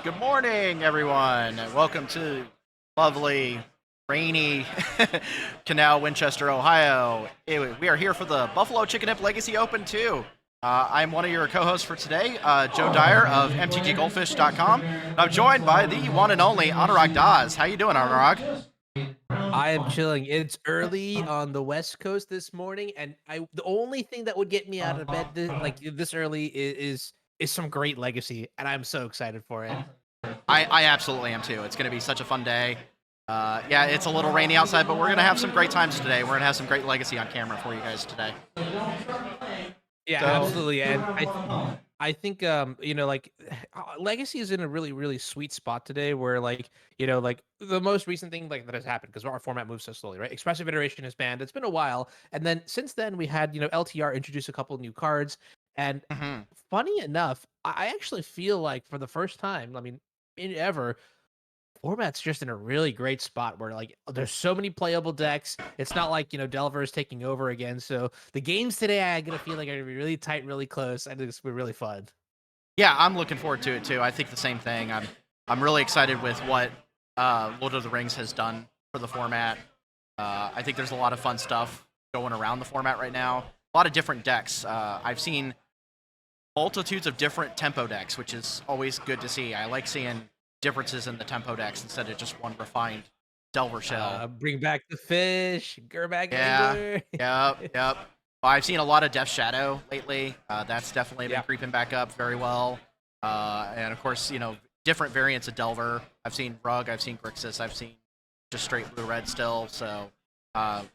Good morning, everyone. Welcome to lovely, rainy Canal, Winchester, Ohio. We are here for the Buffalo Chicken Dip Legacy Open 2. I'm one of your co-hosts for today, Joe Dyer of MTGGoldfish.com. And I'm joined by the one and only Anurag Das. How you doing, Anurag? I am chilling. It's early on the West Coast this morning, and the only thing that would get me out of bed this early is some great legacy, and I'm so excited for it. I absolutely am too. It's going to be such a fun day. Yeah, it's a little rainy outside, but we're going to have some great times today. We're going to have some great legacy on camera for you guys today. Yeah, So, absolutely. And I think Legacy is in a really sweet spot today where like the most recent thing like that has happened because our format moves so slowly, right? Expressive iteration is banned. It's been a while. And then since then we had, LTR introduce a couple new cards. And mhm. funny enough, I actually feel like for the first time, in ever, format's just in a really great spot where like there's so many playable decks. It's not like Delver is taking over again. So the games today I gonna feel like are gonna be really tight, really close. I think it's gonna be really fun. Yeah, I'm looking forward to it too. I think the same thing. I'm really excited with what Lord of the Rings has done for the format. I think there's a lot of fun stuff going around the format right now. A lot of different decks. I've seen multitudes of different tempo decks, which is always good to see. I like seeing differences in the tempo decks instead of just one refined Delver shell. Bring back the fish, Gerbag Yeah, Angler. yep. I've seen a lot of Death Shadow lately. That's definitely been Yeah. creeping back up very well. And of course, different variants of Delver. I've seen Rug, I've seen Grixis, I've seen just straight blue red still. So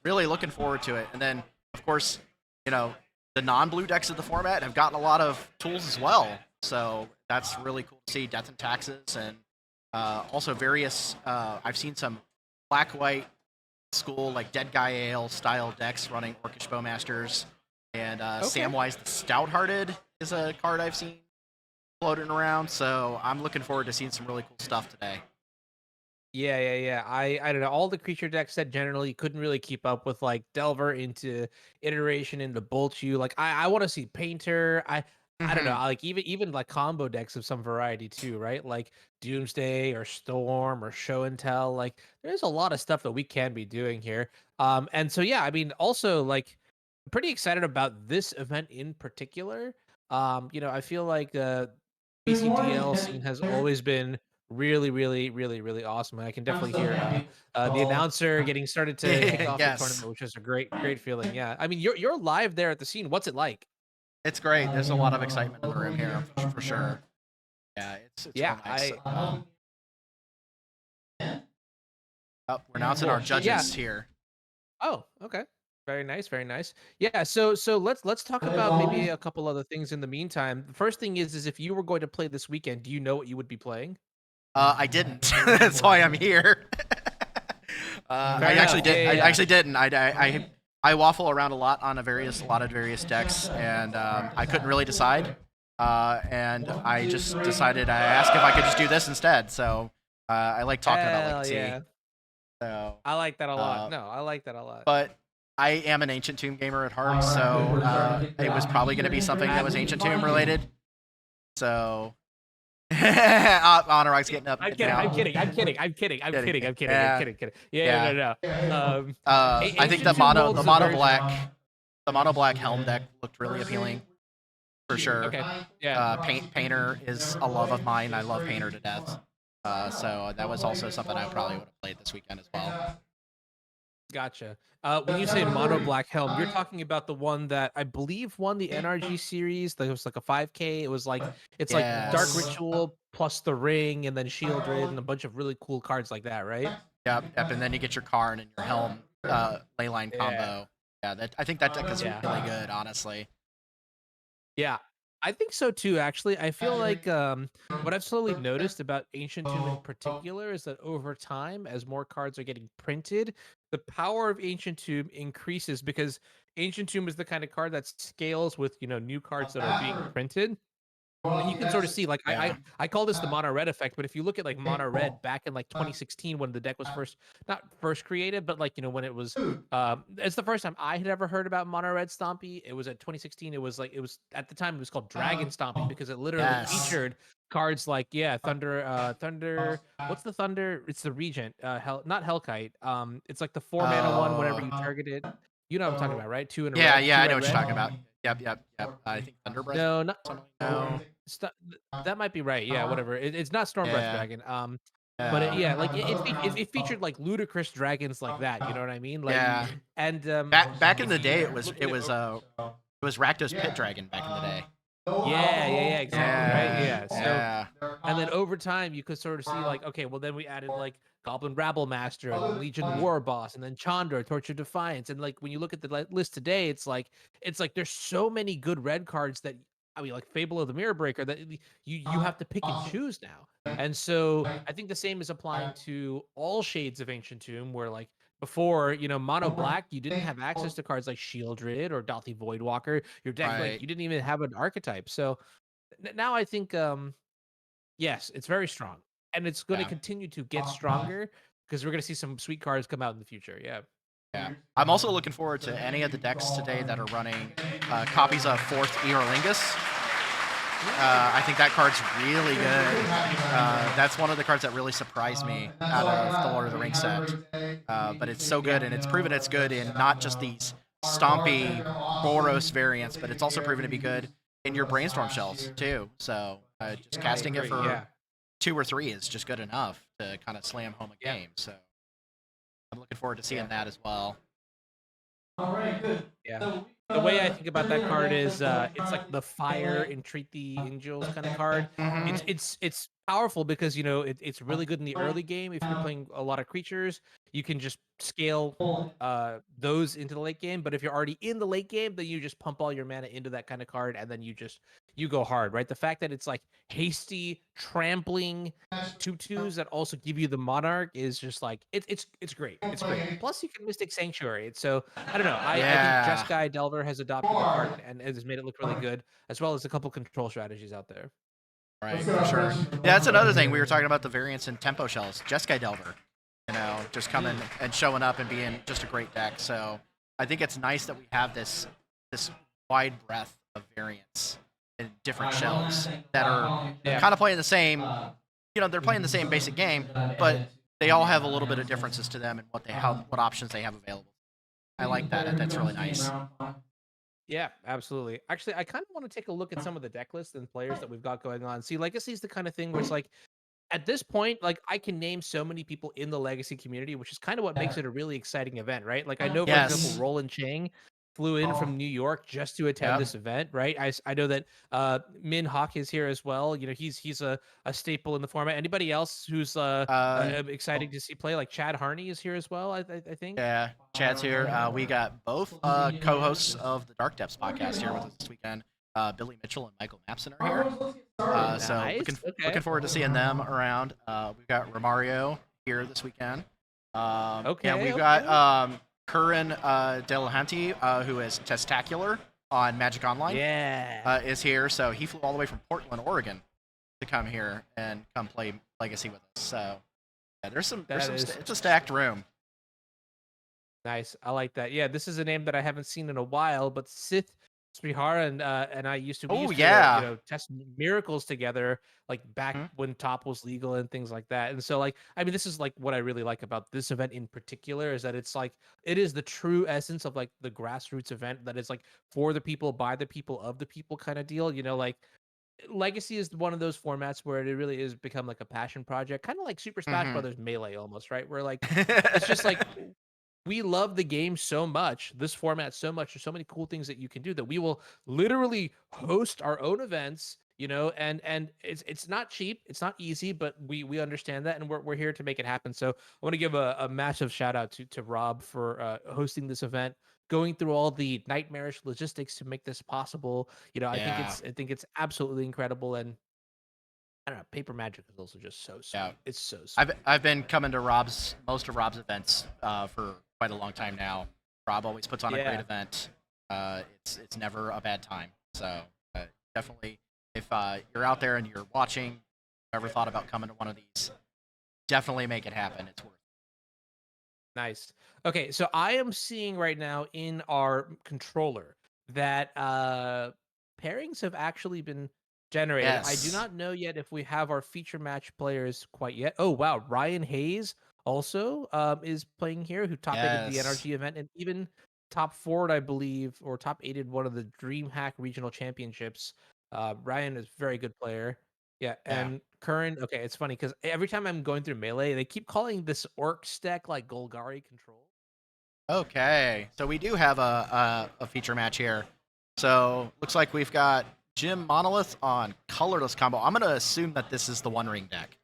really looking forward to it. And then, of course, you know, the non-blue decks of the format have gotten a lot of tools as well. So that's really cool to see. Death and Taxes, and also various. I've seen some black white school like Dead Guy Ale style decks running Orcish Bowmasters, and Okay. Samwise the Stout-Hearted is a card I've seen floating around. So I'm looking forward to seeing some really cool stuff today. Yeah. I don't know. All the creature decks that generally couldn't really keep up with like Delver into iteration into Bolchu. Like I want to see Painter. I don't know. Hmm. Like even like combo decks of some variety too, right? Like Doomsday or Storm or Show and Tell. Like there's a lot of stuff that we can be doing here. And so yeah, I mean also like pretty excited about this event in particular. I feel like the BCGL scene has always been really awesome. And I can definitely hear the announcer getting started to kick off the Yes, tournament, which is a great feeling. Yeah, I mean you're live there at the scene. What's it like? it's great. There's a lot of excitement in the room here for sure. Yeah, it's real Yeah, nice. I Oh, we're announcing our cool. Yeah. judges here. Oh, okay. Very nice. Yeah, so let's talk about maybe a couple other things in the meantime. The first thing is if you were going to play this weekend, do you know what you would be playing? I didn't. That's why I'm here. Fair I actually enough. did. I Yeah. actually didn't. I waffle around a lot on a lot of various decks, and I couldn't really decide. And I just decided I asked if I could just do this instead. So I like talking about Hell Legacy. yeah. So, I like that a lot. uh, No, I like that a lot. but I am an Ancient Tomb gamer at heart, so it was probably going to be something that was Ancient Tomb related. So Honorog's getting up I'm kidding. I'm now. kidding. I'm kidding. I'm kidding. I'm Kidding. kidding. I'm kidding. I'm Yeah, kidding. Kidding. Yeah, yeah. no. I think Ancient Tomb World the is a mono very black helm deck looked really appealing for sure. okay. Yeah, Painter is a love of mine. I love Painter to death. So that was also something I probably would have played this weekend as well. gotcha. When you say mono black helm, you're talking about the one that I believe won the NRG series. That was like a 5K. It's like Dark Yes. Ritual plus the ring and then Shieldred and a bunch of really cool cards like that, right? Yep. And then you get your Karn and your helm leyline Yeah. combo. Yeah, I think that deck is Yeah. really good, honestly. Yeah, I think so too, actually. I feel like what I've slowly noticed about Ancient Tomb in particular is that over time, as more cards are getting printed, the power of Ancient Tomb increases because Ancient Tomb is the kind of card that scales with new cards that are being printed. And you can sort of see, like, Yeah. I call this the mono red effect, but if you look at like mono red back in like 2016 when the deck was first, not first created, but like, when it was, it's the first time I had ever heard about mono red Stompy. It was at 2016. It was like, it was at the time it was called Dragon Stompy because it literally Yes. featured cards like, yeah, Thunder. What's the Thunder? It's the Regent, not Hellkite. It's like the 4 mana one whenever you Oh. target it. You know what I'm talking about, right? Two in a Yeah, red, yeah, two I know red, what you're red. talking about. Yep, yep, yep. I think Thunder Breath. No, not Something like no. that might be right. Yeah, whatever. It's not Stormbreath Yeah. Dragon. But yeah, like it featured like ludicrous dragons like that. You know what I mean? Like, Yeah. and Back in if the you day, look at it, it was Rakdos Pit Dragon back in the day. yeah, exactly, right, Yeah, yeah. So, yeah, and then over time, you could sort of see like, okay, well then we added like Goblin Rabble Master and then Legion War Boss and then Chandra, Torch of Defiance, and like when you look at the list today, it's like there's so many good red cards that I mean, like Fable of the Mirror Breaker that you have to pick and choose now. And so I think the same is applying to all shades of Ancient Tomb, where like before, mono black, you didn't have access to cards like Shieldred or Dalthi Voidwalker. Your deck, like right. you didn't even have an archetype. So now I think yes, it's very strong. And it's going to Yeah, continue to get stronger because we're going to see some sweet cards come out in the future. Yeah. yeah. I'm also looking forward to any of the decks today that are running copies of Fourth Eorlingus. I think that card's really good. That's one of the cards that really surprised me out of the Lord of the Rings set. But it's so good, Yeah. and it's proven it's good in not just these stompy Boros variants, but it's also proven to be good in your brainstorm shells too. So just I casting it agree. for Yeah. 2 or 3 is just good enough to kind of slam home a Yeah. game. So I'm looking forward to seeing Yeah. that as well. Yeah. The way I think about that card is it's like the fire entreat the angels kind of card. Hmm. It's powerful because it's really good in the early game if you're playing a lot of creatures. You can just scale those into the late game, but if you're already in the late game, then you just pump all your mana into that kind of card and then you go hard, right? The fact that it's like hasty, trampling, 2/2s that also give you the monarch is just like it's great. It's great. Plus you can Mystic Sanctuary it. So I don't know. I think Yeah. Jeskai Delver has adopted the card and has made it look really good, as well as a couple control strategies out there. Right, for sure. Yeah, that's another thing. We were talking about the variants in tempo shells. Jeskai Delver, just coming and showing up and being just a great deck. So I think it's nice that we have this wide breadth of variants in different shells that are Yeah. kind of playing the same. They're playing the same basic game, but they all have a little bit of differences to them and what options they have available. I like that. That's really nice. Yeah, absolutely. Actually, I kind of want to take a look at some of the deck lists and players that we've got going on. See, Legacy is the kind of thing where it's like at this point, like I can name so many people in the Legacy community, which is kind of what makes it a really exciting event, right? Like I know, for example, Yes. Roland Chang flew in from New York just to attend Yep. this event, right? I know that Min Hawk is here as well. He's a staple in the format. Anybody else who's exciting to see play? Like Chad Harney is here as well. I think. Yeah, Chad's here. We got both co-hosts of the Dark Depths podcast here with us this weekend. Billy Mitchell and Michael Mapson are here. So Nice. looking Okay. forward to seeing them around. We've got Romario here this weekend. And Okay. we've Okay. got Curran Delahanty, who is Testacular on Magic Online, Yeah. is here. So he flew all the way from Portland, Oregon, to come here and come play Legacy with us. So yeah, it's a stacked room. Nice. I like that. Yeah, this is a name that I haven't seen in a while, but Sith Srihara and we Oh used to yeah. test miracles together like back Mhm. when top was legal and things like that. And so like I mean this is like what I really like about this event in particular is that it's like it is the true essence of like the grassroots event that is like for the people, by the people, of the people kind of deal. Like Legacy is one of those formats where it really is become like a passion project, kind of like Super Smash Mhm. Brothers Melee almost, right? Where like it's just like we love the game so much, this format so much. There's so many cool things that you can do that we will literally host our own events, and it's not cheap, it's not easy, but we understand that and we're here to make it happen. So I want to give a massive shout out to Rob for hosting this event, going through all the nightmarish logistics to make this possible. Yeah. I think it's absolutely incredible. And I don't know, paper magic is also just so Yeah. sweet. It's so I've sweet. I've been coming to most of Rob's events for quite a long time now. Rob always puts on a great Yeah. event. It's never a bad time. So definitely if you're out there and you're watching, ever thought about coming to one of these, definitely make it happen. It's worth it. Nice. Okay, so I am seeing right now in our controller that pairings have actually been generated. I do Yes. not know yet if we have our feature match players quite yet. Oh wow, Ryan Hayes also is playing here, who top aided the Yes. NRG event and even top forward, I believe, or top aided one of the DreamHack regional championships. Ryan is a very good player. Yeah, Yeah. and Curran, okay, it's funny because every time I'm going through Melee, they keep calling this orc stack like Golgari control. Okay. So we do have a feature match here. So looks like we've got Jim Monolith on colorless combo. I'm gonna assume that this is the One Ring deck.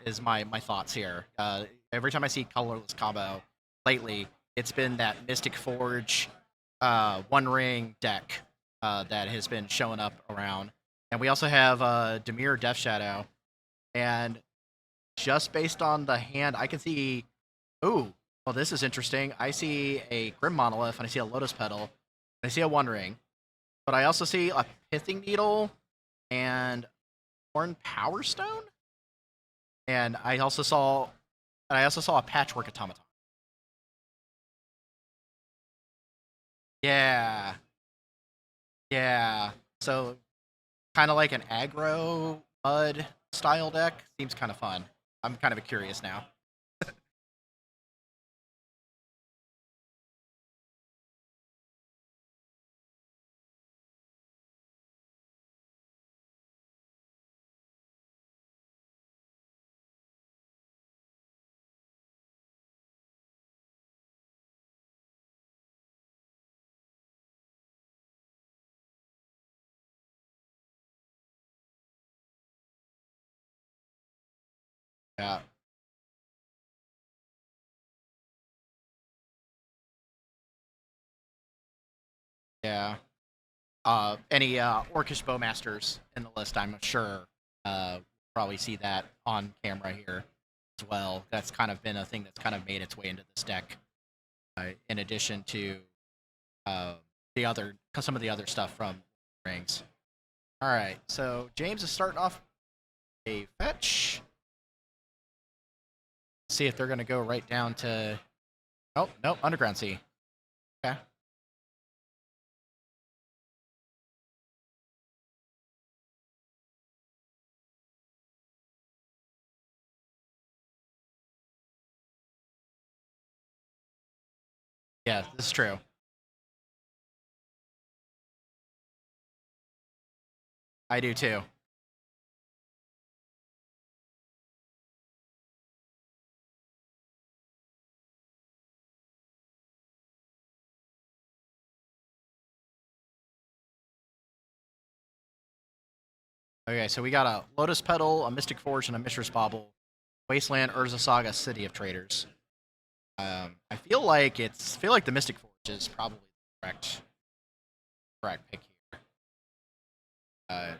Is my thoughts here. Every time I see colorless combo lately, it's been that Mystic Forge One Ring deck that has been showing up around. And we also have Demir Death Shadow. And just based on the hand, I can see. Ooh, well, this is interesting. I see a Grim Monolith, and I see a Lotus Petal, and I see a One Ring. But I also see a Pithing Needle and Horn Power Stone. And I also saw a Patchwork Automaton. Yeah, yeah. So kind of like an aggro mud style deck. Seems kind of fun. I'm kind of curious now. Yeah, yeah. Any Orcish Bowmasters in the list, I'm sure. Probably see that on camera here as well. That's kind of been a thing that's kind of made its way into this deck. In addition to uh, some of the other stuff from Rings. All right, so James is starting off a fetch. See if they're going to go right down to. Oh, no, Underground Sea. Okay. Yeah, this is true. I do too. Okay, so we got a Lotus Petal, a Mystic Forge, and a Mishra's Bauble. Wasteland, Urza Saga, City of Traders. I feel like the Mystic Forge is probably the correct pick here. Uh,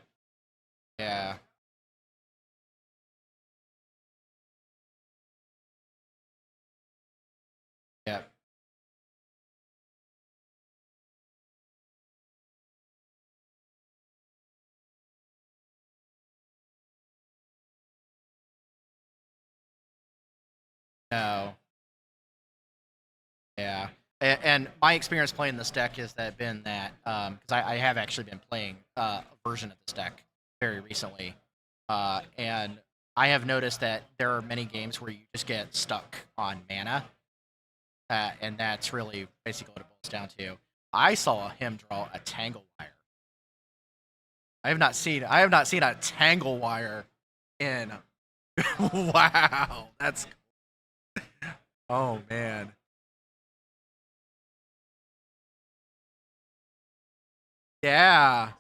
yeah, yeah, no, yeah. And my experience playing this deck has been that because I have actually been playing a version of this deck very recently, and I have noticed that there are many games where you just get stuck on mana, and that's really basically what it boils down to. I saw him draw a Tangle Wire. I have not seen a Tangle Wire in wow. That's oh man. Yeah.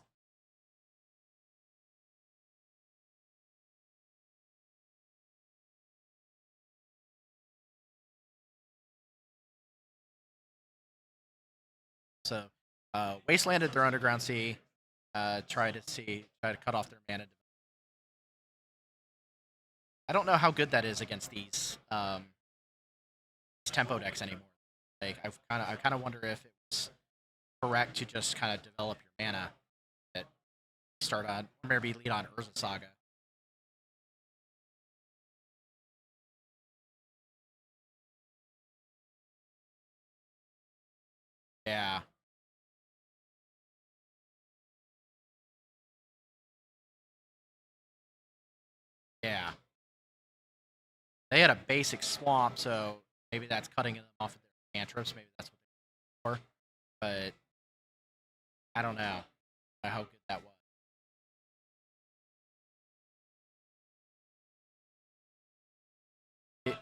So wastelanded their underground sea. Try to cut off their mana. I don't know how good that is against these tempo decks anymore. Like I kind of wonder if it was correct to just kind of develop your mana at start on, maybe lead on Urza Saga. Yeah. Yeah. They had a basic swamp, so maybe that's cutting them off of their cantrips. Maybe that's what they're for. But I don't know how good that was. It,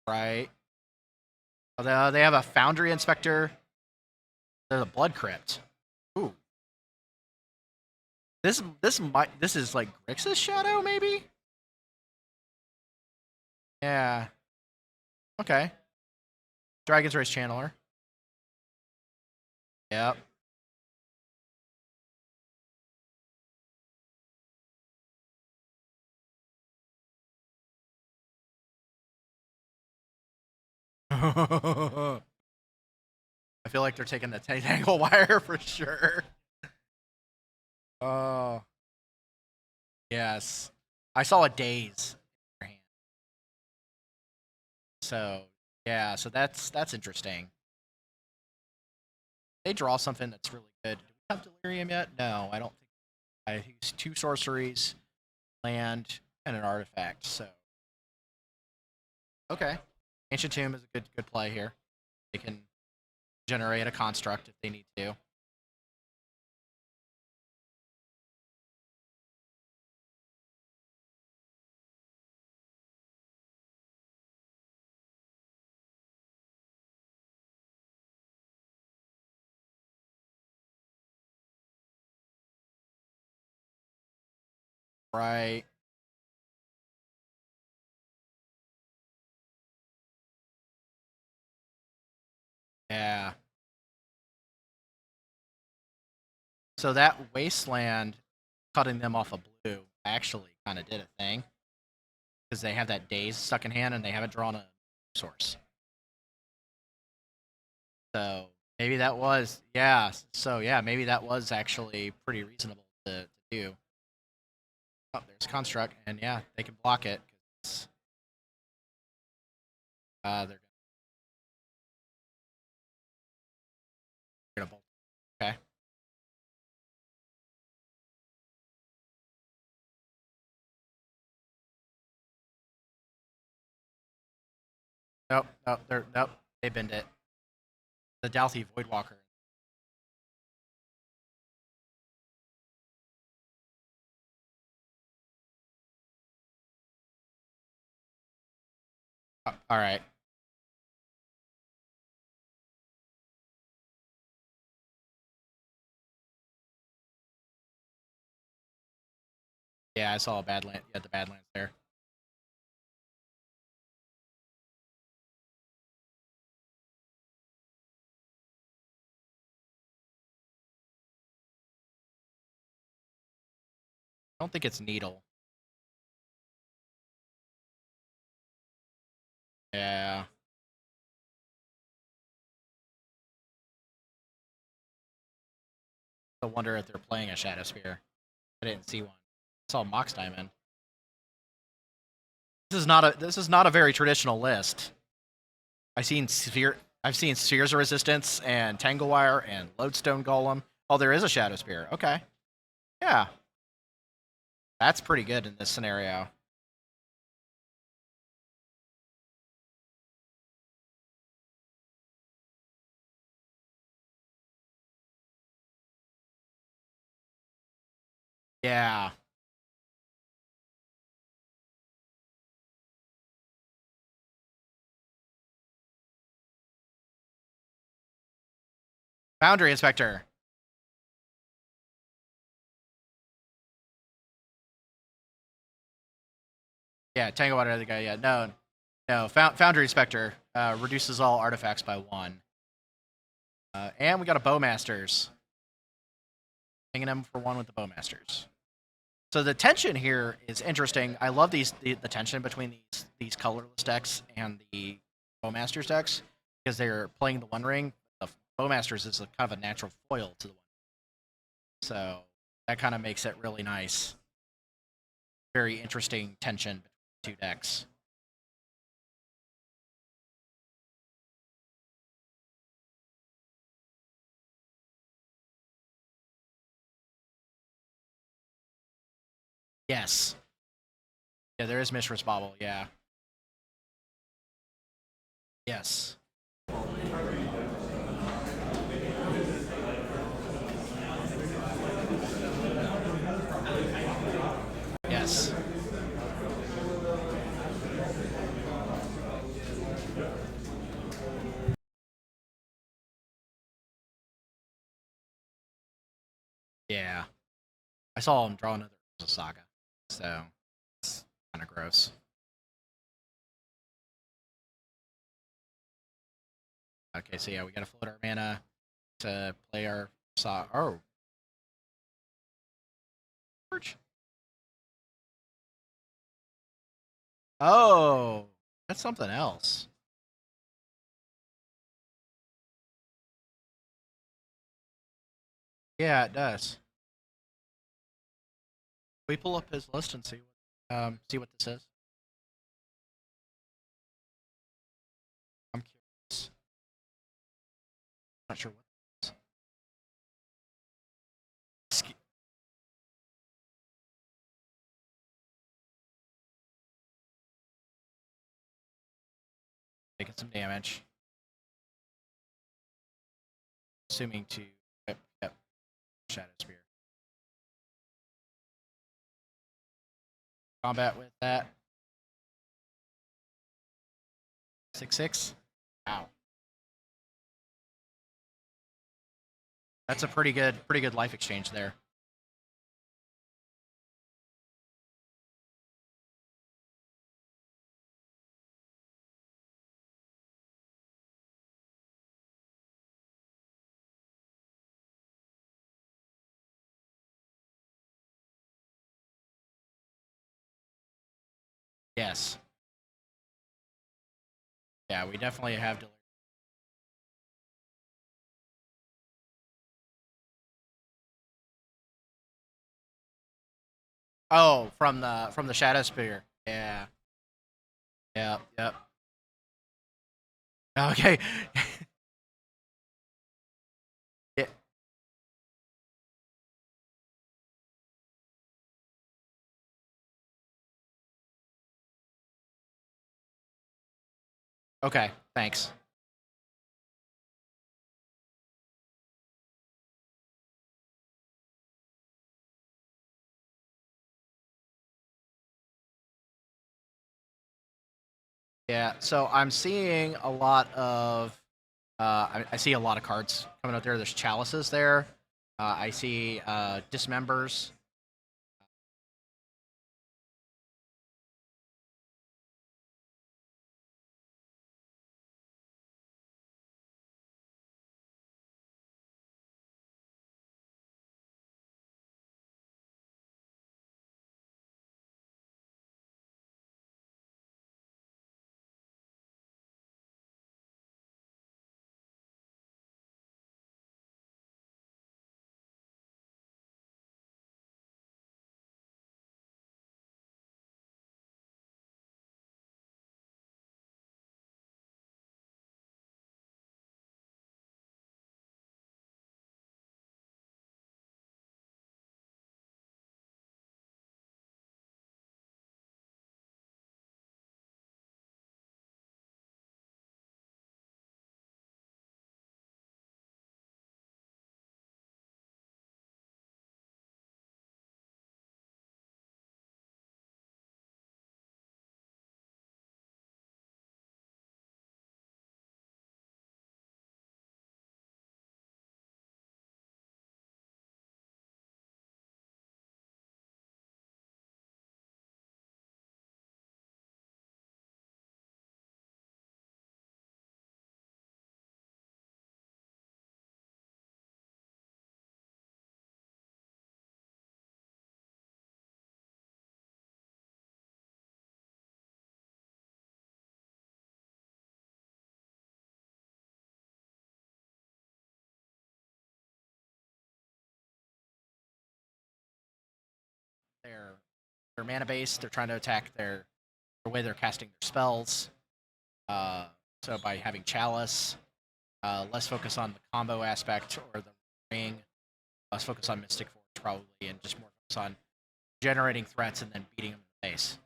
right. Although they have a Foundry Inspector. There's a Blood Crypt. Ooh. This is like Grixis Shadow, maybe? Yeah. Okay. Dragon's Race Channeler. Yep. I feel like they're taking the Tangle Wire for sure. Oh. Yes. I saw a Daze in your hand. So, yeah, so that's interesting. They draw something that's really good. Do we have Delirium yet? No, I don't think. I use 2 sorceries, land, and an artifact. So, okay, Ancient Tomb is a good play here. They can generate a construct if they need to. Right. Yeah. So that Wasteland cutting them off of blue actually kind of did a thing because they have that Daze stuck in hand and they haven't drawn a source. So maybe that was yeah. So yeah, maybe that was actually pretty reasonable to do. Oh, there's construct, and yeah, they can block it. They're gonna bolt. Okay. Nope. Nope. Nope. They bend it. The Dalthy Voidwalker. Oh, all right. Yeah, I saw a bad land. Yeah, the Badlands there. I don't think it's Needle. Yeah. I wonder if they're playing a Shadow Spear. I didn't see one. I saw Mox Diamond. This is not a very traditional list. I've seen Spheres of Resistance and Tangle Wire and Lodestone Golem. Oh, there is a Shadow Spear. Okay. Yeah. That's pretty good in this scenario. Yeah. Boundary Inspector. Yeah, Tango Water, the guy. Yeah, no. Foundry Inspector reduces all artifacts by 1. And we got a Bowmasters. Hanging him for 1 with the Bowmasters. So the tension here is interesting. I love the tension between these colorless decks and the Bowmasters decks because they're playing the One Ring. The Bowmasters is a kind of a natural foil to the one, so that kind of makes it really nice. Very interesting tension between two decks. Yes. Yeah, there is Mishra's Bobble. Yeah. Yes. Yes. Yeah. I saw him draw another Saga, so it's kind of gross. Okay, so yeah, we gotta float our mana to play our Oh, oh, that's something else. Yeah, it does. We pull up his list and see what this is. I'm curious. Not sure what this is. Taking some damage. Assuming to yep, Shadow Spear. Combat with that. 6/6. Wow. That's a pretty good life exchange there. Yes. Yeah, we definitely have delirium. Oh, from the Shadow Spear. Yeah. Yeah. Yep. Okay. Yeah. Okay. Thanks. Yeah. So I'm seeing a lot of. I see a lot of cards coming out there. There's chalices there. I see dismembers. their mana base. They're trying to attack the way they're casting their spells. So by having Chalice, less focus on the combo aspect or the ring, less focus on Mystic Force probably, and just more focus on generating threats and then beating them in the face.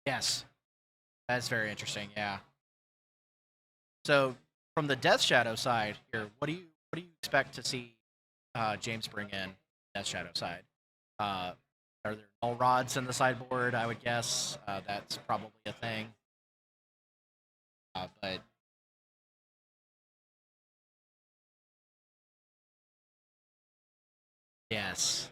Yes, that's very interesting. Yeah. So from the Death Shadow side here, what do you expect to see James bring in Death Shadow side? Uh, are there null rods in the sideboard? I would guess that's probably a thing. But yes,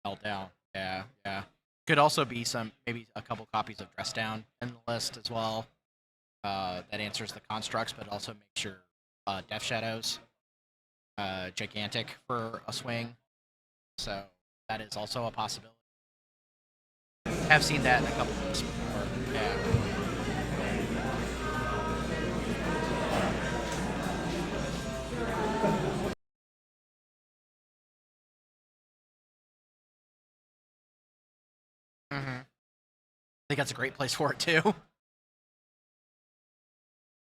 meltdown. Yeah, yeah. Could also be maybe a couple copies of Dress Down in the list as well. That answers the constructs, but also make sure Death Shadows gigantic for a swing. So that is also a possibility. Have seen that in a couple of lists before. Yeah. I think that's a great place for it too.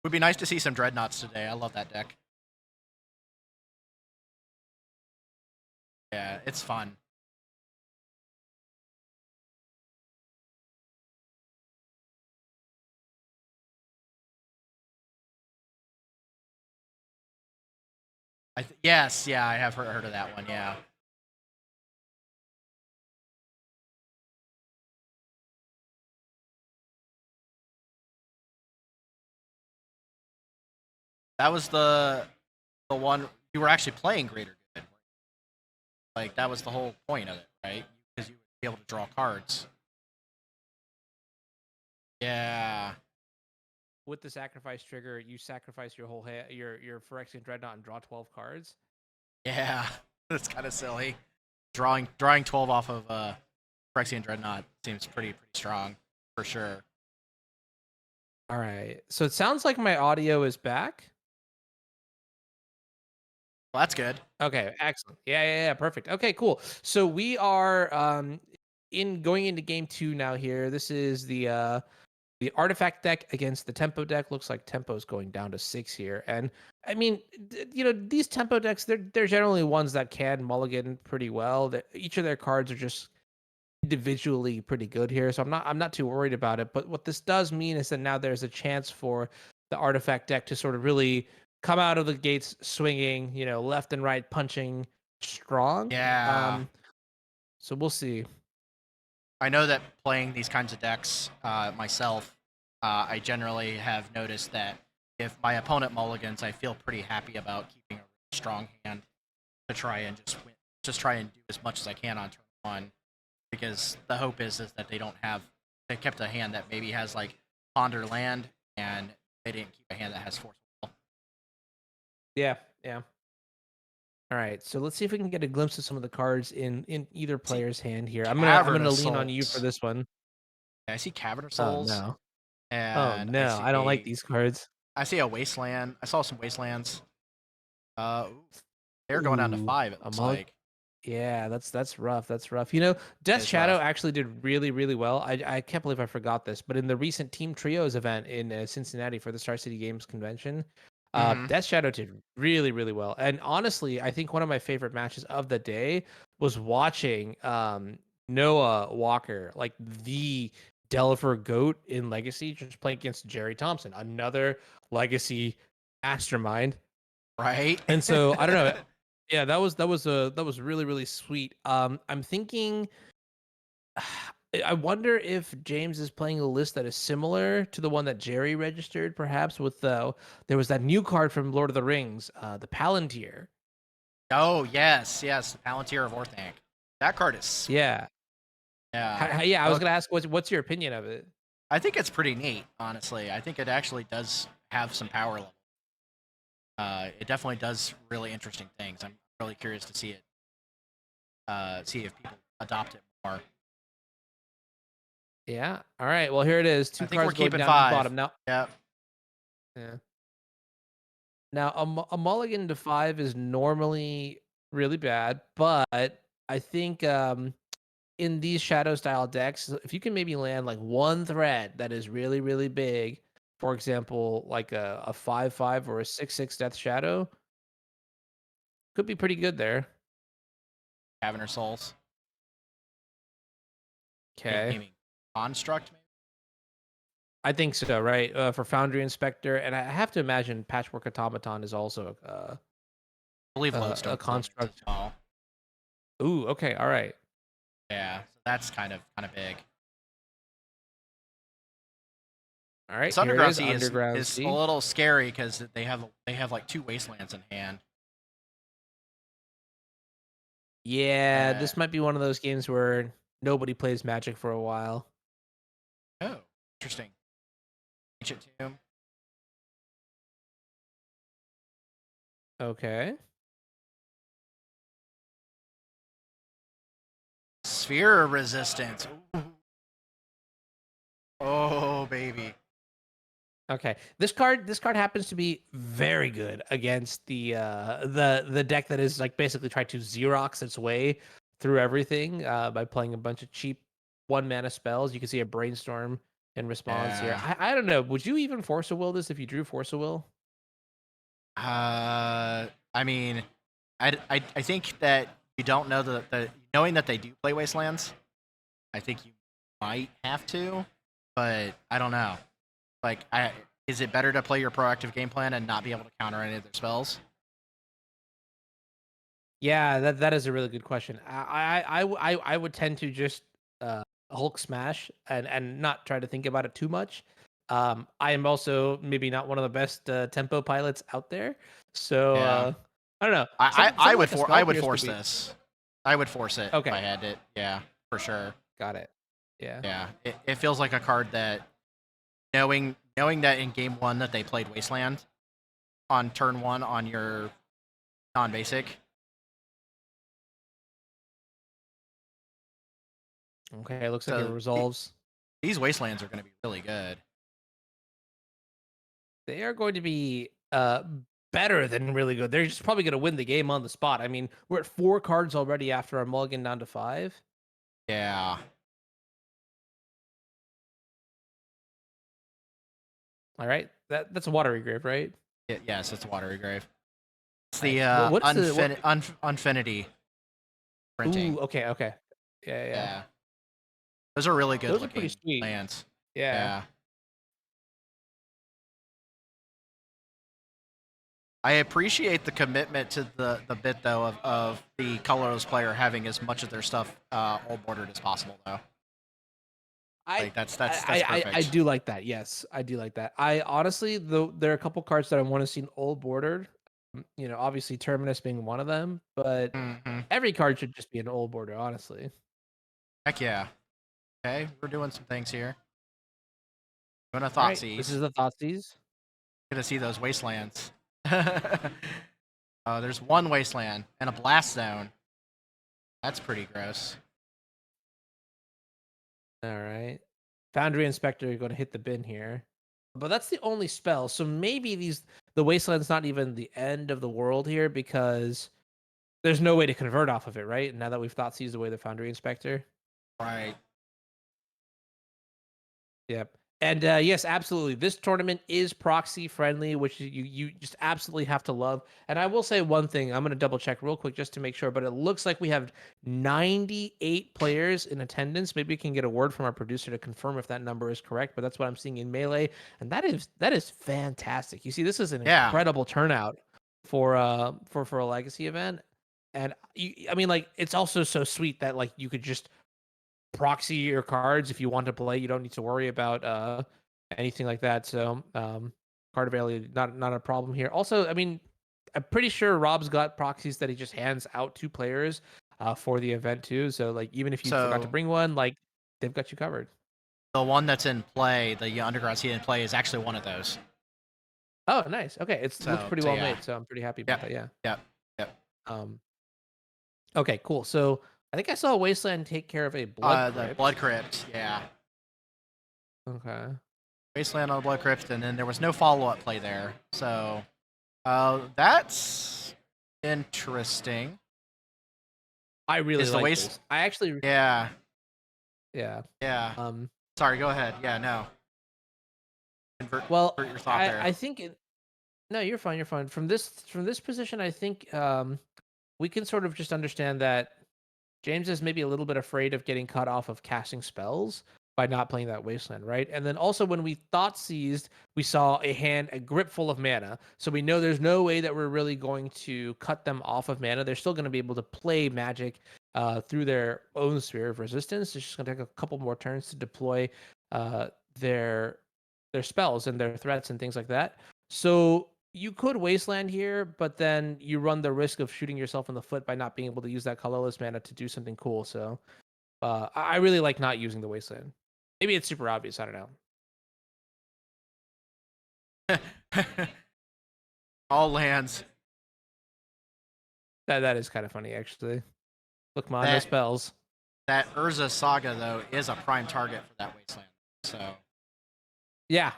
Would be nice to see some dreadnoughts today. I love that deck. Yeah, it's fun. Yes, yeah, I have heard of that one. Yeah, that was the one you were actually playing Greater Good. Like that was the whole point of it, right? Because you would be able to draw cards. Yeah, With the sacrifice trigger, you sacrifice your whole your Phyrexian Dreadnought and draw 12 cards. yeah, that's kind of silly. Drawing 12 off of Phyrexian Dreadnought seems pretty strong for sure. All right. So it sounds like my audio is back. Well, that's good. Okay, excellent. Yeah, perfect. Okay, cool. So we are in going into game 2 now here. This is the artifact deck against the tempo deck. Looks like tempo's going down to 6 here. And I mean, these tempo decks, they're generally ones that can mulligan pretty well. That each of their cards are just individually pretty good here. So I'm not too worried about it. But what this does mean is that now there's a chance for the artifact deck to sort of really come out of the gates swinging, left and right punching strong. Yeah, So we'll see. I know that playing these kinds of decks myself, I generally have noticed that if my opponent mulligans, I feel pretty happy about keeping a really strong hand to try and just try and do as much as I can on turn one, because the hope is that they kept a hand that maybe has like ponder land, and they didn't keep a hand that has force will. Yeah, yeah. All right, so let's see if we can get a glimpse of some of the cards in either See player's hand here. I'm gonna Cavernous lean on you for Souls. this one. Yeah, I see Cavernous Oh Souls, no. Oh and no, I don't like these cards. I see a Wasteland. I saw some Wastelands. Ooh, they're going down to Ooh, 5. It a looks mug. like Yeah, that's rough. That's rough. it Death is Shadow rough. actually did really, really well. I can't believe I forgot this, but in the recent Team Trios event in Cincinnati for the Star City Games convention, Hmm. Death Shadow did really, really well. And honestly, I think one of my favorite matches of the day was watching Noah Walker, like the Delver Goat in Legacy, just playing against Jerry Thompson, another Legacy mastermind. Right. And so I don't know. Yeah, that was really, really sweet. I'm thinking I wonder if James is playing a list that is similar to the one that Jerry registered, perhaps with there was that new card from Lord of the Rings, the Palantir. Oh yes, yes, the Palantir of Orthanc. That card is Yeah. yeah. Yeah, I was Look, gonna ask what's your opinion of it? I think it's pretty neat, honestly. I think it actually does have some power level. It definitely does really interesting things. I'm really curious to see it. See if people adopt it more. Yeah. All right. Well, here it is. I Two think we're cards going keeping down to the 5. bottom now. Yeah. Yeah. Now, a mulligan to 5 is normally really bad, but I think in these shadow style decks, if you can maybe land like one threat that is really, really big, for example, like a 5/5 or a 6/6 Death Shadow, could be pretty good there. Caverner Souls. Okay. You mean Construct? Maybe? I think so, right? For Foundry Inspector, and I have to imagine Patchwork Automaton is also I believe Lodestone a Performance as construct. well. Ooh, okay, all right. Yeah, so that's kind of big. All right, This here it Underground is, Sea Underground is a Sea. little scary because they have like 2 wastelands in hand. Yeah, Uh, this might be one of those games where nobody plays Magic for a while. oh, interesting. Ancient Tomb. Okay. Sphere of Resistance. Ooh. Oh baby. Okay. This card happens to be very good against the deck that is like basically trying to Xerox its way through everything by playing a bunch of cheap 1 mana spells. You can see a brainstorm in response here. Yeah. I don't know. Would you even force a will this if you drew force a will? I mean, I think that you don't know the knowing that they do play wastelands. I think you might have to, but I don't know. Like, is it better to play your proactive game plan and not be able to counter any of their spells? Yeah, that is a really good question. I would tend to just Hulk smash and not try to think about it too much. I am also maybe not one of the best tempo pilots out there, so Yeah, I don't know. I Something would like a for spell I would pierce could force be this. I would force it if I okay. had it. Yeah, for sure. Got it. Yeah. Yeah, it feels like a card that knowing that in game one that they played Wasteland on turn one on your non-basic. Okay. Looks like it So resolves. these Wastelands are going to be really good. They are going to be better than really good. They're just probably going to win the game on the spot. I mean, we're at 4 cards already after our mulligan down to 5. Yeah. All right. That's a watery grave, right? Yes, it's a Watery Grave. It's the Nice. What's the what? Unfinity printing. Ooh, okay, okay. Yeah, yeah. Yeah, those are really good Those are pretty looking sweet. lands. Yeah. Yeah, I appreciate the commitment to the bit though of the colorless player having as much of their stuff all bordered as possible though. I Like that's I perfect. do like that. Yes, I do like that. I honestly, though, there are a couple cards that I want to see all bordered. Obviously Terminus being one of them, but Hmm. every card should just be an old border, honestly. Heck yeah. Okay, we're doing some things here. Going to All right, this is Thoughtseize. the Thoughtseize. Gonna see those wastelands. There's one wasteland and a blast zone. That's pretty gross. All right. Foundry Inspector, you're going to hit the bin here. But that's the only spell. So maybe the Wasteland's not even the end of the world here because there's no way to convert off of it, right? Now that we've thought seized away the Foundry Inspector. Right. Yep. And yes, absolutely. This tournament is proxy friendly, which you just absolutely have to love. And I will say one thing. I'm going to double check real quick just to make sure. But it looks like we have 98 players in attendance. Maybe we can get a word from our producer to confirm if that number is correct. But that's what I'm seeing in Melee, and that is fantastic. You see, this is an Yeah. incredible turnout for a legacy event. And I mean, like, it's also so sweet that like you could just proxy your cards if you want to play. You don't need to worry about anything like that. So card availability not a problem here. Also, I mean, I'm pretty sure Rob's got proxies that he just hands out to players for the event too. So like even if you forgot to So bring one, like they've got you covered. the one that's in play, the underground seed in play, is actually one of those. Oh, nice. Okay, it looks pretty So well yeah, made. So I'm pretty happy about yep, that. Yeah. yep, yep. Um. Okay. Cool. So I think I saw Wasteland take care of a blood The blood crypt. crypt, yeah. Okay. Wasteland on the blood crypt, and then there was no follow-up play there. So that's interesting. I really Is the like waste? this. I actually, Yeah, yeah. yeah. Um. Sorry, go ahead. Yeah, no. Convert, Well, convert your thought there. I think it, no, you're fine. You're fine. From this position, I think we can sort of just understand that James is maybe a little bit afraid of getting cut off of casting spells by not playing that wasteland, right? And then also when we thought seized, we saw a hand, a grip full of mana. So we know there's no way that we're really going to cut them off of mana. They're still going to be able to play magic through their own sphere of resistance. It's just going to take a couple more turns to deploy uh, their their spells and their threats and things like that. So you could wasteland here, but then you run the risk of shooting yourself in the foot by not being able to use that colorless mana to do something cool. So I really like not using the wasteland. Maybe it's super obvious. I don't know. All lands. That is kind of funny actually. Look, man, no That spells. that Urza Saga though is a prime target for that wasteland. So Yeah,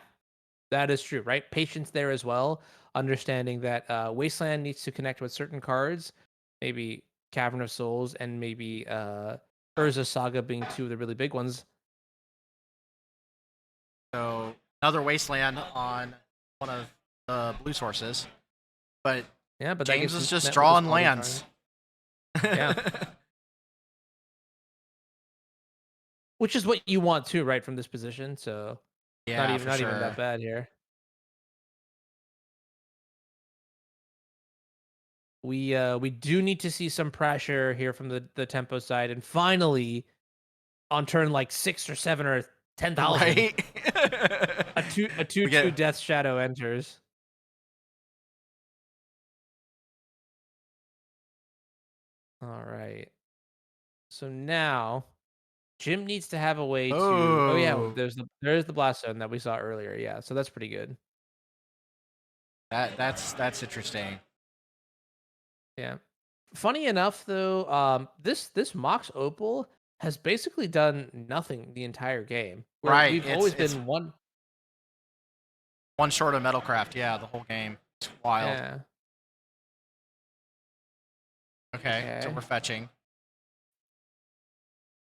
that is true, right? Patience there as well. Understanding that wasteland needs to connect with certain cards, maybe Cavern of Souls and maybe Urza Saga being two of the really big ones. so another wasteland on one of the blue sources, but Yeah, but that James gets is just met with this drawing quality lands. card. Yeah. Which is what you want too, right, from this position, so Yeah, for not even that sure. bad here. We do need to see some pressure here from the tempo side, and finally, on turn, like, 6 or 7 or 10,000, Right? a We 2/2 get Death Shadow enters. Alright. So now, Jim needs to have a way to oh, yeah, oh there's the Blast Zone that we saw earlier, yeah, so that's pretty good. that's interesting. Yeah. Funny enough, though, this Mox Opal has basically done nothing the entire game. Where Right. we've always It's been one. one short of Metalcraft. Yeah, the whole game. It's wild. Yeah. Okay, so Okay. we're fetching.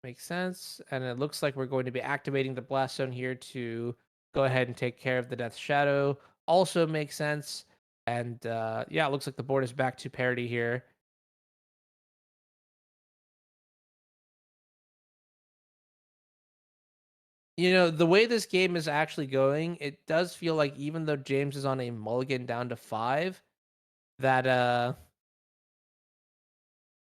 Makes sense. And it looks like we're going to be activating the Blast Zone here to go ahead and take care of the Death Shadow. Also makes sense. And yeah, it looks like the board is back to parity here. You know, the way this game is actually going, it does feel like even though James is on a mulligan down to 5, that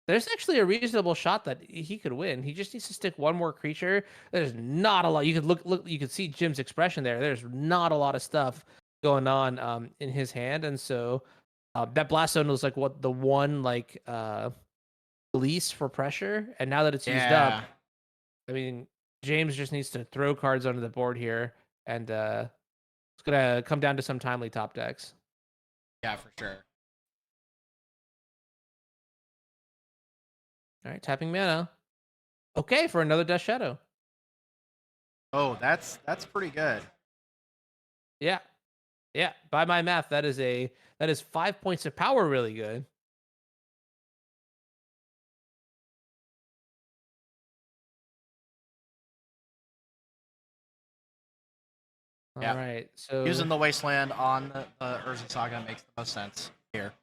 there's actually a reasonable shot that he could win. He just needs to stick one more creature. There's not a lot. You could look. You could see Jim's expression there. There's not a lot of stuff going on in his hand, and so that blast zone was like what the one like release for pressure. And now that it's used up, Yeah, I mean James just needs to throw cards onto the board here, and it's gonna come down to some timely top decks. yeah, for sure. All right, tapping mana. Okay, for another Death Shadow. Oh, that's pretty good. Yeah, yeah, by my math, that is 5 points of power really good. All Yeah, right. So, using the wasteland on the Urza Saga makes the most sense here.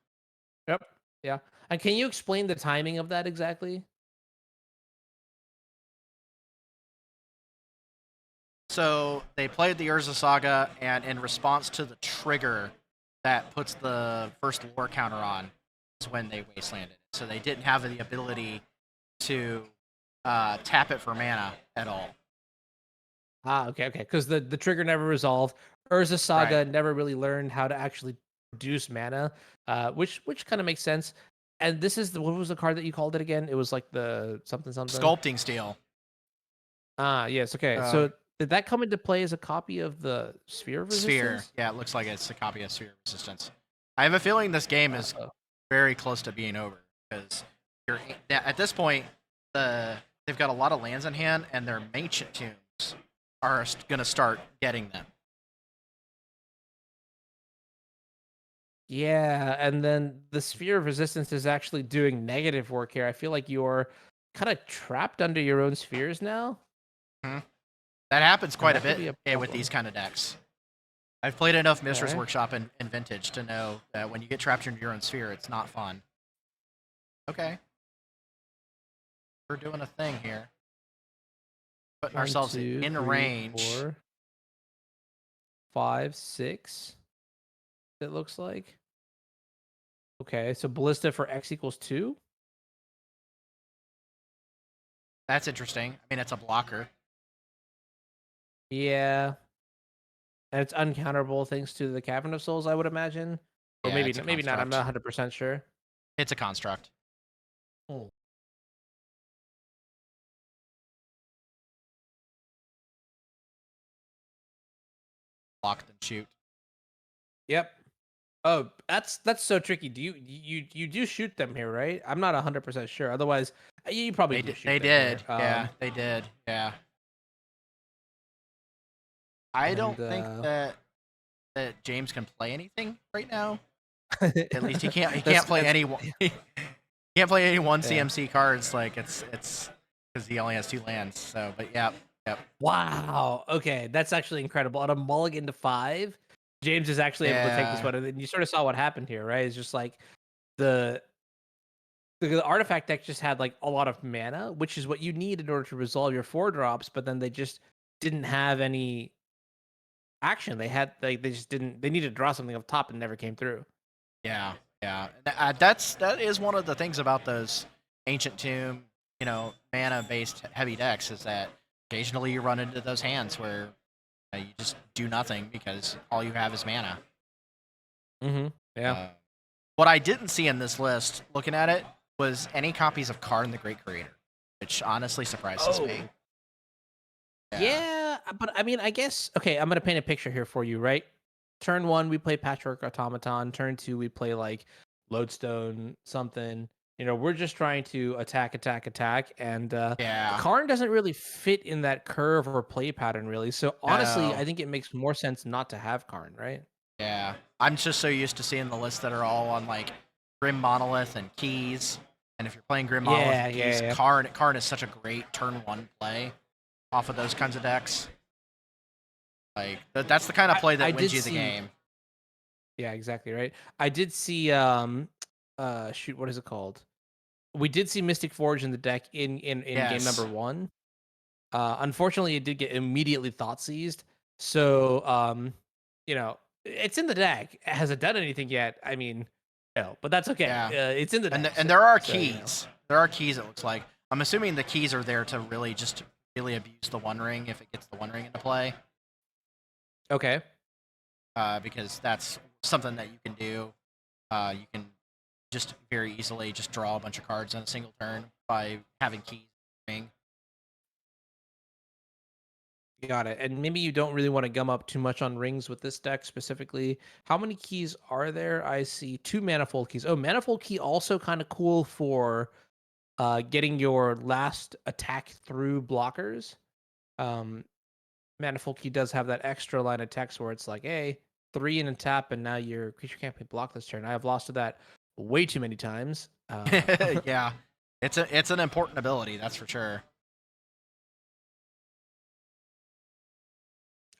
yep. Yeah. And can you explain the timing of that exactly? So they played the Urza Saga, and in response to the trigger that puts the first war counter on, is when they wastelanded. so they didn't have the ability to tap it for mana at all. Okay. Because the trigger never resolved. Urza Right. Saga never really learned how to actually produce mana, which kind of makes sense. And this is what was the card that you called it again? It was like the something something. Sculpting Steel. Yes. Okay. Uh, So did that come into play as a copy of the Sphere of Sphere. Resistance? Yeah, it looks like it's a copy of Sphere of Resistance. I have a feeling this game is Oh, very close to being over because you're at this point they've got a lot of lands in hand and their ancient tombs are going to start getting them. yeah, and then the Sphere of Resistance is actually doing negative work here. I feel like you're kind of trapped under your own spheres now, Hmm. That happens and quite a that could bit be a with these problem. kind of decks. I've played enough Mistress Okay. Workshop and Vintage to know that when you get trapped in your own sphere, it's not fun. Okay, we're doing a thing here. Putting One, ourselves two, in three, range. 4, 5, 6. It looks like. Okay, so Ballista for X equals 2. That's interesting. I mean, it's a blocker. Yeah, and it's uncounterable thanks to the Cavern of Souls, I would imagine, or Yeah, it's a maybe not. I'm not construct. 100% sure. It's a construct. Hmm. Block and shoot. Yep. Oh, that's so tricky. Do you do shoot them here, right? I'm not 100% sure. Otherwise, you probably do shoot They them here. did. Yeah, they did. Yeah. I don't And think that James can play anything right now. At least he can't. He can't play that's any. He can't play any one yeah. CMC cards. Like it's because he only has 2 lands. So, but yeah, yep, Wow. Okay, that's actually incredible. On a mulligan to 5, James is actually able to take this yeah, one, and then you sort of saw what happened here, right? It's just like the the artifact deck just had like a lot of mana, which is what you need in order to resolve your 4 drops, but then they just didn't have any action. They just didn't. They needed to draw something up top and never came through. yeah, yeah. That is one of the things about those ancient tomb, mana based heavy decks is that occasionally you run into those hands where you just do nothing because all you have is mana. Yeah. Uh, what I didn't see in this list, looking at it, was any copies of Karn the Great Creator, which honestly surprises me. Oh. Yeah. Yeah, but I mean, I guess okay. I'm gonna paint a picture here for you, right? Turn 1, we play Patchwork Automaton. Turn 2, we play like Lodestone something. We're just trying to attack, and Yeah. Karn doesn't really fit in that curve or play pattern, really. So honestly, No. I think it makes more sense not to have Karn, right? Yeah. I'm just so used to seeing the lists that are all on like Grim Monolith and Keys. And if you're playing Grim Monolith Yeah, and yeah, Keys, yeah. Karn is such a great turn 1 play off of those kinds of decks. Like that's the kind of play I that wins did you the see. game. Yeah, exactly right. I did see. Shoot, what is it called? We did see Mystic Forge in the deck in game Yes. number 1. Unfortunately, it did get immediately thought seized. So, it's in the deck. Has it done anything yet? I mean, no, but that's okay. Yeah. It's in the deck. And So, there are so keys. There are keys. It looks like. I'm assuming the keys are there to really abuse the One Ring if it gets the One Ring into play, okay. because that's something that you can do. You can just very easily just draw a bunch of cards in a single turn by having keys in the ring. Got it. And maybe you don't really want to gum up too much on rings with this deck specifically. How many keys are there? I see 2 manifold keys. Oh, manifold key also kind of cool for getting your last attack through blockers. Um, Manifold Key does have that extra line of text where it's like, hey, 3 in a tap, and now your creature can't be blocked this turn. I have lost to that way too many times. Yeah, it's an important ability, that's for sure.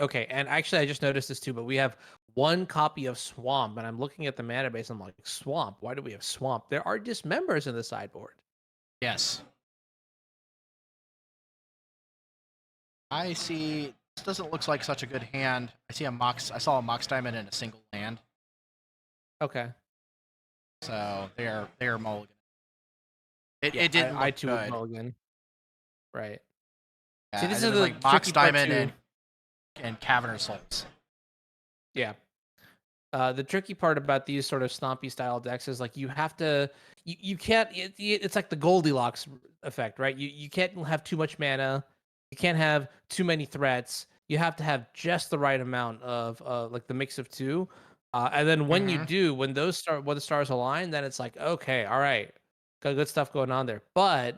Okay, and actually, I just noticed this too, but we have 1 copy of Swamp, and I'm looking at the mana base. I'm like, Swamp? Why do we have Swamp? There are dismembers in the sideboard. Yes, I see. This doesn't look like such a good hand. I saw a Mox Diamond in a single land, Okay. so they are mulligan. Yeah, It didn't I look too would good. mulligan. Right. See, Yeah, this there is was the like Mox tricky part Diamond too. and Caverner Souls. Yeah. The tricky part about these sort of stompy style decks is like you have to you can't it's like the Goldilocks effect, right? You can't have too much mana, you can't have too many threats. You have to have just the right amount of like the mix of two. And then when you Hmm. do, when the stars align, then it's like okay, all right, got good stuff going on there. But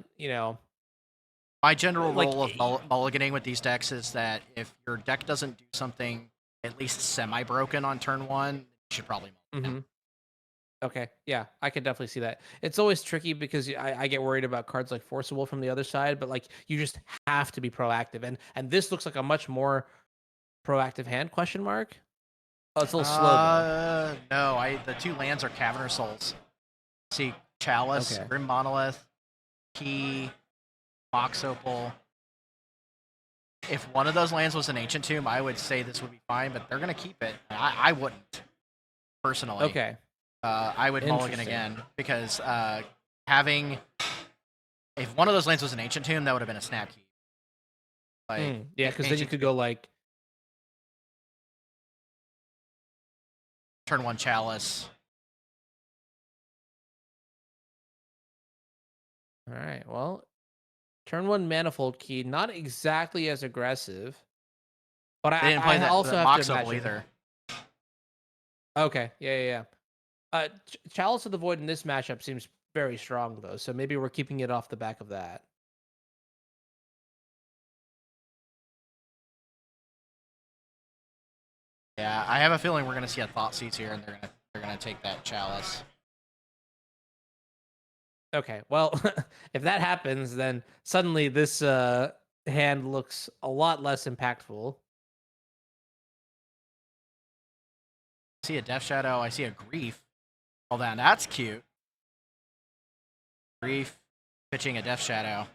My general like rule of mulliganing with these decks is that if your deck doesn't do something at least semi-broken on turn one, you should probably mulligan. mhm. Okay, yeah, I could definitely see that. It's always tricky because I get worried about cards like Forcible from the other side, but like you just have to be proactive, and this looks like a much more proactive hand? Question mark. Oh, it's a little slow though. No, the two lands are Caverner Souls. See, Chalice, Okay, Grim Monolith, Key, Mox Opal. If one of those lands was an Ancient Tomb, I would say this would be fine, but they're gonna keep it. I wouldn't personally. okay, I would mulligan interesting. again because having if one of those lands was an Ancient Tomb, that would have been a snap key. Like Yeah, because then you Ancient could Tomb, go like, turn one Chalice. all right, well, turn one Manifold Key, not exactly as aggressive, but They didn't play I also that have to Mox Opal imagine. either. Okay, yeah. Chalice of the Void in this matchup seems very strong though, so maybe we're keeping it off the back of that. Yeah, I have a feeling we're gonna see a Thought Seize here, and they're gonna take that Chalice. Okay, well, if that happens, then suddenly this hand looks a lot less impactful. I see a Death Shadow. I see a Grief. Hold on, that's cute. Grief pitching a Death Shadow.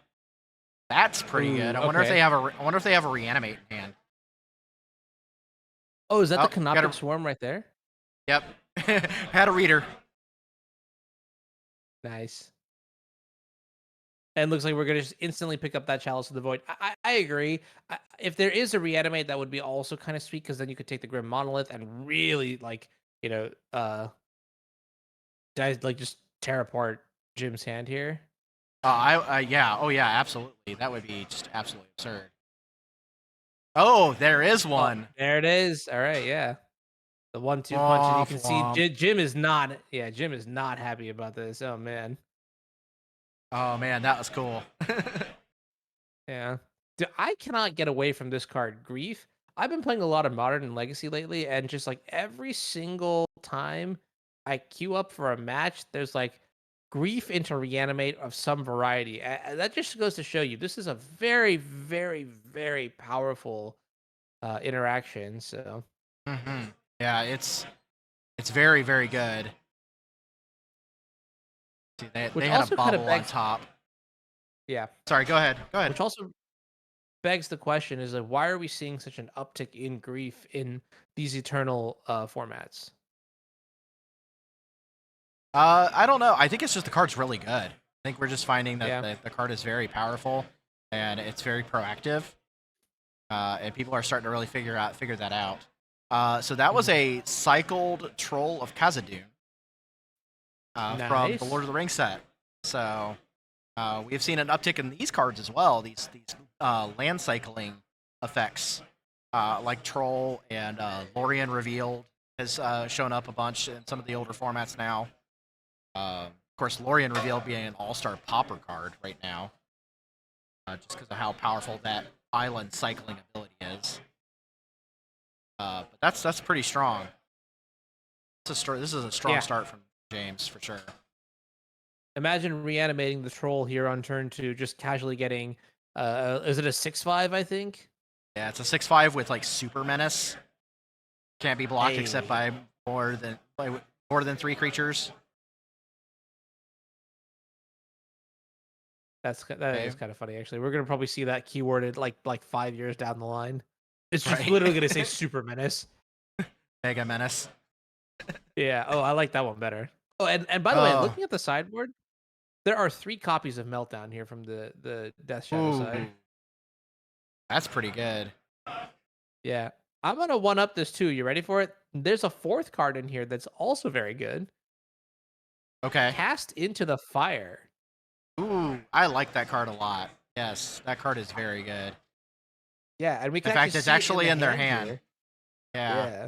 That's pretty good. Ooh, I wonder if okay. they have I wonder if they have a Reanimate in hand. Oh, is that the Oh, got Canopic a. Swarm right there? Yep. Had a reader. Nice. And looks like we're gonna just instantly pick up that Chalice of the Void. I agree. If there is a reanimate, that would be also kind of sweet because then you could take the Grim Monolith and really like you know like just tear apart Jim's hand here. Yeah. Oh yeah, absolutely. That would be just absolutely absurd. Oh, there is Oh, one. there it is. All right, yeah. The 1-2 punch, and you Womp can see womp. Jim is not. Yeah, Jim is not happy about this. Oh man. Oh man, that was cool. Yeah. I cannot get away from this card, Grief. I've been playing a lot of Modern and Legacy lately, and just like every single time I queue up for a match, there's like Grief into Reanimate of some variety. That just goes to show you this is a very, very, very powerful interaction. So, Hmm. Yeah, it's very very good. See, which they had a also kind of bubble on begs, top. yeah, Sorry, go ahead. Go ahead. which also begs the question is like, why are we seeing such an uptick in Grief in these Eternal formats? I don't know. I think it's just the card's really good. I think we're just finding that Yeah. the card is very powerful and it's very proactive. And people are starting to really figure that out. So that was Mhm. a cycled Troll of Khazad-dûm from the Lord Nice. of the Rings set. So we have seen an uptick in these cards as well. These land cycling effects, like Troll and Lorien Revealed has shown up a bunch in some of the older formats now. Of course, Lorien Revealed being an all-star popper card right now, just because of how powerful that island cycling ability is. But that's pretty strong. This is a strong Yeah. start from James for sure. Imagine reanimating the troll here on turn two, just casually getting is it a 6/5, I think? Yeah, it's a 6/5 with like super menace. Can't be blocked except Hey. by more than three creatures. That Okay, is kind of funny actually. We're gonna probably see that keyworded like 5 years down the line. It's just right. literally gonna say super menace. Mega menace. Yeah. Oh, I like that one better. Oh, and by the way, Oh, looking at the sideboard, There are 3 copies of Meltdown here from the Death Shadow Ooh, side. that's pretty good. Yeah. I'm gonna one up this too. You ready for it? There's a 4th card in here that's also very good. Okay. Cast into the Fire. Ooh, I like that card a lot. Yes, that card is very good. Yeah, and we The can actually fact it's see it in actually the in their hand hand. here. Yeah. Yeah.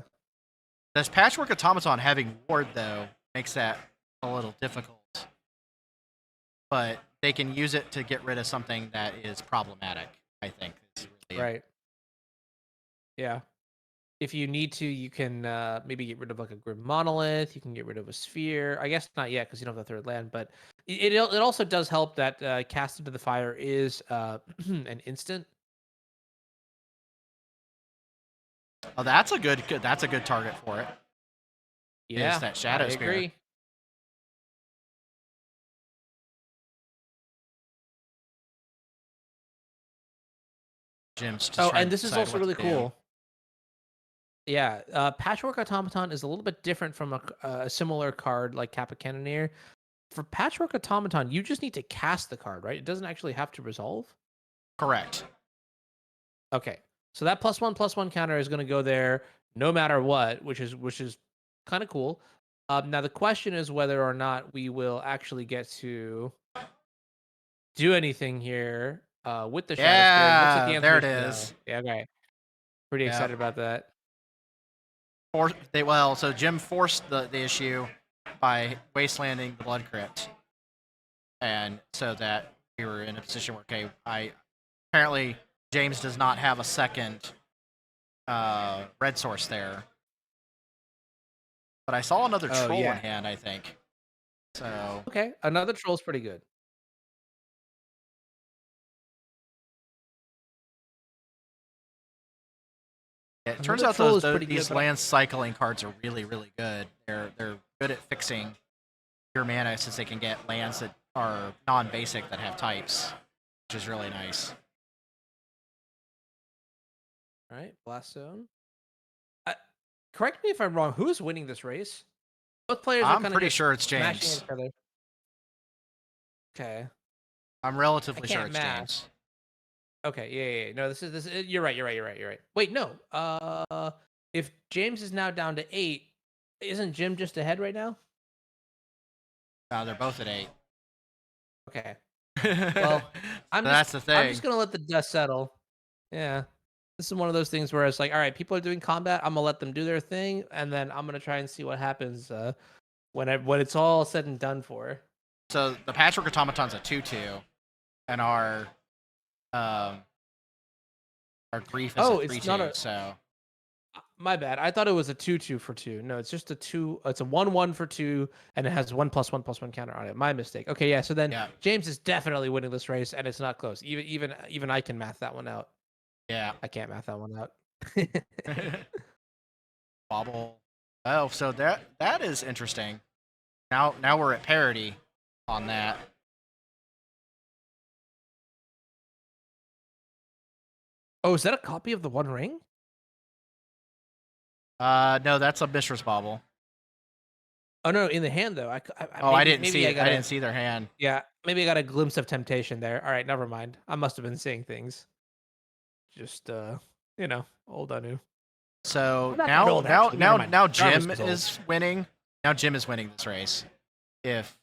This Patchwork Automaton having Ward, though, makes that a little difficult. But they can use it to get rid of something that is problematic, I think. Is really Right. Yeah. If you need to, you can maybe get rid of like a Grim Monolith. You can get rid of a Sphere. I guess not yet because you don't have the 3rd land, but it also does help that Cast into the Fire is an instant. Oh, that's a good target for it. Is Yeah, that I Shadow Spear. agree. Jim's just Oh, trying and to this is decide also what to really do. cool. Yeah, Patchwork Automaton is a little bit different from a similar card like Kappa Cannoneer. For Patchwork Automaton, you just need to cast the card, right? It doesn't actually have to resolve. Correct. Okay, so that +1/+1 counter is going to go there no matter what, which is kind of cool. Now the question is whether or not we will actually get to do anything here with the Shadow Spear. It looks like the Yeah, answer there it is no. is. Yeah, okay. Pretty Yep. excited about that. So Jim forced the issue by wastelanding the Blood Crypt, and so that we were in a position where apparently James does not have a second red source there, but I saw another Oh troll in yeah. hand. I think so. Okay, another troll's pretty good. It turns Another out troll is pretty good, these but land cycling cards are really good. They're good at fixing your mana since they can get lands that are non-basic that have types, which is really nice. all right, Blast Zone. Correct me if I'm wrong. Who's winning this race? Both players are I'm kind of pretty just sure it's smashing James. each other. Okay, I'm I relatively sure can't it's math. James. Okay, yeah. No, this is. You're right. You're right. Wait, no. If James is now down to 8, isn't Jim just ahead right now? They're both at 8. Okay. So Well, I'm just that's the I'm thing. just gonna let the dust settle. Yeah. This is one of those things where it's like, all right, people are doing combat. I'm gonna let them do their thing, and then I'm gonna try and see what happens when it's all said and done for. So the Patchwork Automaton's a 2/2, and um our grief is a Oh, it's not 3/2. a So my bad. I thought it was a 2/2 for 2. No, it's just a 2. It's a 1/1 for 2, and it has 1+1/+1 counter on it. My mistake. Okay, yeah. So then yeah, James is definitely winning this race, and it's not close. Even I can math that one out. yeah. I can't math that one out. Bobble. Oh, so that is interesting. Now we're at parity on that. Oh, is that a copy of the One Ring? No, that's a Mistress Bobble. Oh no, in the hand though. Oh, Maybe I I got didn't a see their hand. yeah. Maybe I got a glimpse of temptation there. All right, never mind. I must have been seeing things. Just old Anu. So I'm not that old actually. Never mind. now Jarvis Jim is old. is winning. Now Jim is winning this race. If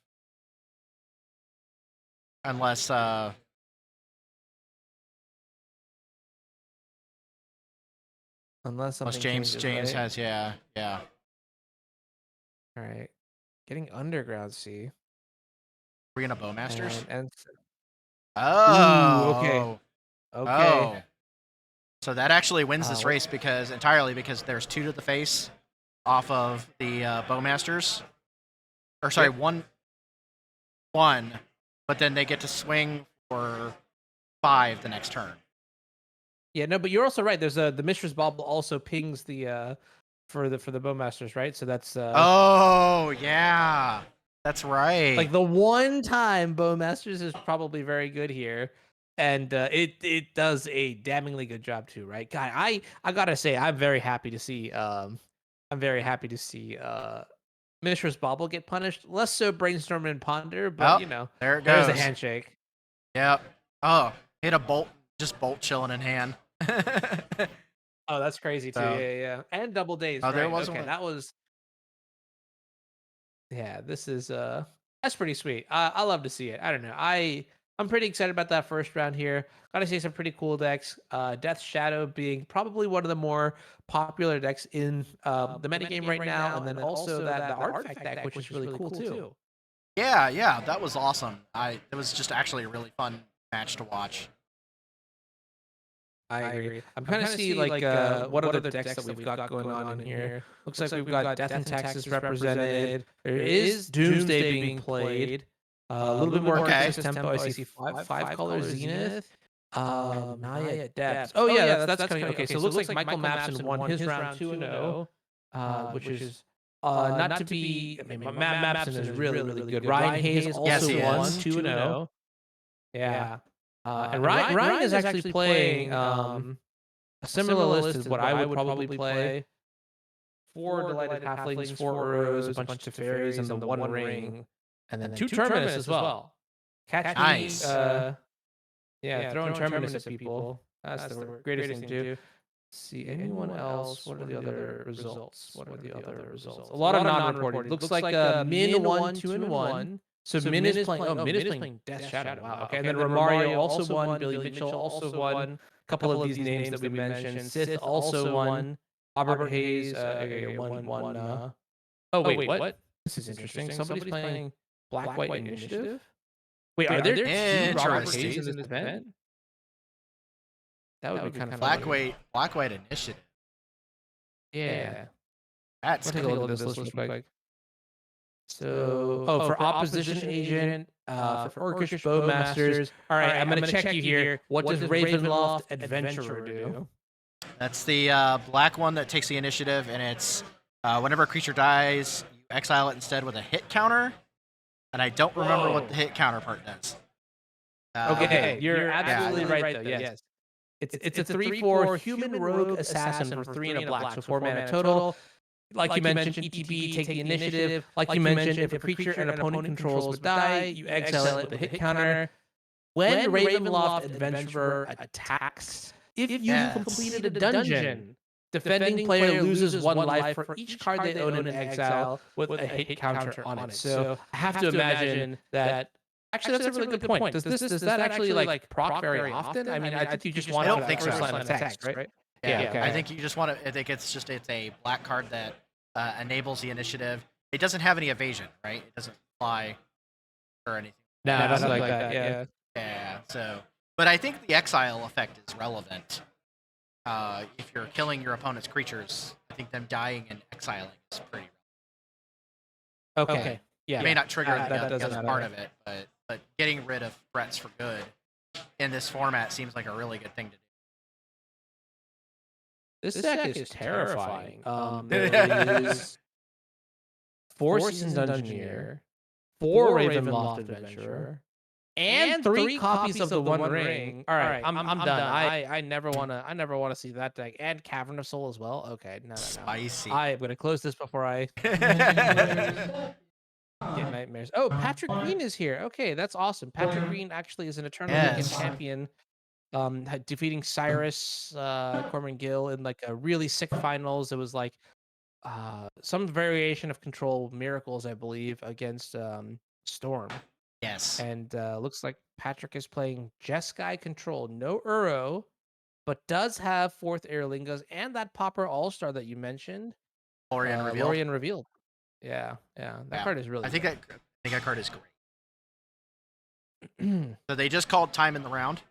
unless Unless unless something changes, James right? has yeah. All right. Getting Underground Sea. We're gonna Bowmasters. And ooh, okay. Oh Okay. oh. So that actually wins Uh this wh- race because there's 2 to the face off of the Bowmasters. Or sorry, yep. one, but then they get to swing for 5 the next turn. Yeah, no, but you're also right. There's the Mistress Bauble also pings the for the Bowmasters, right? So that's Oh yeah, that's right. like the one time Bowmasters is probably very good here. And it does a damningly good job too, right? God, I gotta say, I'm very happy to see Mishra's Bauble get punished. Less so Brainstorm and Ponder, but Oh, there it there's a goes. handshake. Yep. Oh, hit a bolt, just bolt chilling in hand. Oh, that's crazy too. So, Yeah. And double days, oh, there right? was Okay, one. that was yeah. This is that's pretty sweet. I love to see it. I don't know. I'm pretty excited about that first round here. Gotta see some pretty cool decks. Death Shadow being probably one of the more popular decks in the metagame right now, and then also that the artifact deck, which is really cool too. Yeah, yeah, that was awesome. It was just actually a really fun match to watch. I agree. I'm kind of see like what other decks that we've got going on in here. Looks like we've got Death and Taxes represented. There is Doomsday being played. A little bit more Okay. Texas tempo. I see five color Zenith. Naya Depths. Oh yeah, that's kind of okay. So it looks like Michael Mapson won his round 2-0, which is not to be. I mean, Mapson is really good. Ryan Hayes Yes, also he won is. 2-0. Yeah. And Ryan is actually playing a similar list as what I would probably play. 4 Delighted Halflings, 4 Urus, a bunch of Fairies, and the One Ring, and then 2 Terminus as well. Catch me, Nice. throwing Terminus at people. That's the greatest thing to do. See anyone else? What are the other results? What are the other results? A lot of non-reported. Looks like Min won 2-1. So Min is playing. Oh, Min is playing Death Shadow. Wow. Okay, and then Romario also won. Billy Mitchell also won. A couple of these names that we mentioned. Sith also won. Robert Hayes won. Oh wait, what? This is interesting. Somebody's playing Black White Initiative. Wait, are there 2 Robert Hayes in this event? That would be kind of Black White Initiative. Yeah. That's Take a look at this list real quick. So, for opposition agent, for Orcish Bowmasters. All right, I'm gonna check you here. What does Ravenloft Adventurer do? That's the black one that takes the initiative, and it's whenever a creature dies, you exile it instead with a hit counter. And I don't remember what the hit counterpart does. Okay, you're absolutely right though. Yes. It's a 3/4 human rogue assassin for 3 and a black, so 4 mana total. Like you mentioned, ETB, take the initiative. Like you mentioned, if a creature an opponent controls would die, you exile it with a hit counter. When Ravenloft Adventurer attacks, if you completed a dungeon, defending player loses 1 life for each card they own in exile with a hit counter on it. So I have to imagine that. Actually, that's a really good point. Does that actually like proc very often? I mean, I think you just want I to don't think so. first line of text, right? Yeah, okay. I think you just want to. I think it's a black card that enables the initiative. It doesn't have any evasion, right? It doesn't fly or anything. No, nothing like that. Yeah. Yeah. So, but I think the exile effect is relevant. If you're killing your opponent's creatures, I think them dying and exiling is pretty. Okay. Yeah. You may not trigger the doesn't other matter. part of it, but getting rid of threats for good in this format seems like a really good thing to do. This deck is terrifying. There is 4 Seasoned Dungeoneer, 4 Ravenloft Adventurer, and 3 copies of the One Ring. All right, I'm done. I never wanna see that deck. And Cavern of Soul as well. Okay, no. Spicy. I am gonna close this before I get nightmares. Oh, Patrick Green is here. Okay, that's awesome. Patrick Green actually is an Eternal Weekend champion. Defeating Cyrus, Corman Gill in like a really sick finals. It was like some variation of Control Miracles, I believe, against Storm. Yes. And looks like Patrick is playing Jeskai Control, no Uro, but does have 4th Airlingas and that Popper All-Star that you mentioned. Lorien Revealed. Yeah. That card is really I think that card is great. So they just called time in the round.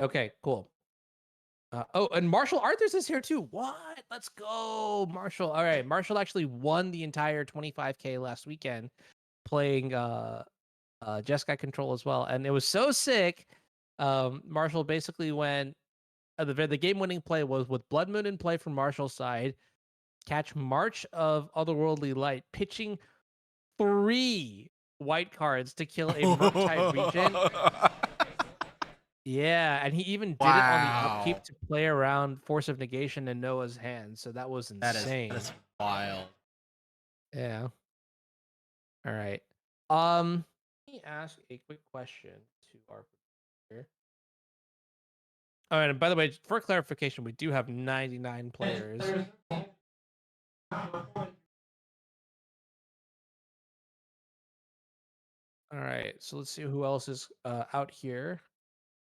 Okay, cool. And Marshall Arthurs is here too. What? Let's go, Marshall. All right, Marshall actually won the entire 25K last weekend playing Jeskai Control as well, and it was so sick. Marshall basically went the game-winning play was with Blood Moon in play from Marshall's side. Catch March of Otherworldly Light, pitching 3 white cards to kill a Murktide Regent. Yeah, and he even did it on the upkeep to play around Force of Negation in Noah's hand. So that was insane. That is wild. Yeah. All right. Let me ask a quick question to our here. All right, and by the way, for clarification, we do have 99 players. All right, so let's see who else is out here.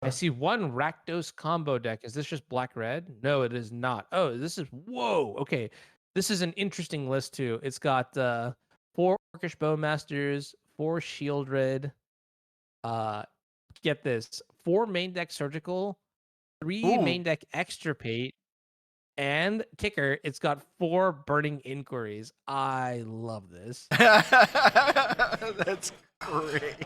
I see one Rakdos combo deck. Is this just black red? No, it is not. Oh, this is whoa. Okay, this is an interesting list too. It's got four Orcish Bowmasters, four Shieldred. Uh, get this: four main deck Surgical, three Ooh. main deck Extirpate, and kicker. It's got four Burning Inquiries. I love this. That's great.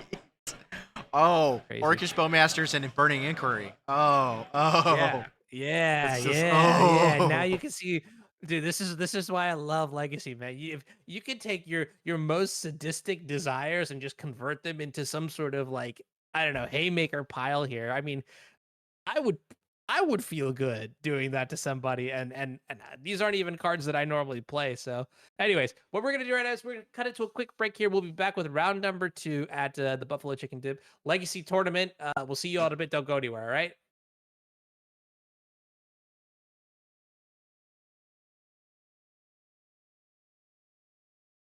Oh, Crazy. Orcish Bowmasters and Burning Inquiry. Oh, oh. Yeah, yeah, It's just yeah. Now oh. you can see, dude. This is why I love Legacy, man. If you could take your most sadistic desires and just convert them into some sort of like I don't know haymaker pile here. I mean, I would I would feel good doing that to somebody, and these aren't even cards that I normally play. So, anyways, what we're gonna do right now is we're gonna cut it to a quick break here. We'll be back with round number 2 at the Buffalo Chicken Dip Legacy Tournament. We'll see you all in a bit. Don't go anywhere. All right.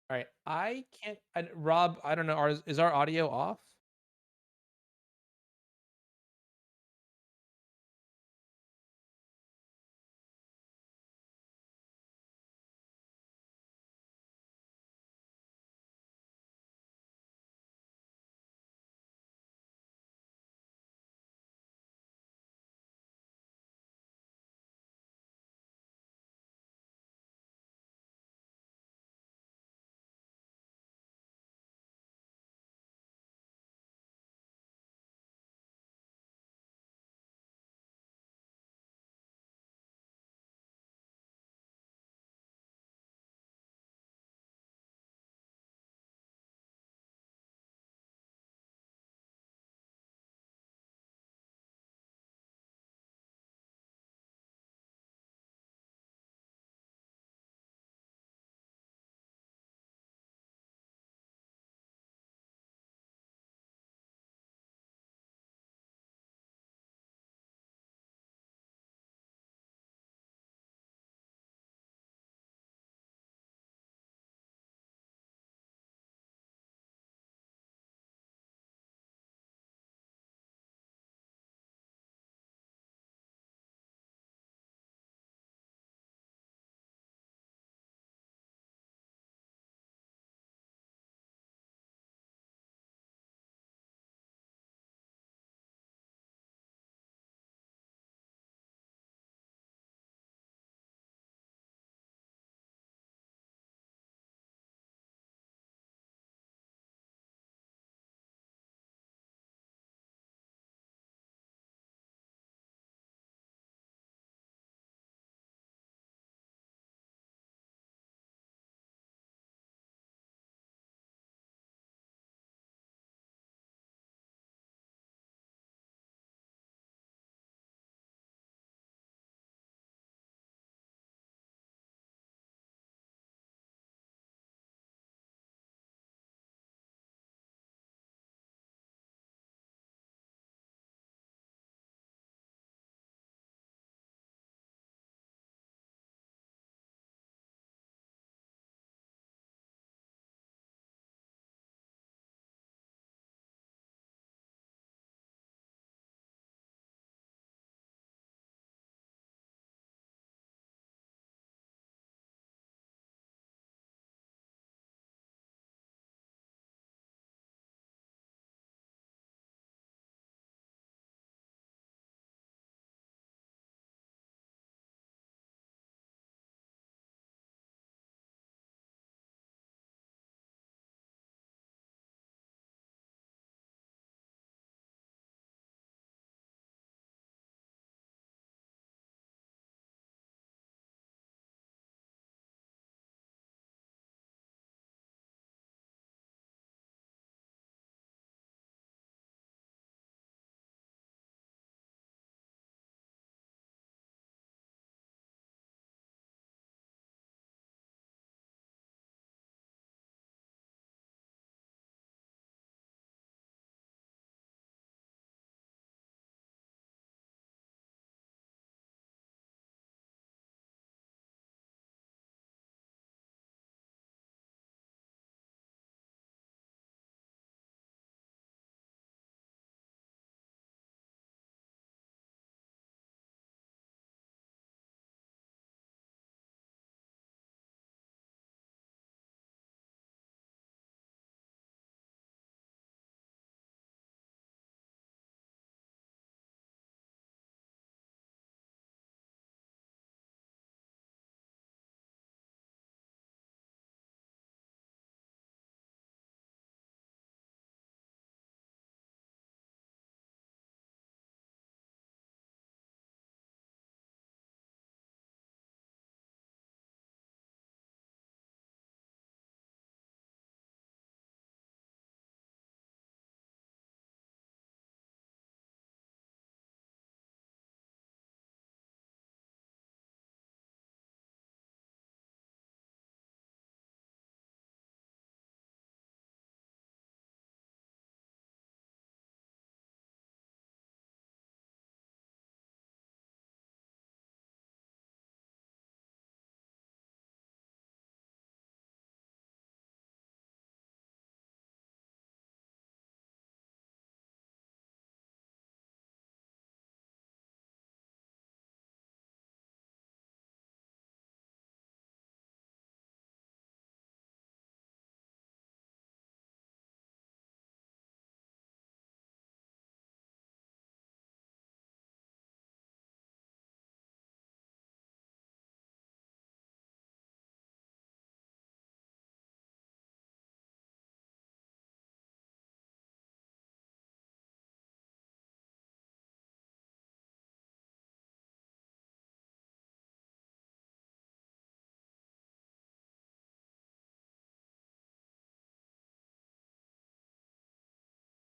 All right. I can't. Rob, I don't know. Is our audio off?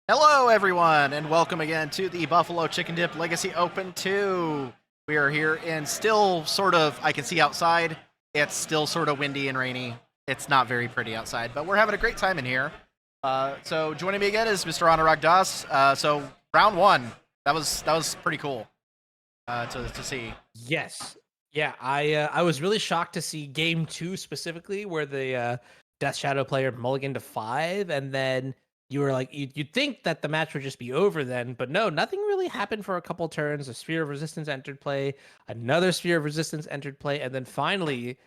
Hello, everyone, and welcome again to the Buffalo Chicken Dip Legacy Open 2. We are here in still sort of, I can see outside, it's still sort of windy and rainy. It's not very pretty outside, but we're having a great time in here. So joining me again is Mr. Anurag Das. So round one, that was pretty cool to see. Yes. Yeah, I was really shocked to see game 2 specifically where the Death Shadow player mulliganed to 5, and then you were like you'd think that the match would just be over then, but no, nothing really happened for a couple turns. A Sphere of Resistance entered play, another Sphere of Resistance entered play, and then finally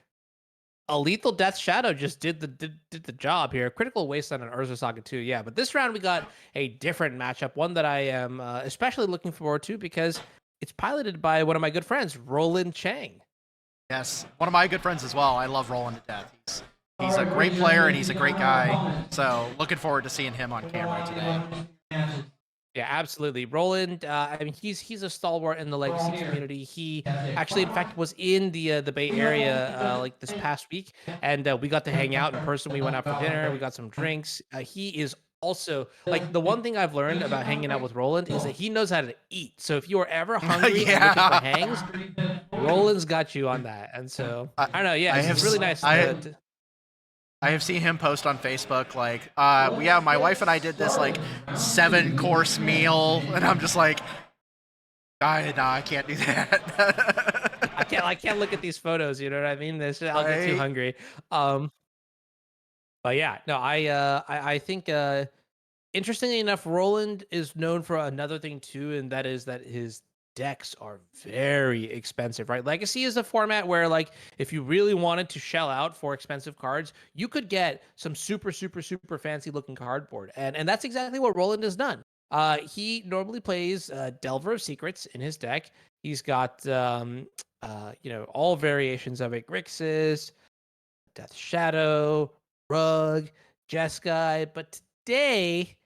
a lethal Death Shadow just did the job here. Critical Wasteland on Urza Saga 2, yeah. But this round we got a different matchup, one that I am especially looking forward to because it's piloted by one of my good friends, Roland Chang. Yes, one of my good friends as well. I love Roland to death. He's a great player and he's a great guy. So looking forward to seeing him on camera today. Yeah, absolutely. Roland, I mean, he's a stalwart in the legacy community. He actually, in fact, was in the Bay Area like this past week, and we got to hang out in person. We went out for dinner. We got some drinks. He is also like the one thing I've learned about hanging out with Roland is that he knows how to eat. So if you are ever hungry and looking for hangs, Roland's got you on that. And so I don't know. Yeah, it's really nice I have seen him post on Facebook like, my wife and I did this like 7-course meal, and I'm just like, I can't do that. I can't look at these photos. You know what I mean? I'll get too hungry. Um, but yeah, no, I think interestingly enough, Roland is known for another thing too, and that is that his decks are very expensive, right? Legacy is a format where, like, if you really wanted to shell out for expensive cards, you could get some super fancy looking cardboard, and that's exactly what Roland has done. He normally plays Delver of Secrets in his deck. He's got all variations of it: Grixis, Death Shadow, Rug, Jeskai, but today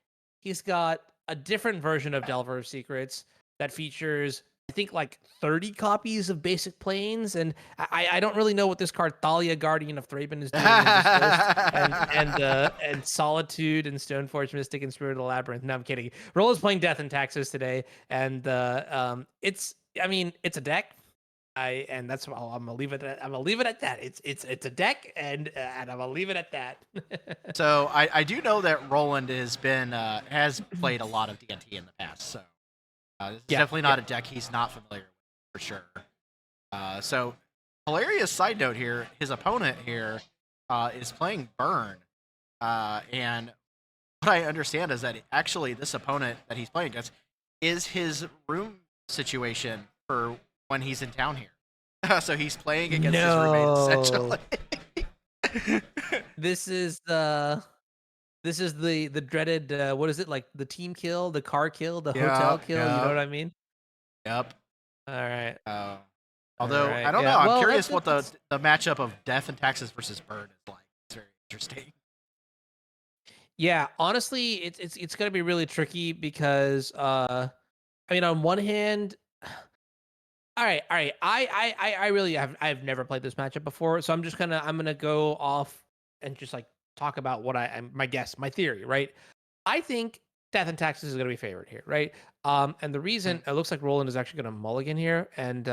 he's got a different version of Delver of Secrets that features, I think, like 30 copies of basic planes, and I don't really know what this card Thalia, Guardian of Thraben, is doing in this list, and Solitude and Stoneforge Mystic and Spirit of the Labyrinth. No, I'm kidding. Roll is playing Death and Taxes today, and it's, I mean, it's a deck. And that's all. I'm gonna leave it at. I'm gonna leave it at that. It's a deck, and I'm gonna leave it at that. So I do know that Roland has played a lot of D&T in the past, so it's Yeah, definitely not a deck he's not familiar with for sure. So hilarious side note here: his opponent here is playing Burn, and what I understand is that actually this opponent that he's playing against is his room situation for when he's in town here. So he's playing against his roommate essentially. This is the dreaded what is it, like the team kill, the car kill, the hotel Yeah, kill. You know yeah, what I mean? yep. All right, Uh, all Although I right. don't know, Yeah. I'm Well, curious what the matchup of Death and Taxes versus Bird is like. It's very interesting. yeah. Honestly, it's gonna be really tricky because I mean, on one hand, all right. I really I've never played this matchup before, so I'm gonna go off and just like talk about what I'm my guess, my theory, right? I think Death and Taxes is gonna be favored here, right? And the reason it looks like Roland is actually gonna mulligan here, and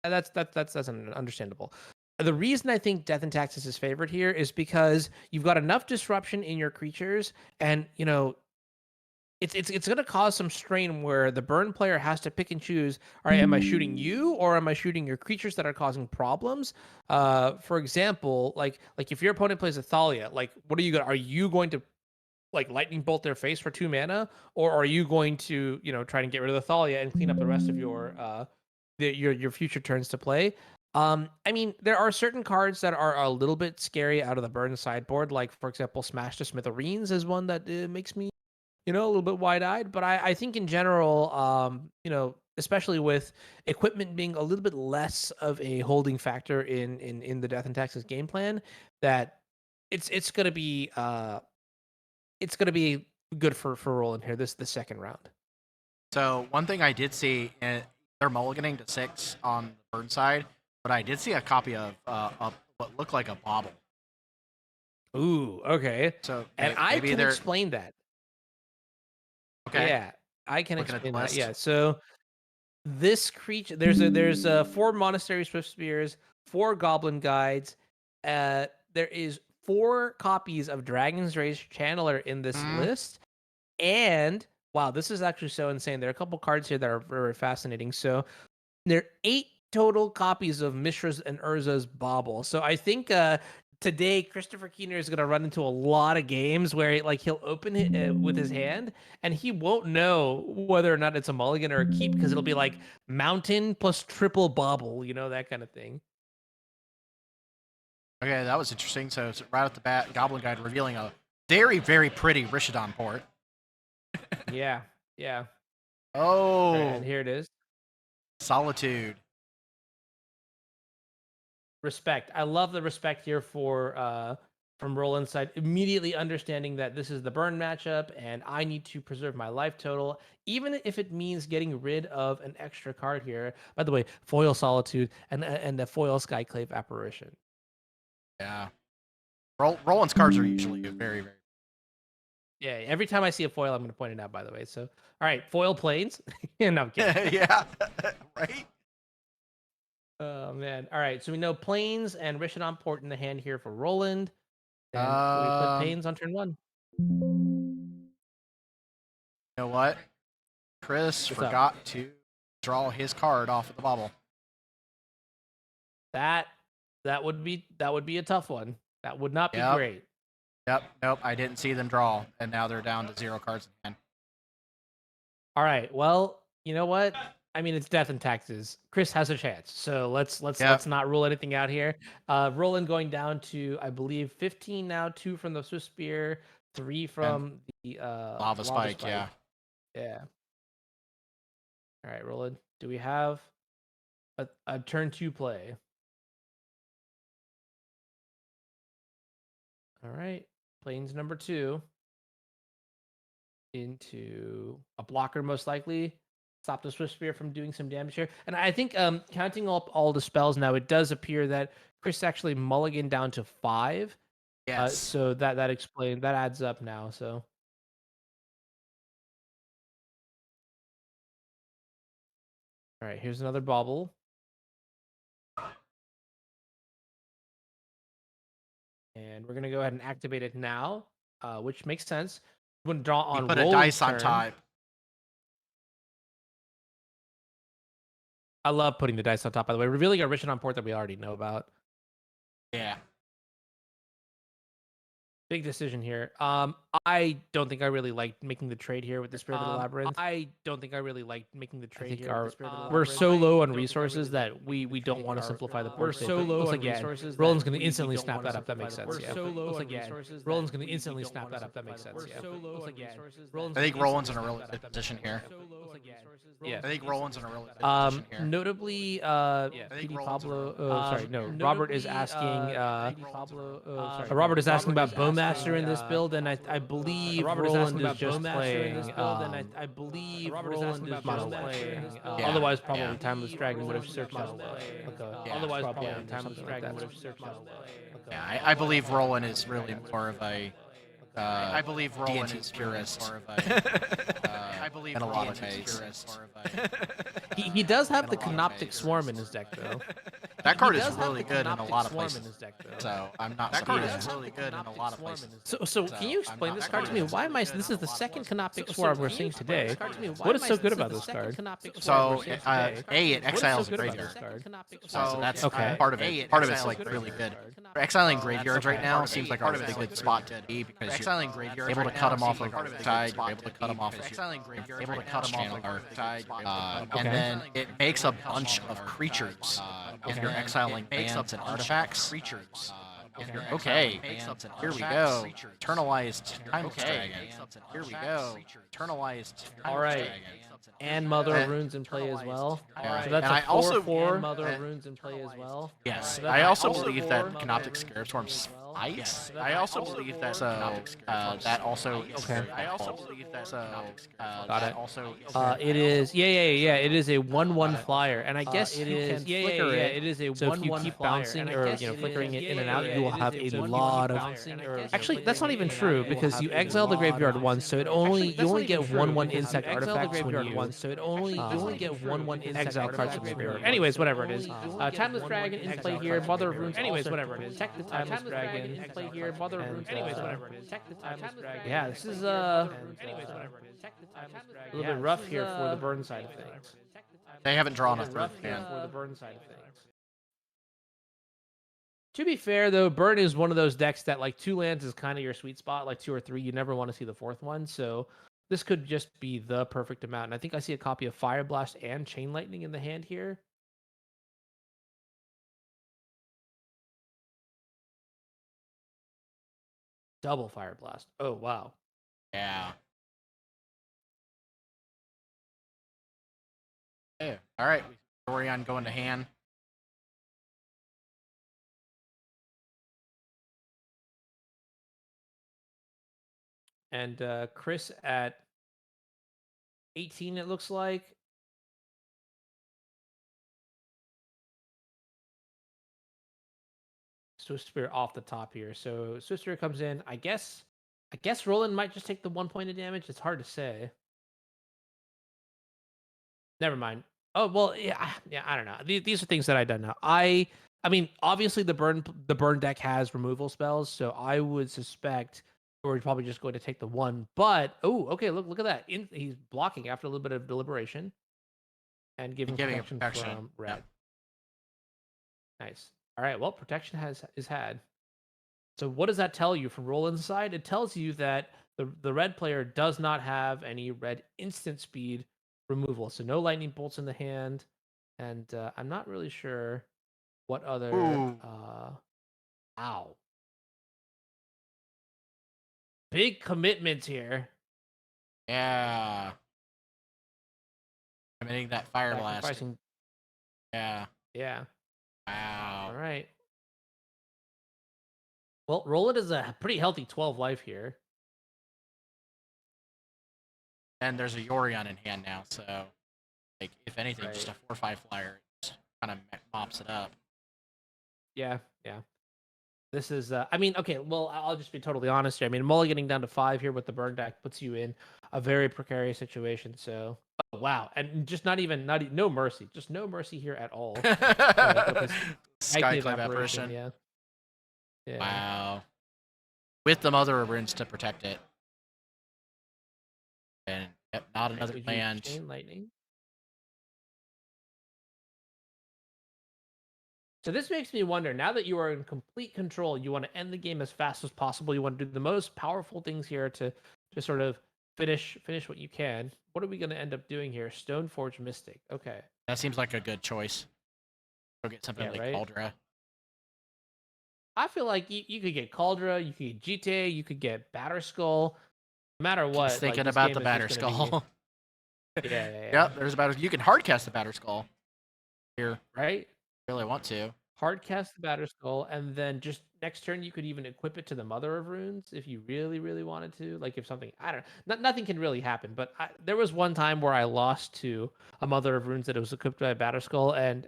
that's understandable. The reason I think Death and Taxes is favored here is because you've got enough disruption in your creatures, and it's going to cause some strain where the burn player has to pick and choose. All right, am I shooting you or am I shooting your creatures that are causing problems? For example, like if your opponent plays a Thalia, like what are you going to like lightning bolt their face for 2 mana, or are you going to try and get rid of the Thalia and clean up the rest of your future turns to play? I mean, there are certain cards that are a little bit scary out of the burn sideboard, like for example, Smash to Smithereens is one that makes me a little bit wide-eyed. But I think in general, especially with equipment being a little bit less of a holding factor in the Death and Taxes game plan, that it's gonna be good for Roland here the second round. So one thing I did see, they're mulliganing to 6 on the Burn side, but I did see a copy of what looked like a bauble. Ooh, okay. So And I maybe can they're explain that. Okay. Yeah, I can Looking at the explain that. list. Yeah, so this creature, there's 4 monastery swift spears, 4 goblin guides. There is 4 copies of Dragon's Rage Channeler in this Mm, list, and wow, this is actually so insane. There are a couple cards here that are very fascinating. So there are 8 total copies of Mishra's and Urza's Bauble. So I think today Christopher Keener is going to run into a lot of games where like he'll open it with his hand and he won't know whether or not it's a mulligan or a keep because it'll be like mountain plus triple bauble, that kind of thing. okay, that was interesting. So right off the bat, Goblin Guide revealing a very, very pretty Rishadon port. Yeah, yeah. All right, and Oh, here it is. Solitude. Respect. I love the respect here for from Roland's side, immediately understanding that this is the burn matchup and I need to preserve my life total, even if it means getting rid of an extra card here. By the way, foil Solitude and the foil Skyclave Apparition. Yeah. Roland's cards are usually very, very. Yeah, every time I see a foil, I'm going to point it out, by the way. So, all right, foil Plains. No, I'm kidding. Yeah. Right? Oh, man. All right, so we know Plains and Rishadon Port in the hand here for Roland. And do we put You Plains on turn 1? know what? Chris What's up? forgot to draw his card off of the bobble. That would be a tough one. That would not be Yep. great. Yep. Nope. I didn't see them draw, and now they're down to 0 cards in hand. All right. Well, you know what? I mean, it's death and taxes. Chris has a chance, so let's not rule anything out here. Roland going down to I believe 15 now, 2 from the Swiss Spear, 3 from the Lava Spike. Yeah. Yeah. All right, Roland. Do we have a turn 2 play? All right. Plains number 2 into a blocker, most likely. Stop the Swift Spear from doing some damage here. And I think counting up all the spells now, it does appear that Chris actually mulliganed down to 5. Yes. So that adds up now. So all right, here's another bauble. And we're gonna go ahead and activate it now, which makes sense. We're gonna draw on You put a Roland's dice on turn. top. I love putting the dice on top, by the way, revealing a Rishon on port that we already know about. Yeah. Big decision here. I don't think I really like making the trade here with the Spirit of the Labyrinth. I don't think I really like making the trade here with the Spirit of the Labyrinth. We're so low on resources that we don't want to simplify the board. We're so low on resources. Roland's going to instantly snap that up. That makes sense. Yeah. So low on resources. Roland's going to instantly snap that up. That makes sense. Yeah. I think Roland's in a really good position here. Yeah. I think Roland's in a really good position here. Notably, PD Pablo. Sorry, no. Robert is asking. Robert is asking about Bowmaster in this build, and I believe Roland is just playing. I believe Roland is just playing. Otherwise, probably Timeless Dragon would have searched out. Otherwise, probably Timeless Dragon would have searched out. Yeah, I believe Roland is really more of a. I believe Roland is purist. I believe in a lot of ways. He does have the Canoptic Swarm in his deck, though. That card is really good in a lot of places. So I'm not. That card is really good in a lot of places. So can you explain this card to me? Why am I? This is the second Canoptic Swarm we're seeing today. What is so good about this card? So it exiles graveyard. So that's okay. Part of it. Part of it's like really good. Exiling graveyards right now seems like a really good spot to be because exiling graveyards able to cut them off of our side. You're able to cut them off. Able to cut them off of our side. And then it makes a bunch of creatures. If you're exiling bands and artifacts. Okay, here we go. Internalized Timeless Dragon. Here we go. Internalized. All right. And Mother of Runes in play as well. Yeah. So that's and a I also 4/4 Mother of Runes in play as well. Yes, So I that's also a believe 4/4 that Mother Canoptic of Scarab Runes Storm's as well. fights. I also believe that that also Okay. I also believe that Got it. also It is It is a 1/1 flyer, and I guess it you is- can flicker it. It is a 1/1 So if you keep bouncing or flickering it in and out, you will have a lot of. Actually, that's not even true because you exile the graveyard once, so you only get one insect artifacts when exile cards from the graveyard. Anyways, whatever it is. Timeless Dragon in play here. Mother of Runes. Anyways, whatever it is. Protect the Timeless Dragon in play here. Mother of Runes. Anyways, whatever it is. Protect the Timeless Dragon. Yeah, this is anyways, whatever it is. A little bit rough here for the burn side of things. They haven't drawn a third here hand. for the burn side of things. To be fair, though, burn is one of those decks that like 2 lands is kind of your sweet spot, like 2 or 3. You never want to see the fourth one, so this could just be the perfect amount. And I think I see a copy of Fire Blast and Chain Lightning in the hand here. Double Fire Blast. Oh, wow. Yeah. Okay. All right. Dorian going to hand. And Chris at 18, it looks like. Swift Spear off the top here. So Swift Spear comes in. I guess Roland might just take the 1 point of damage. It's hard to say. Never mind. Oh well, yeah. I don't know. These are things that I don't know. I mean, obviously the burn deck has removal spells, so I would suspect we're probably just going to take the 1. But okay, look at that. He's blocking after a little bit of deliberation and giving protection from red. Yep. Nice. All right. Well, protection is had. So what does that tell you from Roland's side? It tells you that the red player does not have any red instant speed removal. So no lightning bolts in the hand. And I'm not really sure what other ow. Big commitment here. Yeah. Committing that Fire Blast. Yeah. Yeah. Wow. All right. Well, Roland is a pretty healthy 12 life here. And there's a Yorion in hand now, so like if anything, just a 4/5 flyer just kind of mops it up. Yeah. This is, I mean, okay, well, I'll just be totally honest here. I mean, mulliganing down to 5 here with the burn deck puts you in a very precarious situation. So, oh, wow, and just no mercy, just no mercy here at all. Skyclave Apparition. Yeah. Wow. With the Mother of Runes to protect it. And yep, not another land. Chain Lightning. So this makes me wonder, now that you are in complete control, you want to end the game as fast as possible. You want to do the most powerful things here to sort of finish what you can. What are we going to end up doing here? Stoneforge Mystic. Okay. That seems like a good choice. Go get something like Caldra. I feel like you could get Caldra, you could get GTA, you could get Batterskull. No matter what. Just thinking about the Batterskull. Yeah. Yep, there's a Batterskull. You can hardcast the Batterskull here. Right? Really want to. Hardcast the Batterskull, and then just next turn you could even equip it to the Mother of Runes if you really, really wanted to. Like if something, I don't know, nothing can really happen. But there was one time where I lost to a Mother of Runes that it was equipped by a Batterskull, and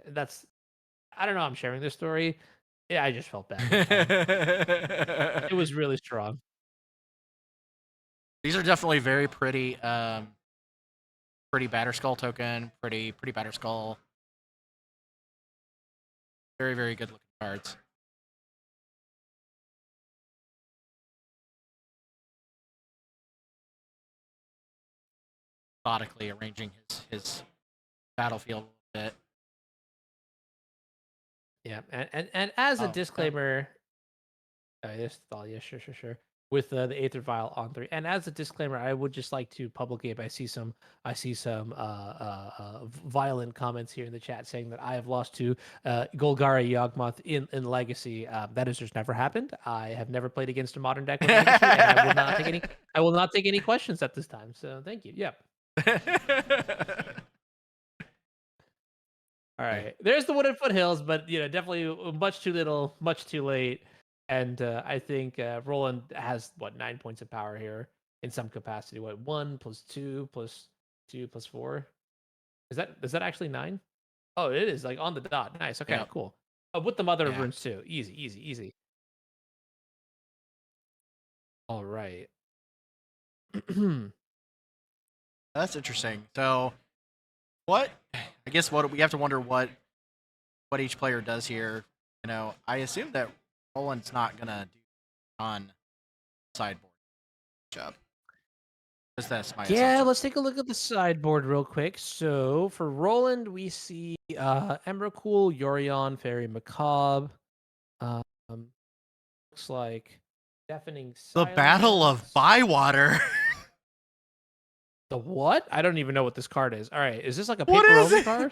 I don't know. I'm sharing this story. Yeah, I just felt bad. It was really strong. These are definitely very pretty. Pretty Batterskull token. Pretty Batterskull. Very, very good looking cards. Methodically arranging his battlefield a little bit. Yeah, and as a disclaimer, sure. With the Aether Vial on 3, and as a disclaimer, I would just like to publicly, if I see some violent comments here in the chat saying that I have lost to Golgari Yawgmoth in Legacy. That has just never happened. I have never played against a modern deck with Legacy, and I will not take any questions at this time. So thank you. Yep. All right, there's the Wooded Foothills, but definitely much too little, much too late. And I think Roland has 9 points of power here in some capacity. 1 plus 2 plus 2 plus 4? Is that actually 9? Oh, it is like on the dot. Nice. Okay, cool. With the Mother of Runes too. Easy. All right. That's interesting. So what? I guess what we have to wonder what each player does here. I assume that Roland's not gonna do on sideboard job. Because that's my Yeah, assumption. let's take a look at the sideboard real quick. So for Roland, we see Emrakul, Yorion, Fairy Macabre. Um, looks like Deafening The Battle of Silence. Bywater. The what? I don't even know what this card is. All right, is this like a What paper is only it? card?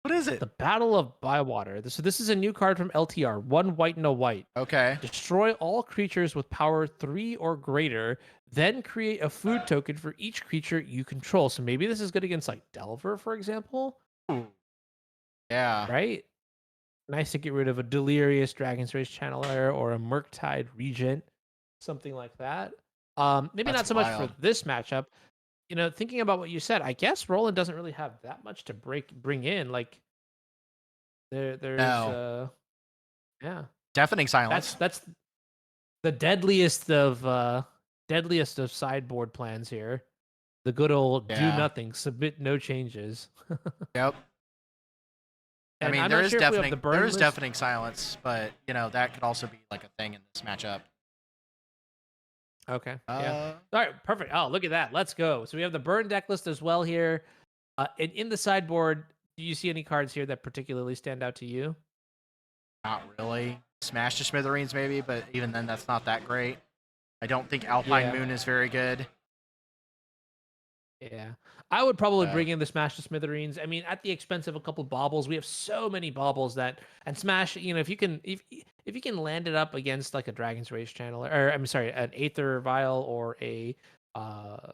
What is it? The Battle of Bywater. So this is a new card from LTR. One white and a white. Okay. Destroy all creatures with power 3 or greater, then create a food token for each creature you control. So maybe this is good against like Delver, for example, Ooh. Yeah. right? Nice to get rid of a Delirious Dragon's Race Channeler or a Murktide Regent, something like that. Maybe That's not so much for wild. this matchup. Thinking about what you said, I guess Roland doesn't really have that much to bring in. Like there's No. yeah. Deafening Silence. That's the deadliest of sideboard plans here. The good old do Yeah. nothing, submit no changes. Yep. I And mean, I'm not sure if we have the there burn is list. deafening silence, but that could also be like a thing in this matchup. Okay, yeah. Uh, All right, perfect. Oh, look at that. Let's go. So we have the burn deck list as well here. And in the sideboard, do you see any cards here that particularly stand out to you? Not really. Smash to Smithereens maybe, but even then, that's not that great. I don't think Alpine Yeah. Moon is very good. Yeah. I would probably Uh, bring in the Smash to Smithereens. I mean, at the expense of a couple baubles. We have so many baubles that and Smash, if you can land it up against like a Dragon's Rage channel or I'm sorry, an Aether Vial or a uh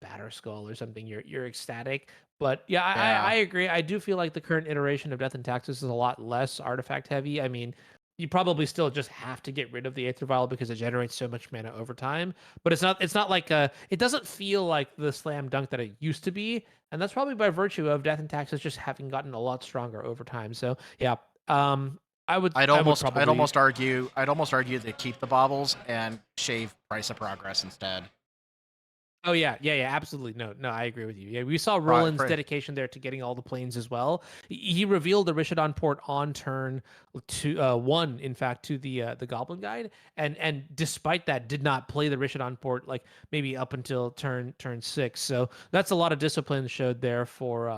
Batter Skull or something, you're ecstatic. But yeah, I yeah. agree. I do feel like the current iteration of Death and Taxes is a lot less artifact heavy. I mean, you probably still just have to get rid of the Aether Vial because it generates so much mana over time, but it's not like it doesn't feel like the slam dunk that it used to be, and that's probably by virtue of Death and Taxes just having gotten a lot stronger over time. So yeah, I would I'd probably. almost argue they keep the baubles and shave Price of Progress instead. Oh yeah, absolutely. No, I agree with you. Yeah, we saw Pri- Roland's pri- dedication there to getting all the planes as well. He revealed the Rishodon port on turn one, in fact, to the Goblin Guide, and despite that, did not play the Rishodon port like maybe up until turn 6. So that's a lot of discipline showed there for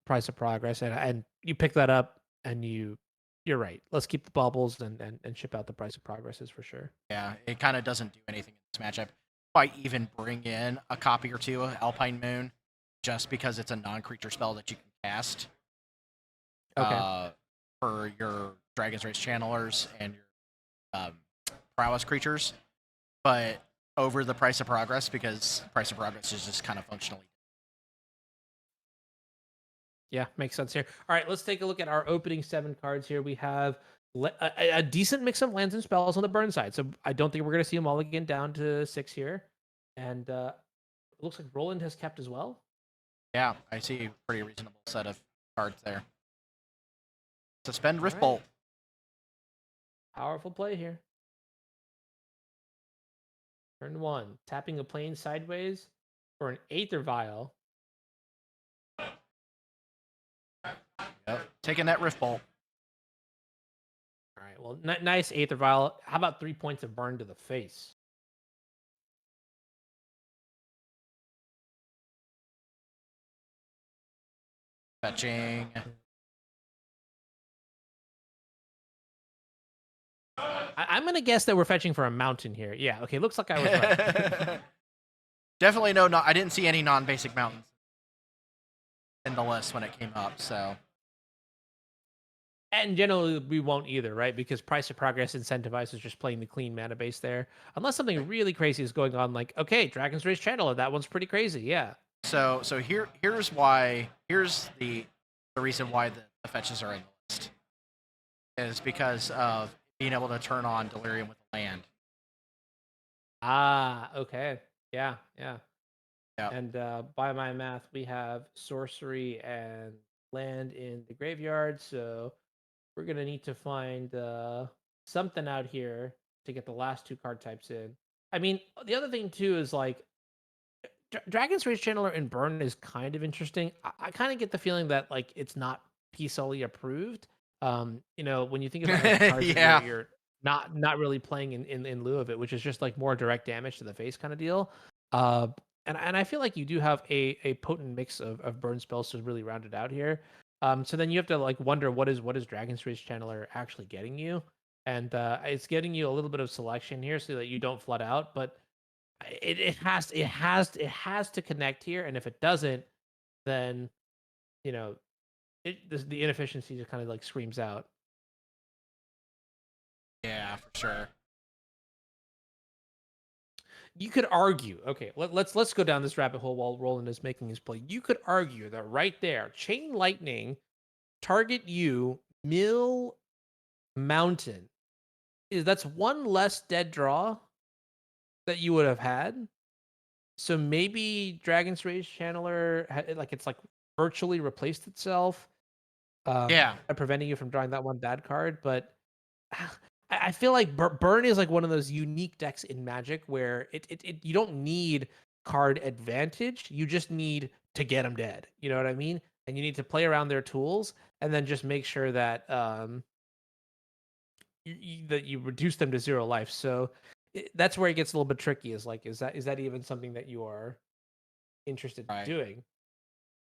Price of Progress, and you pick that up, and you're right. Let's keep the baubles and ship out the Price of Progresses for sure. yeah, it kind of doesn't do anything in this matchup. Might even bring in a copy or two of Alpine Moon, just because it's a non-creature spell that you can cast Okay. uh, for your Dragon's Race channelers and your prowess creatures, but over the Price of Progress because Price of Progress is just kind of functionally. Yeah, makes sense here. All right, let's take a look at our opening 7 cards here. We have a decent mix of lands and spells on the burn side. So I don't think we're going to see them all again down to 6 here. And it looks like Roland has kept as well. Yeah, I see a pretty reasonable set of cards there. Suspend All Rift right. Bolt. Powerful play here. Turn 1, tapping a plane sideways for an Aether Vial. Yep. Taking that Rift Bolt. All right, well, nice Aether Vial. How about 3 points of burn to the face? Fetching. I'm going to guess that we're fetching for a mountain here. Yeah, okay, looks like I was right. Definitely no, I didn't see any non-basic mountains in the list when it came up, so. And generally, we won't either, right? Because Price of Progress incentivizes just playing the clean mana base there. Unless something really crazy is going on, like, okay, Dragon's Race Channeler, that one's pretty crazy, yeah. So here's the reason why the fetches are in the list is because of being able to turn on Delirium with land. Ah, okay. Yeah. Yeah. And by my math, we have sorcery and land in the graveyard, so we're going to need to find something out here to get the last two card types in. I mean, the other thing too is like Dragon's Rage Channeler in Burn is kind of interesting. I kind of get the feeling that like it's not PSOE approved. When you think about like cards that you're Yeah. you're not really playing in lieu of it, which is just like more direct damage to the face kind of deal. Uh, and I feel like you do have a potent mix of burn spells to really round it out here. So then you have to like wonder what is Dragon's Rage Channeler actually getting you, and it's getting you a little bit of selection here so that you don't flood out, but it has to connect here, and if it doesn't, then you know the inefficiency just kind of like screams out. Yeah, for sure. You could argue, okay, let's go down this rabbit hole while Roland is making his play. You could argue that right there, Chain Lightning, target you, Mill Mountain, is that's one less dead draw that you would have had. So maybe Dragon's Rage Channeler, like it's like virtually replaced itself, Yeah. preventing you from drawing that one bad card. But I feel like Burn is like one of those unique decks in Magic where it you don't need card advantage, you just need to get them dead. You know what I mean? And you need to play around their tools and then just make sure that that you reduce them to 0 life. So that's where it gets a little bit tricky. Is like, is that even something that you are interested in Right. doing?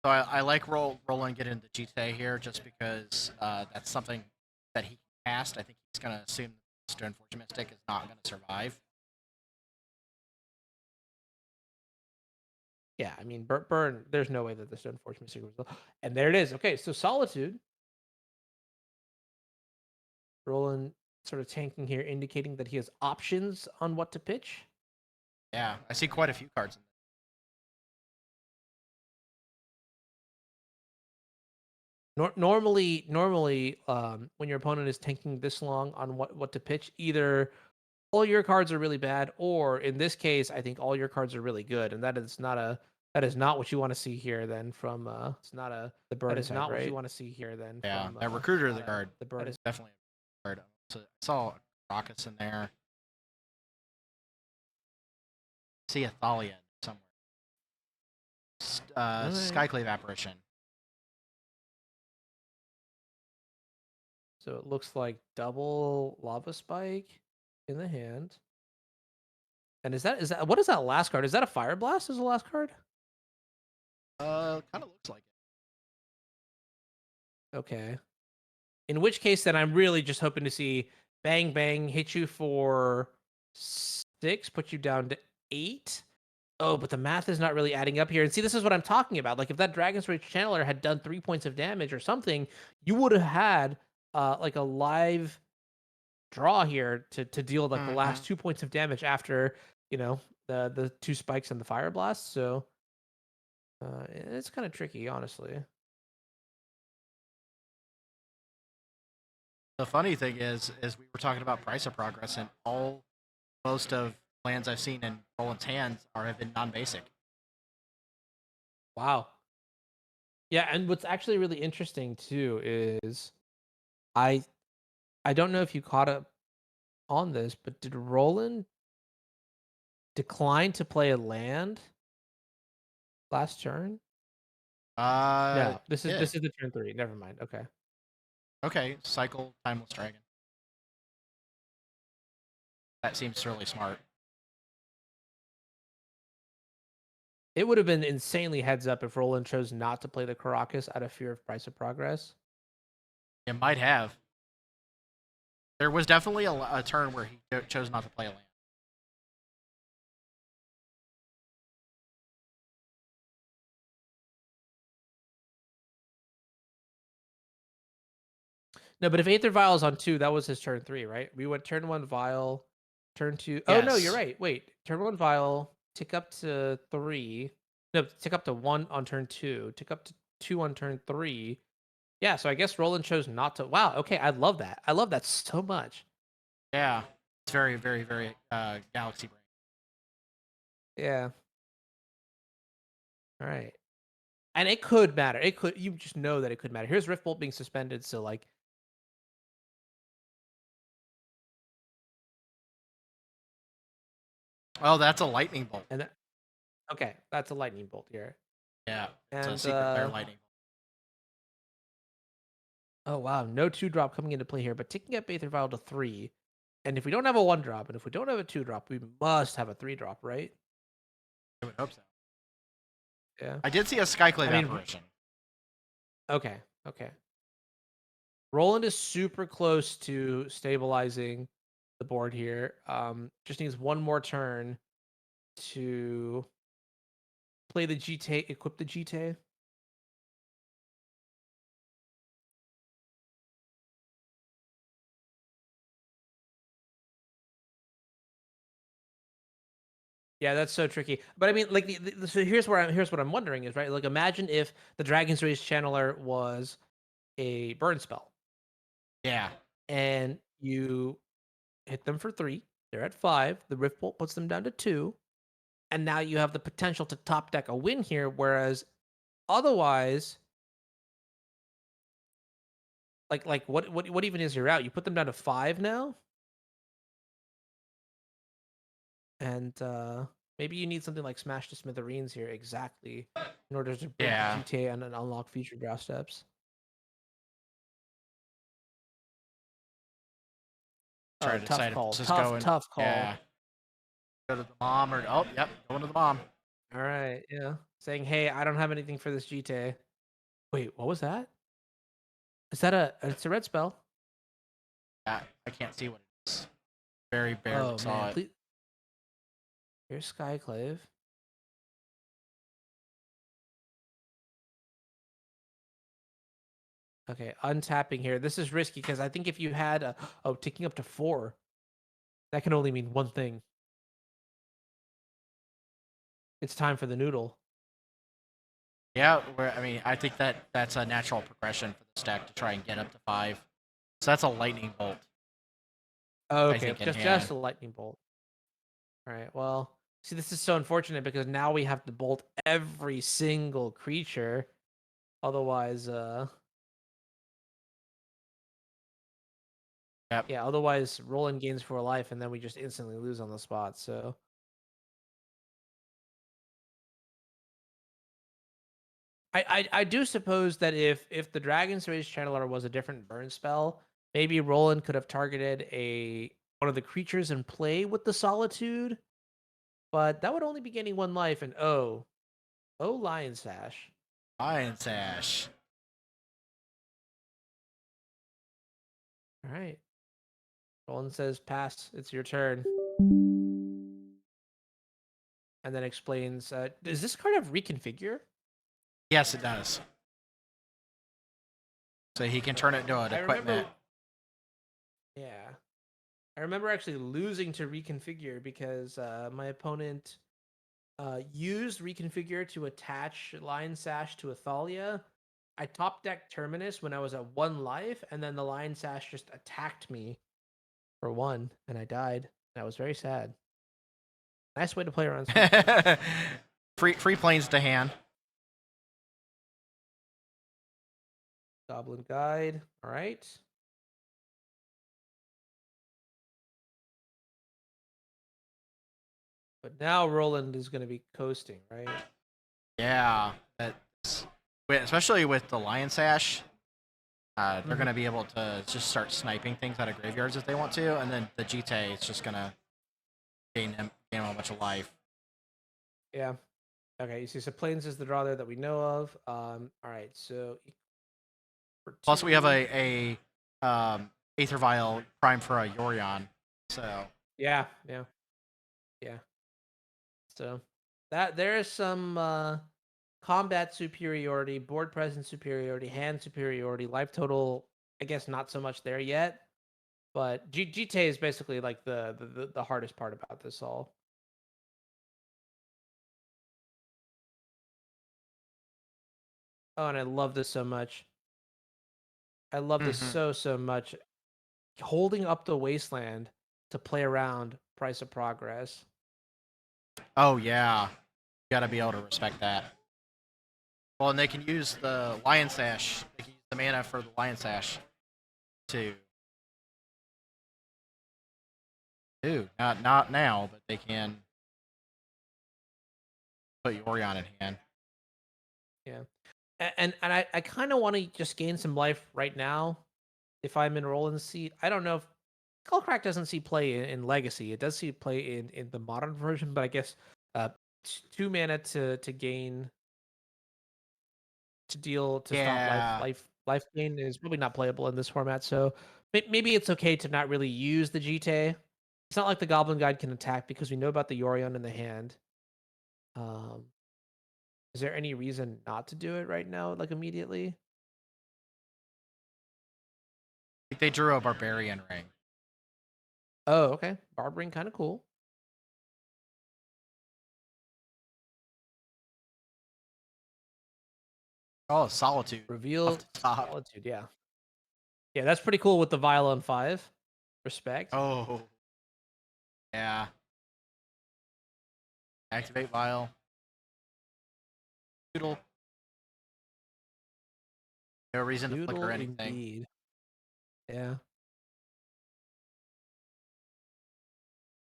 So I like Roland getting the GTA here just because that's something that he cast. I think he's gonna assume that Stone Forge Mystic is not gonna survive. Yeah, I mean, burn. There's no way that the Stone Forge Mystic was, and there it is. Okay, so Solitude. Roland sort of tanking here, indicating that he has options on what to pitch. Yeah, I see quite a few cards in Normally, when your opponent is tanking this long on what to pitch, either all your cards are really bad, or in this case, I think all your cards are really good, and that is not what you want to see here. Then from it's not a the burn that is type, not right? What you want to see here. Then Yeah, from that recruiter of not the guard the burn is definitely a card. So I saw Rockets in there. I see a Thalia somewhere. Right. Skyclave Apparition. So it looks like double lava spike in the hand. And is that what is that last card? Is that a fire blast as the last card? Kind of looks like Okay. In which case, then I'm really just hoping to see bang bang hit you for 6, put you down to 8. Oh, but the math is not really adding up here. And see, this is what I'm talking about. Like if that Dragon's Rage Channeler had done 3 points of damage or something, you would have had like a live draw here to deal it. like the Mm-hmm. last 2 points of damage after you know the 2 spikes and the fire blast. So it's kind of tricky, honestly. The funny thing is we were talking about Price of Progress, and most of lands I've seen in Roland's hands have been non-basic. Wow. Yeah, and what's actually really interesting too is I I don't know if you caught up on this, but did Roland decline to play a land last turn? No, this is Yeah. this is the turn 3. Never mind. Okay. Okay, cycle Timeless Dragon. That seems really smart. It would have been insanely heads up if Roland chose not to play the Caracas out of fear of Price of Progress. It might have. There was definitely a turn where he chose not to play a land. No, but if Aether Vial is on 2, that was his turn 3, right? We went turn 1 Vial, turn 2. Oh no, you're Yes. right. Wait, turn 1 Vial, tick up to 3. No, tick up to 1 on turn 2, tick up to 2 on turn 3. Yeah, so I guess Roland chose not to. Wow, okay, I love that. I love that so much. Yeah. It's very, very, very Galaxy Brain. Yeah. All right. And it could matter. It could, you just know that it could matter. Here's Riftbolt being suspended, so like Oh, that's a lightning bolt. And okay, that's a lightning bolt here. Yeah, it's a And secret lair lightning. oh wow, no 2-drop coming into play here, but taking up Aether Vial to 3. And if we don't have a 1-drop, and if we don't have a 2-drop, we must have a 3-drop, right? I would hope so. Yeah. I did see a Skyclave I mean, apparition. okay, okay. Roland is super close to stabilizing the board here. Just needs one more turn to play the GT, equip the GT. Yeah, that's so tricky. But I mean, like, so here's what I'm wondering is right. Like, imagine if the Dragon's Race Channeler was a burn spell, Yeah. and you hit them for 3. They're at 5. The Rift Bolt puts them down to 2, and now you have the potential to top deck a win here. Whereas otherwise, like what even is your route? You put them down to 5 now, and maybe you need something like Smash to Smithereens here exactly in order to break Yeah. the GTA and unlock future draft steps. Try Oh, to tough decide if call. this is going. Tough call. Yeah. Go to the bomb or yep, going to the bomb. All right, yeah. Saying, "Hey, I don't have anything for this GTA." Wait, what was that? Is that it's a red spell? Yeah, I can't see what it is. Very barely Oh saw man, it. please. Here's Skyclave. Okay, untapping here. This is risky because I think if you had ticking up to 4, that can only mean one thing. It's time for the noodle. Yeah, I mean, I think that's a natural progression for the stack to try and get up to 5. So that's a lightning bolt. Oh, I okay, think in just hand. a lightning bolt. All right. Well, see, this is so unfortunate because now we have to bolt every single creature. Otherwise, Yep. yeah. Otherwise, Roland gains for life, and then we just instantly lose on the spot. So I do suppose that if the Dragon's Rage Channeler was a different burn spell, maybe Roland could have targeted a one of the creatures in play with the Solitude, but that would only be gaining 1 life. And Lion Sash. Lion Sash. All right. Roland says, "Pass. It's your turn." And then explains, does this card have reconfigure? Yes, it does. So he can turn it into an I remember, equipment. yeah, I remember actually losing to reconfigure because my opponent used reconfigure to attach Lion Sash to Athalia. I top decked Terminus when I was at 1 life, and then the Lion Sash just attacked me for 1, and I died. And I was very sad. Nice way to play around Sweet Spot. free planes to hand. Goblin Guide. All right. But now Roland is going to be coasting, right? Yeah, that's especially with the Lion Sash. They're going to be able to just start sniping things out of graveyards if they want to, and then the GTA is just going to gain him a bunch of life. Yeah. Okay, you see, so Plains is the draw there that we know of. All right, so Plus, we have a Aether Vial prime for a Yorion. So yeah. So that there is some combat superiority, board presence superiority, hand superiority, life total. I guess not so much there yet, but GTA is basically like the hardest part about this all. Oh, and I love this so much. I love this so much. Holding up the wasteland to play around price of progress. oh yeah, you got to be able to respect that. Well, and they can use the Lion Sash. They can use the mana for the Lion Sash to do. Not now, but they can put Yorion in hand. Yeah. And I kind of want to just gain some life right now if I'm in Roland's seat. I don't know if Skullcrack doesn't see play in Legacy. It does see play in the modern version, but I guess uh 2 mana to gain to deal to stop Yeah, life gain is probably not playable in this format. So maybe it's okay to not really use the Jite. It's not like the Goblin Guide can attack because we know about the Yorion in the hand. Um, is there any reason not to do it right now, like immediately? like they drew a barbarian ring. Oh, okay. Barbering kind of cool. Oh, Solitude. Tough Reveal to stop. Solitude. Yeah, yeah, that's pretty cool with the Vial on 5. Respect. Oh, yeah. Activate Vial. Doodle. No reason to flicker Noodle anything. indeed. Yeah.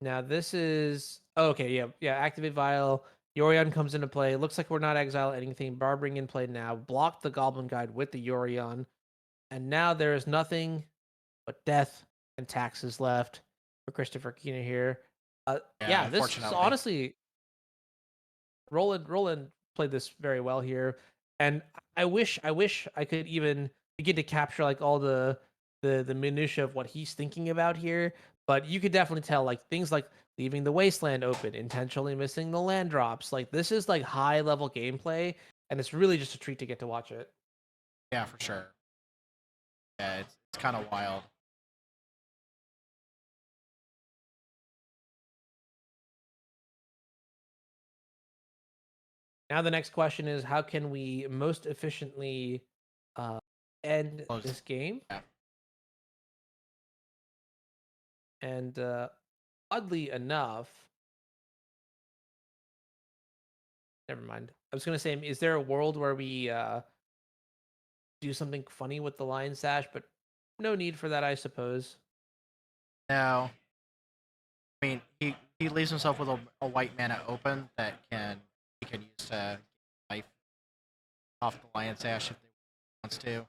Now this is okay. Yeah, yeah. Activate Vial. Yorion comes into play. Looks like we're not exiling anything. Barbering in play now. Block the Goblin Guide with the Yorion, and now there is nothing but death and taxes left for Christopher Keener here. Yeah, Yeah. This so unfortunately. honestly, Roland played this very well here, and I wish I could even begin to capture like all the minutia of what he's thinking about here. But you could definitely tell like things like leaving the wasteland open, intentionally missing the land drops. Like this is like high level gameplay, and it's really just a treat to get to watch it. Yeah, for sure. Yeah, it's kind of wild. Now the next question is how can we most efficiently uh, end Close. this game? Yeah. And oddly enough, never mind. I was gonna say, is there a world where we do something funny with the lion sash? But no need for that, I suppose. Now, I mean, he leaves himself with a white mana open that he can use to get life off the Lion's Ash if he wants to.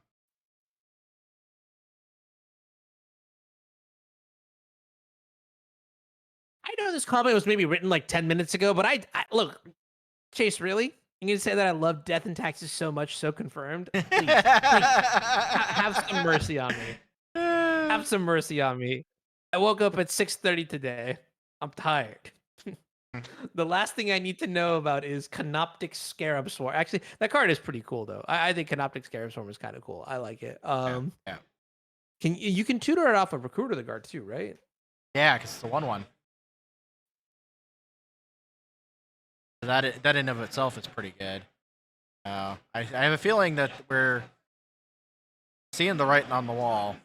I know this comment was maybe written like 10 minutes ago, but I look, Chase, really? You need to say that I love Death and Taxes so much, so confirmed. Please, have some mercy on me. Have some mercy on me. I woke up at 6:30 today. I'm tired. The last thing I need to know about is Canoptic Scarab Swarm. Actually, that card is pretty cool though. I think Canoptic Scarab Swarm is kind of cool. I like it. Yeah, yeah, Can you can tutor it off of Recruiter the Guard too, right? yeah, because it's a 1/1. That in of itself is pretty good. I have a feeling that we're seeing the writing on the wall.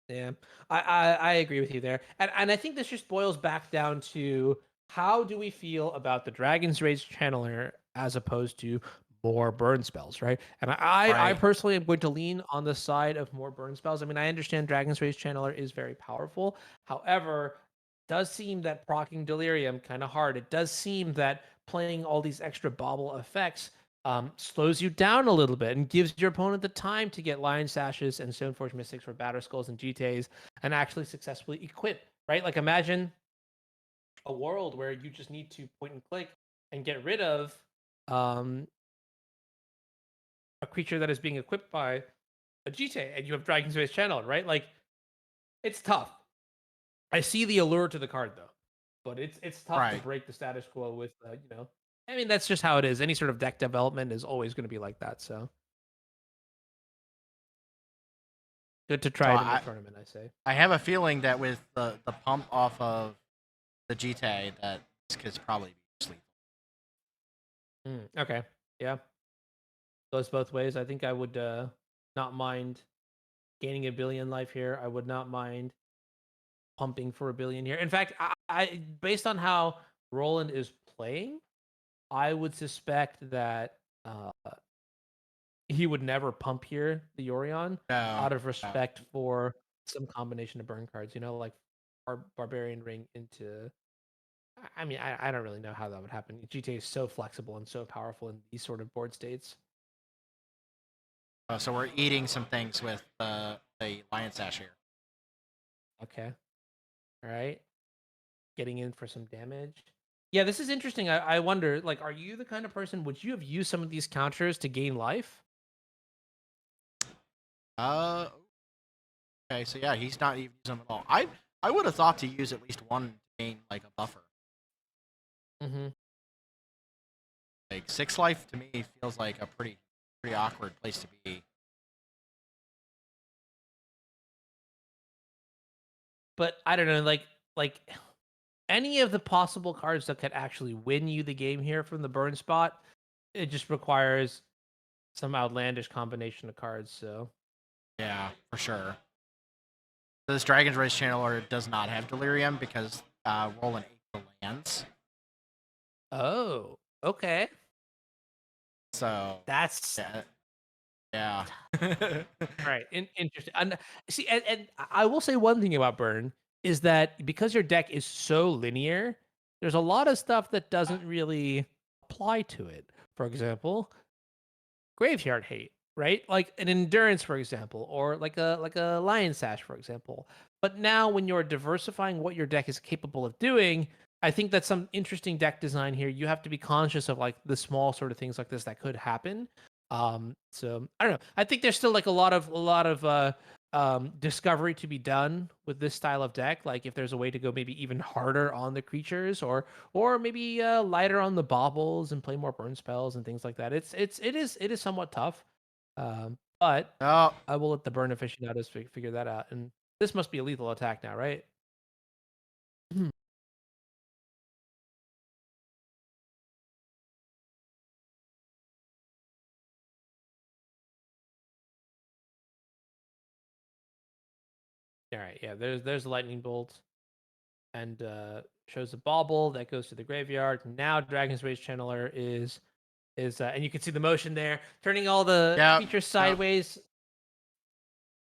Yeah, I agree with you there, and I think this just boils back down to how do we feel about the Dragon's Rage Channeler as opposed to more burn spells, right? And I Right, personally am going to lean on the side of more burn spells. I mean, I understand Dragon's Rage Channeler is very powerful. However, it does seem that proccing Delirium kind of hard. It does seem that playing all these extra bauble effects slows you down a little bit and gives your opponent the time to get Lion Sashes and Stoneforge Mystics for Batter Skulls and GTAs and actually successfully equip, right? Like imagine a world where you just need to point and click and get rid of um, a creature that is being equipped by a GTA and you have Dragon's Face Channel, right? Like it's tough. I see the allure to the card though, but it's tough to right. break the status quo with I mean that's just how it is. Any sort of deck development is always going to be like that. So good to So try it in the tournament, I say. I have a feeling that with the pump off of the GTA that this could probably be sleep. Okay. Yeah. Goes both ways. I think I would not mind gaining a billion life here. I would not mind pumping for a billion here. In fact, I based on how Roland is playing, I would suspect that he would never pump here the Yorion No, out of no. respect for some combination of burn cards, like Barbarian Ring into I mean, I don't really know how that would happen. GTA is so flexible and so powerful in these sort of board states. So we're eating some things with the lion sash here. Okay. All right. Getting in for some damage. Yeah, this is interesting. I wonder, like, are you the kind of person, would you have used some of these counters to gain life? Uh, okay, so yeah, he's not even using them at all. I would have thought to use at least one to gain like a buffer. Mm-hmm. Like 6 life to me feels like a pretty awkward place to be. But I don't know, like any of the possible cards that could actually win you the game here from the burn spot, it just requires some outlandish combination of cards. So, Yeah, for sure. This Dragon's Race Channeler does not have Delirium because rolling 8 lands. oh, okay, So that's yeah, yeah. all right. Interesting. And see, and I will say one thing about burn is that because your deck is so linear, there's a lot of stuff that doesn't really apply to it. For example, graveyard hate, right? Like an endurance, for example, or like a lion sash, for example. But now when you're diversifying what your deck is capable of doing, I think that's some interesting deck design here. You have to be conscious of like the small sort of things like this that could happen. So I don't know. I think there's still like a lot of discovery to be done with this style of deck. Like if there's a way to go maybe even harder on the creatures, or maybe lighter on the baubles and play more burn spells and things like that. It is somewhat tough, but Oh, I will let the burn aficionados figure that out. And this must be a lethal attack now, right? All right, yeah. There's a lightning bolt, and shows a bauble that goes to the graveyard. Now Dragon's Rage Channeler is and you can see the motion there, turning all the yeah, creatures yeah, sideways.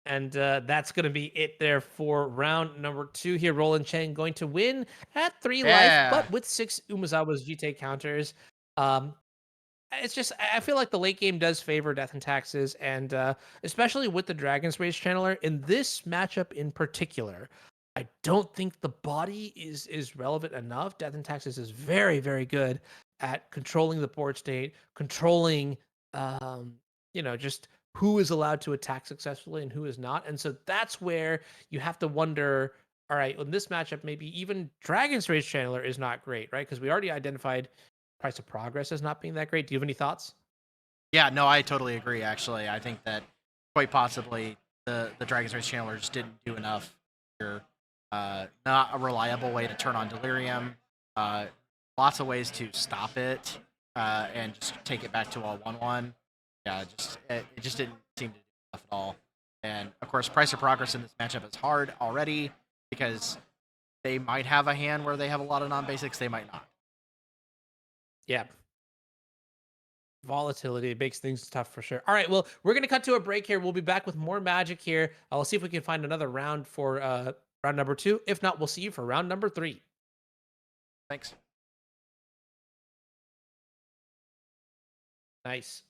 And that's going to be it there for round number 2 here. Roland Chang going to win at 3 life, yeah. but with 6 Umazawa's GT counters. Um, it's just, I feel like the late game does favor Death and Taxes, and especially with the Dragon's Race Channeler. In this matchup in particular, I don't think the body is relevant enough. Death and Taxes is very, very good at controlling the board state, controlling, um, just who is allowed to attack successfully and who is not. And so that's where you have to wonder, all right, in this matchup, maybe even Dragon's Race Channeler is not great, right? Because we already identified Price of Progress as not being that great. Do you have any thoughts? Yeah, no, I totally agree. Actually, I think that quite possibly the Dragon's Race Channeler just didn't do enough here. Not a reliable way to turn on Delirium. Uh, Lots of ways to stop it and just take it back to a 1/1. Yeah, it just didn't seem to do enough at all. And of course, Price of Progress in this matchup is hard already because they might have a hand where they have a lot of non-basics. They might not. Yeah. Volatility makes things tough for sure. All right, well, we're gonna cut to a break here. We'll be back with more Magic here. I'll see if we can find another round for round number 2. If not, we'll see you for round number 3. Thanks. Nice.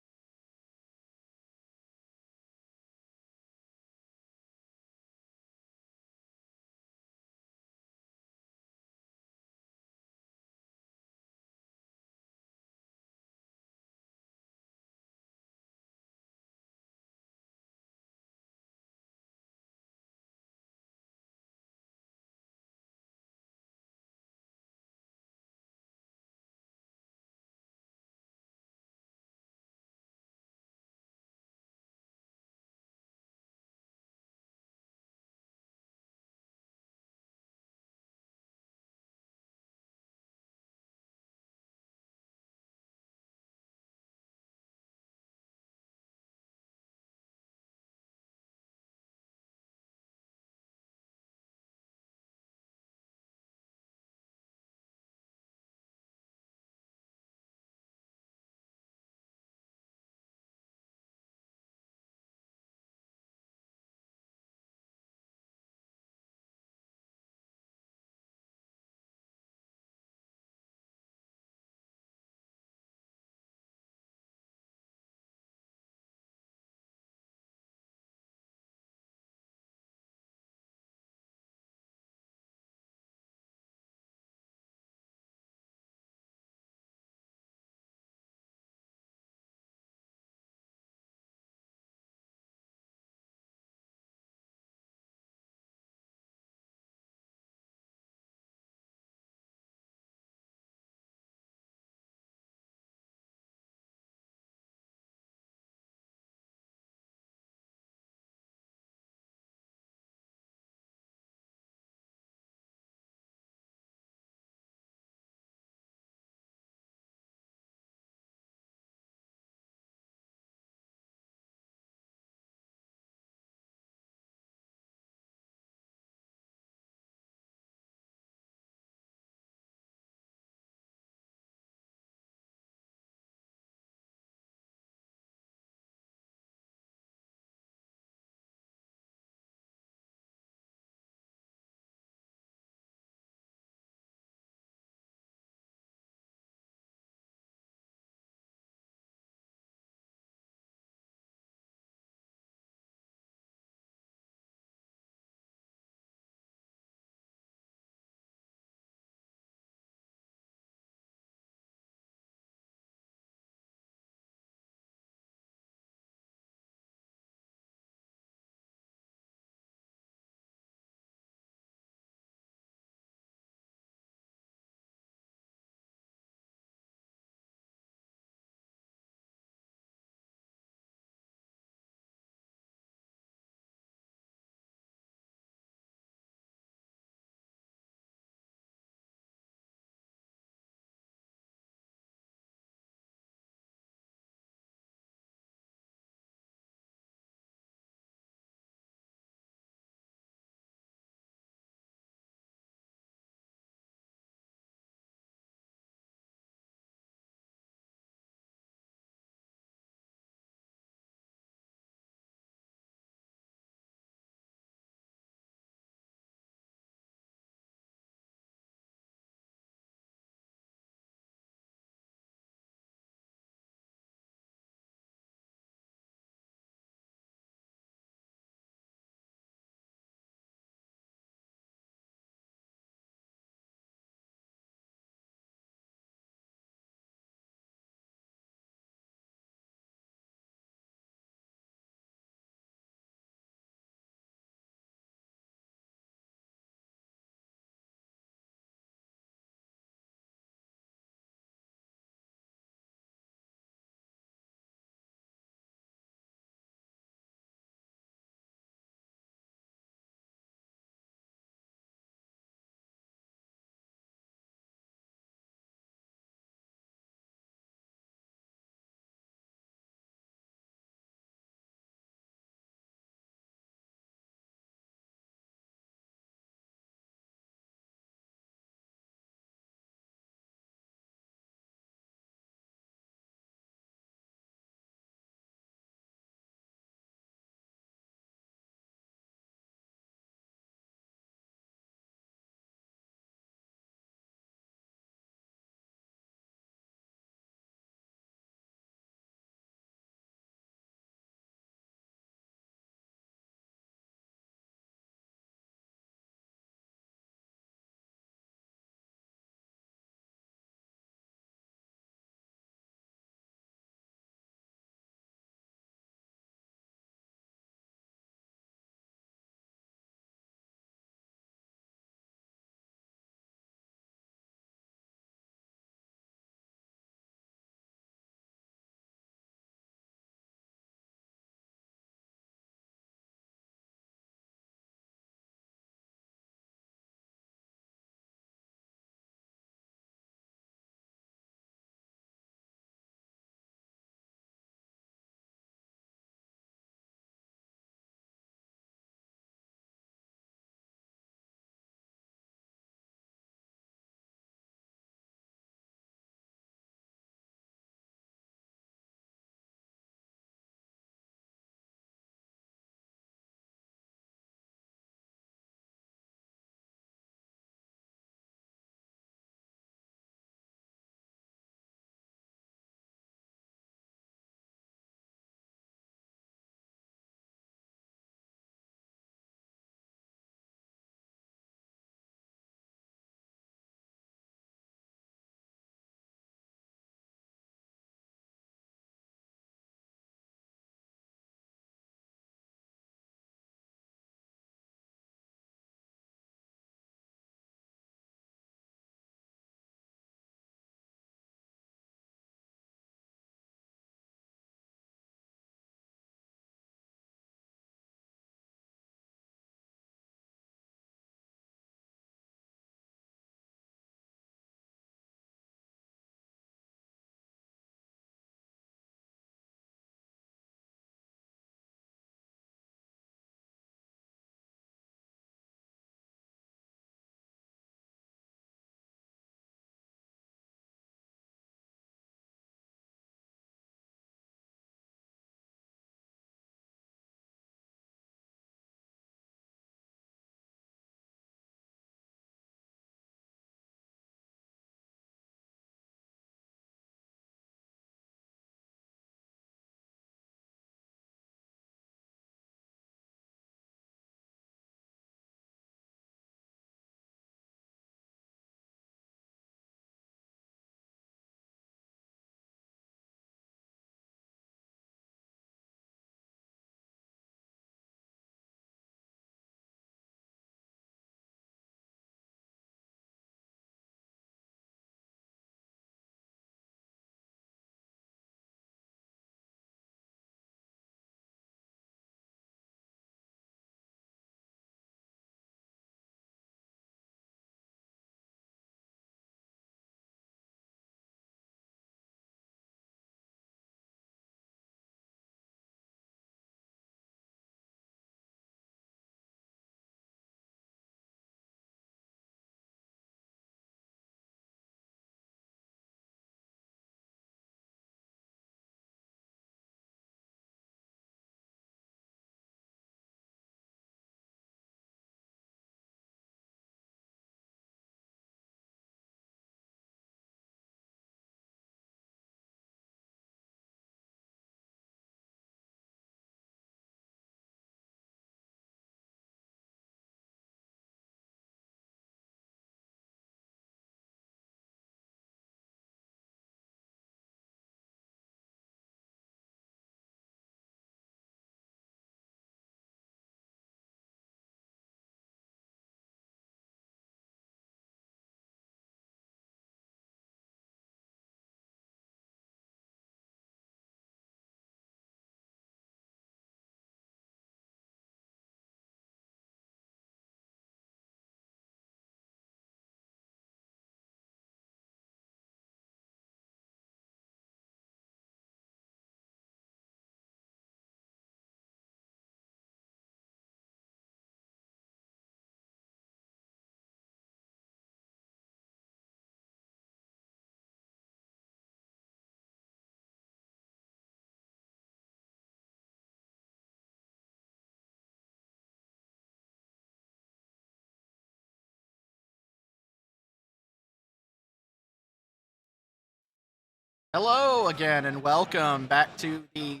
Hello again, and welcome back to the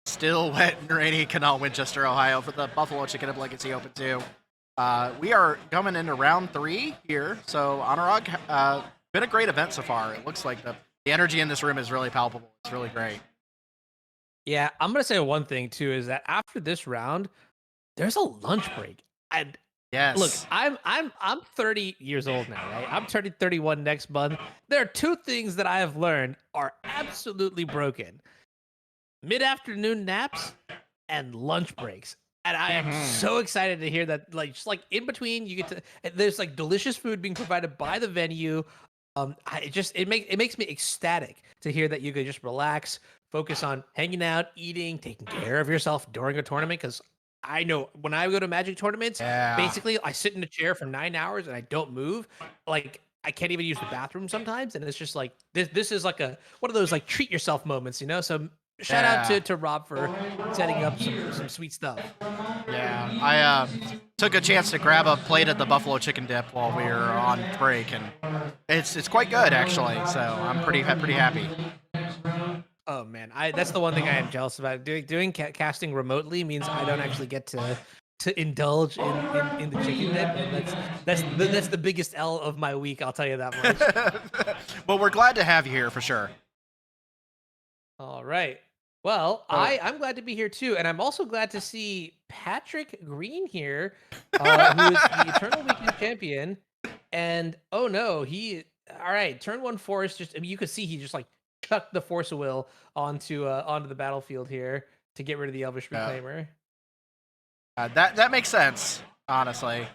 still wet and rainy Canal, Winchester, Ohio, for the Buffalo Chicken and Legacy Open 2. We are coming into round 3 here, so Anurag, been a great event so far. It looks like the energy in this room is really palpable. It's really great. Yeah, I'm gonna say one thing too is that after this round, there's a lunch break. And look, Yes. I'm 30 years old now, right? I'm turning 31 next month. There are two things that I have learned are absolutely broken: mid-afternoon naps and lunch breaks. And I am Hmm. so excited to hear that, like, just like in between, you get to there's like delicious food being provided by the venue. It makes me ecstatic to hear that you could just relax, focus on hanging out, eating, taking care of yourself during a tournament. Because I know when I go to Magic tournaments, Yeah. basically I sit in a chair for 9 hours and I don't move. Like I can't even use the bathroom sometimes, and it's just like this is like a one of those like treat yourself moments, you know. So shout out Yeah. to Rob for setting up some sweet stuff. Yeah. I took a chance to grab a plate of the buffalo chicken dip while we were on break, and it's quite good actually. So I'm pretty happy. Oh man, I that's the one thing I am jealous about. Doing casting remotely means I don't actually get to indulge in the chicken dip, and that's the biggest L of my week. I'll tell you that much. Well, we're glad to have you here for sure. All right. Well, So, I'm glad to be here too, and I'm also glad to see Patrick Green here, who is the Eternal Weekend champion. And oh no, he all right. Turn one force. Just I mean, you could see he just like chucked the force of will onto the battlefield here to get rid of the Elvish uh, Reclaimer. that makes sense, honestly.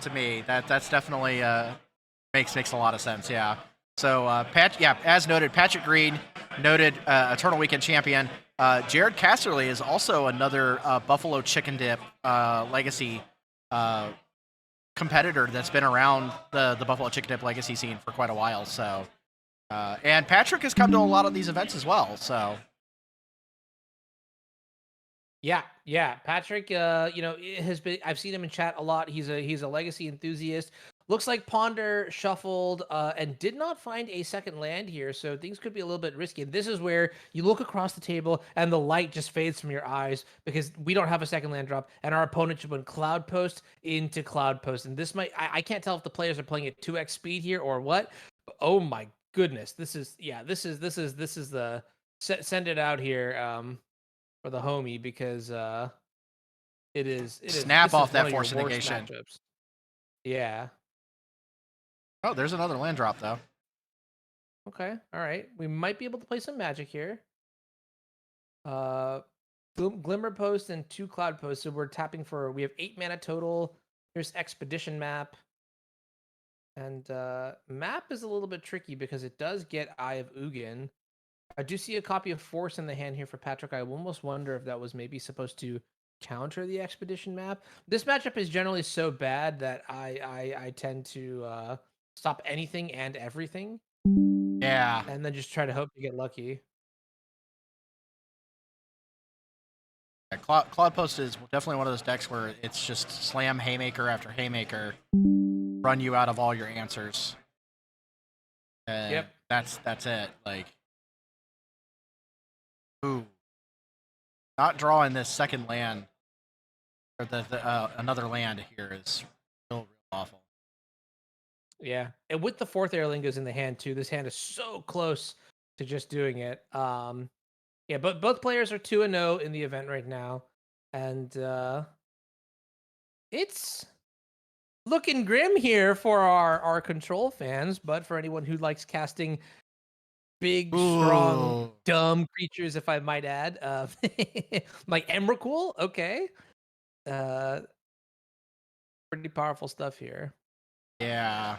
To me, that's definitely makes a lot of sense. Yeah. So yeah, as noted, Patrick Green, noted Eternal Weekend champion. Jared Casterly is also another Buffalo Chicken Dip legacy uh, competitor that's been around the Buffalo Chicken Dip legacy scene for quite a while. So, and Patrick has come to a lot of these events as well. So, Yeah, yeah. Patrick, it has been. I've seen him in chat a lot. He's a legacy enthusiast. Looks like Ponder shuffled and did not find a second land here, so things could be a little bit risky. And this is where you look across the table and the light just fades from your eyes because we don't have a second land drop, and our opponent just went Cloud Post into Cloud Post. And this I can't tell if the players are playing at 2x speed here or what. But oh my goodness, this is the send it out here. For the homie because snap this is off one that of your force of worst negation. matchups. Yeah. Oh, there's another land drop though. Okay. All right. We might be able to play some magic here. Uh, Glimmer Post and 2 Cloud Posts. So we're tapping for. We have 8 mana total. There's Expedition Map. And map is a little bit tricky because it does get Eye of Ugin. I do see a copy of Force in the hand here for Patrick. I almost wonder if that was maybe supposed to counter the Expedition map. This matchup is generally so bad that I tend to stop anything and everything, Yeah. and then just try to hope to get lucky. Yeah, Cloud Post is definitely one of those decks where it's just slam haymaker after haymaker, run you out of all your answers, and Yep. that's it. Like, ooh, not drawing this second land or the another land here is real awful. Yeah. And with the 4th Airlingos in the hand too, this hand is so close to just doing it. Yeah, but both players are 2-0 in the event right now. And it's looking grim here for our control fans, but for anyone who likes casting big, strong, Ooh, dumb creatures, if I might add, like Emrakul, okay, uh, pretty powerful stuff here. yeah,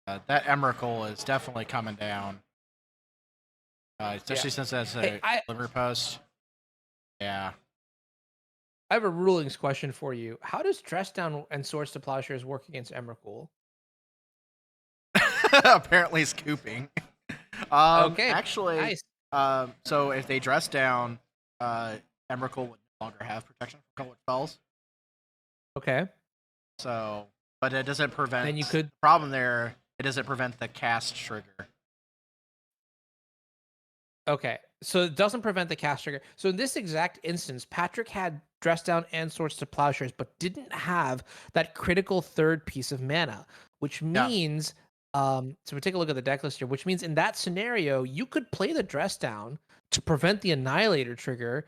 that Emrakul is definitely coming down, Yeah. especially since that's Hey, a I liver post. Yeah. I have a rulings question for you. How does Dress Down and Swords to Plowshares work against Emrakul? Apparently scooping. Okay, Actually, nice. so if they dress down, uh, Emrakul would no longer have protection from colored spells. Okay, So, but it doesn't prevent then you the could. problem there. It doesn't prevent the cast trigger. Okay, so it doesn't prevent the cast trigger. So in this exact instance, Patrick had Dress Down and Swords to Plowshares, but didn't have that critical third piece of mana, which Yeah. means, so we take a look at the deck list here, which means in that scenario, you could play the Dress Down to prevent the Annihilator trigger,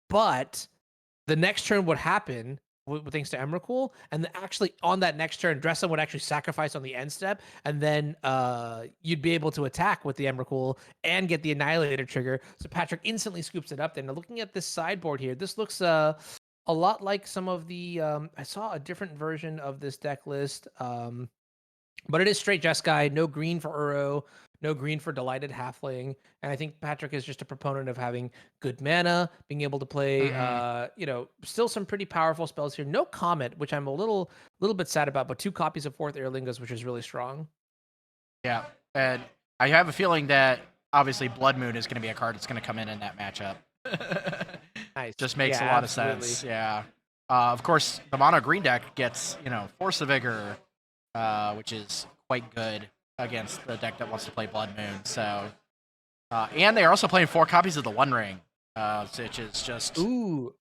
but the next turn would happen thanks to Emrakul, and actually on that next turn, Dressen would actually sacrifice on the end step, and then you'd be able to attack with the Emrakul and get the Annihilator trigger. So Patrick instantly scoops it up. Then now looking at this sideboard here, this looks a lot like some of the. I saw a different version of this deck list. But it is straight Jeskai, no green for Uro, no green for Delighted Halfling. And I think Patrick is just a proponent of having good mana, being able to play Hmm. still some pretty powerful spells here. No Comet, which I'm a little bit sad about, but 2 copies of Fourth Airlingas, which is really strong. Yeah, and I have a feeling that obviously Blood Moon is going to be a card that's going to come in that matchup. Nice. Just makes Yeah, a lot of absolutely. sense. Yeah. Of course, the mono green deck gets Force of Vigor, which is quite good against the deck that wants to play Blood Moon. So, and they are also playing 4 copies of the One Ring, which is just Ooh,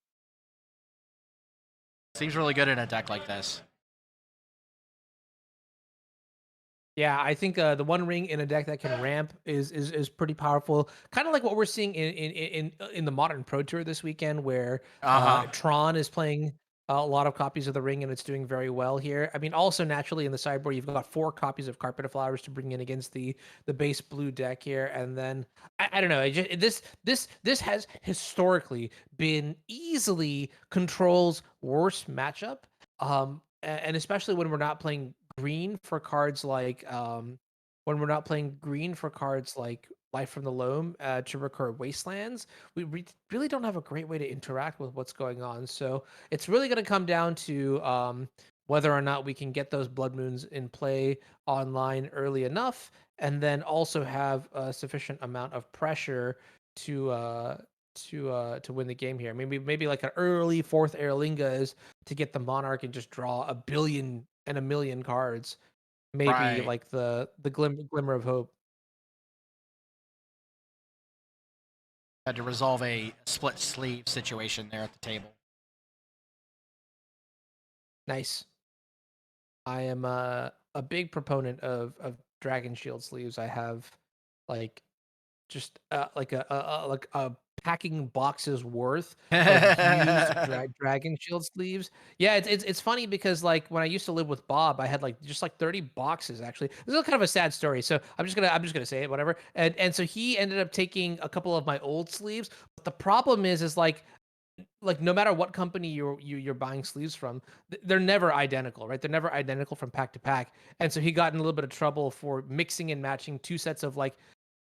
seems really good in a deck like this. yeah, I think the One Ring in a deck that can ramp is pretty powerful. Kind of like what we're seeing in the Modern Pro Tour this weekend, where Uh huh. Tron is playing a lot of copies of the Ring and it's doing very well here. I mean, also naturally in the sideboard you've got 4 copies of Carpet of Flowers to bring in against the base blue deck here, and then I don't know. This has historically been easily Control's worst matchup. And especially when we're not playing green for cards like when we're not playing green for cards like Life from the Loam to recur Wastelands, we really don't have a great way to interact with what's going on. So it's really going to come down to whether or not we can get those Blood Moons in play online early enough, and then also have a sufficient amount of pressure to to win the game here. Maybe like an early fourth Aerlingas to get the Monarch and just draw a billion and a million cards. Maybe Right. like the glimmer of hope. Had to resolve a split sleeve situation there at the table. Nice. I am a big proponent of Dragon Shield sleeves. I have like just like a packing boxes worth of used dragon shield sleeves. Yeah, it's funny because like when I used to live with Bob, I had like just like 30 boxes actually. This is kind of a sad story, so I'm just gonna say it, whatever. And so he ended up taking a couple of my old sleeves. But the problem is like no matter what company you're buying sleeves from, they're never identical, right? They're never identical from pack to pack. And so he got in a little bit of trouble for mixing and matching 2 sets of like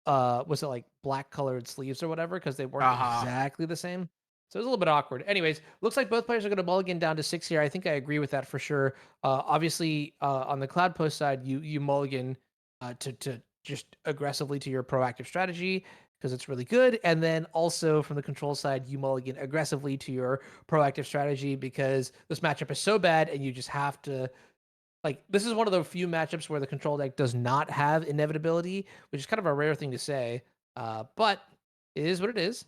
was it like black colored sleeves or whatever because they weren't Uh huh. exactly the same. So it was a little bit awkward. Anyways, looks like both players are going to mulligan down to 6 here. I think I agree with that for sure. Obviously, on the Cloud Post side, you mulligan to just aggressively to your proactive strategy because it's really good, and then also from the control side, you mulligan aggressively to your proactive strategy because this matchup is so bad, and you just have to like this is one of the few matchups where the control deck does not have inevitability, which is kind of a rare thing to say. But it is what it is.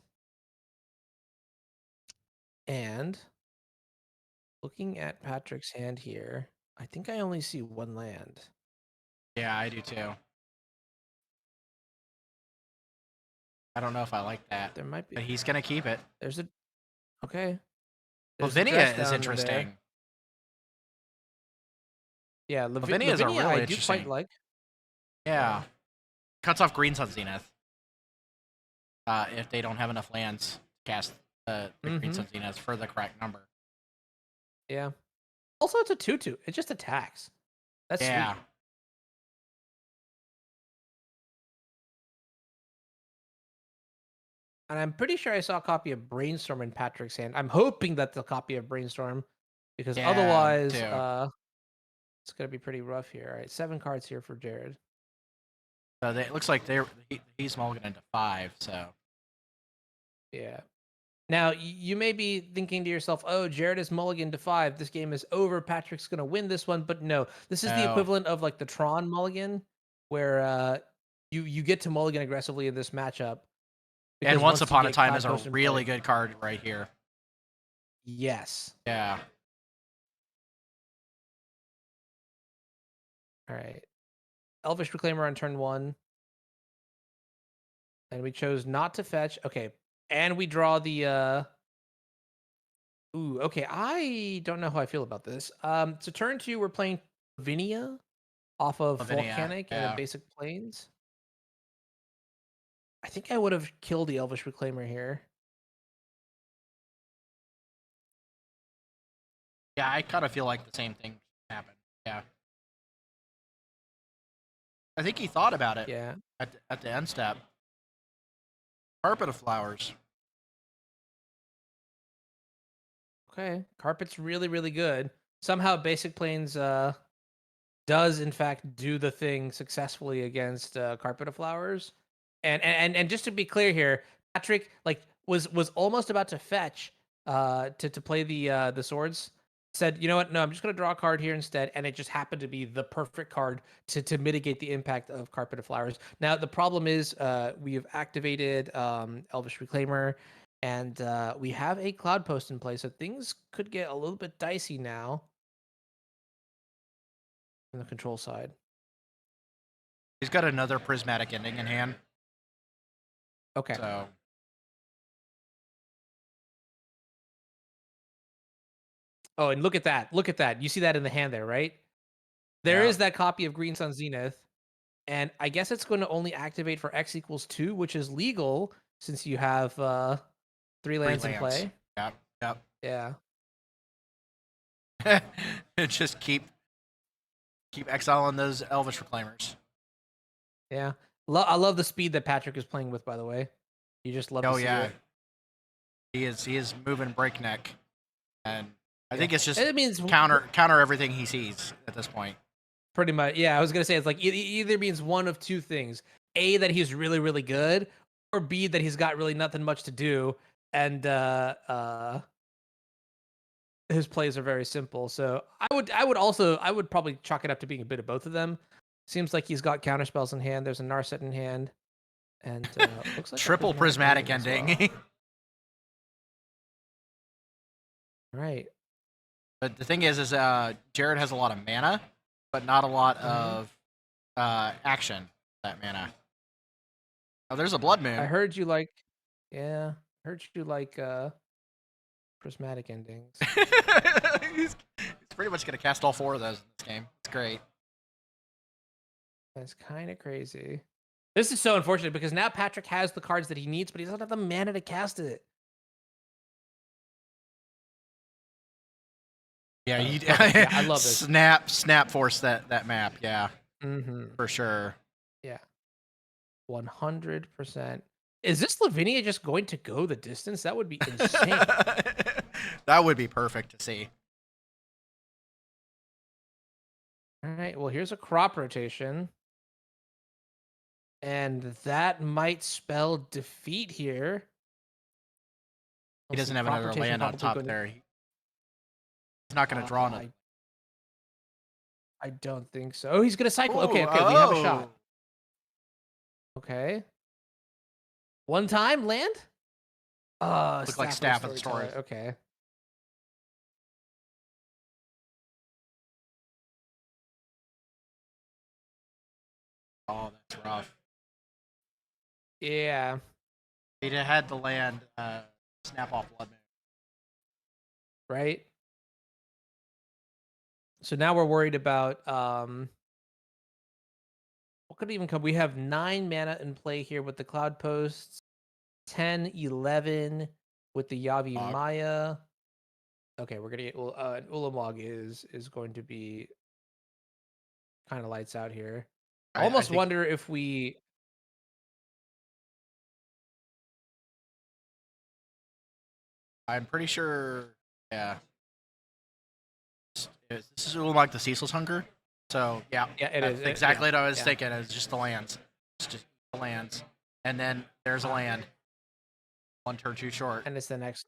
And looking at Patrick's hand here, I think I only see 1 land. Yeah, I do too. I don't know if I like that, There might be. but he's gonna keep it. There's a okay. There's a dress Lavinia is down there. interesting. Yeah, Lavinia is a Lavinia I really do quite interesting. like. Yeah, Yeah. cuts off Green Sun Zenith if they don't have enough lands to cast the Green Mm-hmm. Sun Zenith for the correct number. Yeah. Also, it's a 2/2. It just attacks. That's Yeah, sweet. And I'm pretty sure I saw a copy of Brainstorm in Patrick's hand. I'm hoping that's a copy of Brainstorm because yeah, me otherwise, too. it's gonna be pretty rough here. All right, 7 cards here for Jared. So it looks like he's mulliganing into 5. So Yeah. Now you may be thinking to yourself, "Oh, Jared is mulligan to 5. This game is over. Patrick's gonna win this one." But no, this is the no, equivalent of like the Tron mulligan, where you get to mulligan aggressively in this matchup, And because Once once you Upon a get Time is Cloud a Post in really play, good card right here. yes. Yeah. All right. Elvish Reclaimer on turn 1. And we chose not to fetch. Okay. And we draw the ooh, okay. I don't know how I feel about this. So turn 2, we're playing Vinia off of Lavinia. Volcanic and a Yeah. basic planes. I think I would have killed the Elvish Reclaimer here. Yeah, I kind of feel like the same thing happened. Yeah. I think he thought about it Yeah. at the end step. Carpet of Flowers. Okay. Carpet's really, really good. Somehow basic planes does in fact do the thing successfully against Carpet of Flowers. And just to be clear here, Patrick like was almost about to fetch to play the swords. Said, you know what? No, I'm just gonna draw a card here instead, and it just happened to be the perfect card to mitigate the impact of Carpet of Flowers. Now the problem is we have activated Elvish Reclaimer, and we have a Cloud Post in place, so things could get a little bit dicey now on the control side. He's got another Prismatic Ending in hand. Okay. So Oh, and look at that. Look at that. You see that in the hand there, right? There yeah, is that copy of Green Sun Zenith. And I guess it's going to only activate for X equals 2, which is legal since you have 3 3 lands in lands. play. Yep. Yeah. Yep. Just keep exiling those Elvish Reclaimers. Yeah. I love the speed that Patrick is playing with, by the way. You just love to Oh see yeah, it. he is moving breakneck, and I Yeah. think it's just It means counter everything he sees at this point. pretty much. Yeah, I was going to say it's like it either means one of two things. A, that he's really, really good, or B, that he's got really nothing much to do. And his plays are very simple. So I would probably chalk it up to being a bit of both of them. Seems like he's got counter spells in hand. There's a Narset in hand, and looks like a Triple prismatic Prismatic ending as well. Ending. Right. But the thing is Jared has a lot of mana, but not a lot Mm-hmm. of action. That mana. Oh, there's a Blood I Moon. heard you like, yeah, heard you like prismatic endings. He's pretty much gonna cast all 4 of those in this game. It's great. That's kind of crazy. This is so unfortunate because now Patrick has the cards that he needs, but he doesn't have the mana to cast it. Yeah, you Perfect. Yeah, I love this. snap force that map. Yeah, Mm-hmm. for sure. Yeah. 100%. Is this Lavinia just going to go the distance? That would be insane. That would be perfect to see. All right. Well, here's a crop rotation. And that might spell defeat here. He Let's see. doesn't have Crop another rotation land on probably top going to. there. He's not going to draw another. I don't think so. Oh, he's going to cycle. Ooh, Okay. We have a shot. Okay. One time land? Look like Staff of the Stories. Okay. Oh, that's rough. Yeah. He had the land snap off Blood Moon. Right. So now we're worried about what could even come. We have 9 mana in play here with the Cloud Posts, 10, 11 with the Yavi Log. Maya. Okay, we're gonna get Ulamog is going to be kind of lights out here. I I almost think wonder if we. I'm pretty sure. Yeah, this is like the Ceaseless Hunger. So yeah, Yeah, it that's is. exactly Yeah, what I was yeah. thinking. It's just the lands. It's just the lands, and then there's a land. 1 turn too short. And it's the next.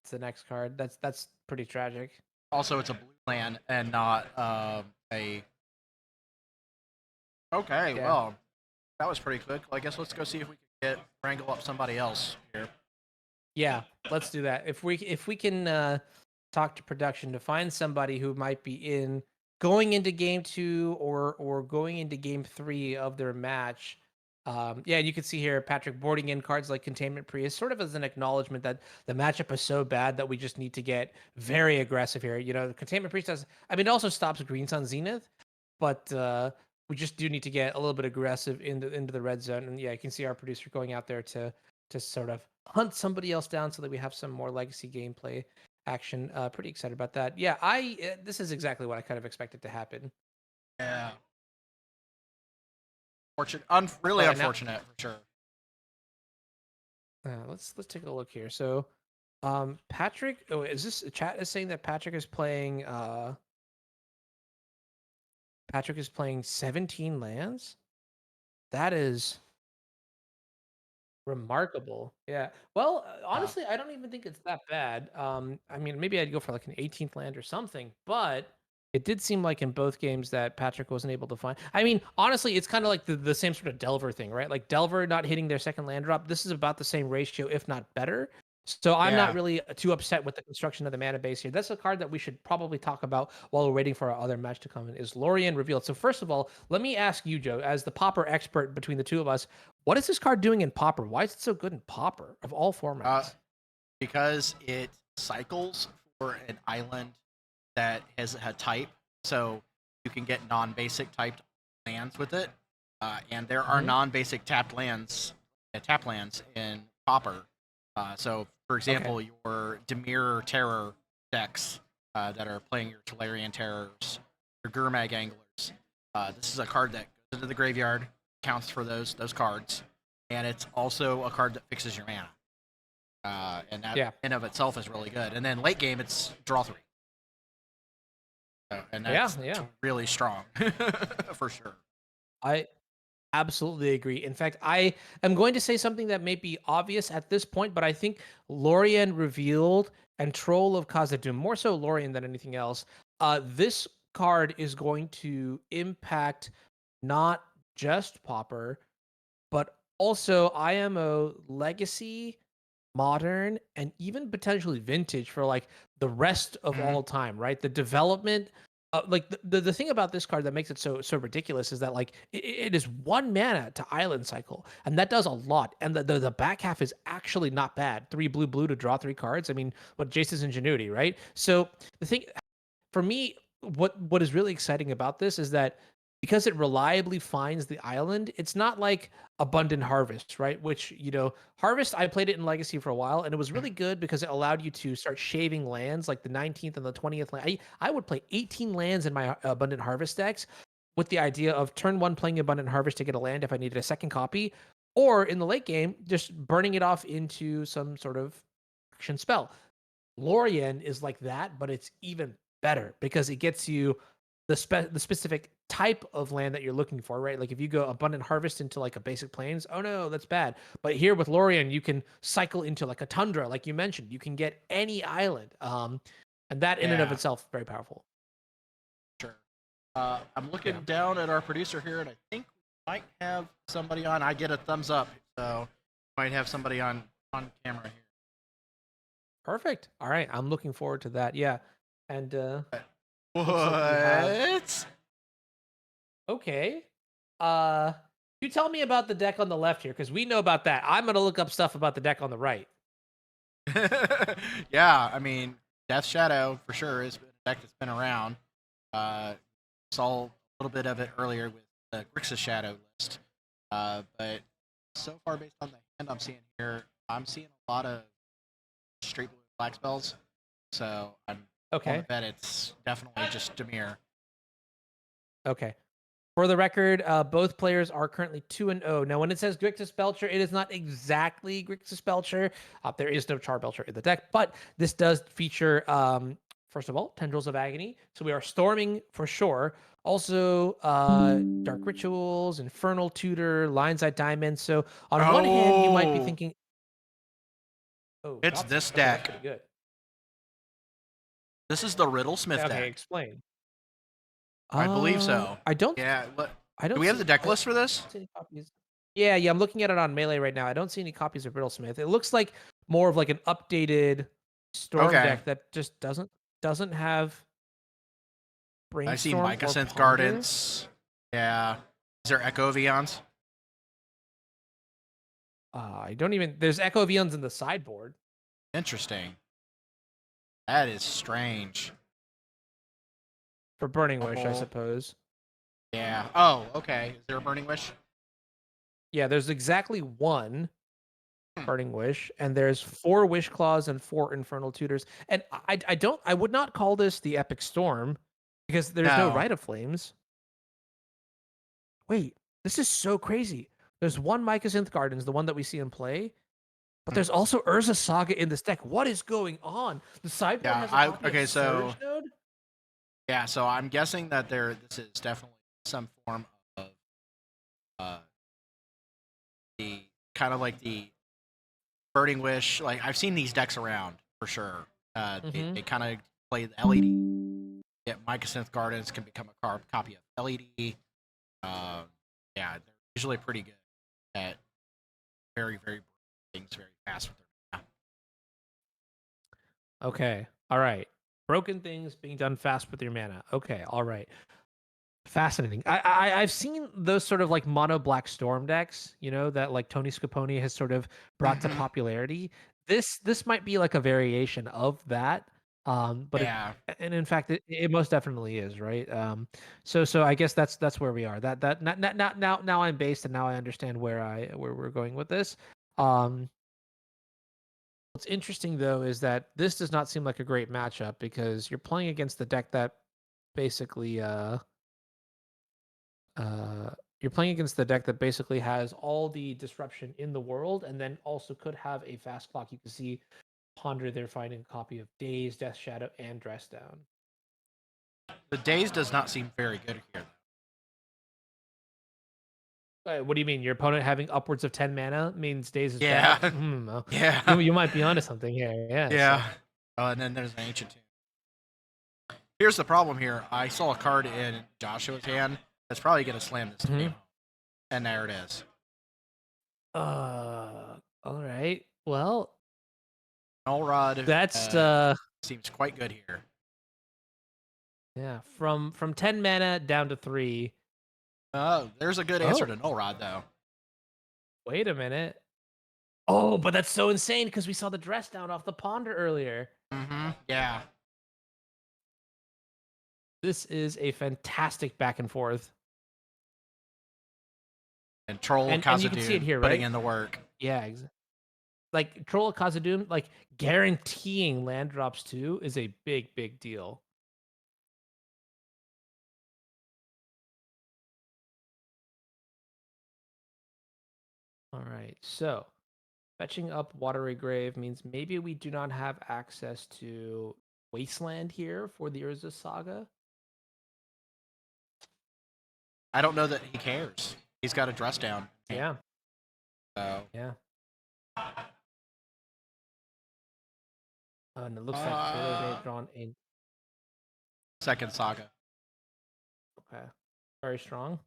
It's the next card. That's pretty tragic. Also, it's a blue land and not a. Okay, Yeah. well, that was pretty quick. Well, I guess let's go see if we can wrangle up somebody else here. Yeah, let's do that. If we can talk to production to find somebody who might be in going into game 2 or going into game 3 of their match. Yeah, you can see here Patrick boarding in cards like Containment Priest, sort of as an acknowledgement that the matchup is so bad that we just need to get very aggressive here. You know, Containment Priest does. I mean, it also stops Green Sun Zenith, but we just do need to get a little bit aggressive into the red zone. And yeah, you can see our producer going out there to sort of hunt somebody else down so that we have some more legacy gameplay action. Pretty excited about that. Yeah, this is exactly what I kind of expected to happen. Yeah. Really All right, now unfortunate for sure. let's take a look here. So, Patrick, oh, is this chat is saying that Patrick is playing 17 lands? That is remarkable. Yeah. Well, Uh, honestly, I don't even think it's that bad. I mean, maybe I'd go for like an 18th land or something, but it did seem like in both games that Patrick wasn't able to find. I mean, honestly, it's kind of like the same sort of Delver thing, right? Like Delver not hitting their second land drop. This is about the same ratio, if not better. So I'm not yeah. really too upset with the construction of the mana base here. That's a card that we should probably talk about while we're waiting for our other match to come in. Is Lorien revealed? So first of all, let me ask you, Joe, as the Popper expert between the two of us, what is this card doing in Pauper? Why is it so good in Pauper of all Uh, formats? because it cycles for an island that has a type, so you can get non-basic typed lands with it, and there are Hmm. non-basic tap lands in Copper. So, for Okay. example, your Demir Terror decks that are playing your Tolarian Terrors, your Gurmag Anglers. This is a card that goes into the graveyard, counts for those cards, and it's also a card that fixes your mana. And that Yeah. in of itself is really good. And then late game, it's draw 3. And Yeah. that's Yeah. really strong for sure. I absolutely agree. In fact, I am going to say something that may be obvious at this point, but I think Lorien revealed and Troll of Khazad-dûm, more so Lorien than anything else. This card is going to impact not just Pauper, but also IMO Legacy, Modern, and even potentially Vintage for like the rest of Mhm. all time, right? The development, like the thing about this card that makes it so ridiculous is that like it is 1 mana to Island Cycle, and that does a lot. And the back half is actually not bad. 3 blue to draw 3 cards. I mean, what Jace's ingenuity, right? So the thing for me, what is really exciting about this is that because it reliably finds the island, it's not like Abundant Harvest, right? Which, Harvest, I played it in Legacy for a while, and it was really good because it allowed you to start shaving lands, like the 19th and the 20th land. I would play 18 lands in my Abundant Harvest decks with the idea of turn 1 playing Abundant Harvest to get a land if I needed a second copy, or in the late game, just burning it off into some sort of action spell. Lorien is like that, but it's even better because it gets you the specific type of land that you're looking for, right? Like if you go Abundant Harvest into like a basic plains, oh no, that's bad. But here with Lorien, you can cycle into like a tundra, like you mentioned. You can get any island, and that in and of Yeah, itself very powerful. sure. I'm Yeah, looking down at our producer here, and I think we might have somebody on. I get a thumbs up, so might have somebody on camera here. perfect. All right, I'm looking forward to that. Yeah, and looks like we have What? okay. Uh, you tell me about the deck on the left here because we know about that. I'm gonna look up stuff about the deck on the right. Yeah, I mean, Death Shadow for sure is a deck that's been around. Uh, saw a little bit of it earlier with the Grixis Shadow list. But so far, based on the hand I'm seeing here, I'm seeing a lot of straight blue black spells. So I'm willing Okay. to bet it's definitely just Demir. Okay. For the record, both players are currently 2-0. Now, when it says Grixis Belcher, it is not exactly Grixis Belcher. There is no Char Belcher in the deck, but this does feature, first of all, Tendrils of Agony. So we are storming for sure. Also, Dark Rituals, Infernal Tutor, Lion's Eye Diamond. So on one hand, you might be Oh, thinking, oh, it's Thoughtseize. this Okay, that's deck. pretty good. This is the Riddlesmith Okay, deck. explain. I believe so. I don't, Yeah. I Do don't we have the see, deck I don't list for this? see any copies. Yeah, yeah, I'm looking at it on Melee right now. I don't see any copies of Riddlesmith. It looks like more of like an updated Storm Okay. deck that just doesn't have I see Brainstorm or Mycosynth Ponder. Gardens. Yeah. Is there Echo Vions? I don't even. There's Echo Vions in the sideboard Interesting. That is strange. for Burning Wish, I Bubble. suppose. Yeah. Oh, okay. Is there a Burning Wish? Yeah, there's exactly one Hmm. Burning Wish, and there's 4 Wish Claws and 4 Infernal Tutors. And I would not call this the Epic Storm because there's no No. Rite of Flames. Wait, this is so crazy. There's one Mycosynth Gardens, the one that we see in play, but Hmm. there's also Urza Saga in this deck. What is going on? The sideboard Yeah. has a I copy of okay. So Surge Node? yeah. So I'm guessing that this is definitely some form of uh the kind of like the Burning Wish. Like I've seen these decks around for sure. They Mhm. kind of play the LED. Yeah, Mycosynth Gardens can become a copy of LED. Um, yeah, they're usually pretty good at very things very fast with their. Okay. All right. Broken things being done fast with your mana. Okay. All right. Fascinating. I've seen those sort of like mono black storm decks, that like Tony Scapone has sort of brought to Hmm. popularity. This might be like a variation of that. But it Yeah, and in fact it most definitely is, right? So I guess that's where we are. That now I'm based and now I understand where we're going with this. Um what's interesting though is that this does not seem like a great matchup because you're playing against the deck that basically uh, you're playing against the deck that basically has all the disruption in the world, and then also could have a fast clock. You can see Ponder there finding a copy of Daze, Death Shadow, and Dress Down. the days does not seem very good here. What do you mean? Your opponent having upwards of 10 mana means Daze is bad? Yeah, You yeah, you might be onto something here. Yeah. yeah. So. And then there's an ancient tomb. Here's the problem here. I saw a card in Joshua's hand that's probably gonna slam this Mhm. game, and there it is. All right. Well, Null Rod that's seems quite good here. yeah. From 10 mana down to 3. There's a good answer Oh, to Null Rod though. wait a minute. Oh, but that's so insane because we saw the dress down off the Ponder earlier. Yeah. This is a fantastic back and forth. And Troll And you can see it Khazad-dûm here, putting right? in the work. Yeah, like Troll of Khazad-dûm, like guaranteeing land drops too is a big deal. All right, so fetching up Watery Grave means maybe we do not have access to Wasteland here for the Urza Saga. I don't know that he cares. He's got a dress down. Yeah, So, yeah. And it looks like Taylor may uh, have drawn a second saga. okay, very strong.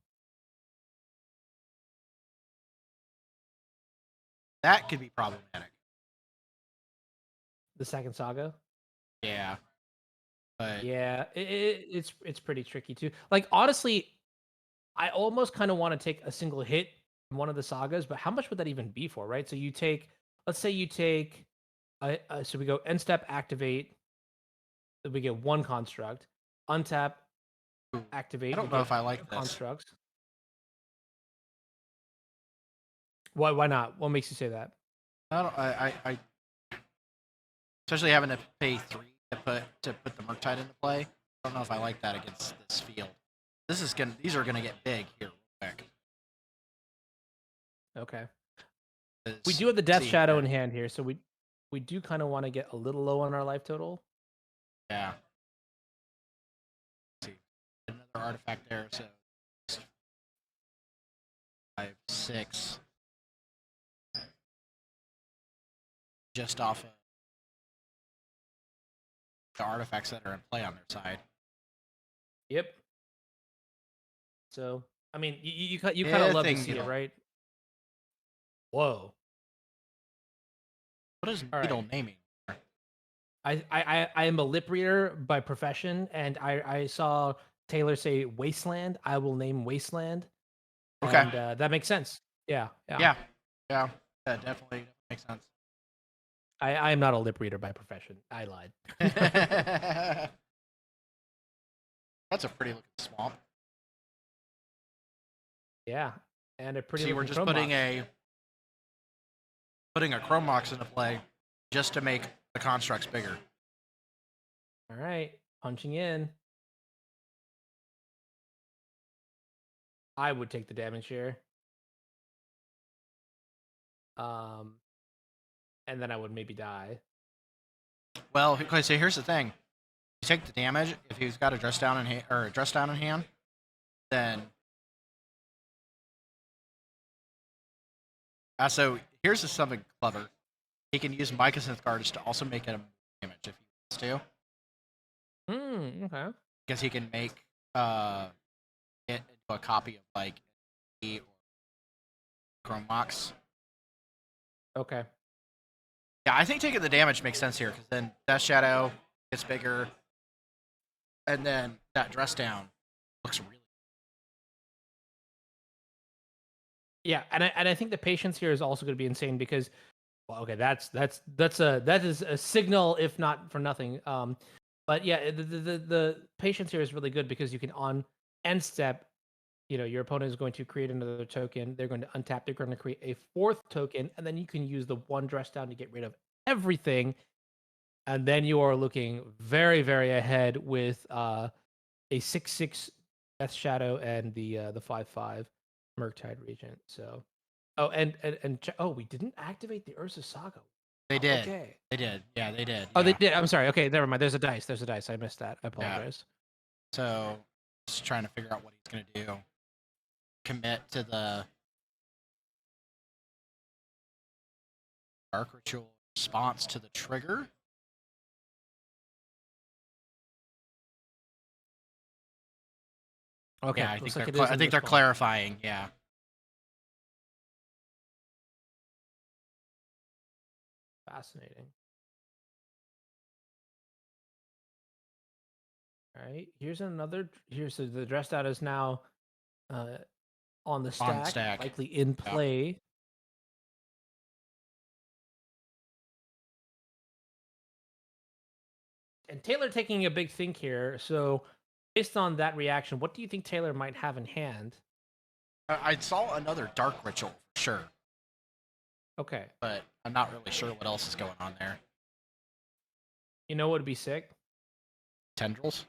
That could be problematic. The second saga. Yeah. But Yeah, it's pretty tricky too. Like honestly, I almost kind of want to take a single hit from one of the sagas, but how much would that even be for, right? So you take, let's say you take, so we go end step activate, then we get one construct, untap I activate, we don't know get if I like this. constructs. Why not? What makes you say that? I don't. I especially having to pay 3 to put the Murktide into play. I don't know if I like that against this field. These are gonna get big here real quick. Okay, we 'Cause, do have the Death see Shadow here. in hand here, so we do kind of want to get a little low on our life total. Yeah. Let's see. Another artifact there, so 5, 6. Just off of the artifacts that are in play on their side. Yep. So I mean, you kind of If love they to can see get it, a right? Whoa. What is All needle right. naming? I am a lip reader by profession, and I saw Taylor say Wasteland. I will name Wasteland, Okay. and that makes sense. Yeah, yeah. Yeah. Yeah. That definitely makes sense. I am not a lip reader by profession. I lied. That's a pretty looking swamp. Yeah, and a pretty See, we're looking just chrome box. putting a chrome box into play just to make the constructs bigger. All right, punching in. I would take the damage here. Um, and then I would maybe die. Well, okay, so here's the thing: you take the damage if he's got a dress down in hand, then so here's just something clever. He can use Mycosynth guards to also make him damage if he wants to, Okay. because he can make uh it into a copy of like E or Chrome Mox. Okay. Yeah, I think taking the damage makes sense here because then Death Shadow gets bigger, and then that dress down looks really. Yeah, and I think the patience here is also going to be insane because, well, okay, that is a signal if not for nothing. But yeah, the patience here is really good because you can on end step. You know, your opponent is going to create another token. They're going to untap. They're going to create a fourth token, and then you can use the one dress down to get rid of everything. And then you are looking very, very ahead with a 6/6 Death Shadow and the 5/5 Murktide Regent. So, oh, oh, we didn't activate the Ursa Saga. They Oh, did. okay. They did. Yeah, they did. Oh, they Yeah. did. I'm sorry. Okay, never mind. There's a dice. There's a dice. I missed that. I Yeah. apologize. So just trying to figure out what he's gonna do. Commit to the Dark Ritual response to the trigger. Okay, Yeah, looks like it is I in think they're response. clarifying. Yeah. Fascinating. All right, here's another. Here's the dressed out is now uh, on the On the stack, stack. likely in Yeah. play. And Taylor taking a big think here. So, based on that reaction, what do you think Taylor might have in hand? I saw another Dark Ritual for sure, Okay, but I'm not really sure what else is going on there. you know what would be sick? Tendrils?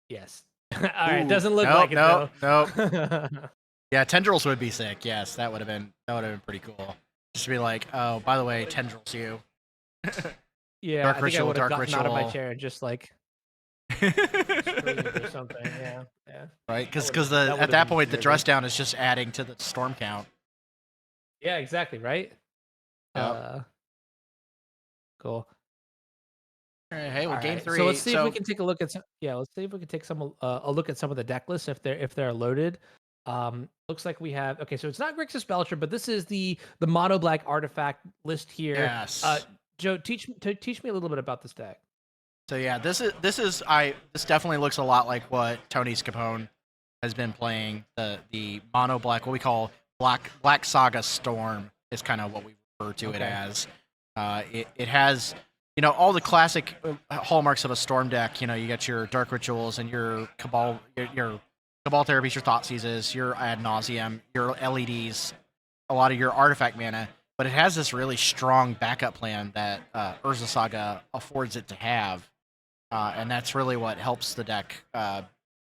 Yes. All right, Ooh, doesn't look nope, like it nope, though. nope. Yeah, tendrils would be sick. Yes, that would have been pretty cool. Just to be like, oh, by the way, tendrils you. Yeah, Dark I think I ritual, would have dark gotten out of my ritual. chair and just like screamed or something. Yeah, yeah. Right? That Because would have been the that at would have that been point the dress very. down is just adding to the storm count. Yeah, exactly. Right. Yep. Uh, cool. All right, hey, well, All game right. So let's three. see if we So can take a look at some. Yeah, let's see if we can take some a look at some of the deck lists if they're loaded. Looks like we have. Okay, so it's not Grixis Belcher, but this is the mono black artifact list here. yes. Joe, teach me a little bit about this deck. So yeah, this definitely looks a lot like what Tony Scapone has been playing. The mono black, what we call Black Saga Storm, is kind of what we refer to it Okay. as. It has all the classic hallmarks of a storm deck. You got your Dark Rituals and your your Cabal Therapies, your Thought Seizes, your Ad Nauseum, your LEDs, a lot of your artifact mana, but it has this really strong backup plan that Urza Saga affords it to have, and that's really what helps the deck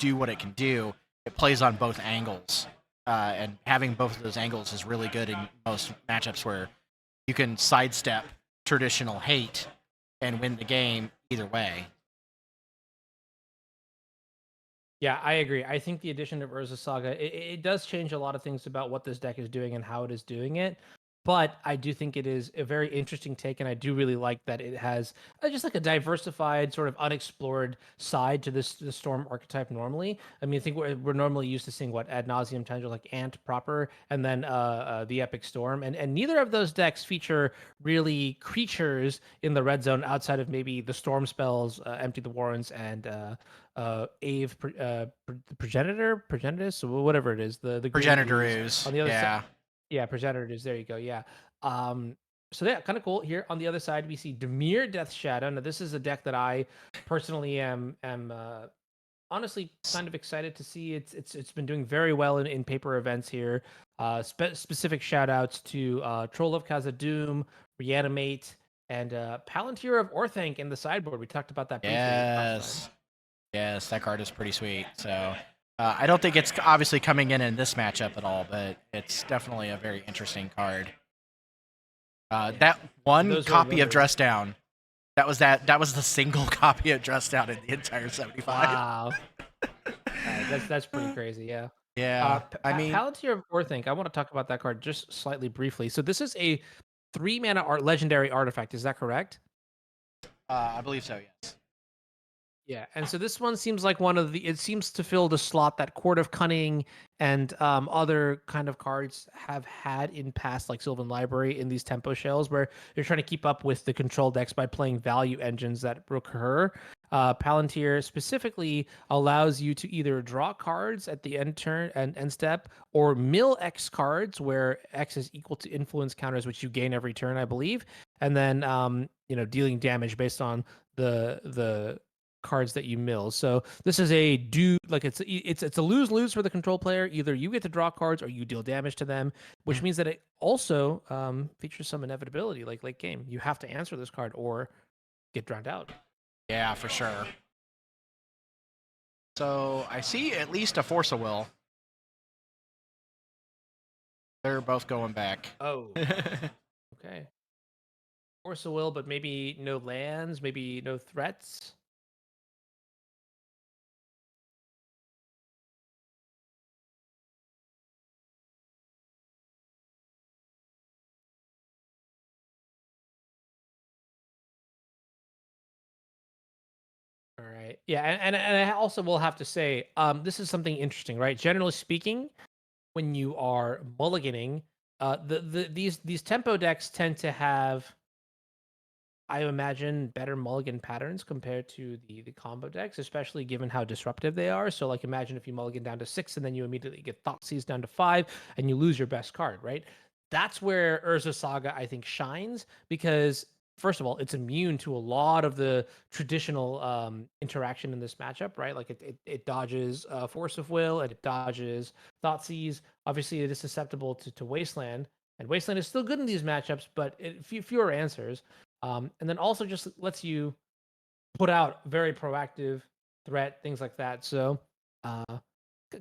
do what it can do. It plays on both angles, and having both of those angles is really good in most matchups where you can sidestep traditional hate and win the game either way. Yeah, I agree. I think the addition of Urza Saga it does change a lot of things about what this deck is doing and how it is doing it. But I do think it is a very interesting take, and I do really like that it has just like a diversified, sort of unexplored side to the storm archetype. Normally, I mean, I think we're normally used to seeing what ad nauseum tendrils like Ant proper, and then the Epic Storm, and neither of those decks feature really creatures in the red zone outside of maybe the storm spells, Empty the Warrens, and Ave Progenitus, or whatever it is, the green Progenitor ooze ooze. on the other side. Yeah. Yeah, Presentators. There you go. Yeah. Um, so yeah, kind of cool. Here on the other side, we see Demir Death Shadow. Now, this is a deck that I personally am honestly kind of excited to see. It's been doing very well in paper events here. Specific shout outs to Troll of Khazad-dûm, Reanimate, and Palantir of Orthanc in the sideboard. We talked about that briefly last time. Yes. Yes, that card is pretty sweet. So I don't think it's obviously coming in this matchup at all, but it's definitely a very interesting card. Yeah. That And one those were copy of winners. Dress Down. That was the single copy of Dress Down in the entire 75. Wow. That's pretty crazy. Yeah. Yeah, I mean, Palantir of Orthanc. I want to talk about that card just slightly briefly. So this is a 3 mana legendary artifact. Is that correct? I believe so. Yes. Yeah, and so this one seems like one of the. It seems to fill the slot that Court of Cunning and other kind of cards have had in past, like Sylvan Library in these tempo shells, where you're trying to keep up with the control decks by playing value engines that recur. Palantir specifically allows you to either draw cards at the end turn and end step, or mill X cards, where X is equal to influence counters, which you gain every turn, I believe, and then dealing damage based on the cards that you mill. So this is a it's a lose-lose for the control player. Either you get to draw cards or you deal damage to them, which Mhm. means that it also features some inevitability, like late game. You have to answer this card or get drowned out. Yeah, for sure. So I see at least a Force of Will. They're both going back. Oh, okay. Force of will, but maybe no lands, maybe no threats. All right. Yeah, and I also will have to say, this is something interesting, right? Generally speaking, when you are mulliganing, these tempo decks tend to have, I imagine, better mulligan patterns compared to the combo decks, especially given how disruptive they are. So, like, imagine if you mulligan down to 6 and then you immediately get Thoughtseize down to 5 and you lose your best card, right? That's where Urza Saga, I think, shines because, first of all, it's immune to a lot of the traditional interaction in this matchup, right? Like, it dodges Force of Will and it dodges Thoughtseize. Obviously, it is susceptible to Wasteland, and Wasteland is still good in these matchups, but fewer answers. And then also just lets you put out very proactive threat, things like that. So, uh,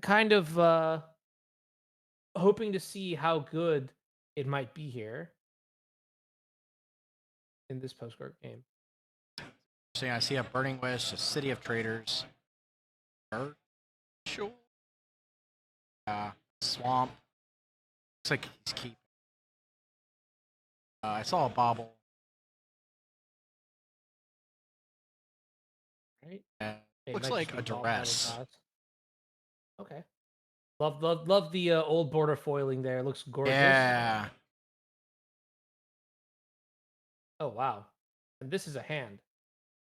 kind of hoping to see how good it might be here in this postcard game. So yeah, I see a Burning Wish, a City of Traders, sure. Swamp. Looks like he's keeping. I saw a Bobble. Right? Uh, It looks might just like be a double Duress. toss. Okay. Love the old border foiling there. It looks gorgeous. Yeah. Oh wow. And this is a hand.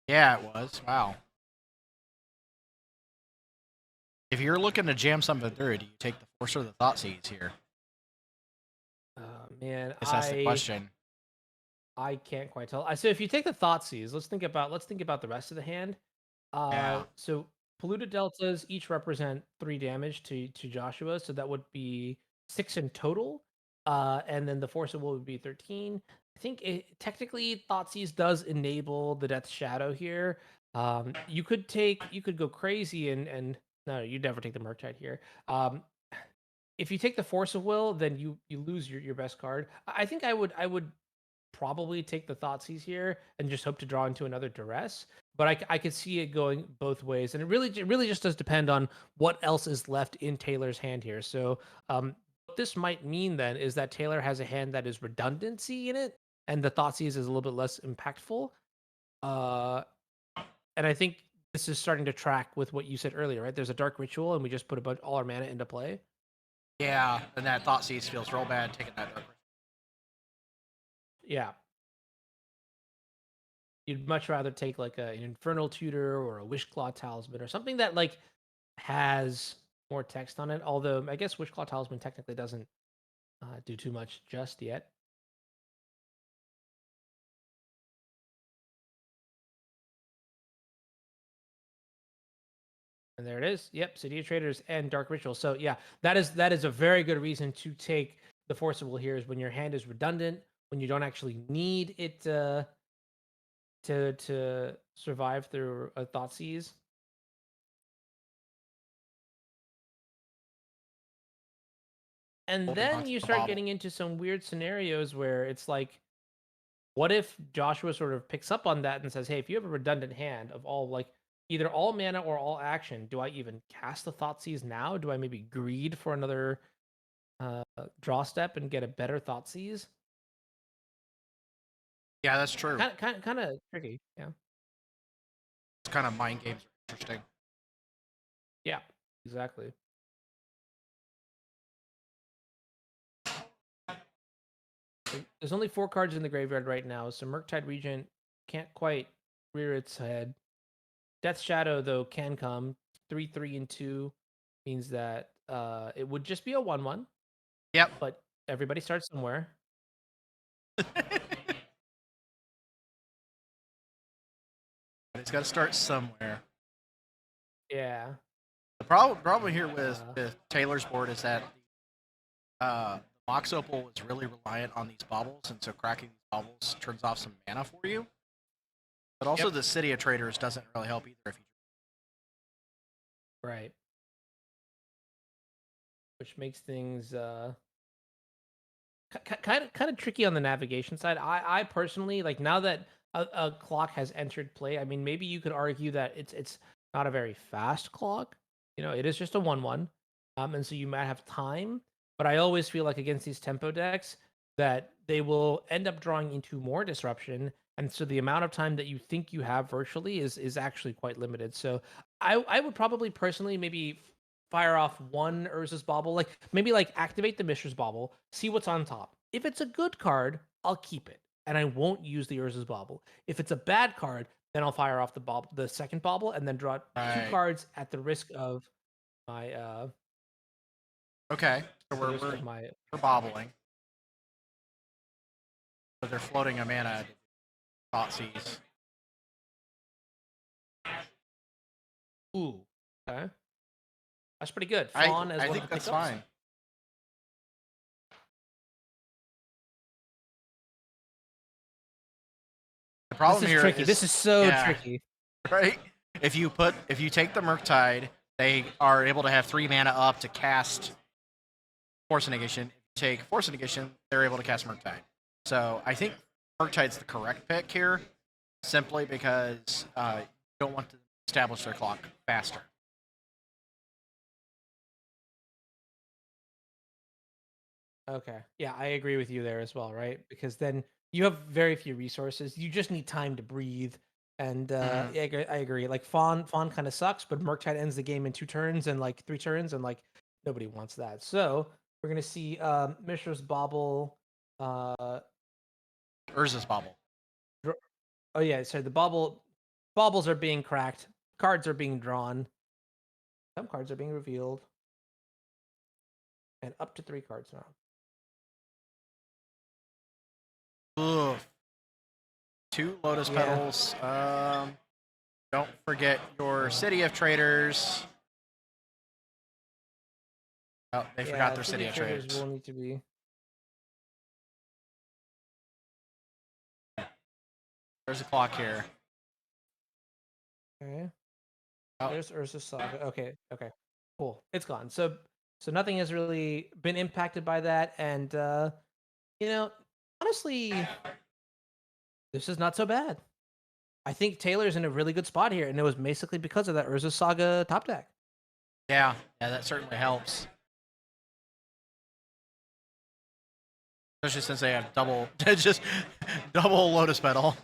Yeah, it was. Wow. If you're looking to jam something through, do you take the Force or the Thoughtseize here? Man, Guess that's the question. I can't quite tell. So if you take the Thoughtseize, let's think about the rest of the hand. Yeah. So polluted deltas each represent 3 damage to Joshua, so that would be 6 in total. And then the force of will would be 13. I think technically Thoughtseize does enable the Death Shadow here. You could go crazy and no, you'd never take the Murktide here. If you take the force of will, then you lose your best card. I think I would probably take the Thoughtseize here and just hope to draw into another duress. But I could see it going both ways, and it really just does depend on what else is left in Taylor's hand here. So what this might mean then is that Taylor has a hand that is redundancy in it, and the Thoughtseize is a little bit less impactful. Uh, and I think this is starting to track with what you said earlier, right? There's a Dark Ritual, and we just put a bunch all our mana into play. Yeah, and that Thought Seize feels real bad taking that dark. Yeah. You'd much rather take like an Infernal Tutor or a Wishclaw Talisman or something that like has more text on it. Although I guess Wishclaw Talisman technically doesn't do too much just yet. And there it is. Yep, City of Traders and Dark Ritual. So yeah, that is a very good reason to take the Forcible here is when your hand is redundant, when you don't actually need it to survive through a Thoughtseize. And Holding then onto you the start bottle. getting into some weird scenarios where it's like, what if Joshua sort of picks up on that and says, hey, if you have a redundant hand of all like either all mana or all action, do I even cast the Thoughtseize now? Do I maybe greed for another draw step and get a better Thoughtseize? Yeah, that's true. Kind of tricky. Yeah. It's kind of mind games are interesting. Yeah. Exactly. There's only 4 cards in the graveyard right now, so Murktide Regent can't quite rear its head. Death Shadow though can come 3/3 and 2 means that it would just be a 1/1, Yep. but everybody starts somewhere. It's got to start somewhere. Yeah. The problem here with Uh, Taylor's board is that Mox Opal is really reliant on these baubles, and so cracking these baubles turns off some mana for you. But also, yep. the City of Traders doesn't really help either. If you Right. Which makes things kind of tricky on the navigation side. I personally like now that a clock has entered play. I mean, maybe you could argue that it's not a very fast clock. You know, it is just a 1/1, and so you might have time. But I always feel like against these tempo decks that they will end up drawing into more disruption, and so the amount of time that you think you have virtually is actually quite limited. So I would probably personally maybe fire off one Urza's Bauble, like maybe like activate the Mishra's Bauble, see what's on top. If it's a good card, I'll keep it, and I won't use the Urza's Bauble. If it's a bad card, then I'll fire off the second Bauble, and then draw 2 right. cards at the risk of my Okay, so at the risk of my we're bobbling, but they're floating a mana Thought Seize. ooh. Okay, that's pretty good. Fawn as I one of think the that's pickups. fine. The This problem is here tricky. This is, is so yeah, tricky. right. If you take the Murktide, they are able to have 3 mana up to cast Force Negation. If you take Force Negation, they're able to cast Murktide. So I think Murktide's the correct pick here, simply because you don't want to establish their clock faster. Okay. Yeah, I agree with you there as well, right? Because then you have very few resources. You just need time to breathe. And Mhm. yeah, I agree. Like Fawn kind of sucks, but Murktide ends the game in 2 turns and like 3 turns, and like nobody wants that. So we're gonna see Mishra's Bobble. Uh, Urza's Bauble. dr- oh yeah, sorry. The baubles are being cracked. Cards are being drawn. Some cards are being revealed, and up to 3 cards now. Ugh. 2 Lotus Yeah, Petals. Don't forget your City of Traders. Oh, they forgot yeah. their City City of of Traders Traders. will need to be. There's a clock here. Okay. Oh, There's Ursa Saga. Okay, okay, cool. It's gone. So nothing has really been impacted by that, and you know, honestly, this is not so bad. I think Taylor's in a really good spot here, and it was basically because of that Urza Saga top deck. yeah, that certainly helps. especially since they have double, just double Lotus Petal.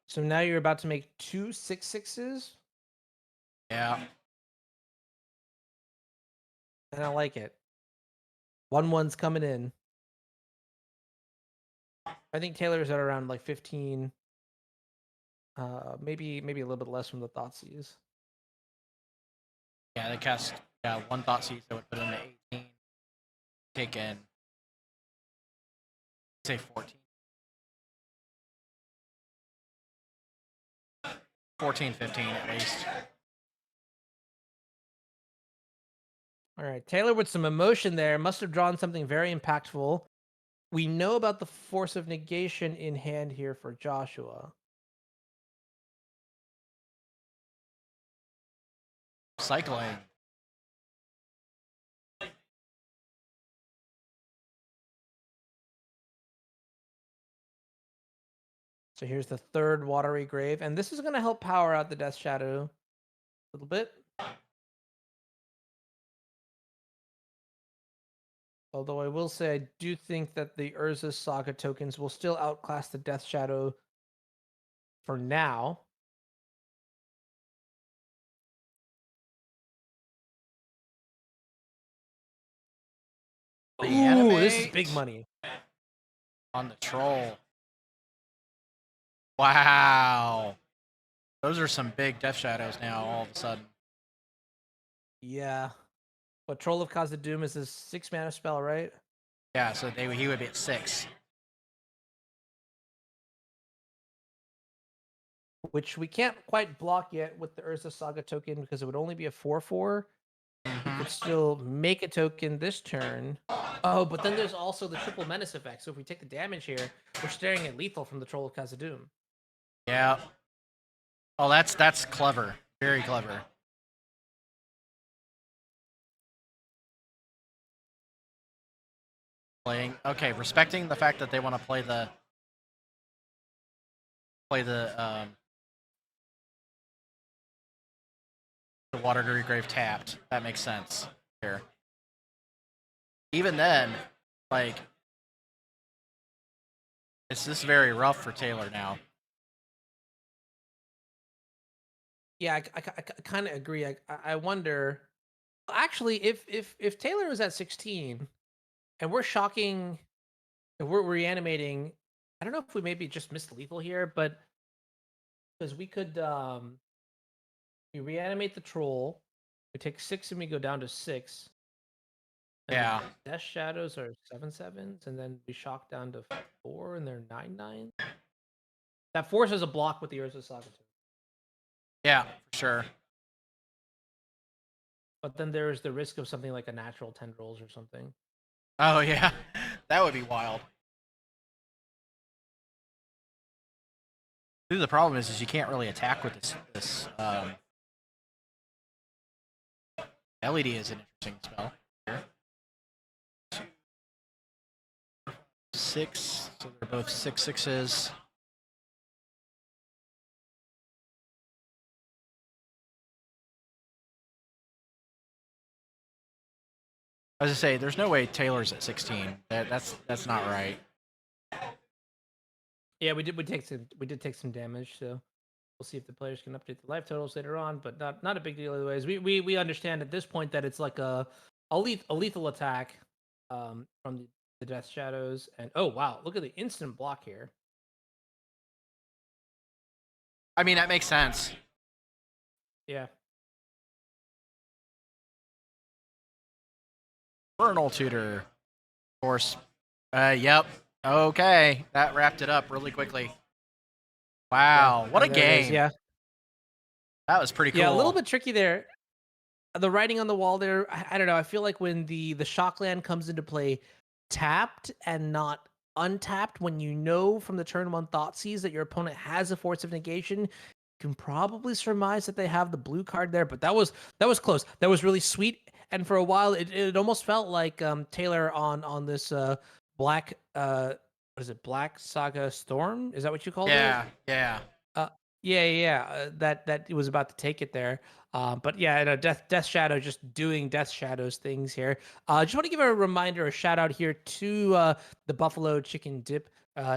So now you're about to make 2 6/6s, Yeah. and I like it. 1-1's coming in. I think Taylor's at around like 15, maybe a little bit less from the Thoughtseize. Yeah, they cast one Thoughtseize that would put him to 18. Take in, say 14. 14, 15 at least. All right, Taylor with some emotion there must have drawn something very impactful. We know about the force of negation in hand here for Joshua. Cycling. So here's the third watery grave, and this is going to help power out the Death Shadow a little bit. Although I will say, I do think that the Urza Saga tokens will still outclass the Death Shadow for now. Ooh, this is big money. On the troll. Wow. Those are some big Death Shadows now, all of a sudden. Yeah. But Troll of Khazad-dûm is a 6-mana spell, right? Yeah, so he would be at 6. Which we can't quite block yet with the Urza Saga token because it would only be a 4/4. You could still make a token this turn. Oh, but then there's also the triple menace effect. So if we take the damage here, we're staring at lethal from the Troll of Khazad-dûm. Yeah. Oh, that's clever. Very clever. Okay, respecting the fact that they want to play the Watery Grave tapped. That makes sense here. Even then, like, it's just very rough for Taylor now. Yeah, I kind of agree. I wonder. Actually, if Taylor is at 16 and we're shocking, if we're reanimating, I don't know if we maybe just missed lethal here, but because we could we reanimate the troll, we take 6 and we go down to 6. And Yeah. the Death Shadows are 7/7s, and then we shock down to 4 and they're 9/9. That forces a block with the Urza Saga too. Yeah, for sure. But then there's the risk of something like a natural tendrils or something. Oh yeah. That would be wild. The problem is you can't really attack with this LED is an interesting spell here. 6, so they're both 6/6s. As I say, there's no way Taylor's at 16. That's not right. Yeah, we did take some damage, so we'll see if the players can update the life totals later on, but not a big deal otherwise. We understand at this point that it's like a lethal attack from the Death Shadows, and oh wow, look at the instant block here. I mean, that makes sense. Yeah. Vernal Tutor. Of course. Yep. Okay. That wrapped it up really quickly. Wow. Yeah, what a game. Yeah. That was pretty cool. Yeah, a little bit tricky there. The writing on the wall there, I don't know. I feel like when the Shockland comes into play tapped and not untapped, when you know from the turn 1 Thoughtseize that your opponent has a Force of Negation, you can probably surmise that they have the blue card there, but that was close. That was really sweet. And for a while it almost felt like Taylor on this black what is it, Black Saga Storm? Is that what you called it? Yeah, yeah. That it was about to take it there. But yeah, and Death Shadow just doing Death Shadows things here. Just want to give a reminder, a shout out here to the Buffalo Chicken Dip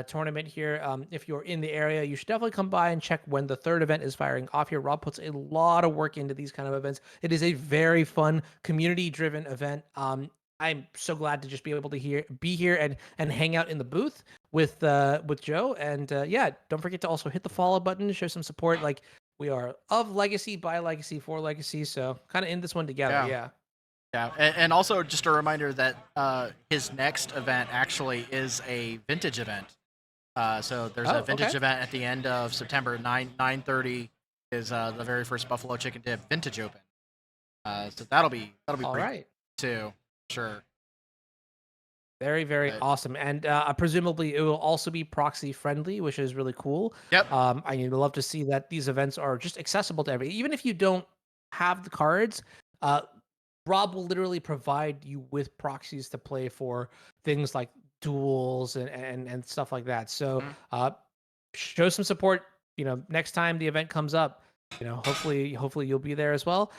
tournament here. If you're in the area, you should definitely come by and check when the third event is firing off here. Rob puts a lot of work into these kind of events. It is a very fun, community-driven event. I'm so glad to just be able to be here and hang out in the booth with Joe. And yeah, don't forget to also hit the follow button, show some support. Like we are of Legacy, by Legacy, for Legacy, so kind of in this one together. Yeah. Yeah. Yeah, and also just a reminder that his next event actually is a vintage event. So there's a Oh, vintage okay. event at the end of September. 9:30 is the very first Buffalo Chicken Dip Vintage Open. So that'll be All pretty cool right. too. Sure. Very, very But, awesome. And presumably it will also be proxy friendly, which is really cool. yep. I love to see that these events are just accessible to everybody. Even if you don't have the cards, uh, Rob will literally provide you with proxies to play for things like duels and stuff like that. So Mhm. show some support. Next time the event comes up, hopefully you'll be there as well.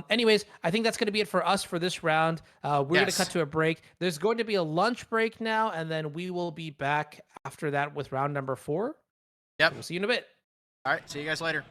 Anyways, I think that's going to be it for us for this round. We're going to cut Yes. to a break. There's going to be a lunch break now, and then we will be back after that with round number 4. Yep. So we'll see you in a bit. All right. See you guys later.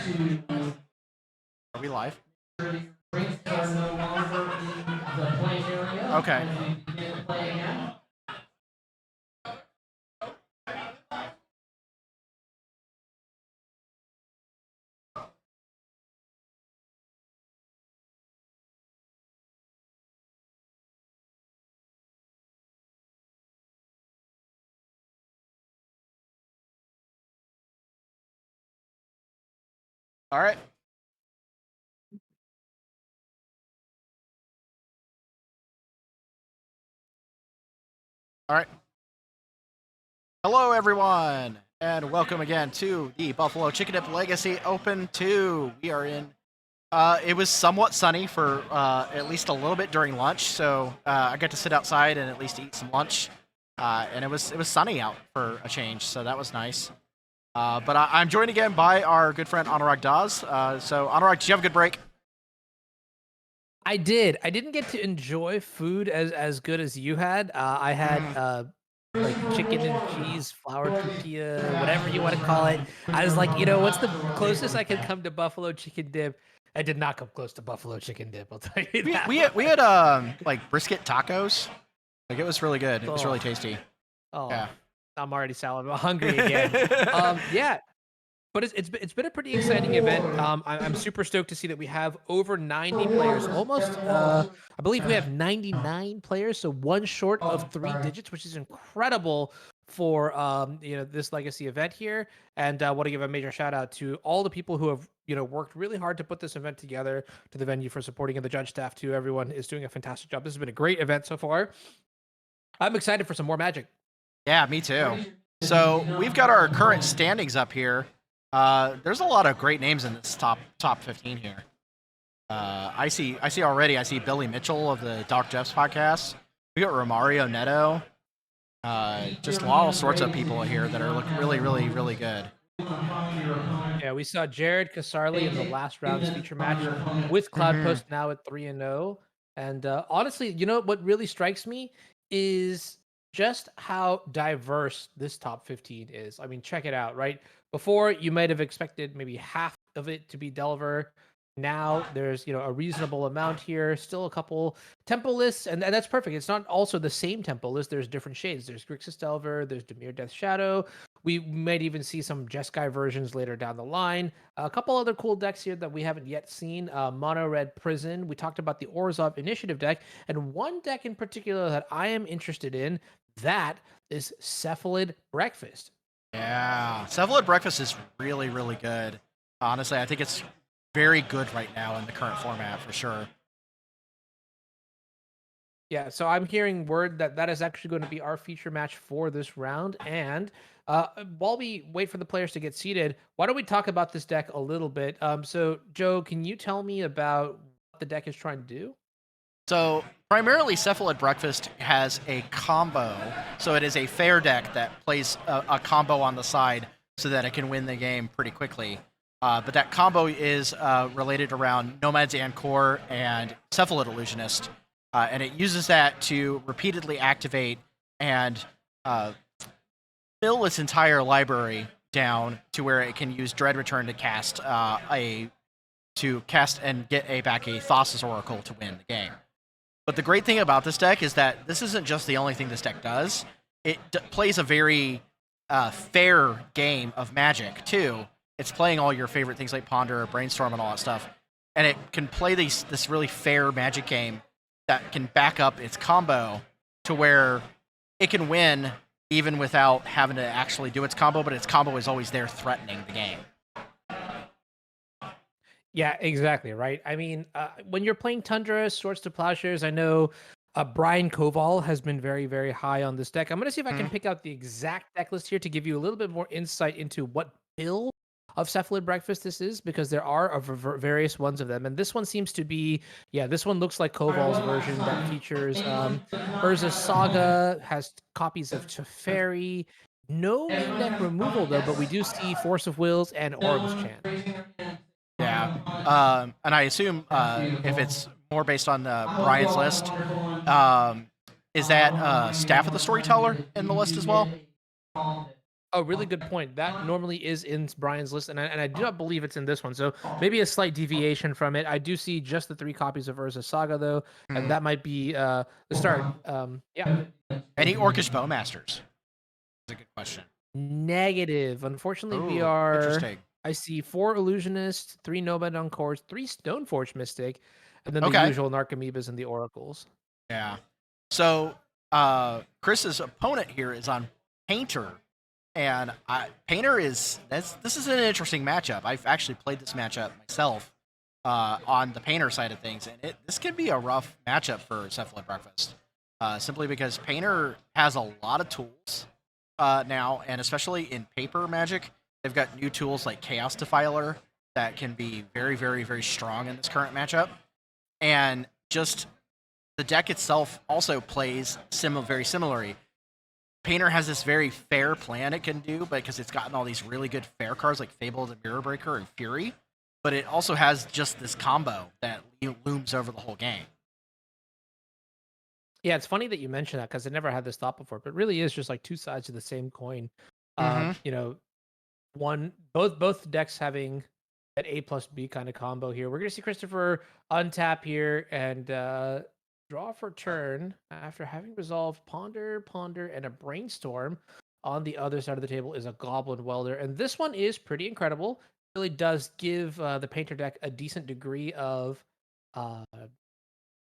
Are we live? Drinks are no longer in the play area. Okay. And we begin play again. All right. All right. Hello, everyone, and welcome again to the Buffalo Chicken Dip Legacy Open 2. We are in. It was somewhat sunny for at least a little bit during lunch, so I got to sit outside and at least eat some lunch. And it was sunny out for a change, so that was nice. But I'm joined again by our good friend Anurag Das. So Anurag, did you have a good break? I did. I didn't get to enjoy food as good as you had. I had like chicken and cheese, flour tortilla, whatever you want to call it. I was like, what's the closest I can come to buffalo chicken dip? I did not come close to buffalo chicken dip. I'll tell you that. We had like brisket tacos. Like it was really good. It was really tasty. Oh, Yeah. I'm already hungry again. Yeah, but it's been a pretty exciting event. I'm super stoked to see that we have over 90 players, almost. I believe we have 99 players, so one short of 3 digits, which is incredible for this legacy event here. And I want to give a major shout out to all the people who have worked really hard to put this event together, to the venue for supporting, and the judge staff too. Everyone is doing a fantastic job. This has been a great event so far. I'm excited for some more Magic. Yeah, me too. So we've got our current standings up here. There's a lot of great names in this top 15 here. I see already. I see Billy Mitchell of the Doc Jeffs podcast. We got Romario Neto. Just all sorts of people here that are looking really, really, really good. Yeah, we saw Jared Casarli in the last round's feature match with Cloudpost now at 3-0. And honestly, what really strikes me is just how diverse this top 15 is. I mean, check it out, right? Before, you might have expected maybe half of it to be Delver. Now there's a reasonable amount here. Still a couple tempo lists, and that's perfect. It's not also the same tempo list. There's different shades. There's Grixis Delver. There's Demir Death Shadow. We might even see some Jeskai versions later down the line. A couple other cool decks here that we haven't yet seen. Mono Red Prison. We talked about the Orzhov Initiative deck, and one deck in particular that I am interested in. That is Cephalid Breakfast. Yeah, Cephalid Breakfast is really, really good. Honestly, I think it's very good right now in the current format for sure. Yeah, so I'm hearing word that is actually going to be our feature match for this round. And while we wait for the players to get seated, why don't we talk about this deck a little bit? So, Joe, can you tell me about what the deck is trying to do? So primarily, Cephalid Breakfast has a combo. So it is a fair deck that plays a combo on the side so that it can win the game pretty quickly. But that combo is related around Nomad's Ancore and Cephalid Illusionist. And it uses that to repeatedly activate and fill its entire library down to where it can use Dread Return to cast and get back a Thassa's Oracle to win the game. But the great thing about this deck is that this isn't just the only thing this deck does. It plays a very fair game of Magic, too. It's playing all your favorite things like Ponder, Brainstorm, and all that stuff. And it can play this really fair Magic game that can back up its combo to where it can win even without having to actually do its combo, but its combo is always there threatening the game. Yeah, exactly, right? I mean, when you're playing Tundra, Swords to Plowshares, I know Brian Koval has been very, very high on this deck. I'm going to see if I can pick out the exact deck list here to give you a little bit more insight into what build of Cephalid Breakfast this is, because there are various ones of them. And this one seems to be, this one looks like Koval's version that features Urza's Saga, has copies of Teferi. No main deck removal, though, but we do see Force of Wills and Oracle's Chant. Yeah, and I assume if it's more based on Brian's list, is that Staff of the Storyteller in the list as well? Oh, really good point. That normally is in Brian's list, and I do not believe it's in this one. So maybe a slight deviation from it. I do see just the 3 copies of Urza Saga though, and Hmm. that might be the start. Yeah. Any Orcish Bowmasters? Is a good question. Negative. Unfortunately, we Oh, are. interesting. I see 4 Illusionists, 3 Nomad Encores, 3 Stoneforge Mystic, and then the Okay. usual Narcomoebas and the Oracles. Yeah. So Chris's opponent here is on Painter, and Painter is this is an interesting matchup. I've actually played this matchup myself on the Painter side of things, and this can be a rough matchup for Cephalid Breakfast, simply because Painter has a lot of tools now, and especially in Paper Magic, they've got new tools like Chaos Defiler that can be very, very, very strong in this current matchup, and just the deck itself also plays very similarly. Painter has this very fair plan it can do because it's gotten all these really good fair cards like Fable the Mirror Breaker and Fury, but it also has just this combo that looms over the whole game. Yeah, it's funny that you mentioned that because I never had this thought before, but it really is just like two sides of the same coin. Mm-hmm. You know, both decks having that A plus B kind of combo here. We're gonna see Christopher untap here and draw for turn after having resolved Ponder, and a Brainstorm. On the other side of the table is a Goblin Welder, and this one is pretty incredible. Really does give the Painter deck a decent degree of what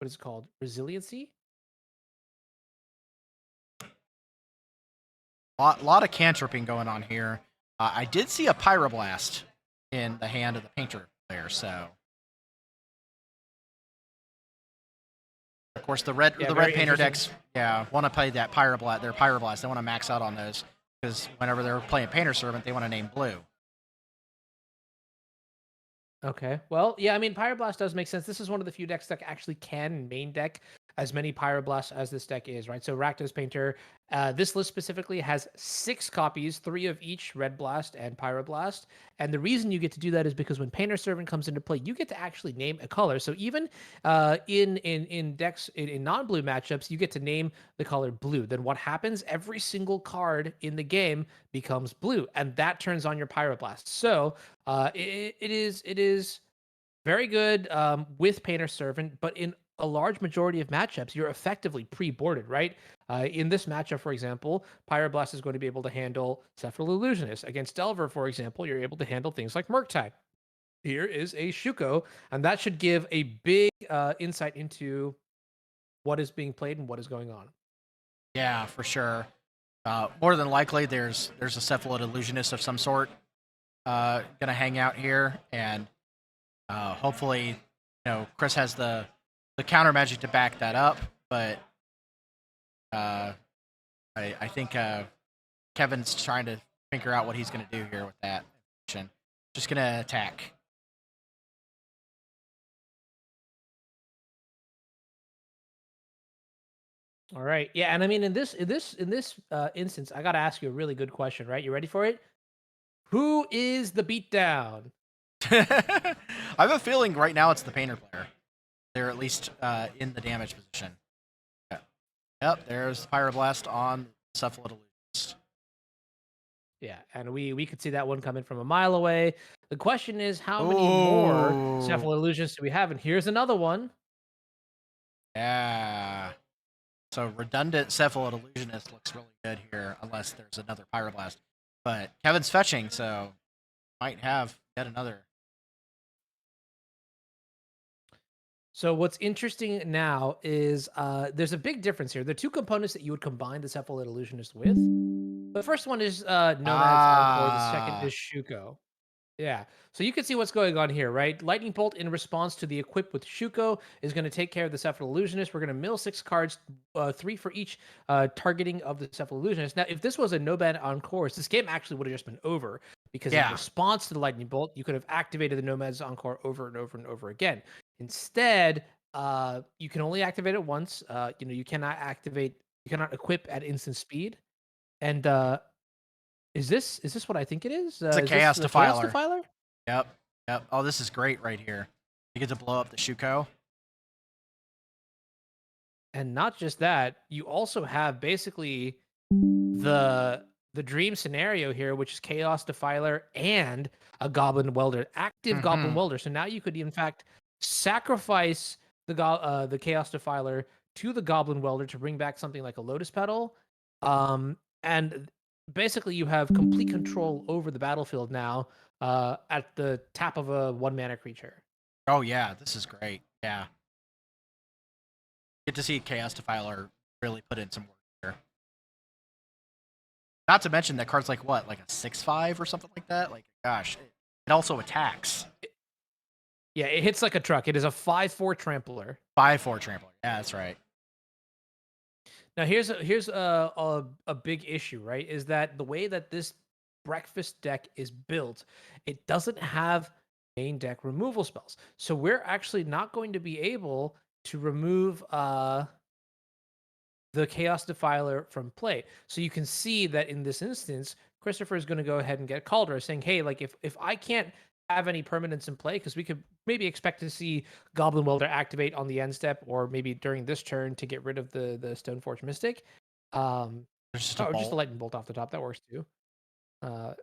is it called? Resiliency. Lot of cantripping going on here. I did see a Pyroblast in the hand of the Painter player, so of course Yeah, the red very Painter interesting. decks, yeah, want to play that Pyroblast. Their Pyroblast, they want to max out on those because whenever they're playing Painter Servant, they want to name blue. Okay. Well, yeah, I mean, Pyroblast does make sense. This is one of the few decks that actually can main deck as many Pyroblasts as this deck is, right? So Rakdos Painter, this list specifically has 6 copies, 3 of each Red Blast and Pyroblast. And the reason you get to do that is because when Painter Servant comes into play, you get to actually name a color. So even in decks in non-blue matchups, you get to name the color blue. Then what happens? Every single card in the game becomes blue, and that turns on your Pyroblast. So it is very good with Painter Servant, but in a large majority of matchups, you're effectively pre-boarded, right? In this matchup, for example, Pyroblast is going to be able to handle Cephalid Illusionist. Against Delver, for example, you're able to handle things like Murktide. Here is a Shuko, and that should give a big insight into what is being played and what is going on. Yeah, for sure. More than likely, there's a Cephalid Illusionist of some sort gonna hang out here, and hopefully, Chris has the counter magic to back that up. But uh, I think Kevin's trying to figure out what he's gonna do here with that. Just gonna attack. All right, yeah, and I mean in this instance, I got to ask you a really good question, right? You ready for it? Who is the beatdown? I have a feeling right now it's the Painter player. They're at least in the damage position. Yep, there's Pyroblast on Cephalid Illusionist. Yeah, and we could see that one coming from a mile away. The question is, how many more Ooh, Cephalid Illusions do we have? And here's another one. yeah. So redundant Cephalid Illusionist looks really good here, unless there's another Pyroblast. But Kevin's fetching, so might have yet another. So what's interesting now is there's a big difference here. The two components that you would combine the Cephalid Illusionist with. The first one is Nomad's Encore. The second Ah, is Shuko. Yeah. So you can see what's going on here, right? Lightning Bolt in response to the equip with Shuko is going to take care of the Cephalid Illusionist. We're going to mill 6 cards, 3 for each targeting of the Cephalid Illusionist. Now, if this was a no ban on course, this game actually would have just been over because in yeah. response to the Lightning Bolt, you could have activated the Nomad's Encore over and over and over again. Instead, you can only activate it once. You cannot equip at instant speed. And is this what I think it is? It's a Is this Chaos the Chaos Defiler. Defiler? Yep, yep. Oh, this is great right here. You get to blow up the Shuko. And not just that, you also have basically the the dream scenario here, which is Chaos Defiler and a Goblin Welder, active Goblin Hmm. Welder. So now you could in fact sacrifice the Chaos Defiler to the Goblin Welder to bring back something like a Lotus Petal, and basically you have complete control over the battlefield now at the tap of a 1 mana creature. Oh yeah, this is great. Yeah, get to see Chaos Defiler really put in some work here. Not to mention that card's like what, like a 6/5 or something like that. Like, gosh, it also attacks. Yeah, it hits like a truck. It is a 5/4 trampler. 5/4 trampler. Yeah, that's right. Now here's a big issue, right? Is that the way that this breakfast deck is built, it doesn't have main deck removal spells. So we're actually not going to be able to remove the Chaos Defiler from play. So you can see that in this instance, Christopher is going to go ahead and get Caldera, saying, "Hey, like if I can't have any permanents in play, because we could maybe expect to see Goblin Welder activate on the end step, or maybe during this turn to get rid of the Stoneforge Mystic, um, There's just a or just a bolt. Lightning Bolt off the top that works too." Uh,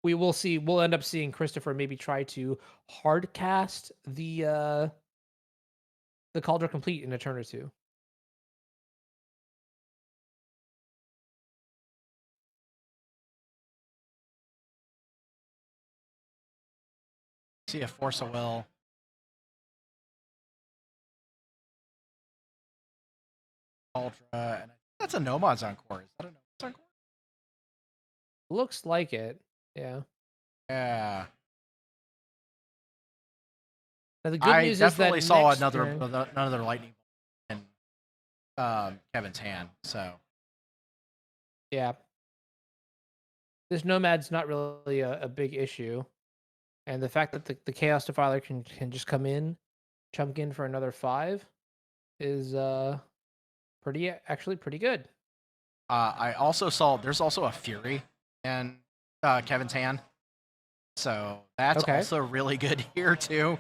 we will see. We'll end up seeing Christopher maybe try to hard cast the Cauldron Complete in a turn or two. See a Force of Will. Ultra, and that's a Nomad's Encore. Is that a Nomad's Encore? Looks like it. Yeah. Yeah. Now the good I news is that definitely saw next another turn, another lightning bolt in Kevin's hand. So yeah, this Nomad's not really a big issue, and the fact that the Chaos Defiler can just come in, chunk in for another 5 is actually pretty good. I also saw there's also a Fury in Kevin's hand. So that's Okay. also really good here too.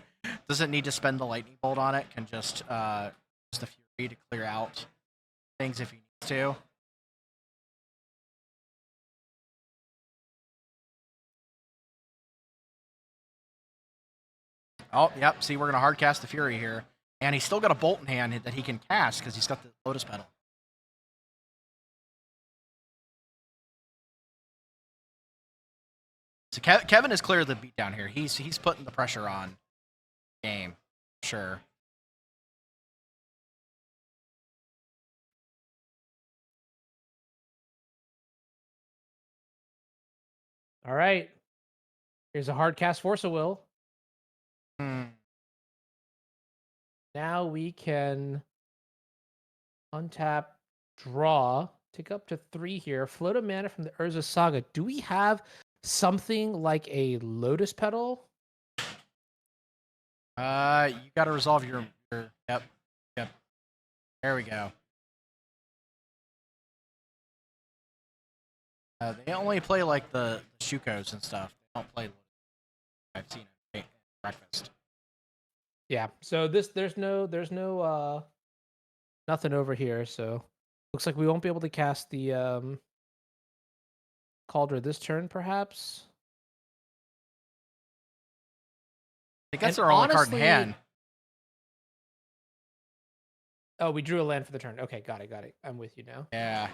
Doesn't need to spend the lightning bolt on it. Can just use the Fury to clear out things if he needs to. Oh, yep. See, we're gonna hard cast the Fury here, and he's still got a bolt in hand that he can cast because he's got the Lotus Petal. So Kevin is clear of the beatdown here. He's putting the pressure on game, sure. All right. Here's a hard cast Force of Will. Hmm. Now we can untap, draw, take up to 3 here, float a mana from the Urza Saga. Do we have something like a Lotus Petal? You got to resolve your. Yep. There we go. They only play like the Shukos and stuff. They don't play. I've seen it. Breakfast. Yeah. So there's no nothing over here. So looks like we won't be able to cast the Cauldron this turn, perhaps. I think And that's their only card in honestly, hand. oh, we drew a land for the turn. Okay, got it. I'm with you now. Yeah.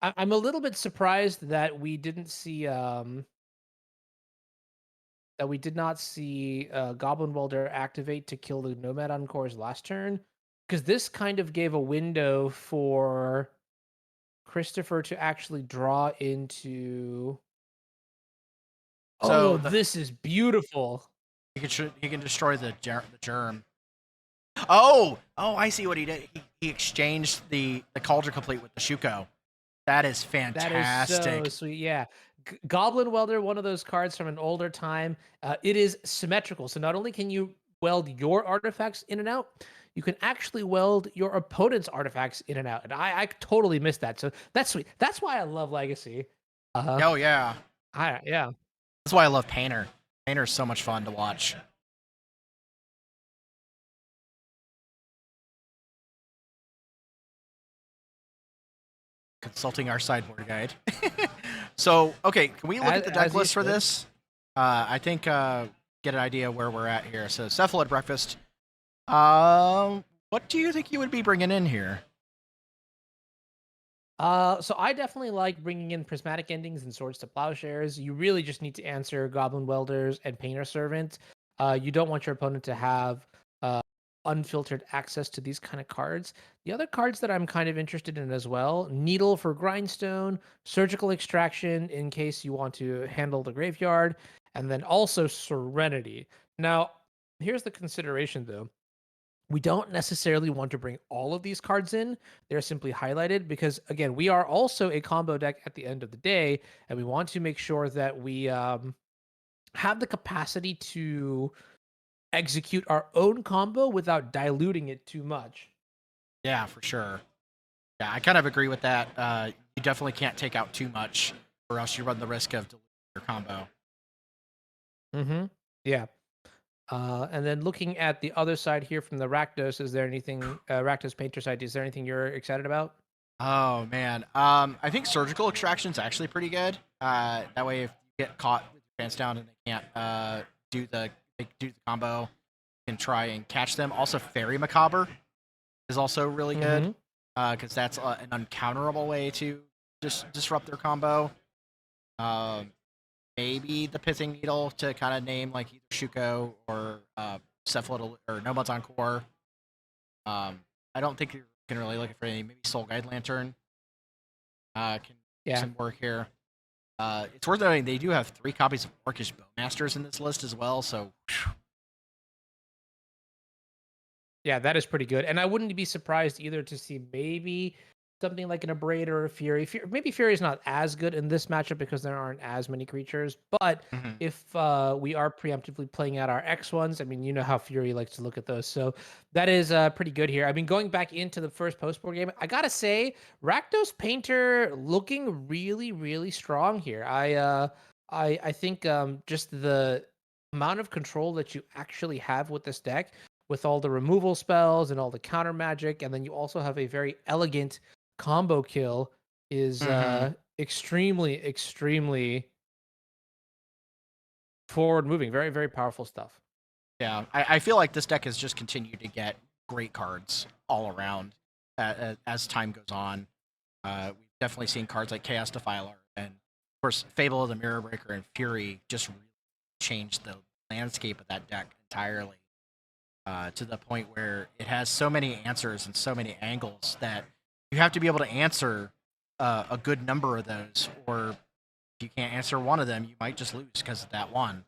I'm a little bit surprised that we didn't see that we did not see Goblin Welder activate to kill the Nomad Encores last turn, because this kind of gave a window for Christopher to actually draw into. So Oh, the this is beautiful. he can destroy the germ. Oh, I see what he did. He exchanged the Cauldron Complete with the Shuko. That is That is so fantastic. sweet. Yeah. Goblin Welder, one of those cards from an older time. It is symmetrical. So not only can you weld your artifacts in and out, you can actually weld your opponent's artifacts in and out. And I totally missed that. So that's sweet. That's why I love Legacy. Uh, Oh yeah, yeah. that's why I love Painter. Painter is so much fun to watch. consulting our sideboard guide. So, okay, can we look at the deck As you list for should. this? I think get an idea where we're at here. So, cephalid breakfast. What do you think you would be bringing in here? So I definitely like bringing in prismatic endings and swords to plowshares. You really just need to answer goblin welders and painter servant. You don't want your opponent to have uh, unfiltered access to these kind of cards. The other cards that I'm kind of interested in as well: needle for grindstone, surgical extraction in case you want to handle the graveyard, and then also serenity. Now, here's the consideration though: we don't necessarily want to bring all of these cards in. They're simply highlighted because, again, we are also a combo deck at the end of the day, and we want to make sure that we have the capacity to execute our own combo without diluting it too much. Yeah, for sure. Yeah, I kind of agree with that. You definitely can't take out too much, or else you run the risk of diluting your combo. Mm-hmm. Yeah. And then looking at the other side here from the Rakdos, is there anything, Rakdos Painter side, is there anything you're excited about? Oh man, I think surgical extraction is actually pretty good. That way, if you get caught with your pants down and they can't do the do the combo, you can try and catch them. Also, fairy macabre is also really good Mm-hmm. because that's an uncounterable way to just disrupt their combo. Um, Maybe the pithing needle to kind of name like either Shuko or Cephalid or Nomads on Core. I don't think you can really look for any. Maybe Soul Guide Lantern can do Yeah. some work here. It's worth noting they do have 3 copies of Orcish Bowmasters in this list as well. So Yeah, that is pretty good, and I wouldn't be surprised either to see maybe something like an Abrade or a Fury. Maybe Fury is not as good in this matchup because there aren't as many creatures, but mhm. if we are preemptively playing out our X ones, I mean, you know how Fury likes to look at those, so that is pretty good here. I mean, going back into the first post-board game, I gotta say, Rakdos Painter looking really, really strong here. I think just the amount of control that you actually have with this deck with all the removal spells and all the counter magic, and then you also have a very elegant combo kill is Mhm. extremely forward moving. Very, very powerful stuff. Yeah, I feel like this deck has just continued to get great cards all around as time goes on. We've definitely seen cards like Chaos Defiler and, of course, Fable of the Mirror Breaker and Fury just really changed the landscape of that deck entirely to the point where it has so many answers and so many angles that you have to be able to answer a good number of those, or if you can't answer one of them, you might just lose because of that one.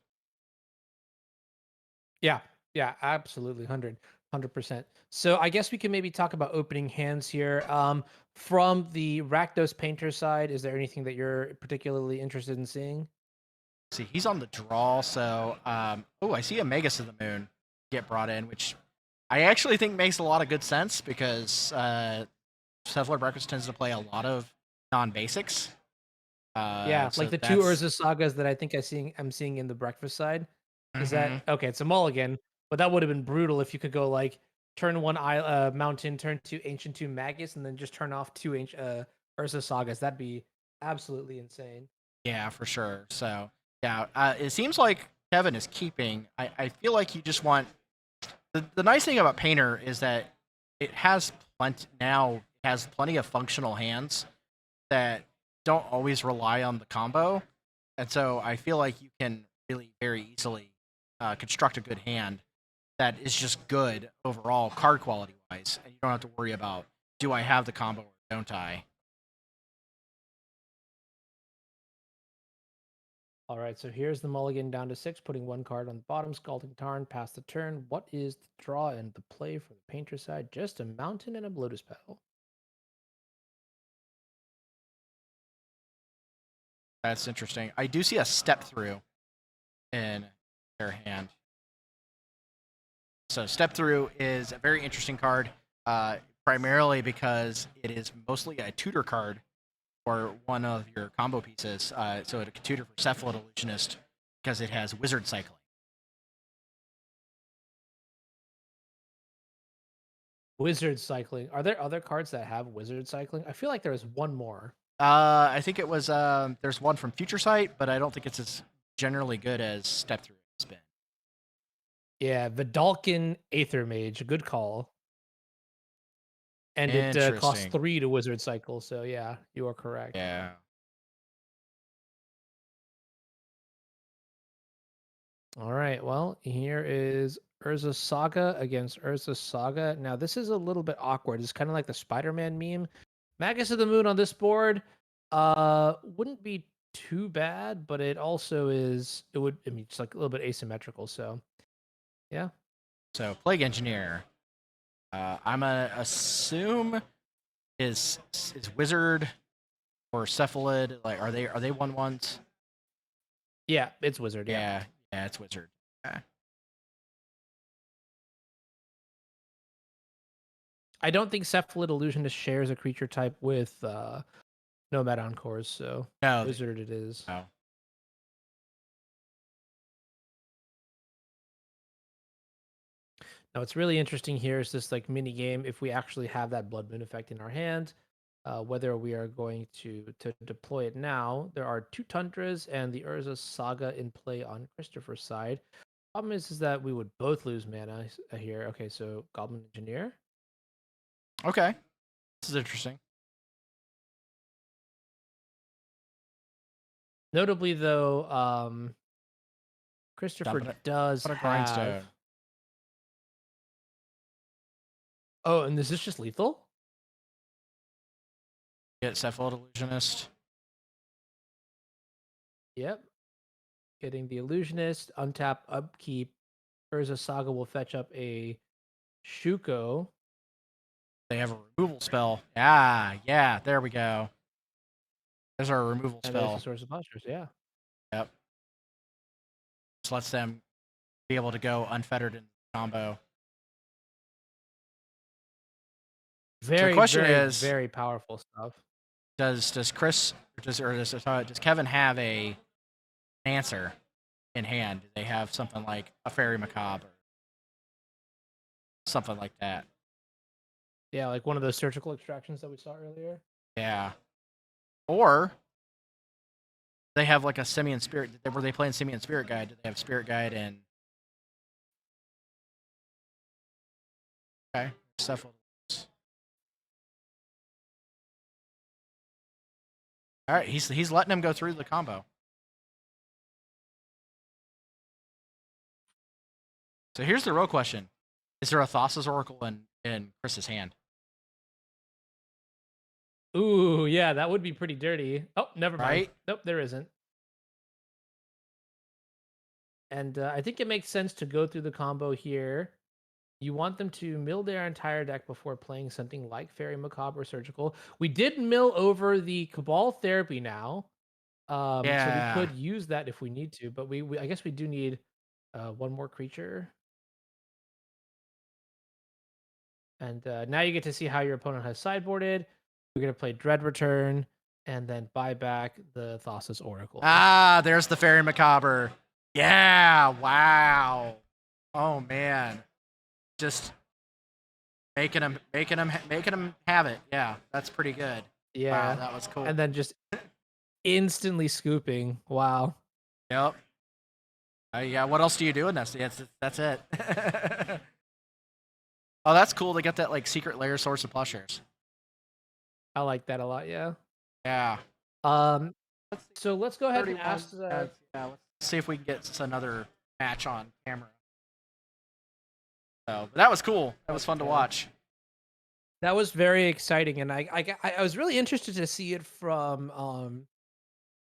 Yeah, yeah, absolutely, 100%. So I guess we can maybe talk about opening hands here. From the Rakdos Painter side, is there anything that you're particularly interested in seeing? See, he's on the draw, so oh, I see a Magus of the Moon get brought in, which I actually think makes a lot of good sense because Settler Breakfast tends to play a lot of non-basics. Yeah, like So the two that's Urza sagas that I'm seeing in the breakfast side. Is that mhm. okay? It's a mulligan, but that would have been brutal if you could go like turn one mountain, turn two ancient tomb magus, and then just turn off two ancient Urza sagas. That'd be absolutely insane. Yeah, for sure. So yeah, it seems like Kevin is keeping. I feel like you just want the nice thing about Painter is that it has plenty of functional hands that don't always rely on the combo, and so I feel like you can really very easily construct a good hand that is just good overall card quality wise, and you don't have to worry about do I have the combo or don't I. All right, so here's the mulligan down to 6, putting one card on the bottom, Scalding Tarn, pass the turn. What is the draw and the play for the painter side? Just a mountain and a Lotus Petal. That's interesting. I do see a step through in their hand. So step through is a very interesting card, primarily because it is mostly a tutor card for one of your combo pieces. So it can tutor for Cephalid Illusionist because it has Wizard Cycling. Wizard cycling. Are there other cards that have wizard cycling? I feel like there's one more. I think it was there's one from Future Sight, but I don't think it's as generally good as Step Through has been. Yeah, Vidalcan Aether Mage. Good call. And it costs Interesting. 3 to wizard cycle. So yeah, you are correct. Yeah. All right. Well, here is Urza Saga against Urza Saga. Now, this is a little bit awkward. It's kind of like the Spider-Man meme. Magus of the Moon on this board wouldn't be too bad, but it also is I mean it's like a little bit asymmetrical, so yeah. So Plague Engineer. I'm gonna assume is Wizard or Cephalid, like are they 1/1s? Yeah, it's Wizard, yeah. Yeah, it's Wizard. Okay. I don't think Cephalid Illusionist shares a creature type with Nomad Encores, so No, Wizard it is. no. Now, what's really interesting here is this like mini game. If we actually have that Blood Moon effect in our hand, whether we are going to deploy it now, there are 2 Tundras and the Urza Saga in play on Christopher's side. Problem is that we would both lose mana here. Okay, so Goblin Engineer. Okay. This is interesting. Notably, though, Christopher does Put a have. grindstone. Oh, and is this just lethal? Get Cephalid Illusionist. Yep. Getting the Illusionist, untap, upkeep. Urza Saga will fetch up a Shuko. They have a removal spell. Yeah, there we go. There's our removal And spell. there's the Source of Postures, yeah. Yep. Just lets them be able to go unfettered in combo. Very, the question very, is, very powerful stuff. does Chris does Kevin have an answer in hand? Do they have something like a Fairy Macabre or something like that? Yeah, like one of those surgical extractions that we saw earlier. Yeah. Or they have like a Simian Spirit. Were they playing Simian Spirit Guide? Did they have Spirit Guide and okay stuff? All right, he's letting him go through the combo. So here's the real question: is there a Thassa's Oracle in Chris's hand? Ooh, yeah, that would be pretty dirty. Oh, never mind. Right? Nope, there isn't. And I think it makes sense to go through the combo here. You want them to mill their entire deck before playing something like Fairy Macabre or Surgical. We did mill over the Cabal Therapy now. So we could use that if we need to, but we I guess we do need one more creature. And now you get to see how your opponent has sideboarded. We're going to play Dread Return and then buy back the Thassa's Oracle. There's the Fairy Macabre. Yeah, wow. Oh man. Just making him have it. Yeah, that's pretty good. Yeah. Wow, that was cool. And then just instantly scooping. Wow. Yep. Yeah, what else do you do in this? That's it. Oh, that's cool. They got that like secret layer Source of Plowshares. I like that a lot, yeah. Yeah. So let's go ahead and 31. ask Yeah, let's see if we can get another match on camera. So, but that was cool. That was fun to watch. That was very exciting, and I was really interested to see it from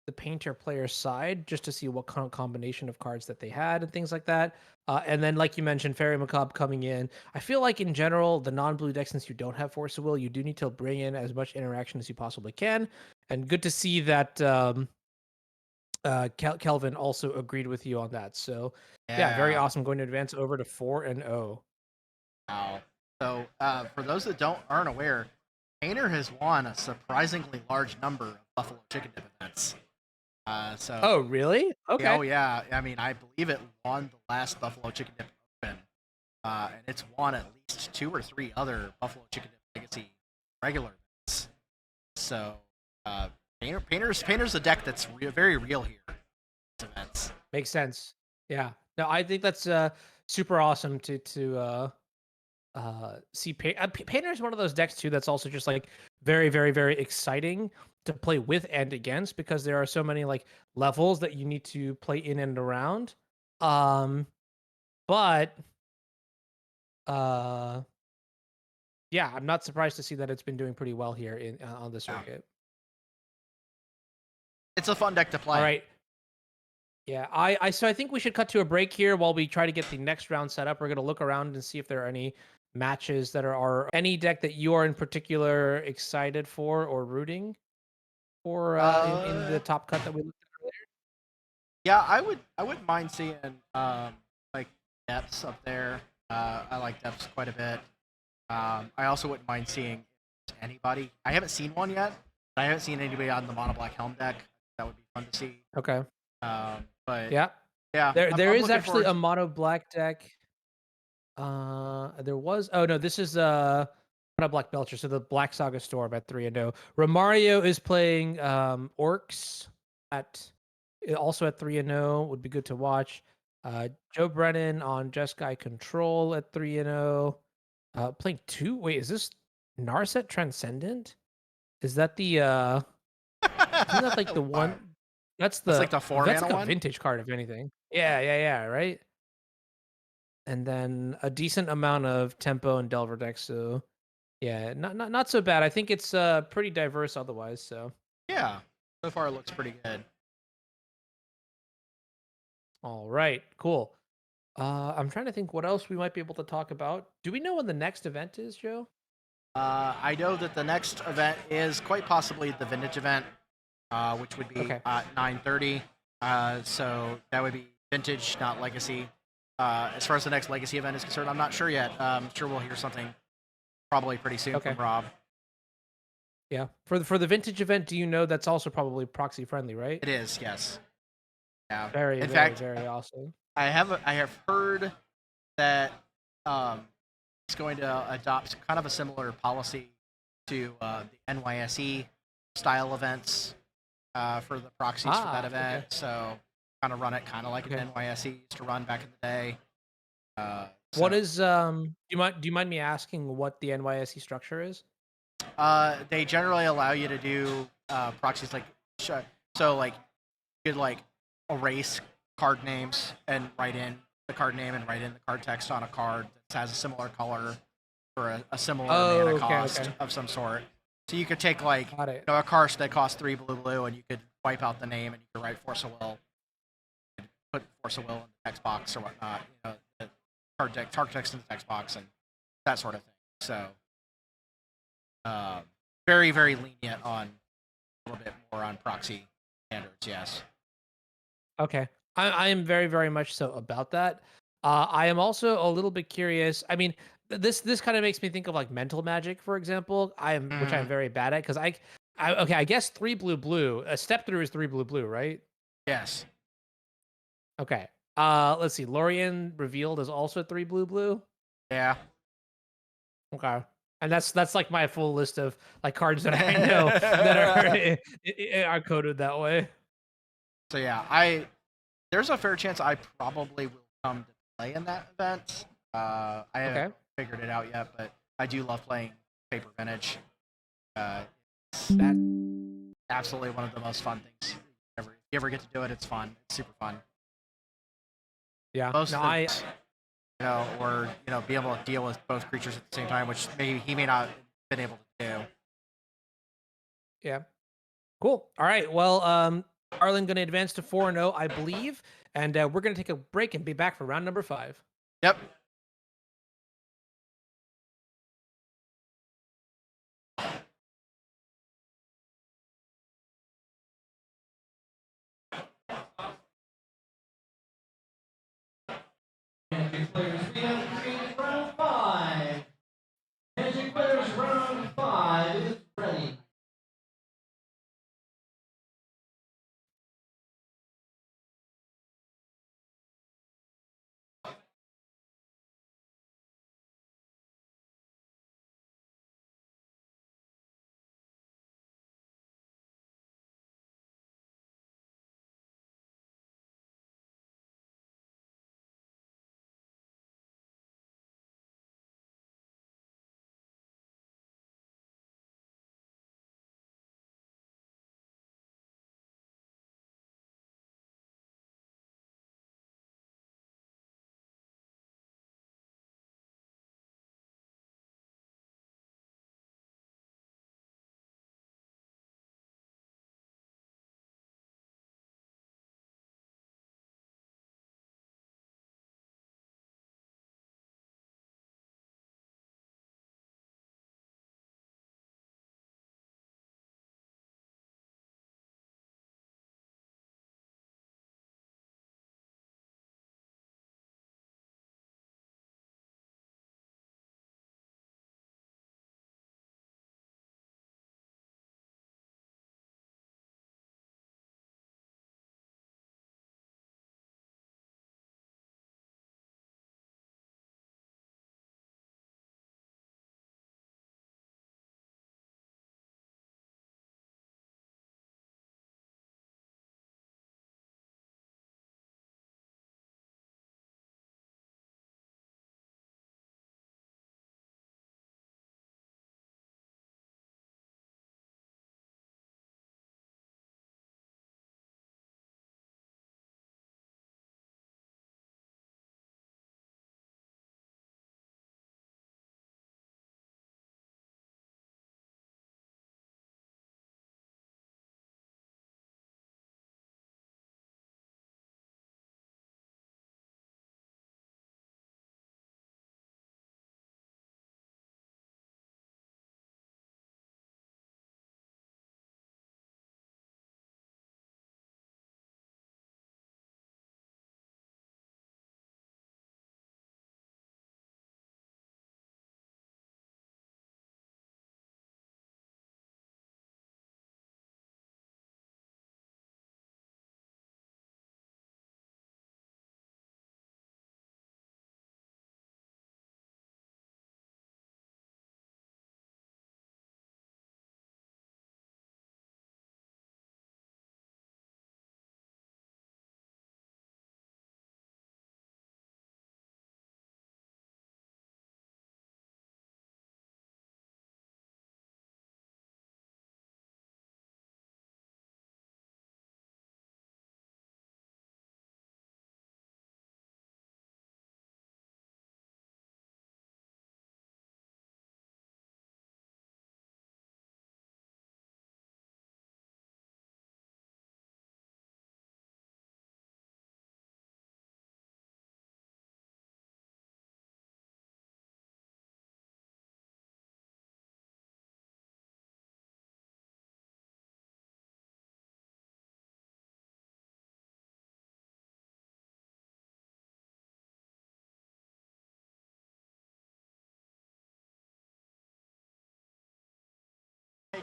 the painter player's side, just to see what kind of combination of cards that they had and things like that. And then, like you mentioned, Fairy Macabre coming in. I feel like in general, the non-blue deck, since you don't have Force of Will, you do need to bring in as much interaction as you possibly can. And good to see that Kelvin also agreed with you on that. So yeah, very awesome. Going to advance over to 4-0. Wow. So for those that aren't aware, Painter has won a surprisingly large number of Buffalo Chicken Dip events. Oh, really? Okay. Oh yeah. I mean, I believe it won the last Buffalo Chicken Dip Open. and it's won at least 2 or 3 other Buffalo Chicken Dip Legacy regular events. So Painter's a deck that's very real here. These events. Makes sense. Yeah. No, I think that's super awesome to see Painter is one of those decks too that's also just like very very very exciting to play with and against because there are so many like levels that you need to play in and around. Um but uh yeah, I'm not surprised to see that it's been doing pretty well here in on the Yeah. circuit. It's a fun deck to All play. right. Yeah, so I think we should cut to a break here while we try to get the next round set up. We're gonna look around and see if there are any matches that are any deck that you are in particular excited for or rooting for in the Uh, top cut that we looked at earlier. yeah, I wouldn't mind seeing like depths up there. I like depths quite a bit. I also wouldn't mind seeing anybody. I haven't seen one yet, but I haven't seen anybody on the mono black helm deck. That would be fun to see. Okay. But Yeah. yeah, There I'm is looking actually forward. a mono black deck. There was oh no, this is mono black Belcher, so the Black Saga Storm at 3-0. Romario is playing Orcs at also at 3-0. Would be good to watch. Joe Brennan on Jeskai Control at 3-0. Playing two. Wait, is this Narset Transcendent? Is that the isn't that like the Wow. one that's That's like the the four that's mana like a one. vintage card if anything. Yeah, right? And then a decent amount of tempo and Delver decks, so yeah, not so bad. I think it's pretty diverse otherwise, so Yeah, so far it looks pretty good. all right, cool. I'm trying to think what else we might be able to talk about. Do we know when the next event is, Joe? I know that the next event is quite possibly the vintage event, which would be Okay. at 9:30. So that would be vintage, not legacy. As far as the next legacy event is concerned, I'm not sure yet. I'm sure we'll hear something probably pretty soon from Okay. Rob. Yeah. For the vintage event, do you know that's also probably proxy friendly, right? It is, yes. Yeah. Very, In very, fact, very awesome. I have heard that um, it's going to adopt kind of a similar policy to the NYSE style events for the proxies for that event. Okay. So kind of run it kind of like an Okay. NYSE used to run back in the day. What So is do you mind me asking what the NYSE structure is? they generally allow you to do proxies like so like you could like erase card names and write in the card name and write in the card text on a card that has a similar color for a similar Oh, mana okay, cost okay. of some sort. So you could take like Got it. a card that costs 3 blue, and you could wipe out the name and you could write Force of Will, put Force of Will in the text box or whatnot. You know, the card text in the text box and that sort of thing. So very very lenient on a little bit more on proxy standards. Yes. Okay. I am very, very much so about that. I am also a little bit curious. I mean, this kind of makes me think of like mental magic, for example. Which I'm Mm, very bad at because I okay, I guess 3 blue. A step through is 3 blue, right? yes. Okay. Let's see. Lorien revealed is also 3 blue. Yeah. Okay. And that's like my full list of like cards that I know that are are coded that way. So yeah, I there's a fair chance I probably will come to play in that event. I haven't Okay. figured it out yet, but I do love playing paper vintage. Uh, That absolutely one of the most fun things ever. If you ever get to do it, it's fun. It's super fun. yeah. Most No, of I the or be able to deal with both creatures at the same time, which maybe he may not have been able to do. yeah. Cool. All right. Well, Arlen going to advance to 4-0, I believe, and we're going to take a break and be back for round number 5. Yep. Magic players, we have created round 5. Magic players, round 5 is ready.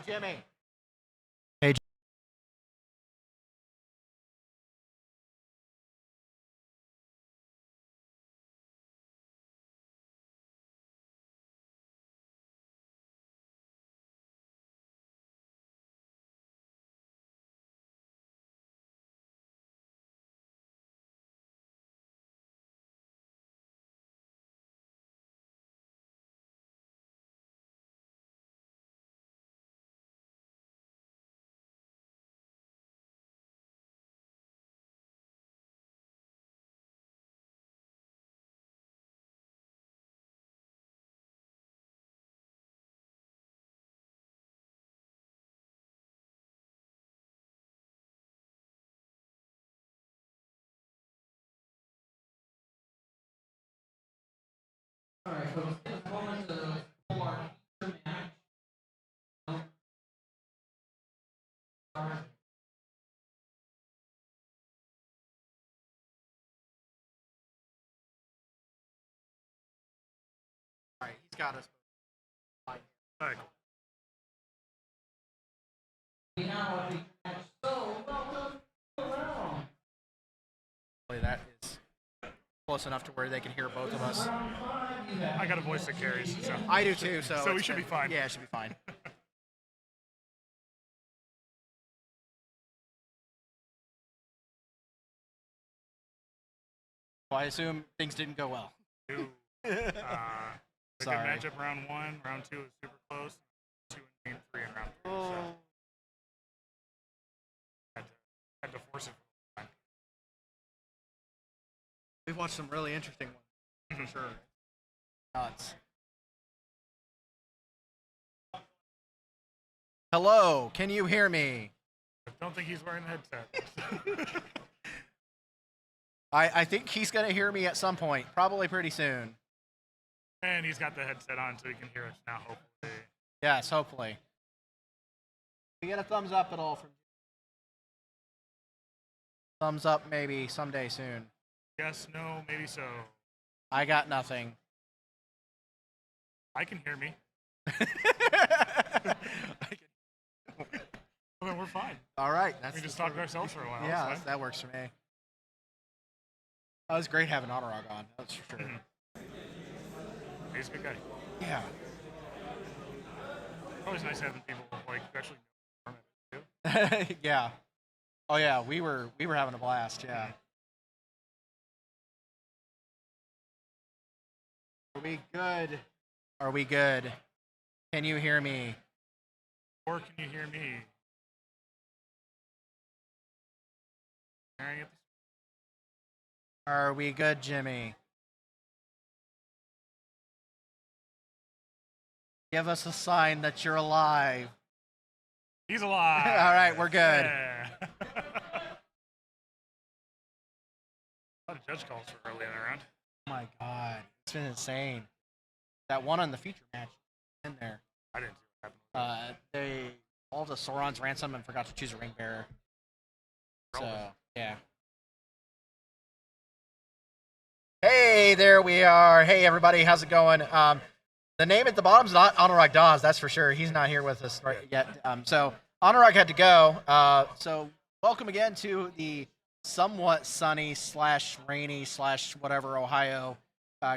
Jimmy. Hey. All right, folks. Take a moment to pull our feature match. All right, he's got us. We now have a feature match. So, welcome to the round. That is close enough to where they can hear both of us. Round 5, you have I got a voice that carries, so I do too, so we it's should be good. fine. Yeah, it should be fine. Well, I assume things didn't go well. Two. A good Sorry. matchup round 1. Round 2 is super close. 2 and game 3 in round 3. So had to force it. We've watched some really interesting ones, for sure. Nuts. Hello, can you hear me? I don't think he's wearing the headset. I think he's going to hear me at some point, probably pretty soon. And he's got the headset on, so he can hear us now, hopefully. Yes, hopefully. We get a thumbs up at all from thumbs up maybe someday soon. Yes, no, maybe so. I got nothing. I can hear me. Well, then we're fine. All right. We just talk to ourselves for a while. Yeah, That's fine. that works for me. Oh, it was great having Honorog on. That's for sure. He's a good guy. Yeah. Always nice having people like who actually know what too. Yeah. Oh yeah, we were having a blast. Yeah. Are we good? Are we good? Can you hear me? Or can you hear me? Staring at the Are we good, Jimmy? Give us a sign that you're alive. He's alive. All right, we're good. Yeah. A lot of judge calls for early in the round. Oh my god, it's been insane. That one on the feature match in there. I didn't see what happened. They all the Sauron's ransom and forgot to choose a ring bearer. So yeah. Hey, there we are. Hey everybody, how's it going? The name at the bottom's not Anurag Das, that's for sure. He's not here with us right yet. So Anurag had to go. So welcome again to the somewhat sunny / rainy / whatever Ohio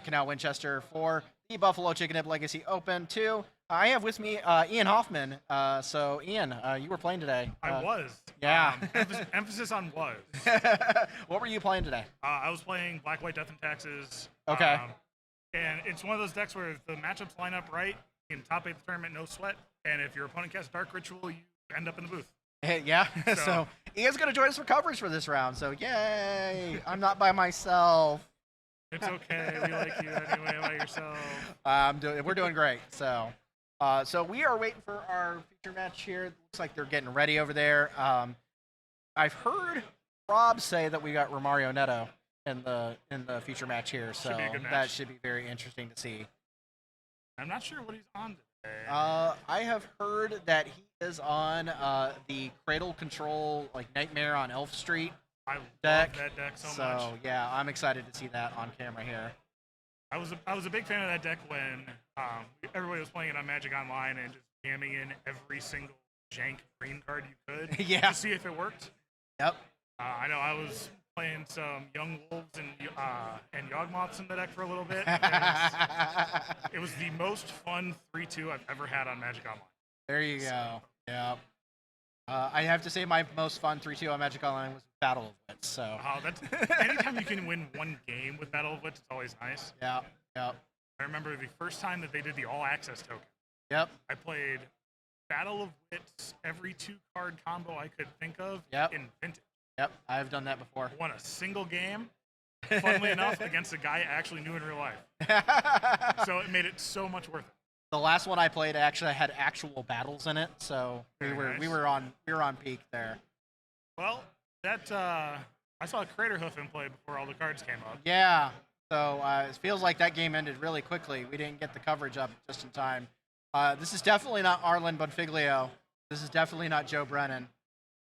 Canal Winchester for the Buffalo Chicken Dip Legacy Open 2. I have with me Ian Hoffman. So Ian, you were playing today. I was. Yeah. Emphasis on was. What were you playing today? I was playing Black, White, Death, and Taxes. Okay. And it's one of those decks where if the matchups line up right, you can top 8 the tournament, no sweat. And if your opponent casts Dark Ritual, you end up in the booth. Hey, yeah. So So- Ian's going to join us for coverage for this round. So yay! I'm not by myself. It's okay. We like you anyway by yourself. We're doing great. So we are waiting for our feature match here. Looks like they're getting ready over there. I've heard Rob say that we got Romario Neto in the feature match here. So Should be a good match. that should be very interesting to see. I'm not sure what he's on today. I have heard that he is on the Cradle Control like Nightmare on Elf Street I love deck. that deck so So much. yeah, I'm excited to see that on camera here. I was a big fan of that deck when everybody was playing it on Magic Online and just jamming in every single jank green card you could Yeah. to see if it worked. Yep. I know I was playing some Young Wolves and Yawgmoths in the deck for a little bit. It was the most fun 3-2 I've ever had on Magic Online. There you go. Yeah. I have to say my most fun 3-2 on Magic Online was Battle of Wits. So. That's anytime you can win one game with Battle of Wits, it's always nice. Yeah. Yep. I remember the first time that they did the all access token. Yep. I played Battle of Wits every 2-card combo I could think of in Vintage. Yep. I've done that before. Won a single game, funnily enough, against a guy I actually knew in real life. So it made it so much worth it. The last one I played actually had actual battles in it, so Very nice. we were on peak there. Well, that I saw Craterhoof in play before all the cards came up. Yeah. So it feels like that game ended really quickly. We didn't get the coverage up just in time. This is definitely not Arlen Bonfiglio. This is definitely not Joe Brennan.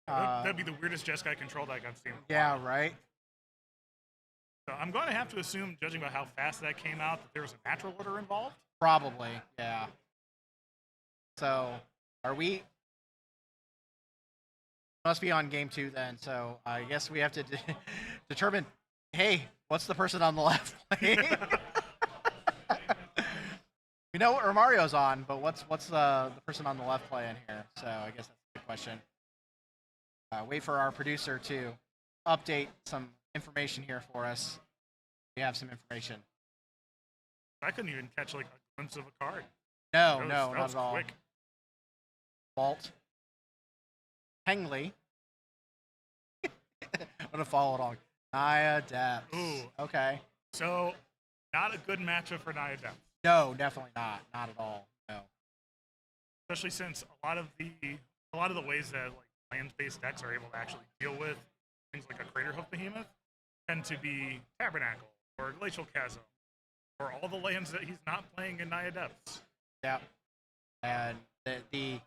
That'd be the weirdest Jeskai control deck I've seen. Yeah, right. So I'm going to have to assume, judging by how fast that came out, that there was a natural order involved. Probably, yeah. So, are we? Must be on game 2 then. So I guess we have to determine. Hey, what's the person on the left playing? We know what Romario's on, but what's the person on the left playing here? So I guess that's the question. Wait for our producer to update some information here for us. We have some information. I couldn't even catch like a glimpse of a card. No, That not was at all. quick. Walt. Hengley. I'm gonna follow along. Nia Depths. Ooh. Okay. So, not a good matchup for Nia Depth. No, definitely not. Not at all. No. Especially since a lot of the ways that like land-based decks are able to actually deal with things like a Craterhoof Behemoth tend to be Tabernacle or Glacial Chasm or all the lands that he's not playing in Nia Depths. Yeah. And the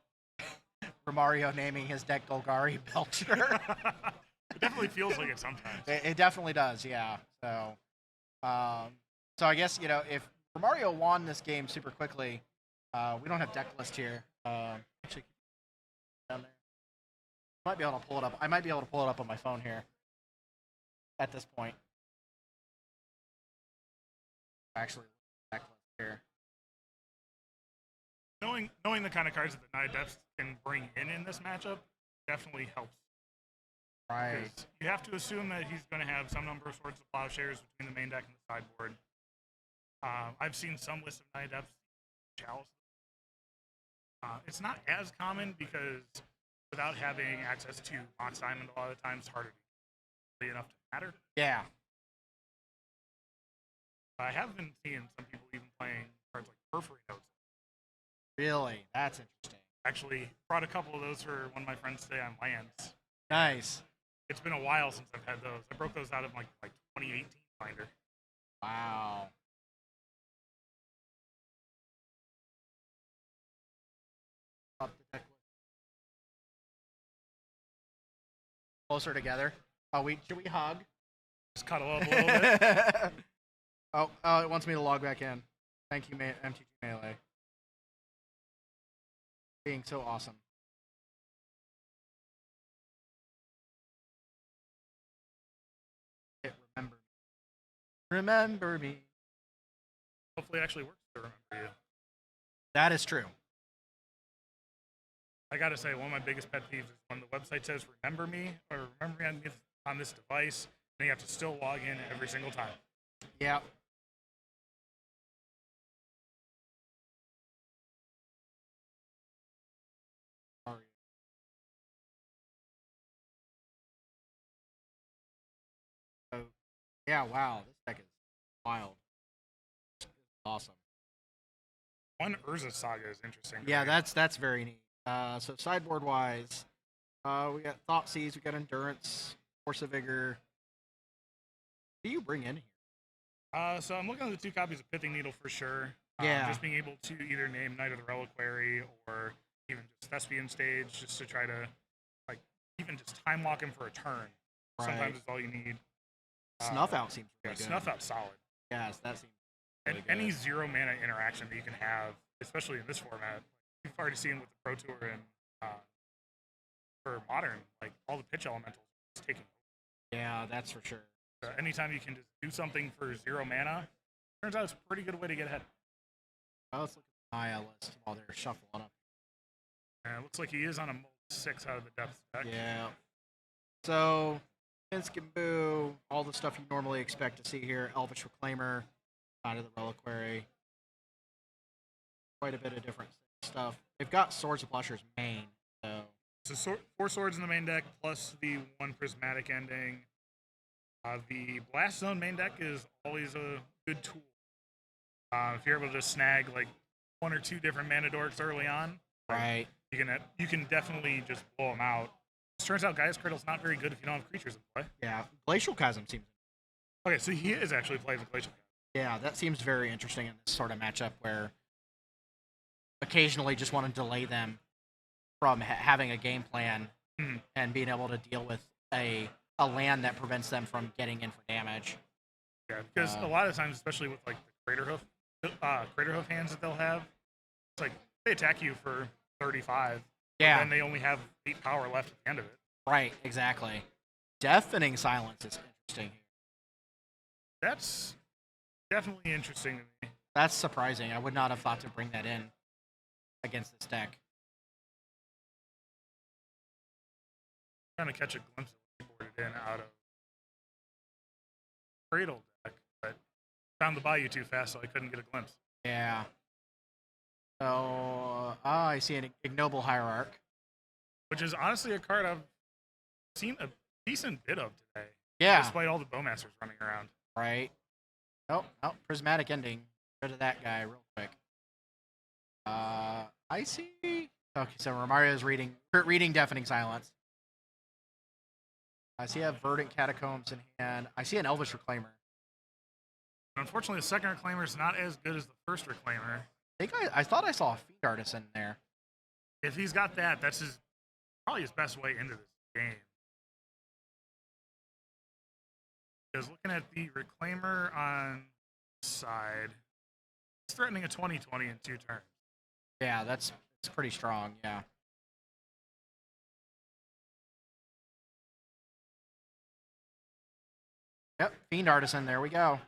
Romario naming his deck Golgari Belcher. It definitely feels like it sometimes. It definitely does, yeah. So, so I guess if Romario won this game super quickly, we don't have deck list here. Actually, down there. Might be able to pull it up. I might be able to pull it up on my phone here. At this point, actually, deck list here. Knowing the kind of cards that the Nia Depths can bring in this matchup definitely helps. Right. Because you have to assume that he's going to have some number of Swords of Plowshares between the main deck and the sideboard. I've seen some lists of Nia Depths Chalice. It's not as common because without having access to Mox Diamond, a lot of the times it's harder to be enough to matter. Yeah. I have been seeing some people even playing cards like Perfory Notes. Really? That's interesting. Actually, brought a couple of those for one of my friends today on lands. Nice. It's been a while since I've had those. I broke those out of like 2018 binder. Wow. Up the deck list. Closer together. Should we hug? Just cuddle up a little bit. Oh, it wants me to log back in. Thank you, MTG Melee. Being so awesome. Remember me. Hopefully it actually works to remember you. That is true. I gotta say, one of my biggest pet peeves is when the website says remember me or remember me on this device, and you have to still log in every single time. Yeah. So, yeah, wow, this deck is wild. It's awesome. One Urza Saga is interesting. Yeah, that's very neat. So sideboard wise, we got Thoughtseize, we got Endurance, Force of Vigor. What do you bring in here? So I'm looking at the 2 copies of Pithing Needle for sure. Yeah. Just being able to either name Knight of the Reliquary or even just Thespian Stage, just to try to even just time lock him for a turn. Right. Sometimes it's all you need. Snuff Out seems Yeah, really good. Snuff Out solid. Yes, that seems And really good. any 0 mana interaction that you can have, especially in this format, you've already seen with the Pro Tour and for Modern, like all the pitch elementals is taking Yeah, that's for sure. over. Anytime you can just do something for 0 mana, turns out it's a pretty good way to get ahead. Well, let's look at the Maya list while they're shuffling up. And it looks like he is on a 6 out of the depth deck. Yeah. So, Minsc and Boo, all the stuff you normally expect to see here. Elvish Reclaimer, Side of the Reliquary. Quite a bit of different stuff. They've got Swords of Blushers main, so. So 4 swords in the main deck, plus the 1 prismatic ending. The Blast Zone main deck is always a good tool. If you're able to just snag like 1 or 2 different mana dorks early on, Right. you can definitely just blow them out. It turns out Gaia's Cradle's not very good if you don't have creatures in play. Yeah. Glacial Chasm seems. Okay, so he is actually playing the Glacial Chasm. Yeah, that seems very interesting in this sort of matchup where occasionally just want to delay them from having a game plan and being able to deal with a land that prevents them from getting in for damage. Yeah, because a lot of times, especially with like the Crater Hoof hands that they'll have, it's like they attack you for 35. Yeah. And they only have 8 power left at the end of it. Right, exactly. Deafening Silence is interesting. That's definitely interesting to me. That's surprising. I would not have thought to bring that in against this deck. Trying to catch a glimpse of what he boarded in out of Cradle deck, but found the Bayou too fast, so I couldn't get a glimpse. Yeah. So, I see an Ignoble Hierarch. Which is honestly a card I've seen a decent bit of today. Yeah. Despite all the Bowmasters running around. Right. Oh, Prismatic Ending. Rid of that guy real quick. I see. Okay, so Romario's reading Deafening Silence. I see a Verdant Catacombs in hand. I see an Elvish Reclaimer. Unfortunately, the second Reclaimer is not as good as the first Reclaimer. I thought I saw a Fiend Artisan there. If he's got that, that's probably his best way into this game. Because looking at the Reclaimer on this side, it's threatening a 20/20 in 2 turns. Yeah, it's pretty strong, yeah. Yep, Fiend Artisan, there we go.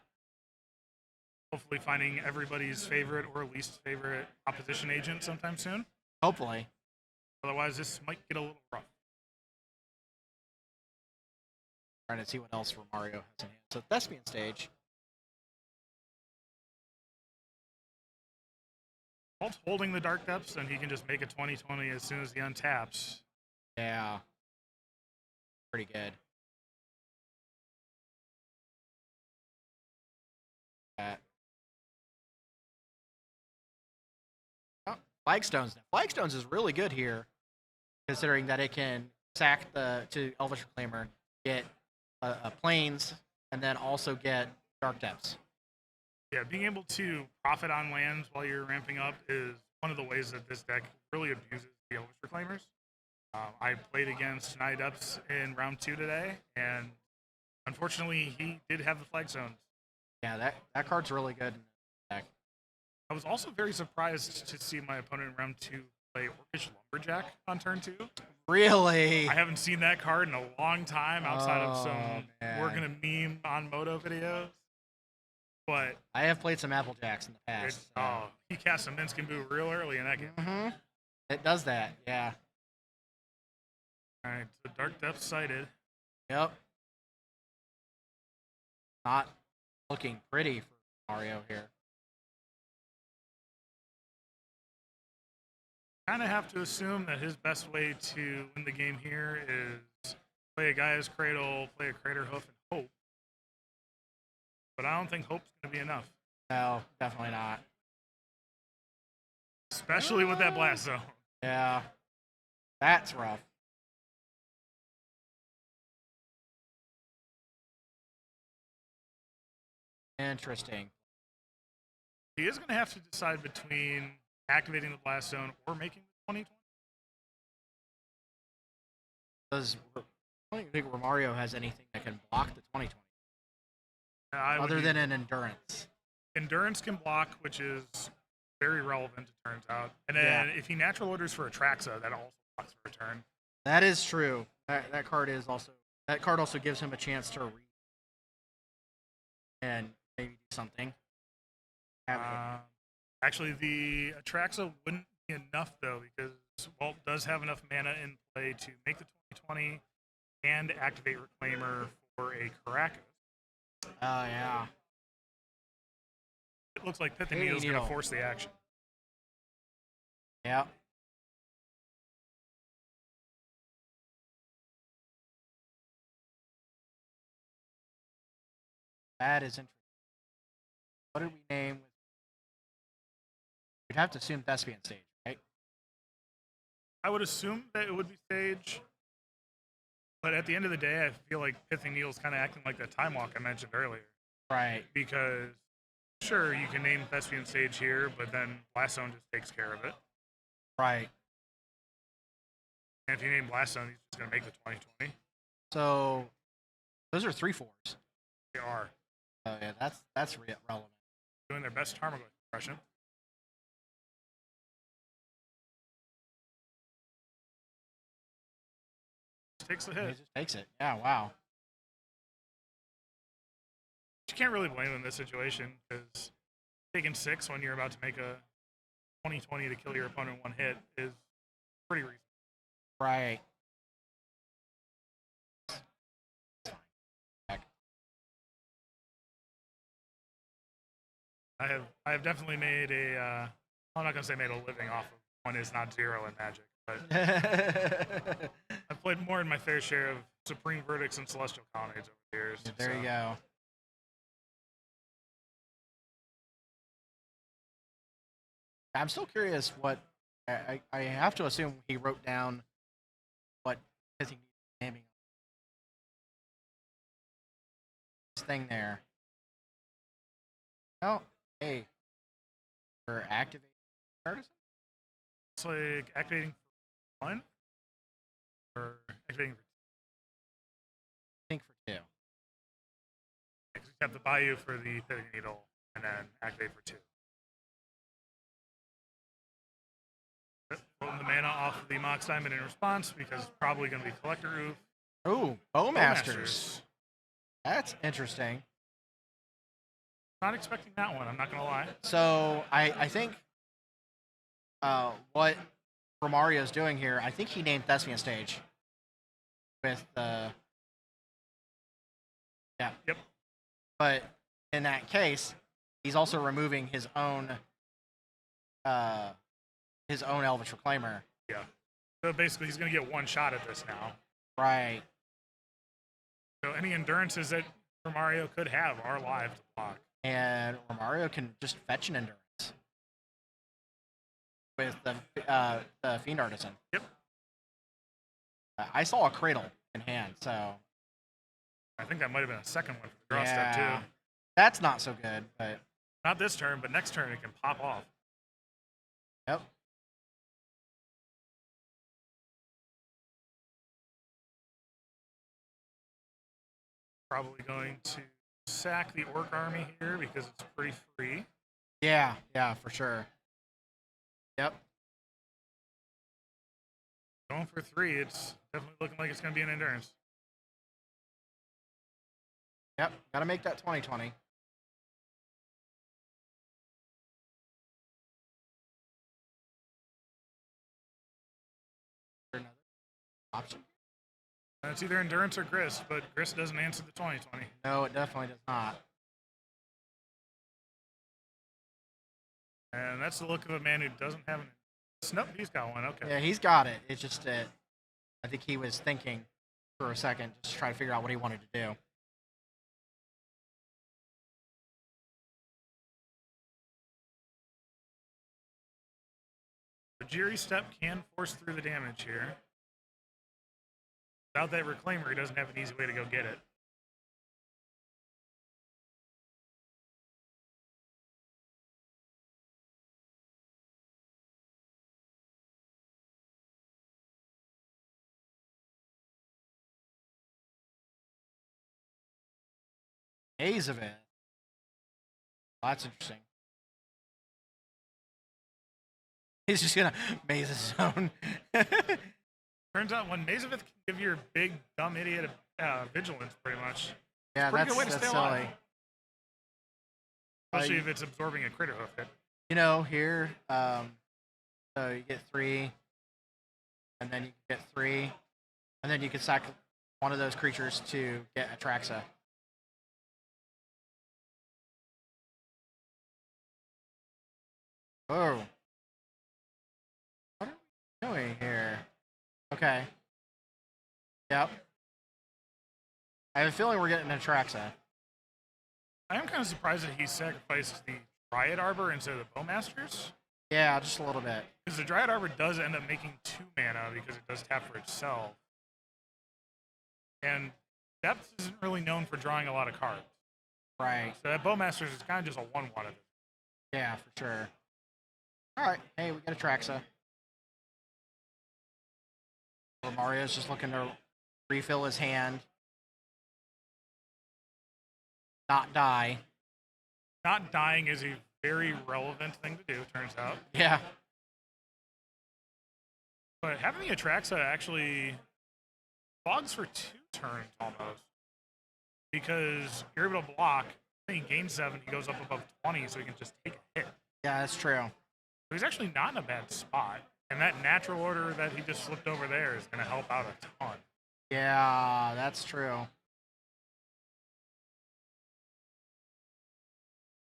Hopefully finding everybody's favorite or least favorite opposition agent sometime soon. Hopefully. Otherwise, this might get a little rough. Trying to see what else Romario has in hand. So Thespian stage. While holding the Dark Depths, and he can just make a 20/20 as soon as he untaps. Yeah. Pretty good. Flagstones. Flagstones is really good here, considering that it can sack to Elvish Reclaimer, get Plains, and then also get Dark Depths. Yeah, being able to profit on lands while you're ramping up is one of the ways that this deck really abuses the Elvish Reclaimers. I played against Nine Depths in round 2 today, and unfortunately, he did have the Flagstones. Yeah, that card's really good in the deck. I was also very surprised to see my opponent in round 2 play Orcish Lumberjack on turn 2. Really? I haven't seen that card in a long time outside of some man. we're gonna meme on Moto videos. But I have played some Applejacks in the past. he cast a Minsc and Boo real early in that game. Mm-hmm. It does that, yeah. All right, so Dark Depths sighted. Yep. Not looking pretty for Mario here. Kind of have to assume that his best way to win the game here is play a Gaia's Cradle, play a Crater Hoof, and hope. But I don't think hope's going to be enough. No, definitely not. Especially with that Blast Zone. Yeah. That's rough. Interesting. He is going to have to decide between activating the Blast Zone or making the 20/20. I don't think Romario has anything that can block the 2020. I would Other use- than an Endurance. Endurance can block, which is very relevant, it turns out. And then if he natural orders for Atraxa, that also blocks for a turn. That is true. That card is also gives him a chance to read and maybe do something. Actually, the Atraxa wouldn't be enough though, because Walt does have enough mana in play to make the 2020 and activate Reclaimer for a Caracas. Oh yeah. It looks like Pithing Needle is going to force the action. Yeah. That is interesting. What did we name? We'd have to assume Thespian Stage, right? I would assume that it would be Stage. But at the end of the day, I feel like Pithing Needle is kind of acting like that Time Walk I mentioned earlier. Right. Because, sure, you can name Thespian Stage here, but then Blast Zone just takes care of it. Right. And if you name Blast Zone, he's just going to make the 2020. So, those are 3/4s. They are. Oh yeah, that's relevant. Doing their best Tarmogoyf impression. Takes the hit. He just takes it. Yeah, wow. You can't really blame him in this situation, because taking 6 when you're about to make a 2020 to kill your opponent in one hit is pretty reasonable. Right. I have definitely made a I'm not gonna say made a living off of one is not 0 in Magic, but I've played more than my fair share of Supreme Verdicts and Celestial Colonnades over the years. There you go. I'm still curious what I have to assume he wrote down what Pithing Needle is naming this thing there. Oh, hey, for activating artisan? It's like activating for 1 or activating for 2. I think for 2. You have to buy you for the Pithing Needle and then activate for 2. Pulling the mana off of the Mox Diamond in response, because it's probably going to be Collector Roof. Ooh, Bowmasters. That's interesting. Not expecting that one, I'm not going to lie. So I think what Romario's doing here, I think he named Thespian Stage with the Yep. But in that case, he's also removing his own Elvish Reclaimer. Yeah. So basically, he's going to get one shot at this now. Right. So any endurances that Romario could have are live to block. And Romario can just fetch an endurance with the Fiend Artisan. Yep. I saw a Cradle in hand, so I think that might have been a second one for the draw step, too. That's not so good, but Not this turn, but next turn it can pop off. yep. Probably going to sack the Orc Army here because it's pretty free. Yeah, for sure. Yep. Going for 3, it's definitely looking like it's going to be an endurance. Yep, gotta make that 2020. Another option? It's either endurance or Grist, but Grist doesn't answer the 2020. No, it definitely does not. And that's the look of a man who doesn't have an... Nope, he's got one, okay. Yeah, he's got it. It's just that I think he was thinking for a second, just to try to figure out what he wanted to do. The Jiri step can force through the damage here. Without that Reclaimer, he doesn't have an easy way to go get it. Days of it. That's interesting. He's just gonna maze his own. Turns out when Mazavith can give your big dumb idiot vigilance, pretty much. Yeah, Pretty that's good way to stay alive. silly. Especially if it's absorbing a critter hoof hit. You know, here, so you get 3, and then you get 3, and then you can sack one of those creatures to get Atraxa. Oh. What are we doing here? Okay. Yep. I have a feeling we're getting Atraxa. I am kind of surprised that he sacrificed the Dryad Arbor instead of the Bowmasters. Yeah, just a little bit. Because the Dryad Arbor does end up making 2 mana because it does tap for itself. And Depth isn't really known for drawing a lot of cards. Right. So that Bowmasters is kind of just a 1/1 of it. Yeah, for sure. All right. Hey, we got Atraxa. Mario's just looking to refill his hand. Not die. Not dying is a very relevant thing to do, turns out. Yeah. But having the Atraxa actually bogs for 2 turns almost. Because you're able to block. Then he gains 7, he goes up above 20, so he can just take a hit. Yeah, that's true. So he's actually not in a bad spot. And that natural order that he just slipped over there is going to help out a ton. Yeah, that's true.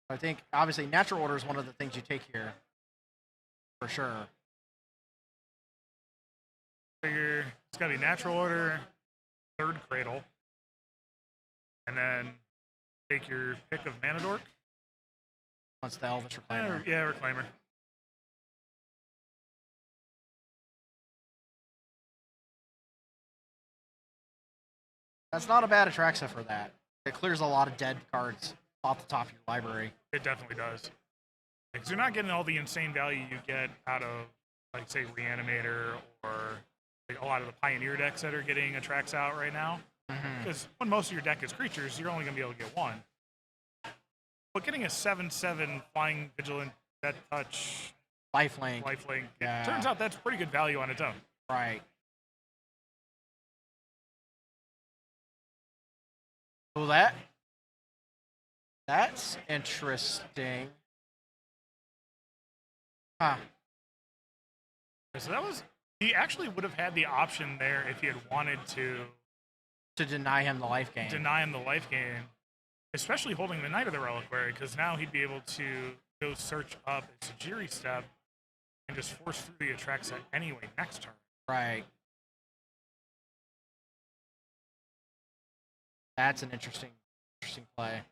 I think, obviously, natural order is one of the things you take here. For sure. Figure it's got to be natural order, 3rd cradle, and then take your pick of Mana Dork. Once the Elvish Reclaimer. Yeah, Reclaimer. That's not a bad Atraxa for that. It clears a lot of dead cards off the top of your library. It definitely does. Because you're not getting all the insane value you get out of, like, say, Reanimator or like, a lot of the Pioneer decks that are getting Atraxa out right now. Because when most of your deck is creatures, you're only going to be able to get 1. But getting a 7/7 Flying Vigilant, Death Touch, Lifelink. it turns out that's pretty good value on its own. Right. Well, that's interesting. Huh. So that was, he actually would have had the option there if he had wanted to deny him the life gain. deny him the life gain, especially holding the Knight of the Reliquary, because now he'd be able to go search up a Sajiri step and just force through the Atraxa anyway next turn. Right. That's an interesting play.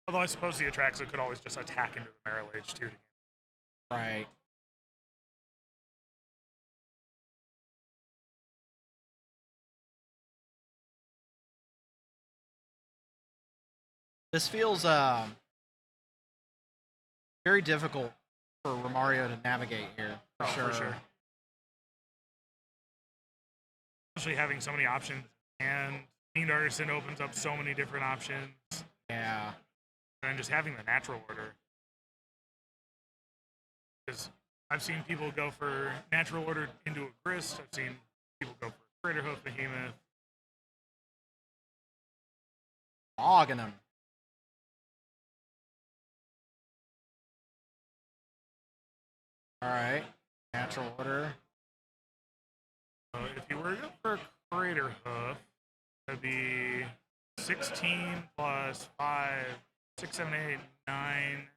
Although I suppose the Atraxa could always just attack into the Marrow Age too. Right. This feels very difficult for Romario to navigate here, for sure. For sure. Especially having so many options, and Fiend Artisan opens up so many different options. Yeah. And then just having the natural order. Because I've seen people go for natural order into a Grist. I've seen people go for Craterhoof Behemoth. Logging him. All right. Natural order. If you were to go for Craterhoof, that'd be 16 plus 5, 6, 7, 8, 9,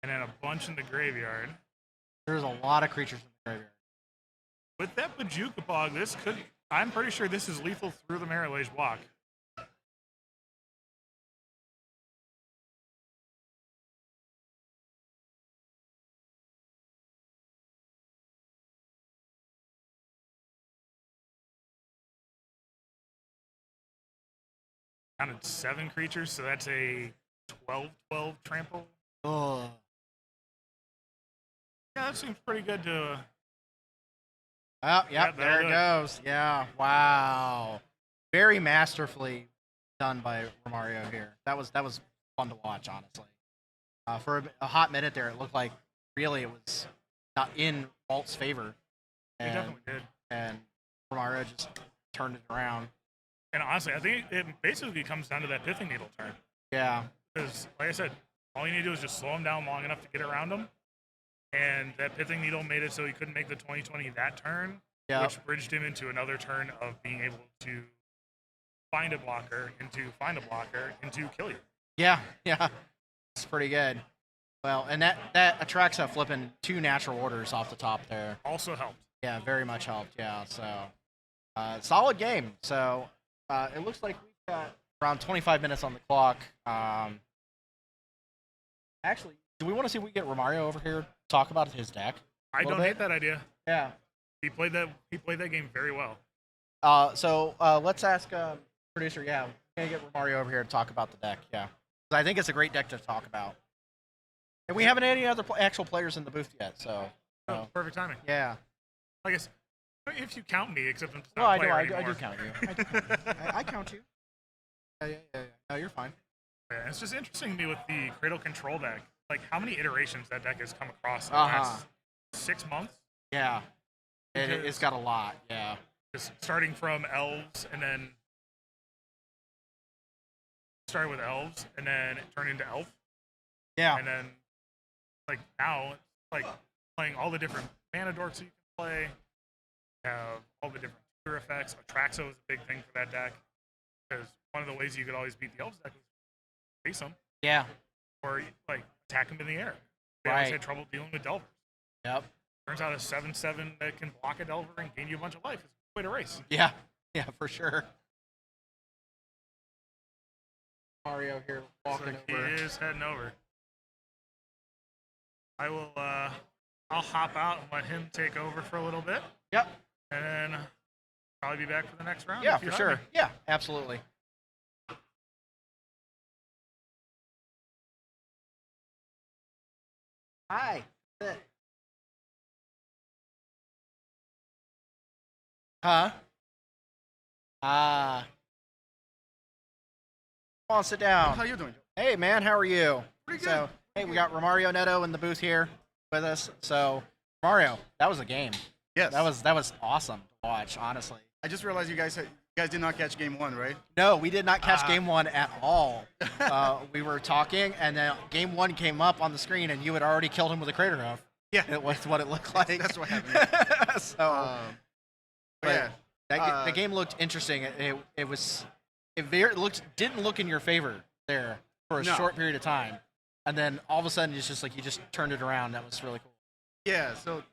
and then a bunch in the graveyard. There's a lot of creatures in the graveyard. With that Bajuka Bog, this could, I'm pretty sure this is lethal through the Marrow Age block. Counted 7 creatures, so that's a 12/12 trample. Oh. Yeah, that seems pretty good to. Oh, Yeah, yep, there it that'll goes. Yeah, wow. Very masterfully done by Romario here. That was fun to watch, honestly. For a hot minute there, it looked like really it was not in Walt's favor. He definitely did. And Romario just turned it around. And honestly, I think it basically comes down to that pithing needle turn. Yeah. Because, like I said, all you need to do is just slow him down long enough to get around him. And that pithing needle made it so he couldn't make the 2020 that turn, which bridged him into another turn of being able to find a blocker, into kill you. Yeah, yeah. It's pretty good. Well, and that Atraxa flipping 2 natural orders off the top there. Also helped. Yeah, very much helped. Yeah, so solid game. So it looks like we've got around 25 minutes on the clock. Actually, do we want to see if we get Romario over here to talk about his deck? I don't hate that idea. Yeah. He played that game very well. So let's ask producer. Yeah, we're gonna get Romario over here to talk about the deck. Yeah, 'cause I think it's a great deck to talk about. And we haven't had any other actual players in the booth yet, so. Perfect timing. Yeah. I guess if you count me, except I'm not Well, I anymore. do count you. I count you. Yeah. No, you're fine. Yeah, it's just interesting to me with the Cradle Control deck, like how many iterations that deck has come across in the last 6 months. Yeah. It's got a lot. Yeah. Just starting from elves and then started with elves and then it turned into elf. Yeah. And then like now it's like playing all the different mana dorks you can play. Have all the different tutor effects. Atraxa was a big thing for that deck. Because one of the ways you could always beat the elves deck was face them. Yeah. Or like attack them in the air. They always had trouble dealing with Delvers. Yep. Turns out a 7/7 that can block a Delver and gain you a bunch of life is a way to race. Yeah, for sure. Mario here walking over. He is heading over. I will. I'll hop out and let him take over for a little bit. Yep. And then probably be back for the next round. Yeah, for sure. Yeah, absolutely. Hi. Huh? Come on, sit down. How you doing? Hey, man, how are you? Pretty good. So, hey, we got Romario Neto in the booth here with us. So, Mario, that was a game. Yes. That was awesome to watch, honestly. I just realized you guys did not catch game 1, right? No, we did not catch game 1 at all. We were talking, and then game 1 came up on the screen, and you had already killed him with a crater hoof. Yeah. It was what it looked like. That's what happened. So, Yeah. the game looked interesting. It didn't look in your favor there for a short period of time, and then all of a sudden it's just like you just turned it around. That was really cool. Yeah. So the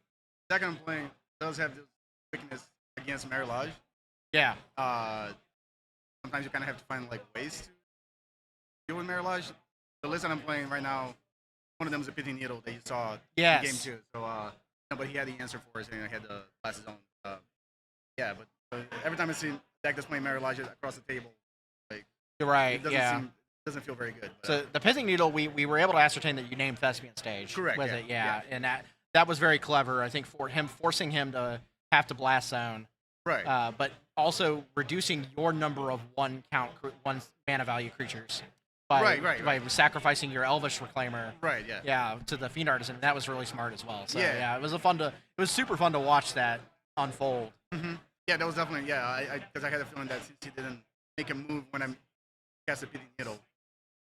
deck I'm playing does have this weakness against Marilage. Yeah. Sometimes you kind of have to find like ways to deal with Marilage. The list that I'm playing right now, one of them is a Pithing Needle that you saw in game 2. So, but he had the answer for us, and I had the glasses on. Yeah, but every time I see a deck that's playing Marilage across the table, like You're right. it doesn't feel very good. But, So the Pithing Needle, we were able to ascertain that you named Thespian Stage. Correct, With yeah, it, and that was very clever. I think for him forcing him to have to blast zone. right. But also reducing your number of one mana value creatures by Right. sacrificing your Elvish Reclaimer. Right. Yeah. Yeah, to the Fiend Artisan. That was really smart as well. So Yeah. it was super fun to watch that unfold. Mm-hmm. Yeah, that was definitely because I had a feeling that since he didn't make a move when I cast a Pithing Needle,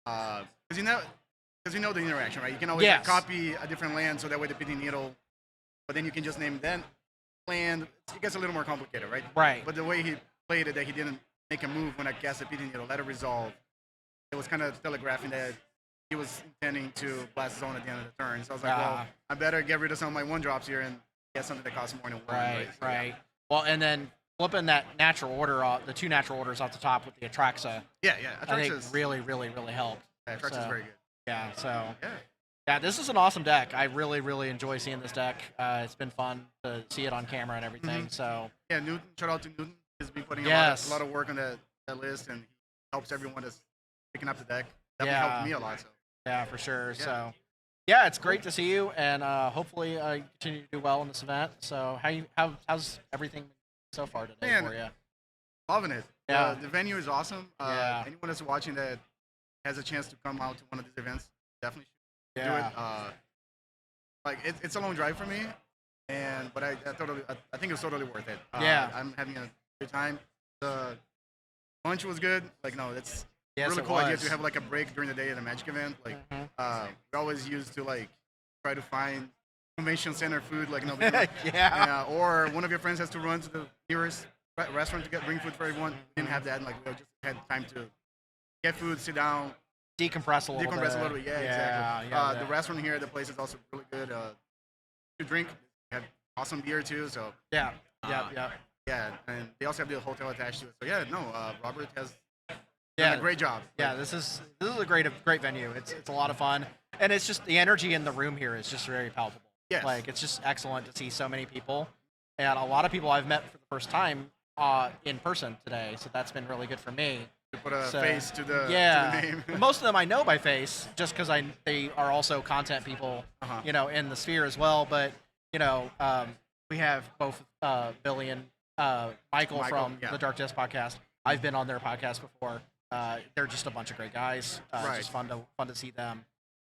because you know the interaction, right? You can always copy a different land so that way the Pithing Needle, but then you can just name that land. It gets a little more complicated, right? Right. But the way he played it, that he didn't make a move when I cast a Pithing Needle, let it resolve. It was kind of telegraphing that he was intending to blast zone at the end of the turn. So I was like, well, I better get rid of some of my 1-drops here and get something that costs more than 1. Right. Well, and then flipping that natural order, the 2 natural orders off the top with the Atraxa. Yeah. I think really, really, really helped. Yeah, Atraxa's very good. Yeah. So. Yeah, this is an awesome deck. I really, really enjoy seeing this deck. It's been fun to see it on camera and everything. Mm-hmm. So. Yeah, Newton. Shout out to Newton. He's been putting a lot of work on that list, and he helps everyone that's picking up the deck. Definitely helped me a lot. So. Yeah, for sure. Yeah. So. Yeah, it's great to see you, and hopefully you continue to do well in this event. So, how's everything so far today for you? Loving it. Yeah. The venue is awesome. Yeah. Anyone that's watching that has a chance to come out to one of these events, definitely should. do Yeah. it. Like it's a long drive for me, but I think it was totally worth it. Yeah. I'm having a good time. The lunch was good. Like no, it's Yes, really it cool idea was. to have like a break during the day at a Magic event. Like we always used to like try to find convention center food. Like no, Yeah. or one of your friends has to run to the nearest restaurant to bring food for everyone. We didn't have that. Like we just had time to get food, sit down, Decompress a little bit. decompress a little bit. Yeah, exactly. Yeah, The restaurant here, the place is also really good to drink. They have awesome beer too. So yeah. Uh, Yeah. yeah, and they also have the hotel attached to it. So yeah, no, Robert has Yeah. done a great job. Yeah, this is a great venue. It's a lot of fun, and it's just the energy in the room here is just very palpable. Yes. Like it's just excellent to see so many people, and a lot of people I've met for the first time in person today. So that's been really good for me. To put a So, face to the yeah. name. Most of them I know by face, just because they are also content people, Uh-huh. in the sphere as well. But we have both Billy and Michael from yeah. the Dark Desk podcast. I've been on their podcast before. They're just a bunch of great guys. Right. Just fun to see them.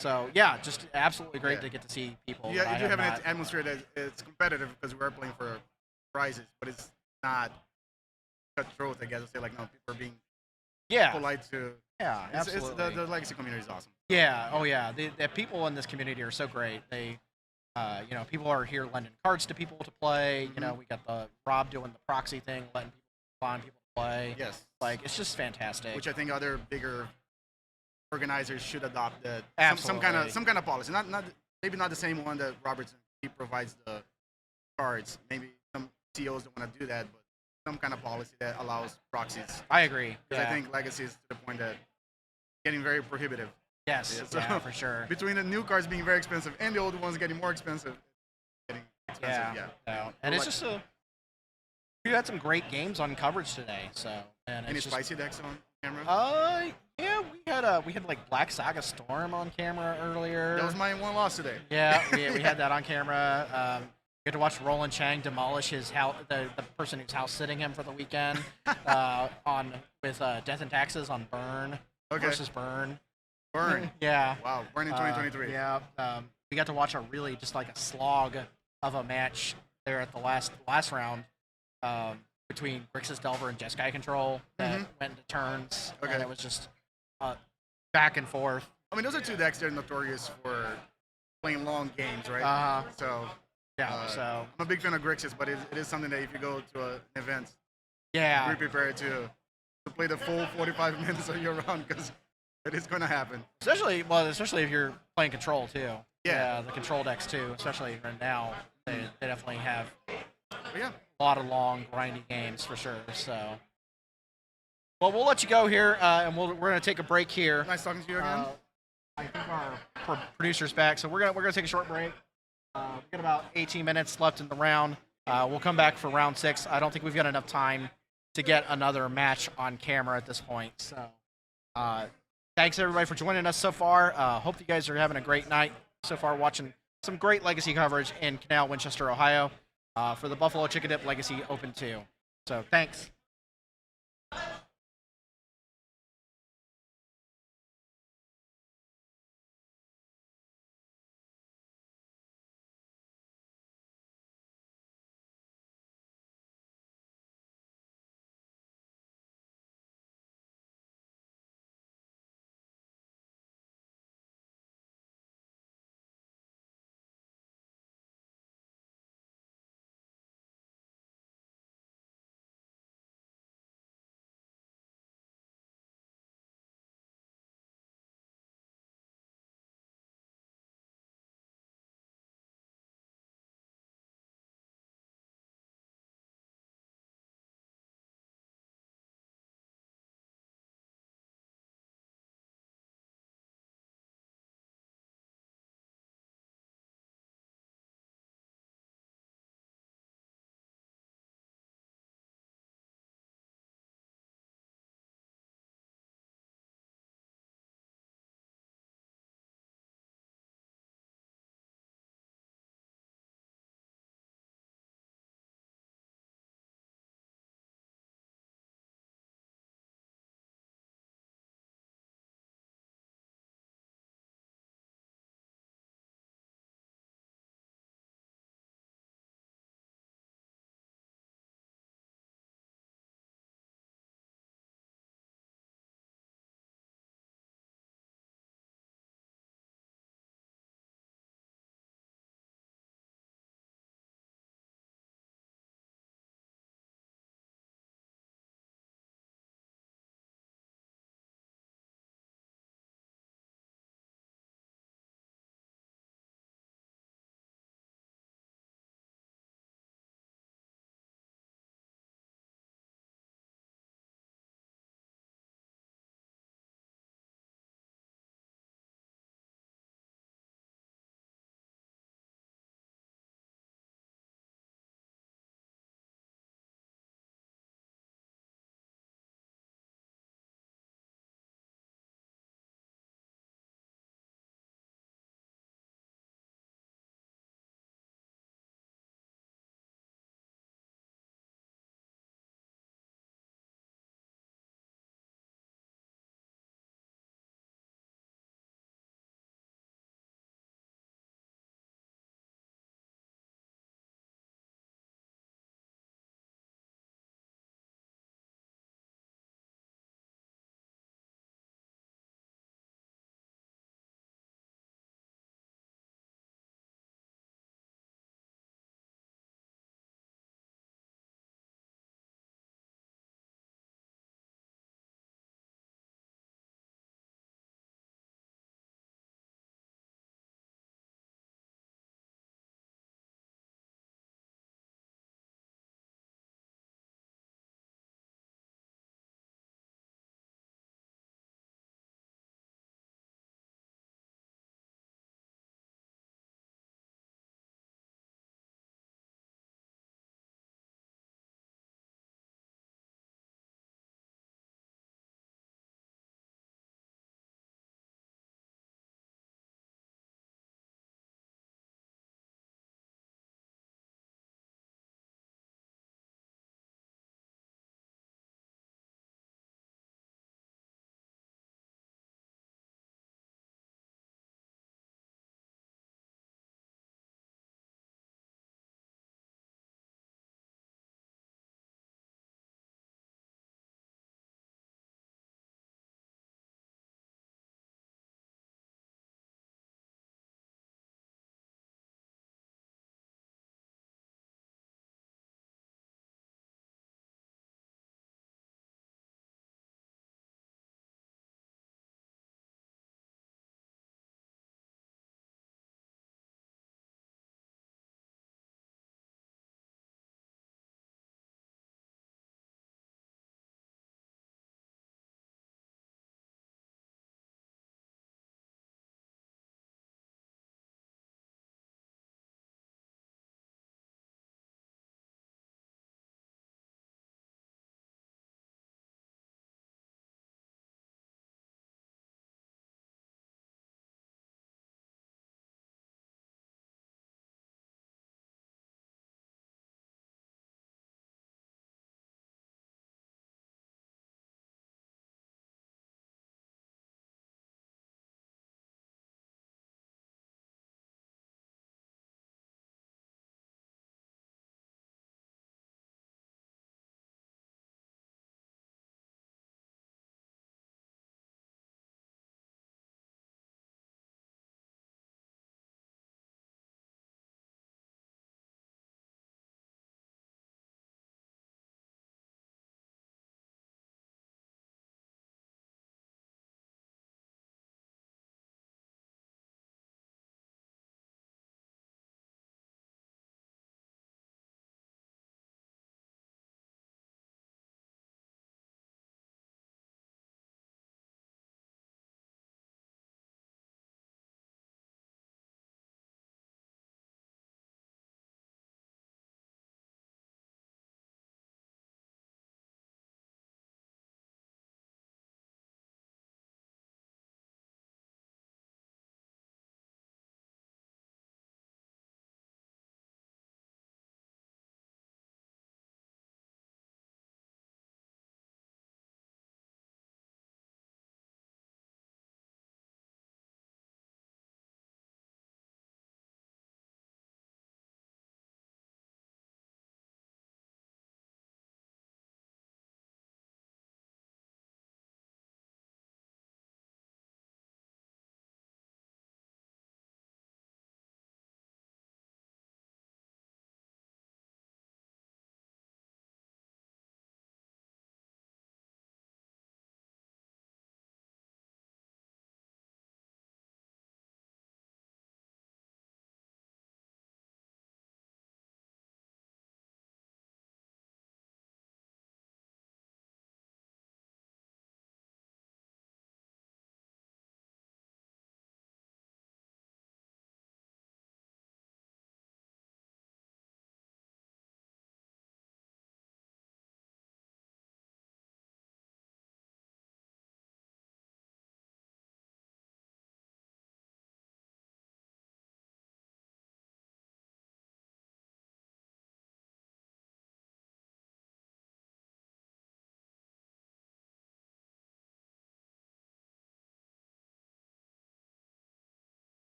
So yeah, just absolutely great Yeah. to get to see people. Yeah, that I you do have an not- atmosphere that it's competitive because we are playing for prizes, but it's not cutthroat. I guess to say like no, people are being yeah, polite to. yeah, It's absolutely. the legacy community is awesome. Yeah. Oh, yeah. The people in this community are so great. They, people are here lending cards to people to play. We got the Rob doing the proxy thing, letting people find people to play. Yes. Like it's just fantastic. Which I think other bigger organizers should adopt that Absolutely. some kind of policy. Not maybe not the same one that Robertson he provides the cards. Maybe some CEOs don't want to do that, but some kind of policy that allows proxies. I agree. Because Yeah. I think legacy is to the point that getting very prohibitive. Yes. Yeah, Yeah, so- for sure. Between the new cards being very expensive and the old ones getting more expensive, getting expensive. Yeah. Yeah. And it's Like- just you had some great games on coverage today. So and Any it's just, spicy decks on camera? yeah, we had like Black Saga Storm on camera earlier. That was my one loss today. Yeah, we had that on camera. We had to watch Roland Chang demolish his house, the person who's house sitting him for the weekend, with Death and Taxes on Burn versus Burn. Burn. Yeah. Wow. Burn in 2023. Yeah. We got to watch a really just like a slog of a match there at the last round between Grixis Delver and Jeskai Control that went into turns. Okay. And it was just back and forth. I mean, those are two decks that are notorious for playing long games, right? So, Yeah. So I'm a big fan of Grixis, but it is something that if you go to an event, yeah. be prepared to play the full 45 minutes of your round because it is going to happen. Especially if you're playing control too. Yeah. The control decks too, especially right now. They definitely have But yeah, a lot of long, grindy games for sure. So, well, we'll let you go here, and we're gonna take a break here. nice talking to you again. I think our producer's back, so we're gonna take a short break. We got about 18 minutes left in the round. We'll come back for round 6. I don't think we've got enough time to get another match on camera at this point. So, thanks everybody for joining us so far. Hope you guys are having a great night so far, watching some great Legacy coverage in Canal, Winchester, Ohio, for the Buffalo Chicken Dip Legacy Open 2. So, thanks.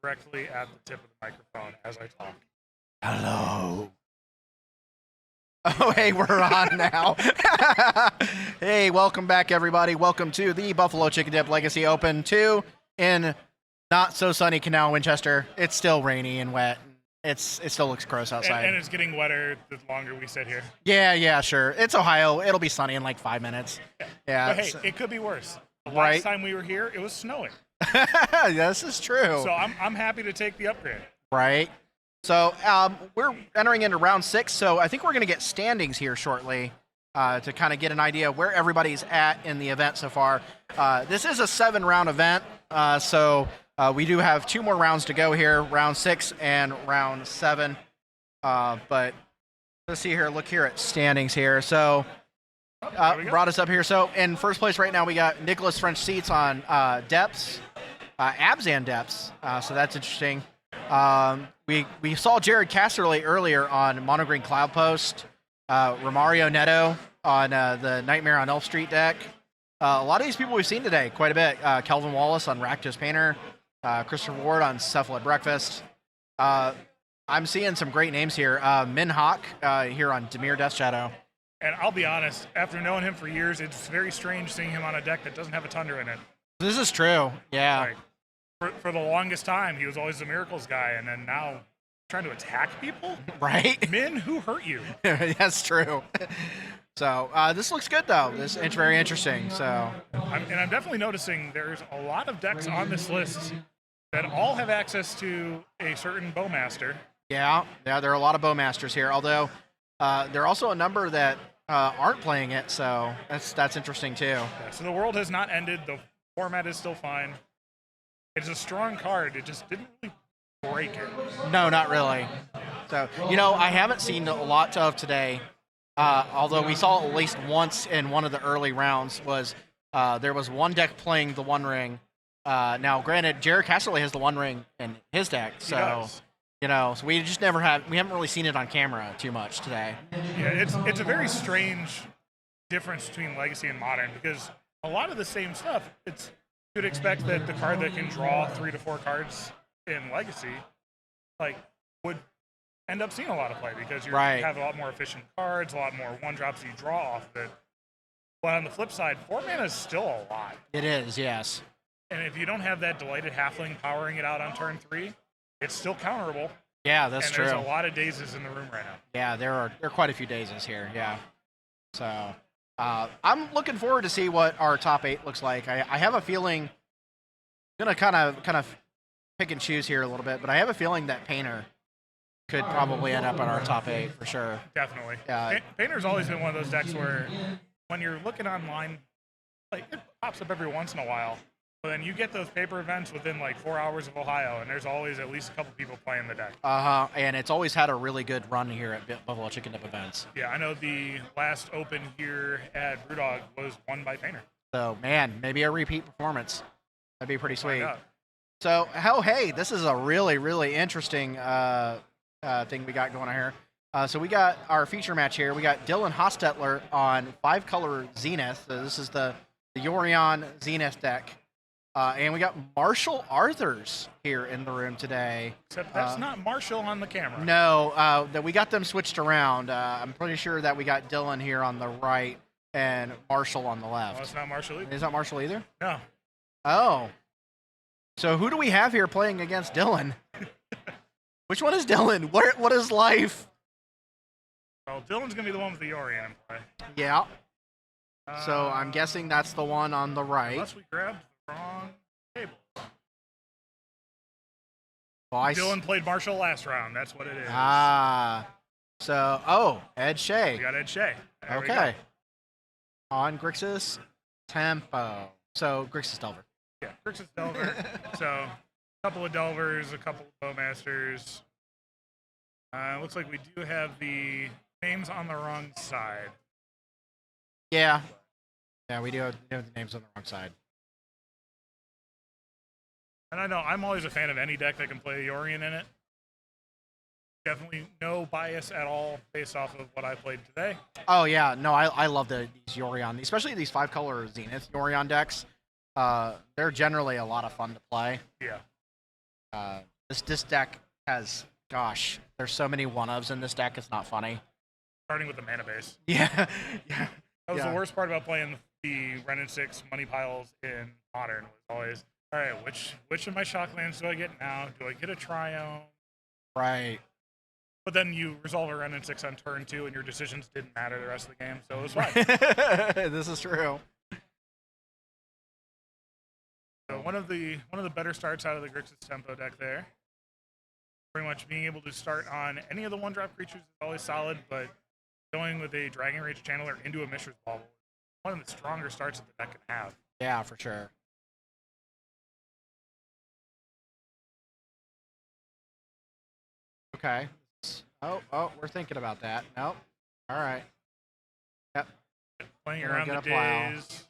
directly at the tip of the microphone as I talk. Hello. Oh, hey, we're on now. Hey, welcome back, everybody. Welcome to the Buffalo Chicken Dip Legacy Open 2 in not so sunny Canal, Winchester. It's still rainy and wet. It still looks gross outside. And it's getting wetter the longer we sit here. Yeah, sure. It's Ohio. It'll be sunny in like 5 minutes. Yeah. But hey, it could be worse. The Right. last time we were here, it was snowing. This is true. So I'm happy to take the upgrade. Right. So we're entering into round 6, so I think we're going to get standings here shortly to kind of get an idea of where everybody's at in the event so far. This is a 7-round event, so we do have 2 more rounds to go here, round 6 and round 7. But let's see here, look here at standings here. So brought us up here. So in first place right now, we got Nicholas French Seats on depths, abs and depths, so that's interesting. We saw Jared Casterly earlier on Monogreen Cloud Post, Romario Neto on the Nightmare on Elf Street deck. A lot of these people we've seen today, quite a bit. Kelvin Wallace on Raktos Painter, Christopher Ward on Cephalid Breakfast. I'm seeing some great names here. Min Hawk here on Demir Death Shadow. And I'll be honest, after knowing him for years, it's very strange seeing him on a deck that doesn't have a Tundra in it. This is true, yeah. Like, for the longest time, he was always the Miracles guy, and then now trying to attack people? Right? Min, who hurt you? That's true. So this looks good, though. This is very interesting. So, I'm definitely noticing there's a lot of decks on this list that all have access to a certain Bowmaster. Yeah, there are a lot of Bowmasters here, although there are also a number that aren't playing it, so that's interesting, too. Yeah, so the world has not ended. The format is still fine. It's a strong card. It just didn't really break it. No, not really. So, I haven't seen a lot of today, although we saw at least once in one of the early rounds was there was one deck playing the One Ring. Now, granted, Jared Casterly has the One Ring in his deck, so so we just we haven't really seen it on camera too much today. Yeah, it's a very strange difference between Legacy and Modern because a lot of the same stuff. You'd expect that the card that can draw 3 to 4 cards in Legacy, would end up seeing a lot of play because you have a lot more efficient cards, a lot more 1-drops you draw off of it. But on the flip side, 4 mana is still a lot. It is, yes. And if you don't have that Delighted Halfling powering it out on turn 3, it's still counterable. Yeah, that's true. There's a lot of dazes in the room right now. Yeah, there are quite a few dazes here. Yeah. So I'm looking forward to see what our top 8 looks like. I have a feeling I'm gonna kind of pick and choose here a little bit, but I have a feeling that Painter could probably end up in our top 8 for sure. Definitely. Yeah. Painter's always been one of those decks where when you're looking online, it pops up every once in a while. But then you get those paper events within 4 hours of Ohio, and there's always at least a couple people playing the deck. And it's always had a really good run here at Buffalo Chicken Dip events. Yeah, I know the last open here at BrewDog was won by Painter. So, man, maybe a repeat performance. That'd be pretty sweet. So, hey, this is a really, really interesting thing we got going on here. So we got our feature match here. We got Dylan Hostetler on 5-color Zenith. So this is the Yorion Zenith deck. And we got Marshall Arthurs here in the room today. Except that's not Marshall on the camera. No, that we got them switched around. I'm pretty sure that we got Dylan here on the right and Marshall on the left. No, it's not Marshall either. Is that Marshall either? No. Oh. So who do we have here playing against Dylan? Which one is Dylan? What is life? Well, Dylan's going to be the one with the Yorion in play. Yeah. So I'm guessing that's the one on the right. Unless we grabbed the wrong table. Well, Dylan played Marshall last round. That's what it is. So, Ed Shea. We got Ed Shea. There Okay. On Grixis Tempo. So, Grixis Delver. Yeah, Grixis Delver. So, a couple of Delvers, a couple of Bowmasters. Looks like we do have the names on the wrong side. Yeah. Yeah, we do have the names on the wrong side. And I know I'm always a fan of any deck that can play Yorion in it. Definitely no bias at all based off of what I played today. Oh, yeah. No, I love these Yorion, especially these 5-color Zenith Yorion decks. They're generally a lot of fun to play. Yeah. This deck has, gosh, there's so many one-ofs in this deck. It's not funny. Starting with the mana base. Yeah, yeah. That was Yeah. the worst part about playing the Ren and 6 money piles in Modern. Was always, all right, which of my shock lands do I get now? Do I get a Triome? Right. But then you resolve a Ren and 6 on turn 2, and your decisions didn't matter the rest of the game, so it was fine. This is true. So one of the better starts out of the Grixis Tempo deck there. Pretty much being able to start on any of the one-drop creatures is always solid, but going with a Dragon Rage Channeler into a Mishra's Bauble is one of the stronger starts that the deck can have. Yeah, for sure. Okay. Oh, we're thinking about that. Nope. All right. Yep. Playing You're around gonna the plow. days.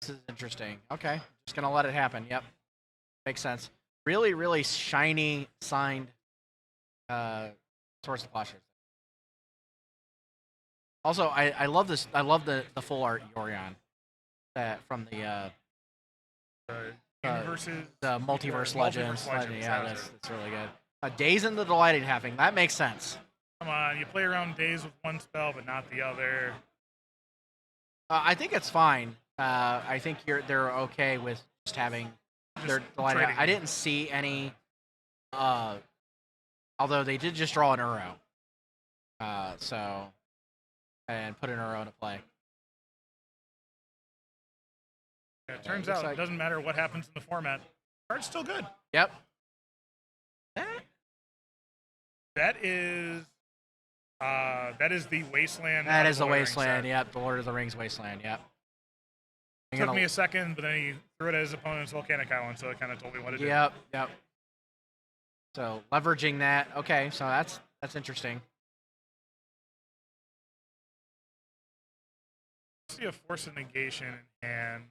This is interesting. Okay. Just gonna let it happen. Yep. Makes sense. Really, really shiny signed Source of Plowshares. Also, I love this. I love the full art Yorion that from the Universes. the Multiverse Legends. Legends, Yeah, that's that's really good. Days in the Delighted Halving. That makes sense. Come on, you play around days with one spell, but not the other. I think it's fine. I think they're okay with just having their Delighted. trading. I didn't see any. Although they did just draw an Uro. And put an Uro into play. Yeah, it turns looks out like- it doesn't matter what happens in the format. The card's still good. Yep. That is the Wasteland. That out is of the Ring Wasteland. set. Yep, the Lord of the Rings Wasteland. Yep. Took me a second, but then he threw it at his opponent's Volcanic Island, so it kind of told me what to do. Yep. So leveraging that. Okay, so that's interesting. See a Force of Negation in hand.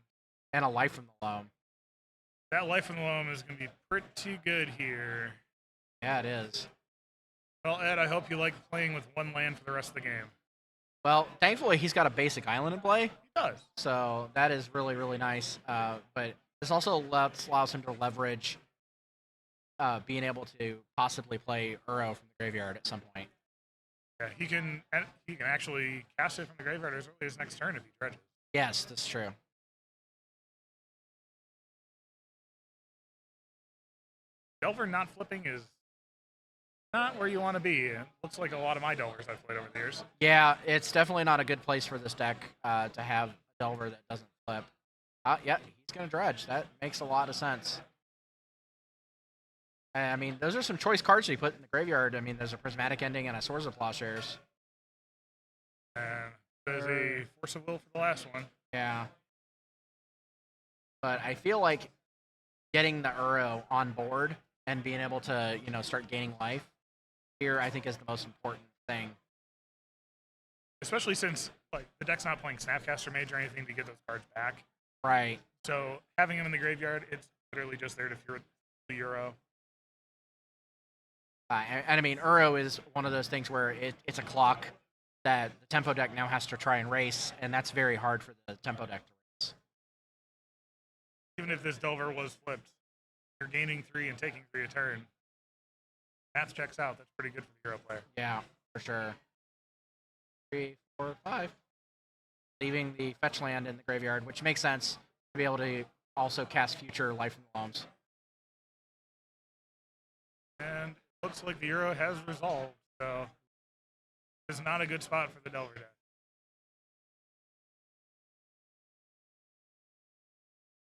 And a Life from the Loam. That Life in the Loam is going to be pretty good here. Yeah, it is. Well, Ed, I hope you like playing with one land for the rest of the game. Well, thankfully he's got a basic island in play, He does. so that is really, really nice. But this also allows him to leverage being able to possibly play Uro from the graveyard at some point. Yeah, he can actually cast it from the graveyard as early as next turn if he dredges. Yes, that's true. Delver not flipping is not where you want to be. It looks like a lot of my Delvers I've played over the years. Yeah, it's definitely not a good place for this deck to have a Delver that doesn't flip. Yeah, he's going to dredge. That makes a lot of sense. I mean, those are some choice cards that he put in the graveyard. I mean, there's a Prismatic Ending and a Swords of Plowshares. And there's a Force of Will for the last one. Yeah. But I feel like getting the Uro on board and being able to, start gaining life here, I think is the most important thing. Especially since the deck's not playing Snapcaster Mage or anything to get those cards back. Right. So having him in the graveyard, it's literally just there to fuel the Euro. And I mean, Uro is one of those things where it's a clock that the Tempo deck now has to try and race, and that's very hard for the Tempo deck to race. Even if this Delver was flipped, you're gaining 3 and taking 3 a turn. Math checks out. That's pretty good for the Euro player. Yeah, for sure. 3, 4, 5. Leaving the fetch land in the graveyard, which makes sense to be able to also cast future Life from the Loams. And it looks like the Euro has resolved, so it's not a good spot for the Delver deck.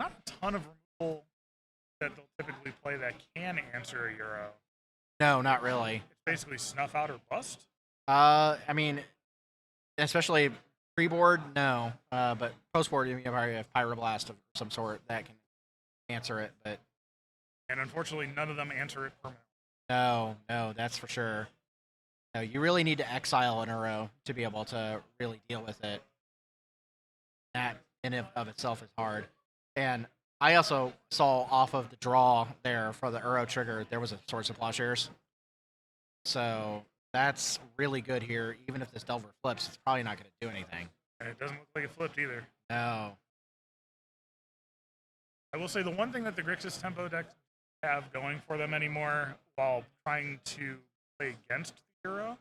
Not a ton of removal that they'll typically play that can answer a Euro. No, not really. It's basically snuff out or bust. I mean, especially pre-board, no. But post-board, you probably have Pyroblast of some sort that can answer it. But And unfortunately, none of them answer it permanently. no, that's for sure. No, you really need to exile an Uro to be able to really deal with it. That in and of itself is hard. And I also saw off of the draw there for the Uro trigger, there was a Swords of Plowshares. So that's really good here. Even if this Delver flips, it's probably not going to do anything. And it doesn't look like it flipped either. No. I will say the one thing that the Grixis tempo decks have going for them anymore while trying to play against the Euro,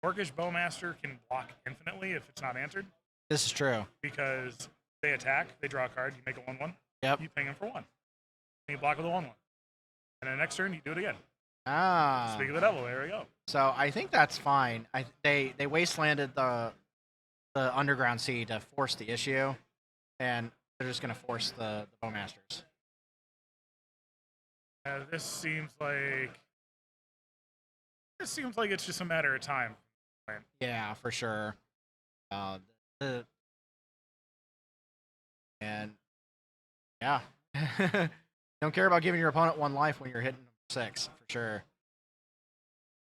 Orcish Bowmaster can block infinitely if it's not answered. This is true. Because they attack, they draw a card, you make a 1/1. Yep. You ping them for 1. And you block with a 1/1. And then next turn, you do it again. Ah. Speak of the devil, there we go. So I think that's fine. They wastelanded the Underground Sea to force the issue, and they're just going to force the Bowmasters. This seems like it's just a matter of time. Yeah, for sure. And yeah, don't care about giving your opponent 1 life when you're hitting 6 for sure.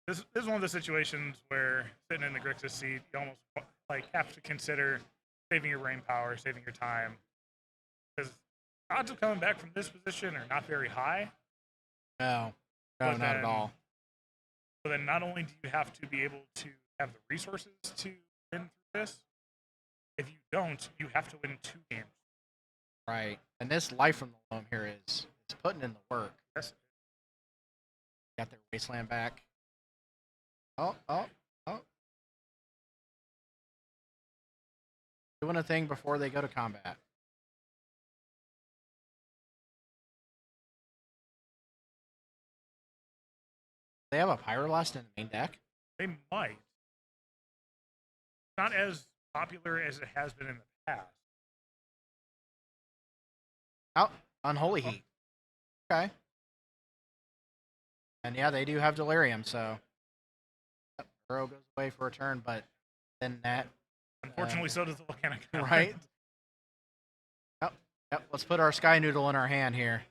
This is one of the situations where sitting in the Grixis seat, you almost like have to consider saving your brain power, saving your time, because odds of coming back from this position are not very high. No, But not at all. So then not only do you have to be able to have the resources to win through this, if you don't, you have to win 2 games. Right. And this life from the loam here is putting in the work. Yes. Got their wasteland back. Oh. Doing a thing before they go to combat. They have a Pyroblast in the main deck? They might. Not as popular as it has been in the past. Out Unholy Heat. Okay. And yeah, they do have Delirium, so Burrow goes away for a turn, but then that Unfortunately, so does the Volcanic. right. Yep. Let's put our Sky Noodle in our hand here.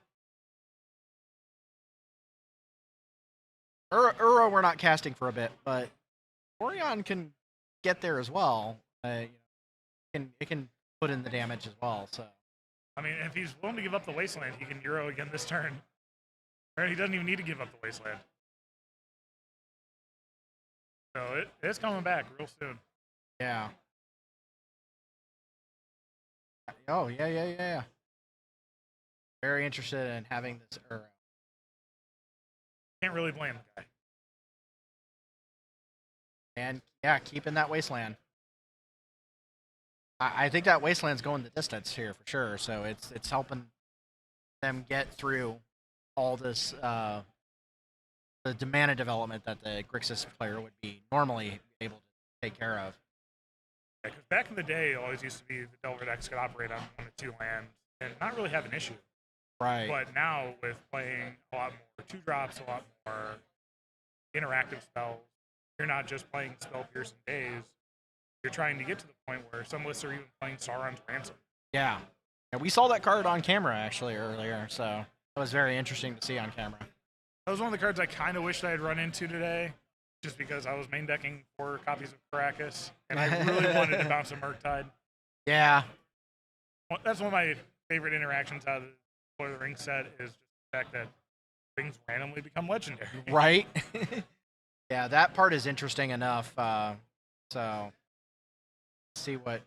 Uro we're not casting for a bit, but Orion can get there as well. It can put in the damage as well. So I mean, if he's willing to give up the Wasteland, he can Euro again this turn. Or he doesn't even need to give up the Wasteland. So it's coming back real soon. yeah. Oh yeah. Very interested in having this Uro. Can't really blame the guy. And yeah, keeping that Wasteland. I think that Wasteland's going the distance here for sure. So it's helping them get through all this the mana development that the Grixis player would be normally able to take care of. Yeah, because back in the day, it always used to be the Delver decks could operate on 1 or 2 lands and not really have an issue. Right. But now with playing a lot more 2-drops, a lot more interactive spells, you're not just playing Spell Piercing Days. You're trying to get to the point where some lists are even playing Sauron's Ransom. Yeah. We saw that card on camera actually earlier, so that was very interesting to see on camera. That was one of the cards I kind of wished I had run into today, just because I was main decking 4 copies of Caracas, and I really wanted to bounce a Murktide. Yeah. That's one of my favorite interactions out of the Lord of the Rings set is just the fact that things randomly become legendary. Right? Yeah, that part is interesting enough. So, let's see what.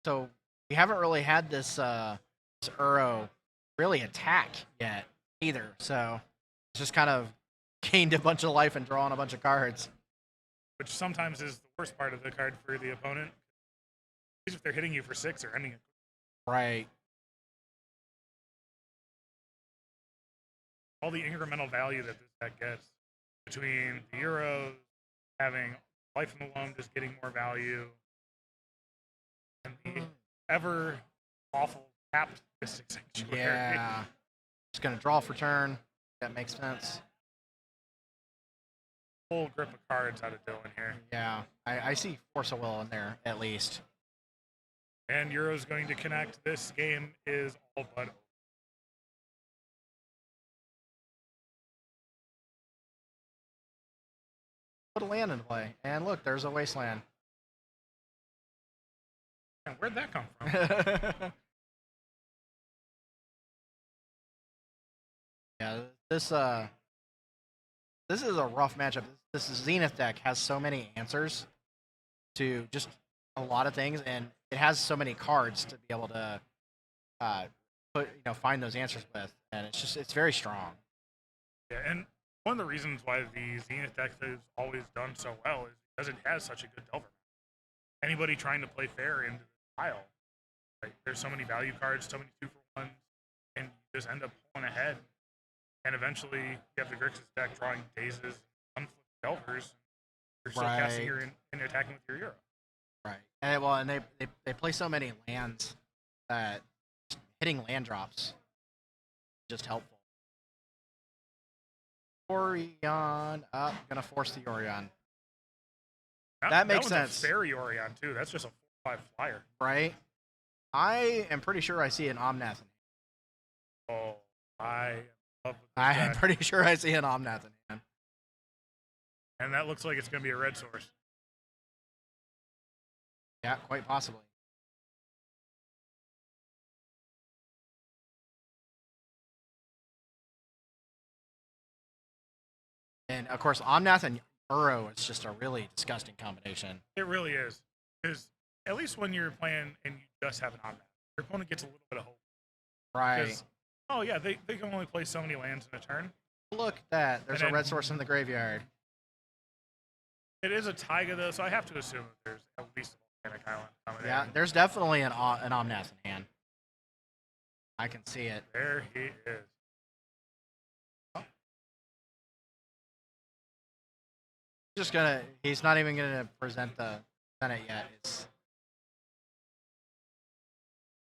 So, we haven't really had this Uro really attack yet either. So, it's just kind of gained a bunch of life and drawn a bunch of cards. Which sometimes is the worst part of the card for the opponent. If they're hitting you for 6 or ending it. Right. All the incremental value that this deck gets between the Euros, having Life in the Loam just getting more value, and the ever awful tapped Mystic Sanctuary. Yeah. Just going to draw for turn. That makes sense. Full grip of cards out of Dylan here. Yeah. I see Force of Will in there, at least. And Euro's going to connect. This game is all but over. Put a land into play. And look, there's a Wasteland. Man, where'd that come from? Yeah, this is a rough matchup. This Zenith deck has so many answers to just a lot of things, and it has so many cards to be able to find those answers with, and it's very strong. Yeah, and one of the reasons why the Zenith deck has always done so well is because it has such a good Delver. Anybody trying to play fair into the style, like there's so many value cards, so many 2-for-1s, and you just end up pulling ahead. And eventually, you have the Grixis deck drawing Dazes, unflipped Delvers. You're still casting your and attacking with your Euro. Right. And they play so many lands that hitting land drops is just helpful. Orion, gonna force the Orion. That makes sense. A fairy Orion too. That's just a 4/5 flyer. Right. I am pretty sure I see an Omnath. Oh, I love this I'm deck. pretty sure I see an Omnath in hand. And that looks like it's going to be a red source. Yeah, quite possibly. And of course, Omnath and Burrow is just a really disgusting combination. It really is. Because at least when you're playing and you just have an Omnath, your opponent gets a little bit of hope. Right. Oh, yeah, they can only play so many lands in a turn. Look at that. There's a red source in the graveyard. It is a Taiga, though, so I have to assume that there's at least a volcanic island coming in. Yeah, there's definitely an Omnath in hand. I can see it. There he is. He's not even gonna present it yet.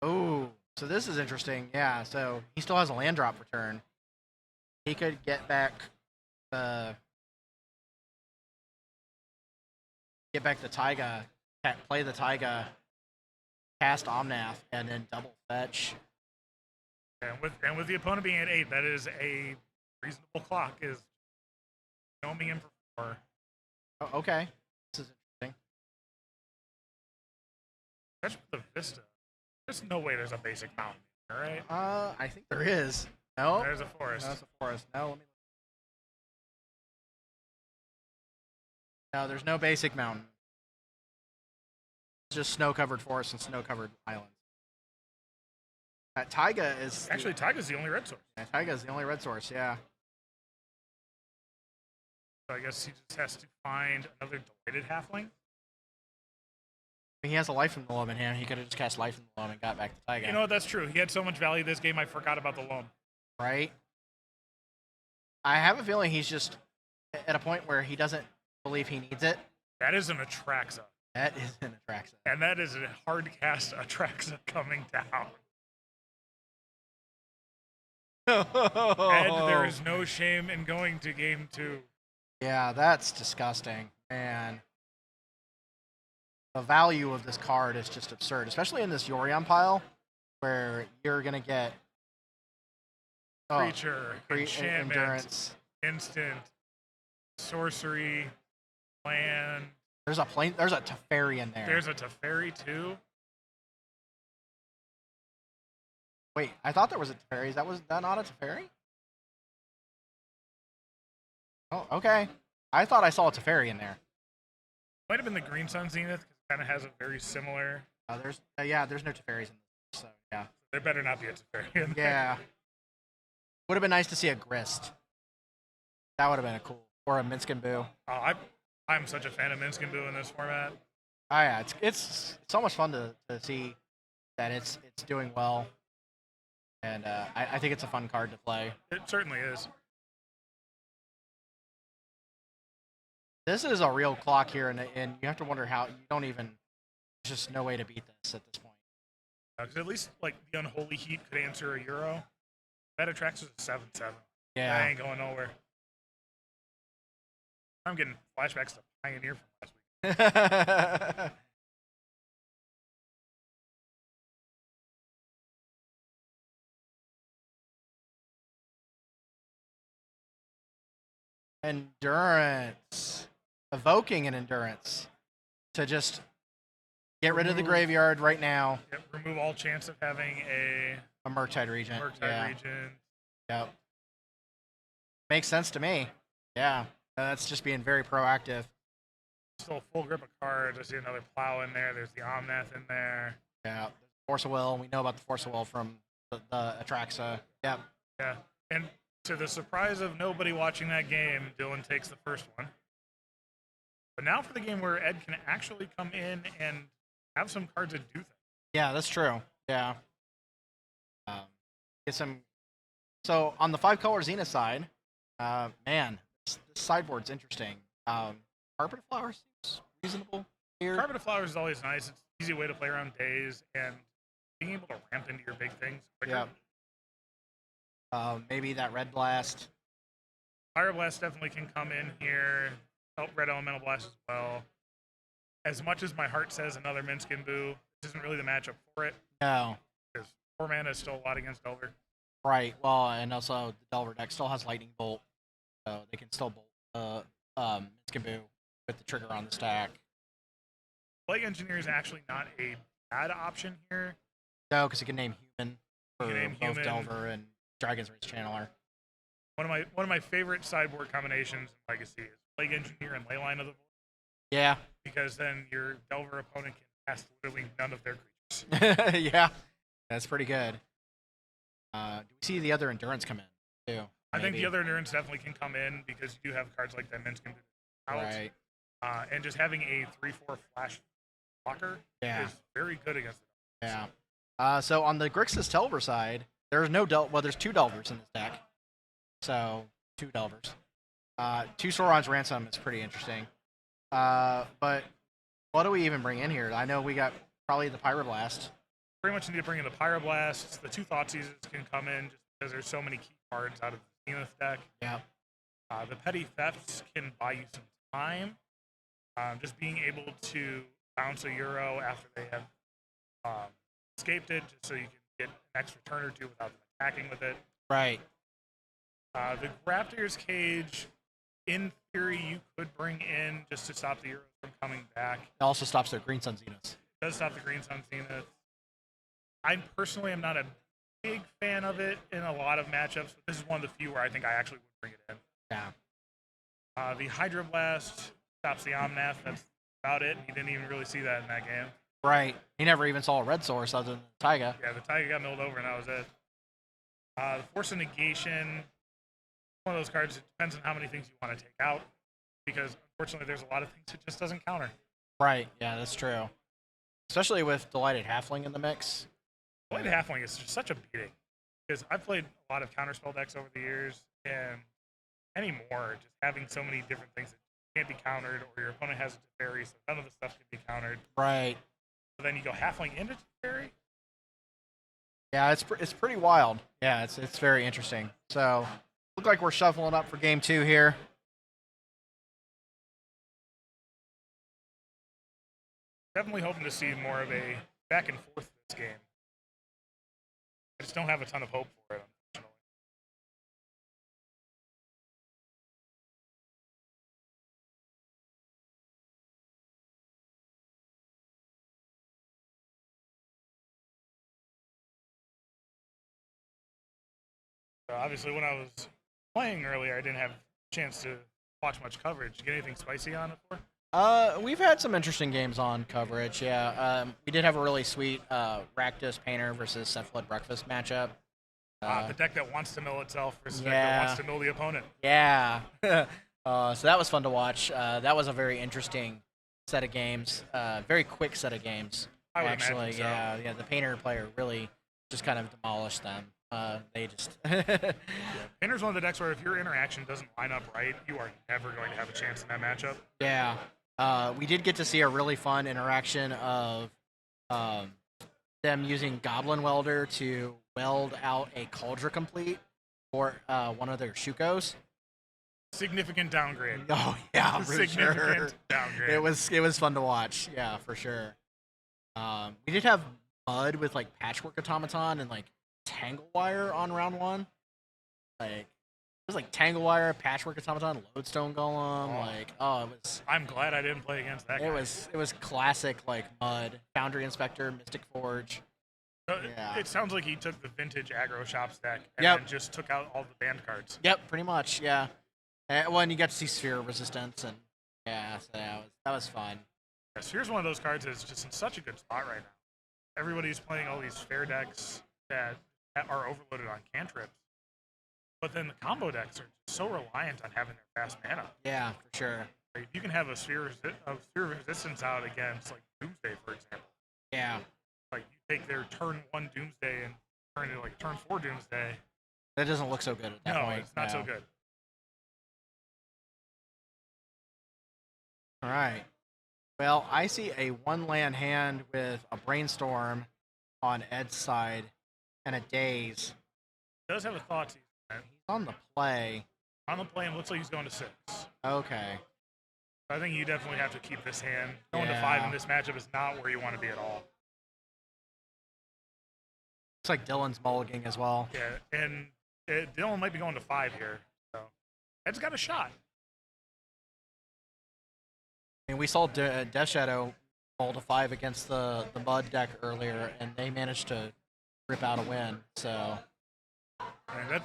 Oh, so this is interesting. Yeah, so he still has a land drop return. He could get back the Taiga, play the Taiga, cast Omnath, and then double fetch. And with the opponent being at 8, that is a reasonable clock. Is gnoming him for 4. Oh, okay, this is interesting. That's the Vista. There's no way there's a basic mountain, all right? I think there is. No, There's a forest. No, it's a forest. No, let me. No, there's no basic mountain. It's just snow-covered forest and snow-covered islands. Taiga is Actually, Taiga's the only red source. Yeah, Taiga is the only red source. Yeah. So I guess he just has to find another deleted halfling. He has a life from the loam in hand. He could have just cast life from the loam and got back to Taiga. You know what? That's true. He had so much value this game, I forgot about the loam. Right. I have a feeling he's just at a point where he doesn't believe he needs it. That is an Atraxa. That is an Atraxa. And that is a hard cast Atraxa coming down. And there is no shame in going to game 2. Yeah, that's disgusting, man. The value of this card is just absurd, especially in this Yorion pile, where you're gonna get creature, enchantment, endurance, instant, sorcery, land. There's a Teferi in there. There's a Teferi too. Wait, I thought there was a Teferi. Is that not a Teferi? Oh, okay. I thought I saw a Teferi in there. Might have been the Green Sun Zenith, because it kind of has a very similar. There's no Teferis in this, so yeah. There better not be a Teferi in there. Yeah. Would have been nice to see a Grist. That would have been cool. Or a Minskin Boo. Oh, I'm such a fan of Minskin Boo in this format. Oh yeah, it's so much fun to see that it's doing well. And I think it's a fun card to play. It certainly is. This is a real clock here, and you have to wonder how there's just no way to beat this at this point. Because at least like the Unholy Heat could answer a Euro. That Atraxa is a 7/7. Yeah. That ain't going nowhere. I'm getting flashbacks to Pioneer from last week. Endurance. Evoking an endurance to just get rid of the graveyard right now. Yep, remove all chance of having a Murktide Regent. Regent. Yep. Makes sense to me. Yeah. That's just being very proactive. Still full grip of cards. I see another Plow in there. There's the Omnath in there. Yeah. Force of Will. We know about the Force of Will from the Atraxa. Yeah. Yeah. And to the surprise of nobody watching that game, Dylan takes the first one. But now for the game where Ed can actually come in and have some cards that do things. Yeah, that's true. Yeah. Get some. So on the 5-color Xena side, man, this sideboard's interesting. Carpet of Flowers seems reasonable here. Carpet of Flowers is always nice. It's an easy way to play around days and being able to ramp into your big things quicker. Yeah. Maybe that Red Blast. Fire Blast definitely can come in here. Red Elemental Blast as well. As much as my heart says another Minskin Boo, this isn't really the matchup for it. No. Because 4 mana is still a lot against Delver. Right. Well, and also the Delver deck still has Lightning Bolt, so they can still bolt Minskin Boo with the trigger on the stack. Plague Engineer is actually not a bad option here. No, because you can name Human for name both Human. Delver and Dragon's Race Channeler. One of my favorite sideboard combinations in Legacy is Plague Engineer and Leyline of the Void, Yeah. because then your Delver opponent can cast literally none of their creatures. Yeah. That's pretty good. Do we see the other Endurance come in, too? I think Maybe. the other Endurance definitely can come in because you do have cards like that Minskin Boo out. Right. And just having a 3/4 flash blocker Yeah. is very good against it. Yeah. So on the Grixis Delver side, there's there's 2 Delvers in this deck. So 2 Delvers. 2 Sauron's Ransom is pretty interesting. But what do we even bring in here? I know we got probably the Pyroblast. Pretty much need to bring in the Pyroblasts. The 2 Thoughtseizes can come in just because there's so many key cards out of the Zenith deck. Yeah. The Petty Thefts can buy you some time. Just being able to bounce a Euro after they have escaped it, just so you can get an extra turn or 2 without them attacking with it. Right. The Raptor's Cage, in theory, you could bring in just to stop the Euros from coming back. It also stops their Green Sun Zeniths. It does stop the Green Sun Zenith. I personally am not a big fan of it in a lot of matchups, but this is one of the few where I think I actually would bring it in. Yeah. The Hydroblast stops the Omnath. That's about it. You didn't even really see that in that game. Right. He never even saw a red source other than Taiga. Yeah, the Tiger got milled over, and that was it. The Force of Negation, one of those cards, it depends on how many things you want to take out, because unfortunately there's a lot of things it just doesn't counter. Right. Yeah, that's true. Especially with Delighted Halfling in the mix. Delighted Halfling is just such a beating, because I've played a lot of counterspell decks over the years, and anymore, just having so many different things that can't be countered, or your opponent has a Teferi, so none of the stuff can be countered. Right. So then you go Halfling into Teferi. Yeah, it's pretty wild. Yeah, it's very interesting. So, look like we're shuffling up for game 2 here. Definitely hoping to see more of a back and forth this game. I just don't have a ton of hope for it, unfortunately. So obviously, when I was playing earlier, I didn't have a chance to watch much coverage. Did you get anything spicy on it for? We've had some interesting games on coverage, yeah. We did have a really sweet Rakdos Painter versus Cephalid Breakfast matchup. The deck that wants to mill itself versus the deck yeah. that wants to mill the opponent. Yeah. So that was fun to watch. That was a very interesting set of games. Very quick set of games. I would actually, imagine so. yeah. The Painter player really just kind of demolished them. They just Painter's one of the decks where if your interaction doesn't line up right, you are never going to have a chance in that matchup. Yeah. We did get to see a really fun interaction of them using Goblin Welder to weld out a Cauldron Complete for one of their Shukos. Significant downgrade. Oh yeah, for Significant sure. downgrade. It was fun to watch. Yeah, for sure. We did have Mud with like Patchwork Automaton and like Tangle Wire on round 1. Like it was like Tangle Wire, Patchwork Automaton, Lodestone Golem. It was. I'm glad I didn't play against that guy. It was classic like Mud, Foundry Inspector, Mystic Forge. Yeah. It sounds like he took the vintage aggro shops deck and Yep. then just took out all the banned cards. Yep, pretty much. Yeah. Well, and you got to see Sphere Resistance, and yeah, so that was fun. Yes, here's one of those cards that's just in such a good spot right now. everybody's playing all these fair decks that are overloaded on cantrips, but then the combo decks are so reliant on having their fast mana. Yeah, for sure. Like, you can have a sphere of resistance out against like Doomsday, for example. Yeah. Like you take their turn 1 Doomsday and turn it like turn 4 Doomsday. That doesn't look so good at that point. It's not so good. All right. Well, I see a 1-land hand with a Brainstorm on Ed's side and a Daze. He does have a Thoughtseize. He's on the play. On the play, it looks like he's going to 6. Okay. I think you definitely have to keep this hand. Going to 5 in this matchup is not where you want to be at all. Looks like Dylan's mulliganing as well. Yeah, and Dylan might be going to 5 here. So Ed's got a shot. I mean, we saw Death Shadow fall to 5 against the Mud deck earlier, and they managed to rip out a win. So, And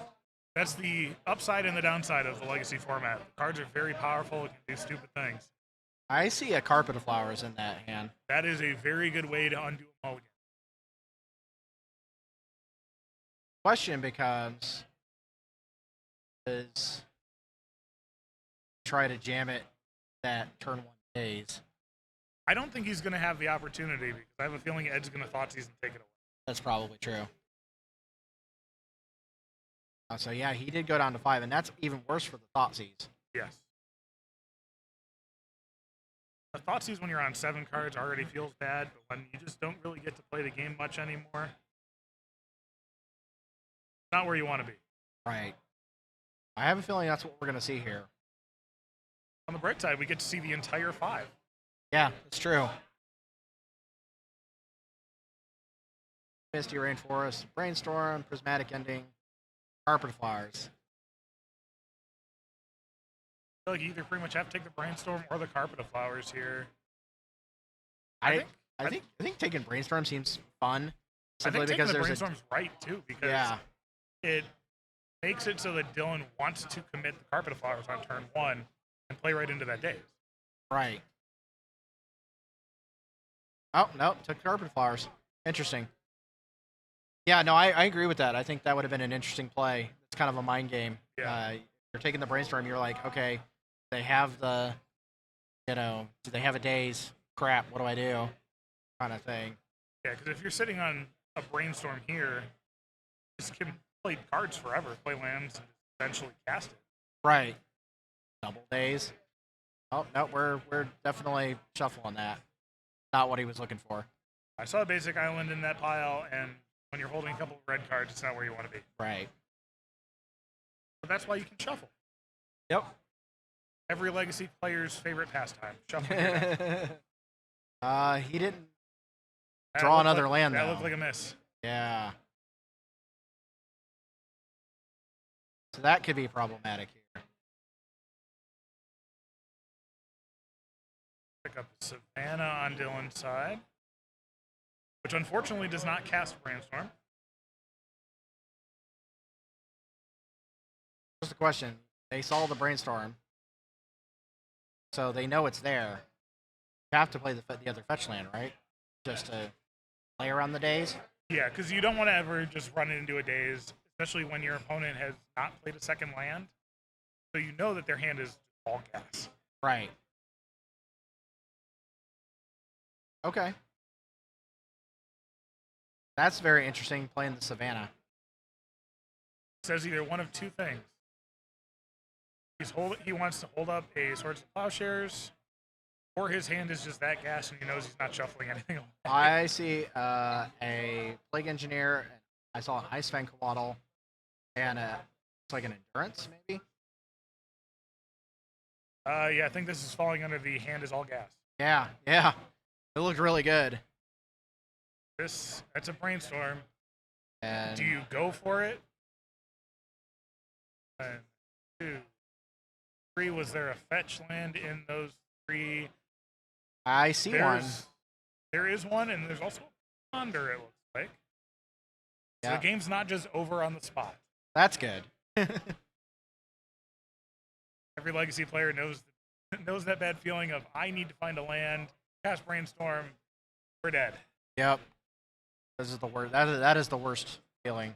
that's the upside and the downside of the Legacy format. The cards are very powerful. It can do stupid things. I see a Carpet of Flowers in that hand. That is a very good way to undo a mulligan. Question becomes, is try to jam it that turn 1 Daze. I don't think he's going to have the opportunity because I have a feeling Ed's going to Thoughtseize and take it away. That's probably true. So yeah, he did go down to 5, and that's even worse for the Thoughtseize. Yes. The Thoughtseize when you're on 7 cards already feels bad, but when you just don't really get to play the game much anymore, not where you want to be. Right. I have a feeling that's what we're going to see here. On the bright side, we get to see the entire 5. Yeah, it's true. Misty Rainforest, Brainstorm, Prismatic Ending, Carpet of Flowers. I feel like you either pretty much have to take the Brainstorm or the Carpet of Flowers here. I think taking Brainstorm seems fun. I think taking the there's Brainstorm's right, too, because it makes it so that Dylan wants to commit the Carpet of Flowers on turn 1 and play right into that Daze. Right. Oh, no, took Carpet of Flowers. Interesting. Yeah, no, I agree with that. I think that would have been an interesting play. It's kind of a mind game. Yeah. You're taking the Brainstorm, you're like, okay, they have the, do they have a Daze? Crap, what do I do? Kind of thing. Yeah, because if you're sitting on a Brainstorm here, just can play cards forever, play lands, and eventually cast it. Right. Double Daze. Oh, no, we're definitely shuffling that. Not what he was looking for. I saw a basic island in that pile, and when you're holding a couple of red cards, it's not where you want to be. Right. But that's why you can shuffle. Yep. Every Legacy player's favorite pastime, shuffling. Your deck. He didn't That draw looked another like- land, That though. looked like a miss. Yeah. So that could be problematic here. Pick up Savannah on Dylan's side, which unfortunately does not cast Brainstorm. Just a question. They saw the Brainstorm, so they know it's there. You have to play the other fetch land, right? Just to play around the Daze? Yeah, because you don't want to ever just run into a Daze, especially when your opponent has not played a second land. So you know that their hand is all gas. Right. Okay. That's very interesting, playing the Savannah. It says either one of two things. He wants to hold up a Swords of Plowshares, or his hand is just that gas and he knows he's not shuffling anything. I see a Plague Engineer. I saw an Ice Fang Coatl, and it's like an Endurance, maybe? Yeah, I think this is falling under the hand is all gas. Yeah. It looked really good. That's a Brainstorm. And Do you go for it? 1, 2, 3. Was there a fetch land in those 3? I see one. There is one, and there's also a ponder, it looks like. So Yeah. the game's not just over on the spot. That's good. Every Legacy player knows that bad feeling of, I need to find a land, cast Brainstorm, we're dead. Yep. This is the worst. That is the worst feeling.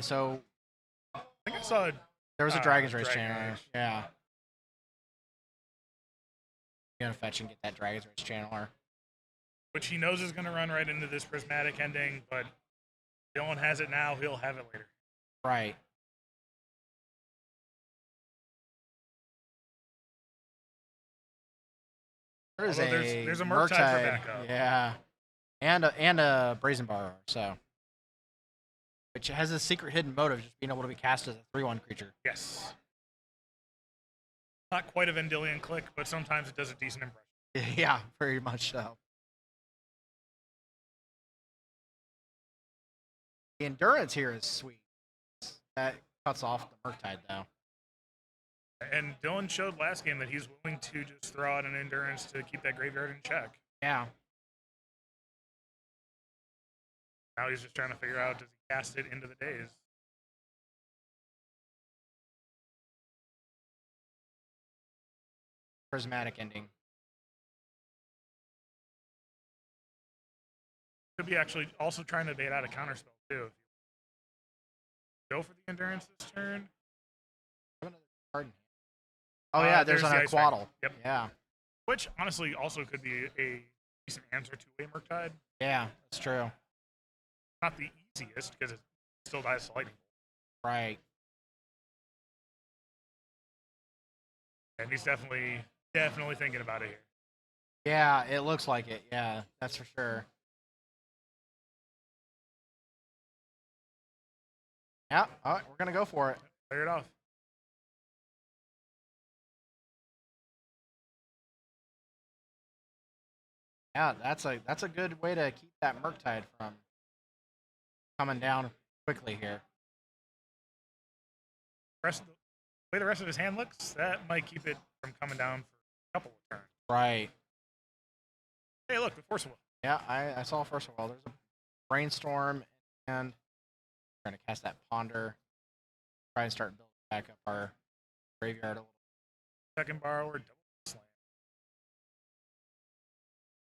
So I think I saw there was a Dragon's Race Dragon channeler. Race. Yeah. You're gonna fetch and get that Dragon's Race channeler. which he knows is going to run right into this prismatic ending, but Dylan has it now, he'll have it later. Right. There's a Murktide for backup. Yeah. And a Brazen Borrower, so. Which has a secret hidden motive, just being able to be cast as a 3/1 creature. Yes. Not quite a Vendilion click, but sometimes it does a decent impression. Yeah, very much so. The endurance here is sweet. That cuts off the Murktide, though. And Dylan showed last game that he's willing to just throw out an endurance to keep that graveyard in check. Yeah. Now he's just trying to figure out, does he cast it into the days? Prismatic ending. Could be actually also trying to bait out a counterspell too. Go for the endurance this turn. Oh yeah, there's an the Ice Fang. Aquaddle. Yep. Yeah. Which honestly also could be a decent answer to a Murktide. Yeah, that's true. Not the easiest because it still dies to lightning. Right. And he's definitely thinking about it here. Yeah, it looks like it. Yeah, that's for sure. Yeah, all right, we're gonna go for it. Clear it off. Yeah, that's a good way to keep that Murktide from coming down quickly here. The way the rest of his hand looks, that might keep it from coming down for a couple of turns. Right. Hey, look, the Force of Will. Yeah, I saw first of all. There's a Brainstorm, and we're gonna cast that Ponder. Try and start building back up our graveyard a little. Second Borrower, double slam.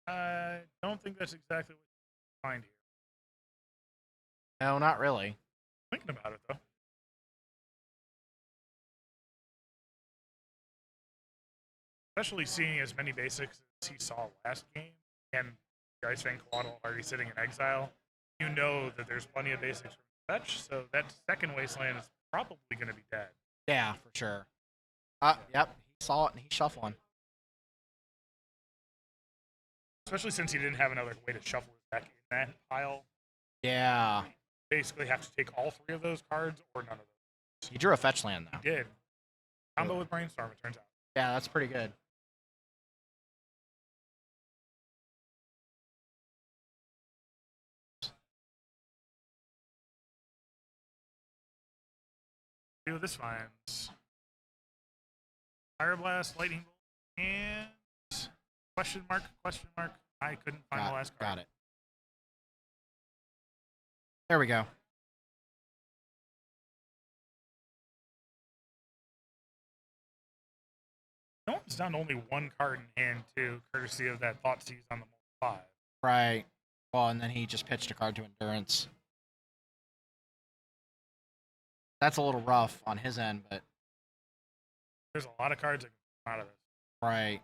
I don't think that's exactly what you find here. No, not really. Thinking about it though. Especially seeing as many basics as he saw last game, and the Ice Fang Coatl already sitting in exile, you know that there's plenty of basics from fetch, so that second Wasteland is probably going to be dead. Yeah, for sure. Yep, he saw it and he's shuffling. Especially since he didn't have another way to shuffle his deck in that pile. Yeah. Basically have to take all three of those cards or none of those. He drew a fetch land though. He did. Combo with Brainstorm, it turns out. Yeah, that's pretty good. See what this finds. Fire Blast, Lightning Bolt, and question mark. I couldn't find the last card. Got it. There we go. It's down to only one card in hand, too, courtesy of that Thought Seize on the multi 5. Right. Well, and then he just pitched a card to Endurance. That's a little rough on his end, but There's a lot of cards that can come out of this. right.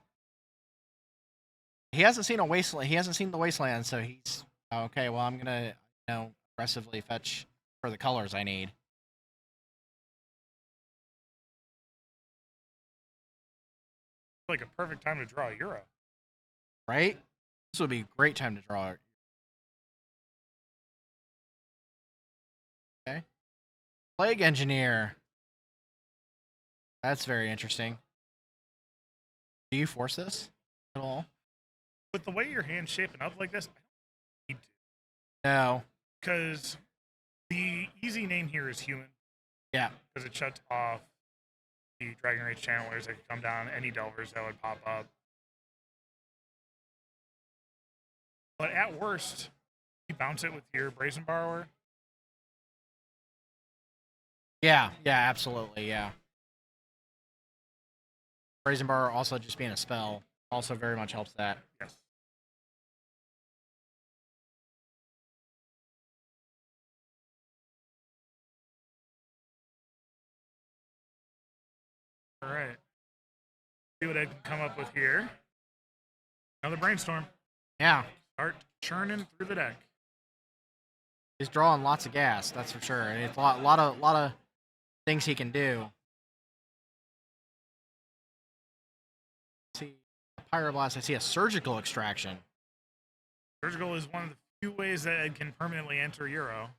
He hasn't seen a wasteland. He hasn't seen the wasteland, so he's okay. Well, I'm gonna, aggressively fetch for the colors I need. Like a perfect time to draw a Euro. Right. This would be a great time to draw it. Okay. Plague Engineer. That's very interesting. Do you force this at all? With the way your hand's shaping up like this, I don't need to. No. Because the easy name here is Human. Yeah. Because it shuts off the Dragon Rage channelers that could come down, any Delvers that would pop up. But at worst, you bounce it with your Brazen Borrower. Yeah, absolutely, yeah. Brazen Bar also just being a spell also very much helps that. Yes. All right. See what Ed can come up with here. Another brainstorm. Yeah, Start churning through the deck. he's drawing lots of gas, that's for sure. And it's a lot of things he can do. See a pyroblast. I see a surgical extraction. Surgical is one of the few ways that Ed can permanently enter Euro.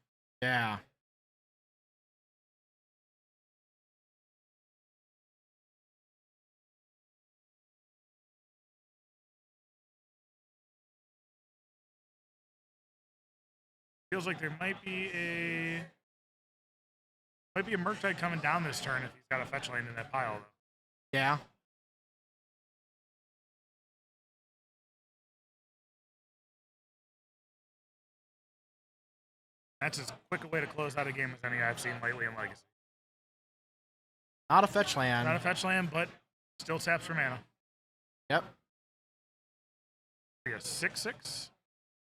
Yeah. Feels like there might be a Murktide coming down this turn if he's got a fetch land in that pile. Though. Yeah. That's as quick a way to close out a game as any I've seen lately in Legacy. Not a fetch land. Not a fetch land, but still taps for mana. Yep. A 6/6.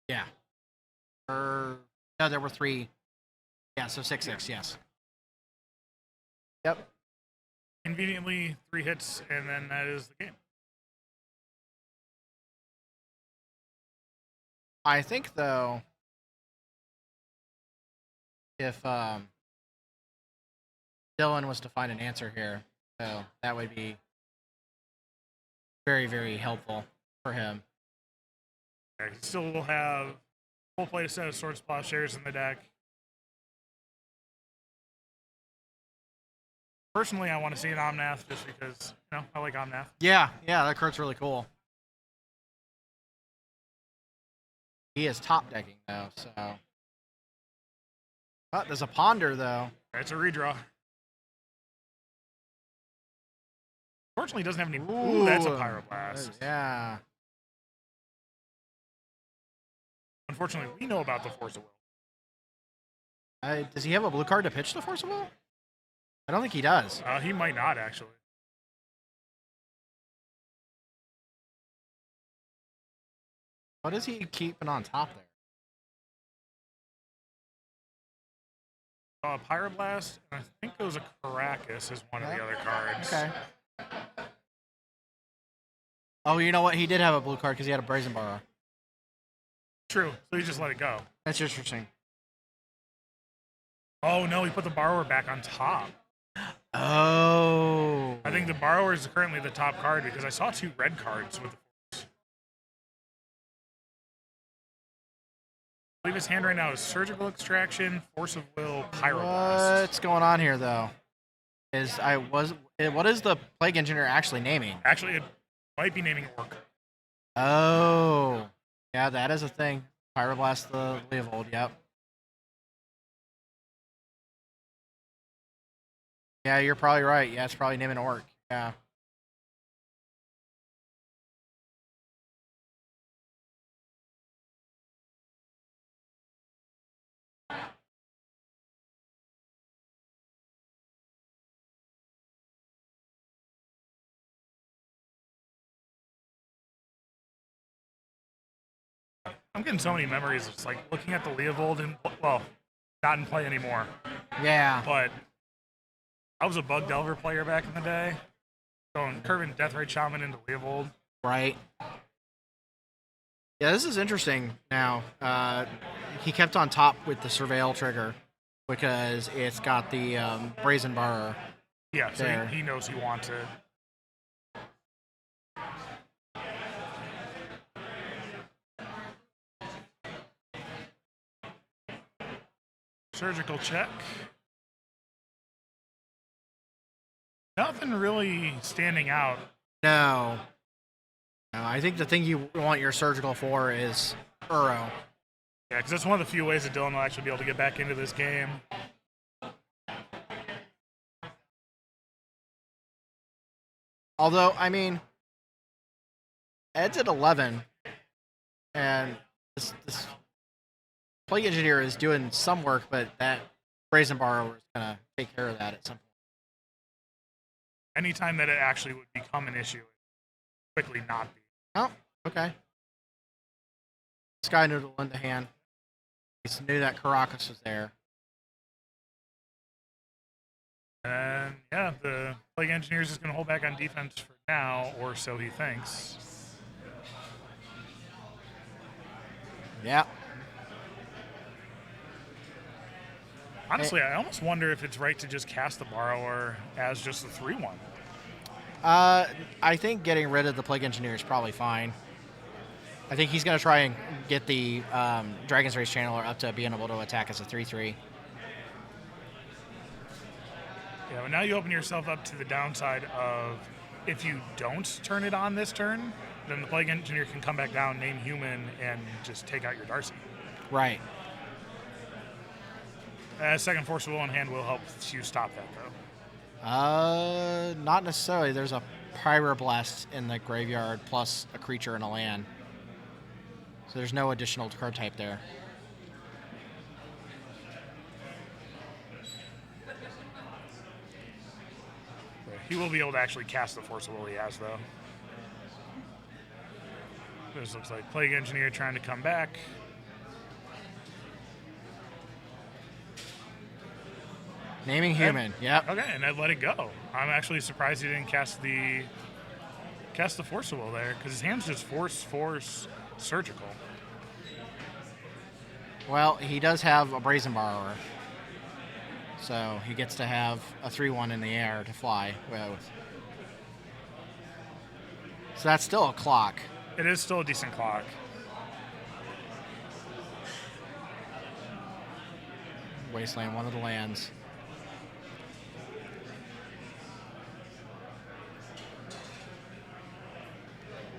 Yeah. No, there were 3. Yeah, so 6/6. Yes. Yep. Conveniently 3 hits, and then that is the game. I think though, if Dylan was to find an answer here, so that would be very, very helpful for him. Yeah, he still will have full play set of Sword Plowshares in the deck. Personally, I want to see an Omnath just because, I like Omnath. Yeah, that card's really cool. He is top decking though, so. Oh, there's a Ponder though. It's a redraw. Fortunately, he doesn't have any. Ooh, that's a Pyroblast. Yeah. Unfortunately, we know about the Force of Will. Does he have a blue card to pitch the Force of Will? I don't think he does. He might not, actually. What is he keeping on top there? Pyroblast, and I think it was a Caracas as one of the other cards. Okay. Oh, you know what? He did have a blue card because he had a Brazen Borrower. True, so he just let it go. That's interesting. Oh, no, he put the Borrower back on top. Oh. I think the Borrower is currently the top card because I saw 2 red cards with the Force. I believe his hand right now is Surgical Extraction, Force of Will, Pyroblast. What's going on here, though? What is the Plague Engineer actually naming? Actually, it might be naming Orc. Oh. Yeah, that is a thing. Pyroblast the Leovold, yep. Yeah, you're probably right. Yeah, it's probably naming Orc. Yeah. I'm getting so many memories of just like looking at the Leovold and, well, not in play anymore. Yeah. But I was a Bug Delver player back in the day. Going Curvin Deathrite Shaman into Leovold. Right. Yeah, this is interesting now. He kept on top with the Surveil trigger because it's got the Brazen Borrower. Yeah, so there. he knows he wants it. Surgical check. Nothing really standing out. No. No, I think the thing you want your surgical for is Uro. Yeah, because that's one of the few ways that Dylan will actually be able to get back into this game. Although, I mean, Ed's at 11, and this Plague Engineer is doing some work, but that Brazen Borrower is going to take care of that at some point. Anytime that it actually would become an issue, it quickly not be. Oh, okay. Sky Noodle in the hand. He knew that Caracas was there. And yeah, the Plague Engineer is just going to hold back on defense for now, or so he thinks. Yeah. Honestly, I almost wonder if it's right to just cast the Borrower as just a 3-1. I think getting rid of the Plague Engineer is probably fine. I think he's going to try and get the Dragon's Race Channeler up to being able to attack as a 3-3. Yeah, well, now you open yourself up to the downside of if you don't turn it on this turn, then the Plague Engineer can come back down, name human, and just take out your Darcy. Right. Second Force Will in hand will help you stop that, though. Not necessarily. There's a Pyroblast in the graveyard plus a creature and a land. So there's no additional card type there. He will be able to actually cast the Force of Will he has, though. This looks like Plague Engineer trying to come back. Naming human. Yep. Okay, and I let it go. I'm actually surprised he didn't cast the Force of Will there, because his hand's just force, surgical. Well, he does have a Brazen Borrower. So he gets to have a 3-1 in the air to fly with. So that's still a clock. It is still a decent clock. Wasteland, one of the lands.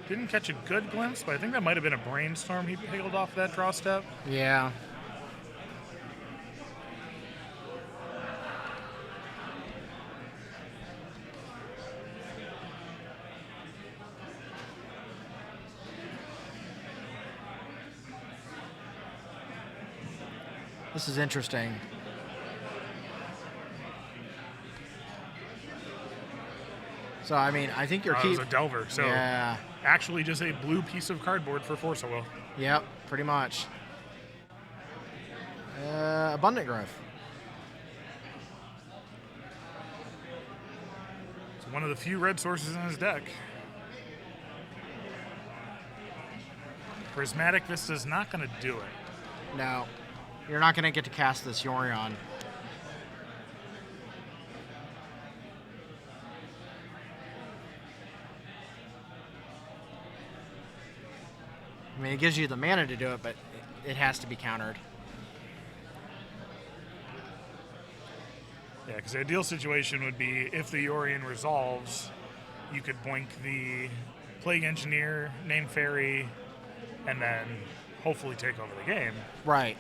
Didn't catch a good glimpse, but I think that might have been a Brainstorm he peeled off that draw step. Yeah. This is interesting. So, I mean, I think you're It was a Delver, so yeah. actually just a blue piece of cardboard for Force of Will. Yep, pretty much. Abundant Growth. It's one of the few red sources in his deck. Prismatic Vista's not going to do it. No, you're not going to get to cast this Yorion. I mean, it gives you the mana to do it, but it has to be countered. Yeah, because the ideal situation would be if the Yorion resolves, you could blink the Plague Engineer, name Fairy, and then hopefully take over the game. Right.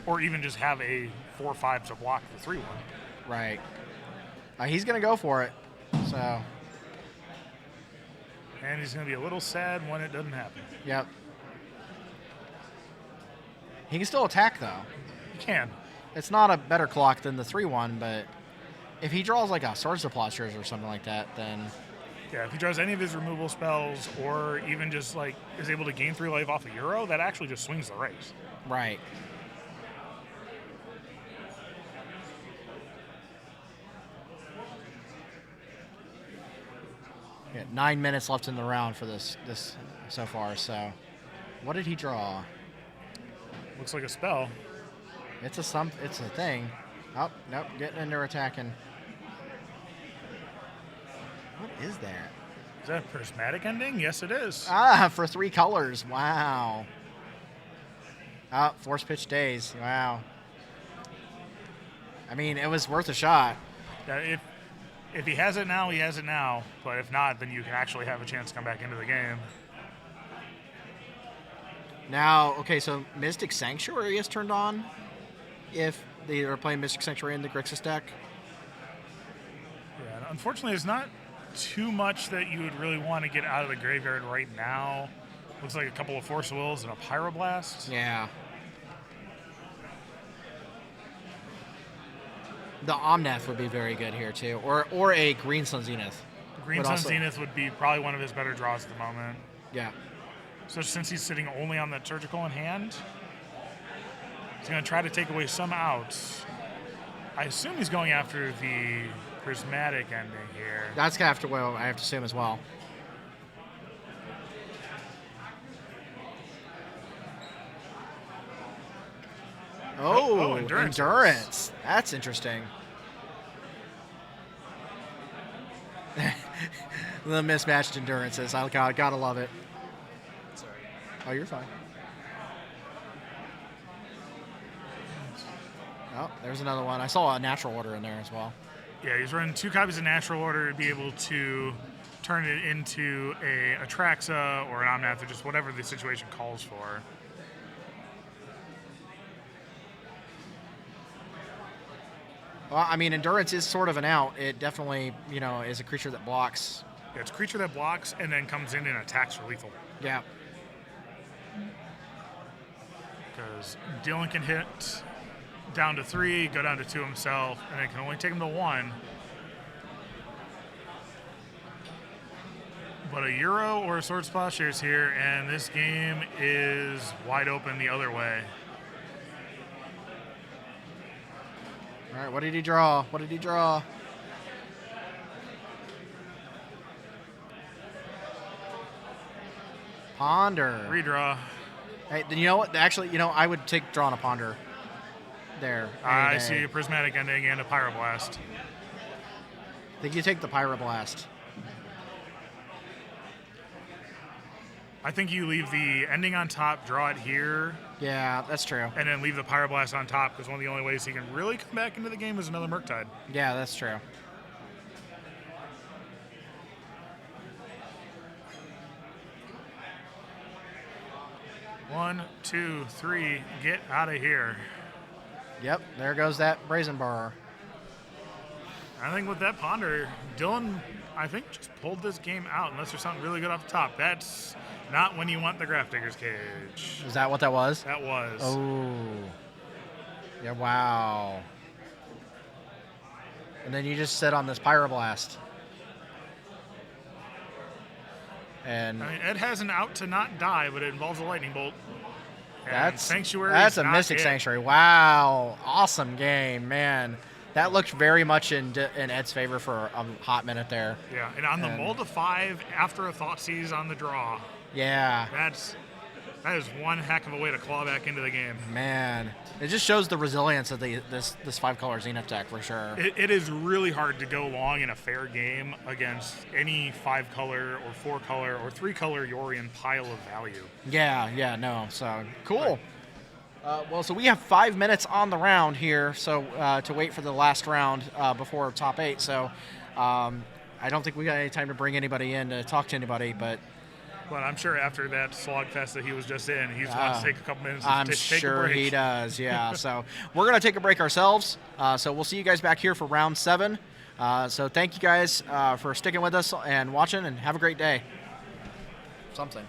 Or even just have a 4/5 to block the 3/1. Right. He's going to go for it. So. And he's going to be a little sad when it doesn't happen. Yep. He can still attack, though. He can. It's not a better clock than the 3-1, but if he draws like a Swords of Plowshares or something like that, then... Yeah, if he draws any of his removal spells or even just like is able to gain 3 life off a Euro, that actually just swings the race. Right. Yeah, 9 minutes left in the round for this so far, so... What did he draw? Looks like a spell. It's a thing. Oh, nope, getting into attacking. What is that? Is that a prismatic ending? Yes, it is. Ah, for 3 colors. Wow. Oh, Force Pitch Days. Wow. I mean, it was worth a shot. Yeah, if he has it now, he has it now. But if not, then you can actually have a chance to come back into the game. Now, okay, so Mystic Sanctuary is turned on if they are playing Mystic Sanctuary in the Grixis deck. Yeah, unfortunately, there's not too much that you would really want to get out of the graveyard right now. Looks like a couple of Force of Wills and a Pyroblast. Yeah. The Omnath would be very good here, too. Or a Green Sun Zenith. Green Sun Zenith would be probably one of his better draws at the moment. Yeah. So since he's sitting only on that surgical in hand, he's going to try to take away some outs. I assume he's going after the prismatic ending here. That's gonna have to. Well, I have to assume as well. Oh, endurance. That's interesting. The mismatched endurances. I gotta love it. Sorry. Oh, you're fine. Oh, there's another one. I saw a natural order in there as well. Yeah, he's running 2 copies of natural order to be able to turn it into a Atraxa or an Omnath or just whatever the situation calls for. Well, I mean, endurance is sort of an out. It definitely, is a creature that blocks. Yeah, it's a creature that blocks and then comes in and attacks for lethal. Yeah. Because Dylan can hit down to 3, go down to 2 himself, and then can only take him to 1. But a Euro or a Sword Plowshares here, and this game is wide open the other way. All right, what did he draw? What did he draw? Ponder. Redraw. Hey, then you know what? Actually, I would take drawing a Ponder there. I see a Prismatic Ending and a Pyroblast. I think you take the Pyroblast. I think you leave the ending on top, draw it here. Yeah, that's true. And then leave the Pyroblast on top, because one of the only ways he can really come back into the game is another Murktide. Yeah, that's true. One, two, three, get out of here. Yep, there goes that Brazen Bar. I think with that Ponder, Dylan, I think, just pulled this game out, unless there's something really good off the top. That's not when you want the Graph Digger's Cage. Is that what that was? That was. Oh. Yeah, wow. And then you just sit on this Pyroblast. And I mean, Ed has an out to not die, but it involves a lightning bolt. And that's Sanctuary. That's a Mystic Sanctuary. Wow. Awesome game, man. That looked very much in Ed's favor for a hot minute there. Yeah, and on the mold of 5 after a Thoughtseize on the draw. Yeah. That is one heck of a way to claw back into the game. Man, it just shows the resilience of this 5-color Zenith deck for sure. It is really hard to go long in a fair game against any 5-color or 4-color or 3-color Yorion pile of value. Yeah, no. So cool. Well, so we have 5 minutes on the round here, so to wait for the last round before top 8. So I don't think we got any time to bring anybody in to talk to anybody, but I'm sure after that slogfest that he was just in, he's going to take a couple minutes to I'm take sure a break. he does, yeah. So we're going to take a break ourselves. So we'll see you guys back here for round 7. So thank you guys for sticking with us and watching, and have a great day. Something.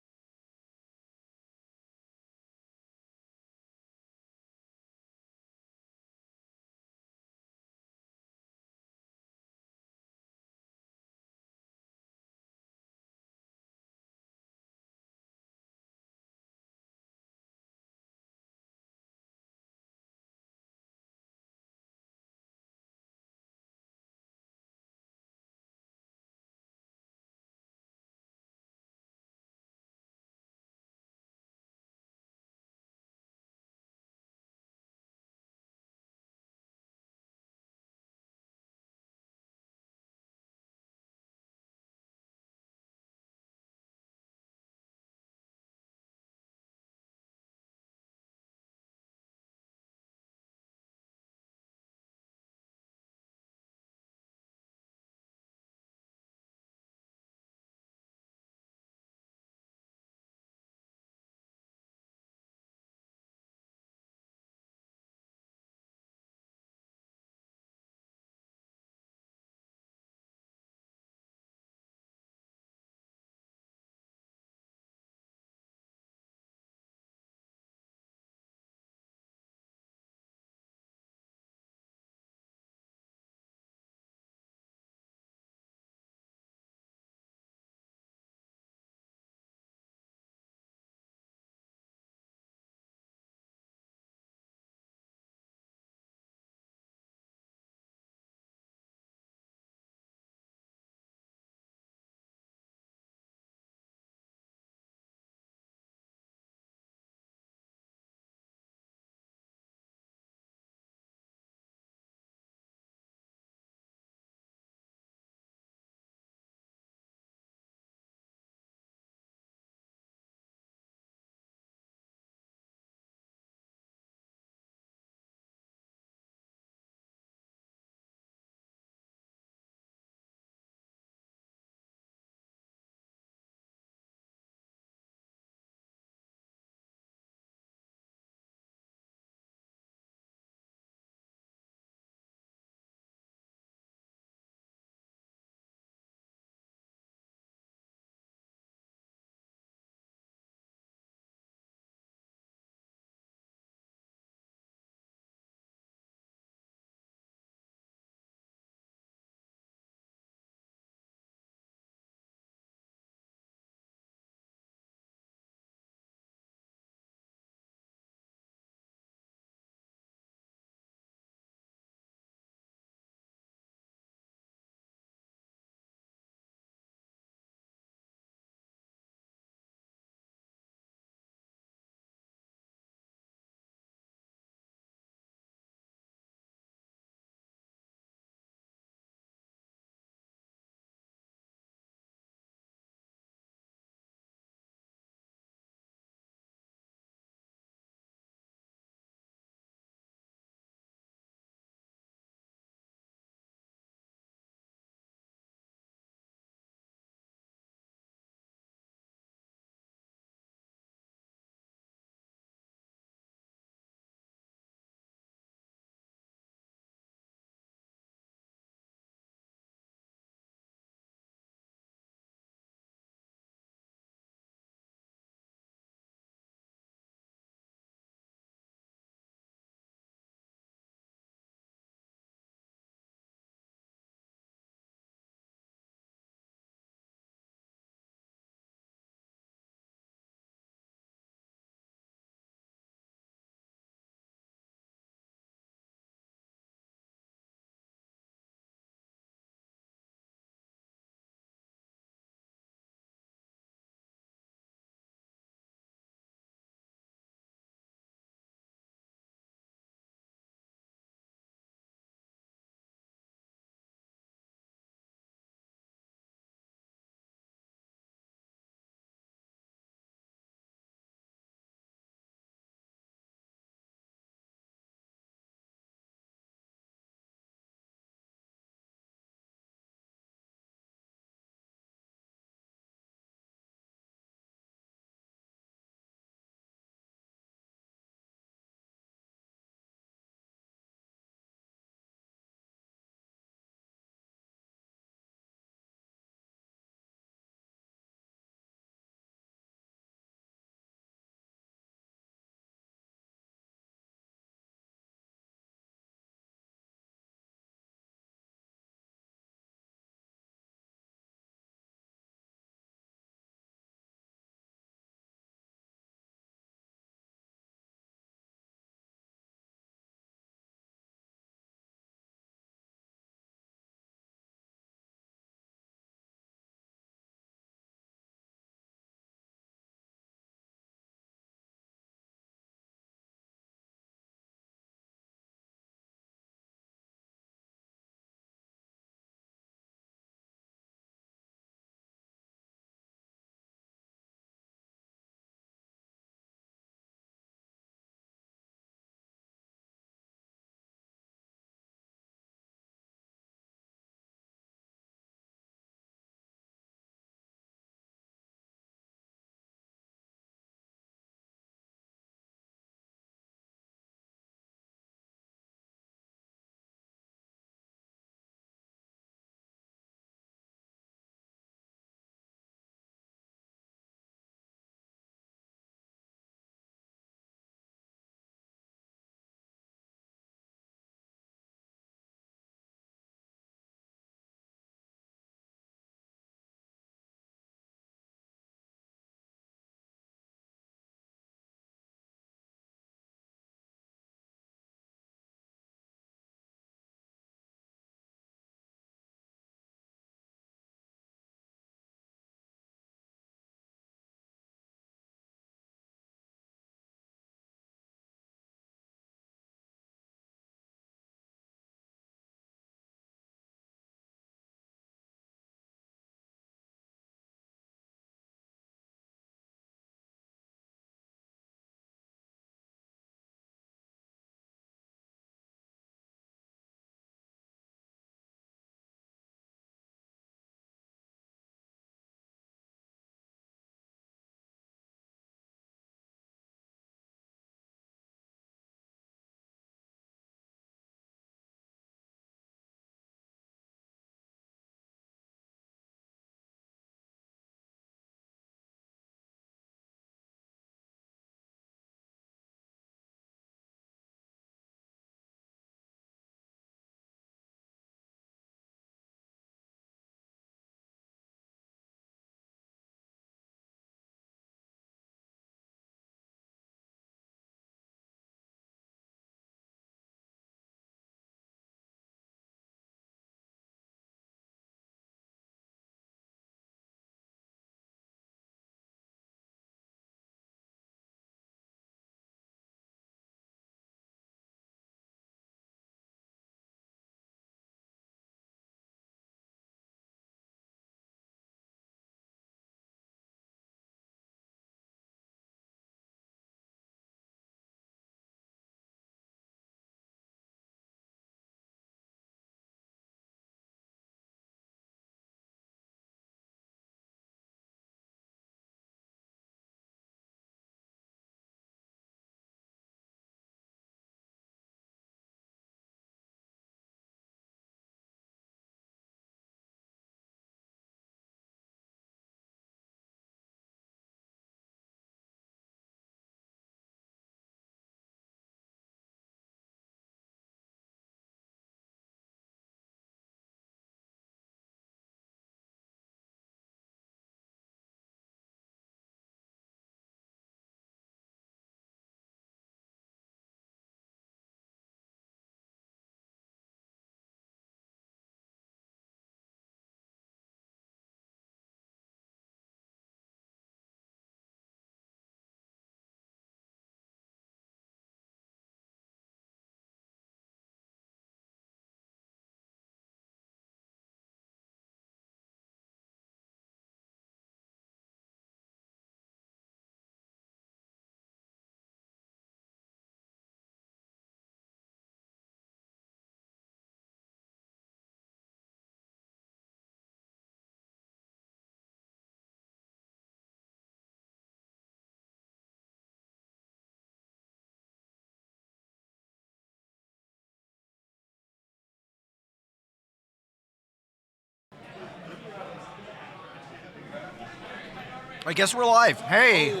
I guess we're live. Hey.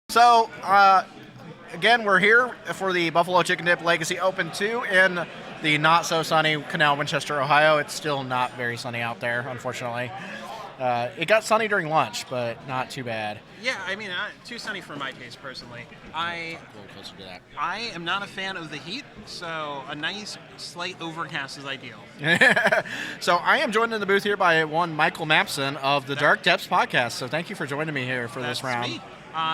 So, again, we're here for the Buffalo Chicken Dip Legacy Open 2 in the not so sunny Canal, Winchester, Ohio. It's still not very sunny out there, unfortunately. It got sunny during lunch, but not too bad. Yeah, I mean, too sunny for my taste, personally. A little closer to that. I am not a fan of the heat, so a nice, slight overcast is ideal. So I am joined in the booth here by one Michael Mapson of the Dark Depths podcast. So thank you for joining me here for That's this round. me.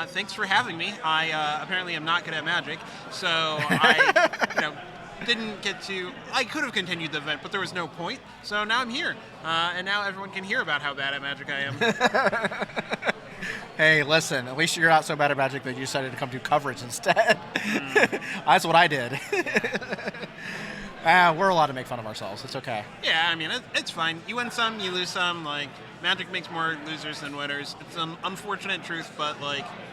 Thanks for having me. I apparently am not good at Magic, so I, didn't get to. I could have continued the event, but there was no point. So now I'm here, and now everyone can hear about how bad at Magic I am. Hey, listen, at least you're not so bad at Magic that you decided to come do coverage instead. That's what I did. We're allowed to make fun of ourselves. It's okay. Yeah, I mean, it's fine. You win some, you lose some. Like, Magic makes more losers than winners. It's an unfortunate truth, but,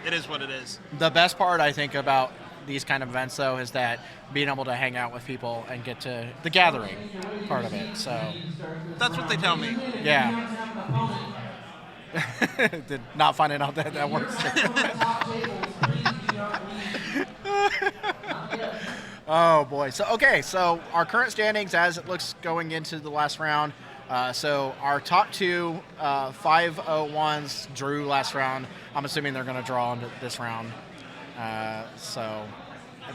it is what it is. The best part, I think, about these kind of events, though, is that being able to hang out with people and get to the gathering part of it. So that's what they tell me. Yeah. Did not finding out that works. Oh boy. So our current standings as it looks going into the last round. So our top two 501s drew last round. I'm assuming they're going to draw into this round.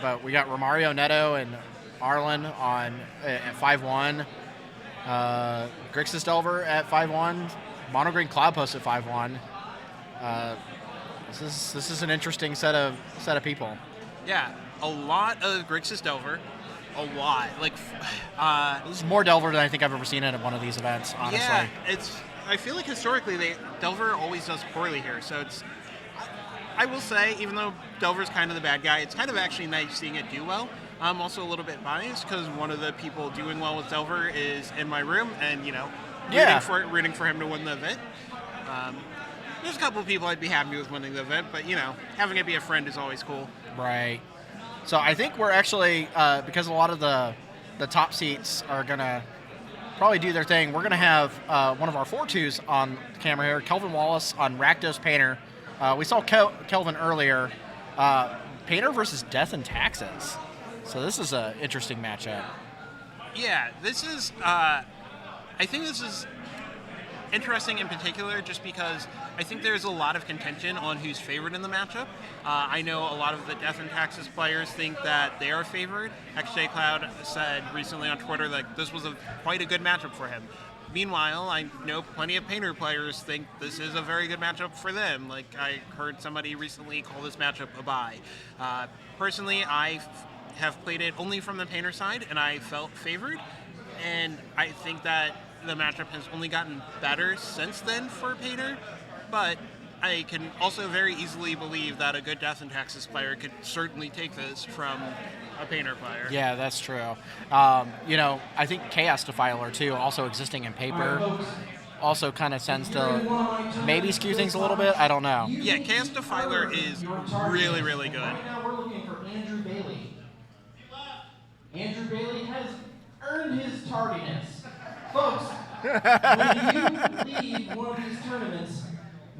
But we got Romario Neto and Arlen at 5-1. Grixis Delver at 5-1. Monogreen Cloudpost at 5-1. This is an interesting set of people. Yeah, a lot of Grixis Delver. A lot. This is more Delver than I think I've ever seen at one of these events, honestly. Yeah, I feel like historically Delver always does poorly here, so I will say, even though Delver's kind of the bad guy, it's kind of actually nice seeing it do well. I'm also a little bit biased because one of the people doing well with Delver is in my room, and rooting for him to win the event. There's a couple of people I'd be happy with winning the event, but having it be a friend is always cool. Right. So I think we're actually because a lot of the top seats are gonna probably do their thing. We're gonna have one of our 4-2s on camera here, Kelvin Wallace on Rakdos Painter. We saw Kelvin earlier. Painter versus Death and Taxes. So this is an interesting matchup. Yeah, this is. I think this is interesting in particular just because I think there's a lot of contention on who's favored in the matchup. I know a lot of the Death and Taxes players think that they are favored. XJ Cloud said recently on Twitter this was quite a good matchup for him. Meanwhile, I know plenty of Painter players think this is a very good matchup for them. I heard somebody recently call this matchup a bye. Personally, I have played it only from the Painter side, and I felt favored. And I think that the matchup has only gotten better since then for Painter. But I can also very easily believe that a good Death and Taxes player could certainly take this from a Painter player. Yeah, that's true. I think Chaos Defiler, too, also existing in paper, also kind of tends to maybe skew things a little bit. I don't know. Yeah, Chaos Defiler is really, really good. Right now we're looking for Andrew Bailey. Andrew Bailey has earned his tardiness. Folks, when you leave one of these tournaments,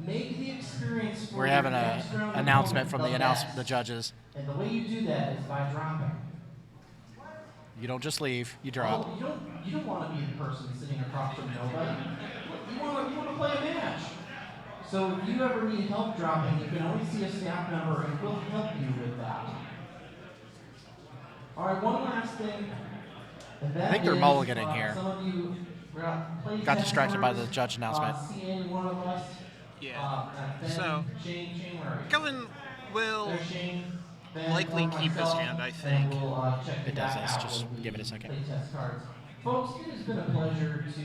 make the experience for We're having an next round announcement from opponent the judges. And the way you do that is by dropping. You don't just leave, you drop. Oh, you don't want to be the person sitting across from nobody. You want to play a match. So if you ever need help dropping, you can always see a staff member and we'll help you with that. All right, one last thing. I think they're mulliganing here. Some of you Got distracted by the judge announcement. Seeing one of us. Yeah. Ben, So, Shane, where are you? Kelvin will There's Shane, Ben, likely or keep his myself, hand, I and think. we'll, check It you does back this. out Just when give it a we second. play test cards. Folks, it has been a pleasure to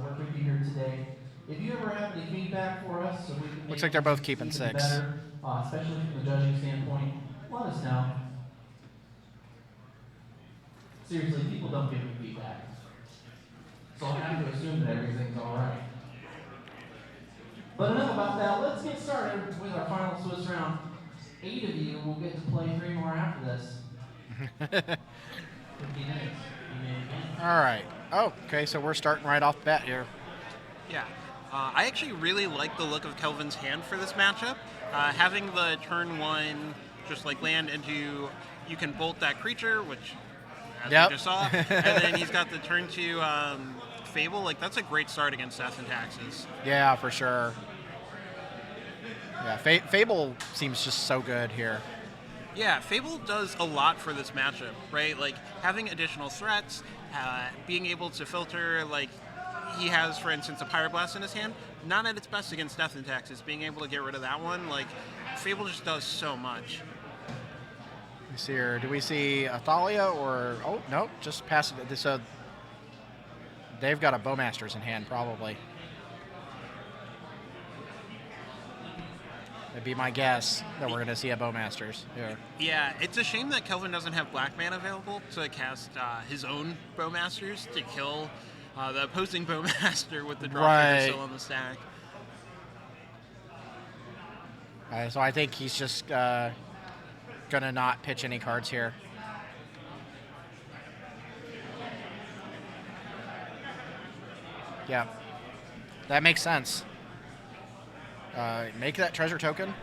work with you here today. If you ever have any feedback for us, so we can make Looks like they're both this keeping even 6. better, especially from the judging standpoint, let us know. Seriously, people don't give me feedback. So I have to assume that everything's all right. But enough about that. Let's get started with our final Swiss round. 8 of you will get to play 3 more after this. 15 minutes. You may begin. All right. Oh, okay, so we're starting right off the bat here. Yeah. I actually really like the look of Kelvin's hand for this matchup. Having the turn 1 just like land into, you can bolt that creature, which as Yep. we just saw, and then he's got the turn 2 Fable. Like that's a great start against Death and Taxes. Yeah, for sure. Yeah, Fable seems just so good here. Yeah, Fable does a lot for this matchup, right? Like having additional threats, being able to filter, like he has, for instance, a Pyroblast in his hand. Not at its best against Death and Taxes. Being able to get rid of that one, like Fable just does so much. Let me see here. Do we see Athalia or... Oh, no, just pass it. So they've got a Bowmasters in hand, probably. That'd be my guess that we're going to see a Bowmasters here. Yeah, it's a shame that Kelvin doesn't have black mana available to cast his own Bowmasters to kill the opposing Bowmaster with the draw trigger still on the stack. So I think he's just going to not pitch any cards here. Yeah, that makes sense. Make that treasure token.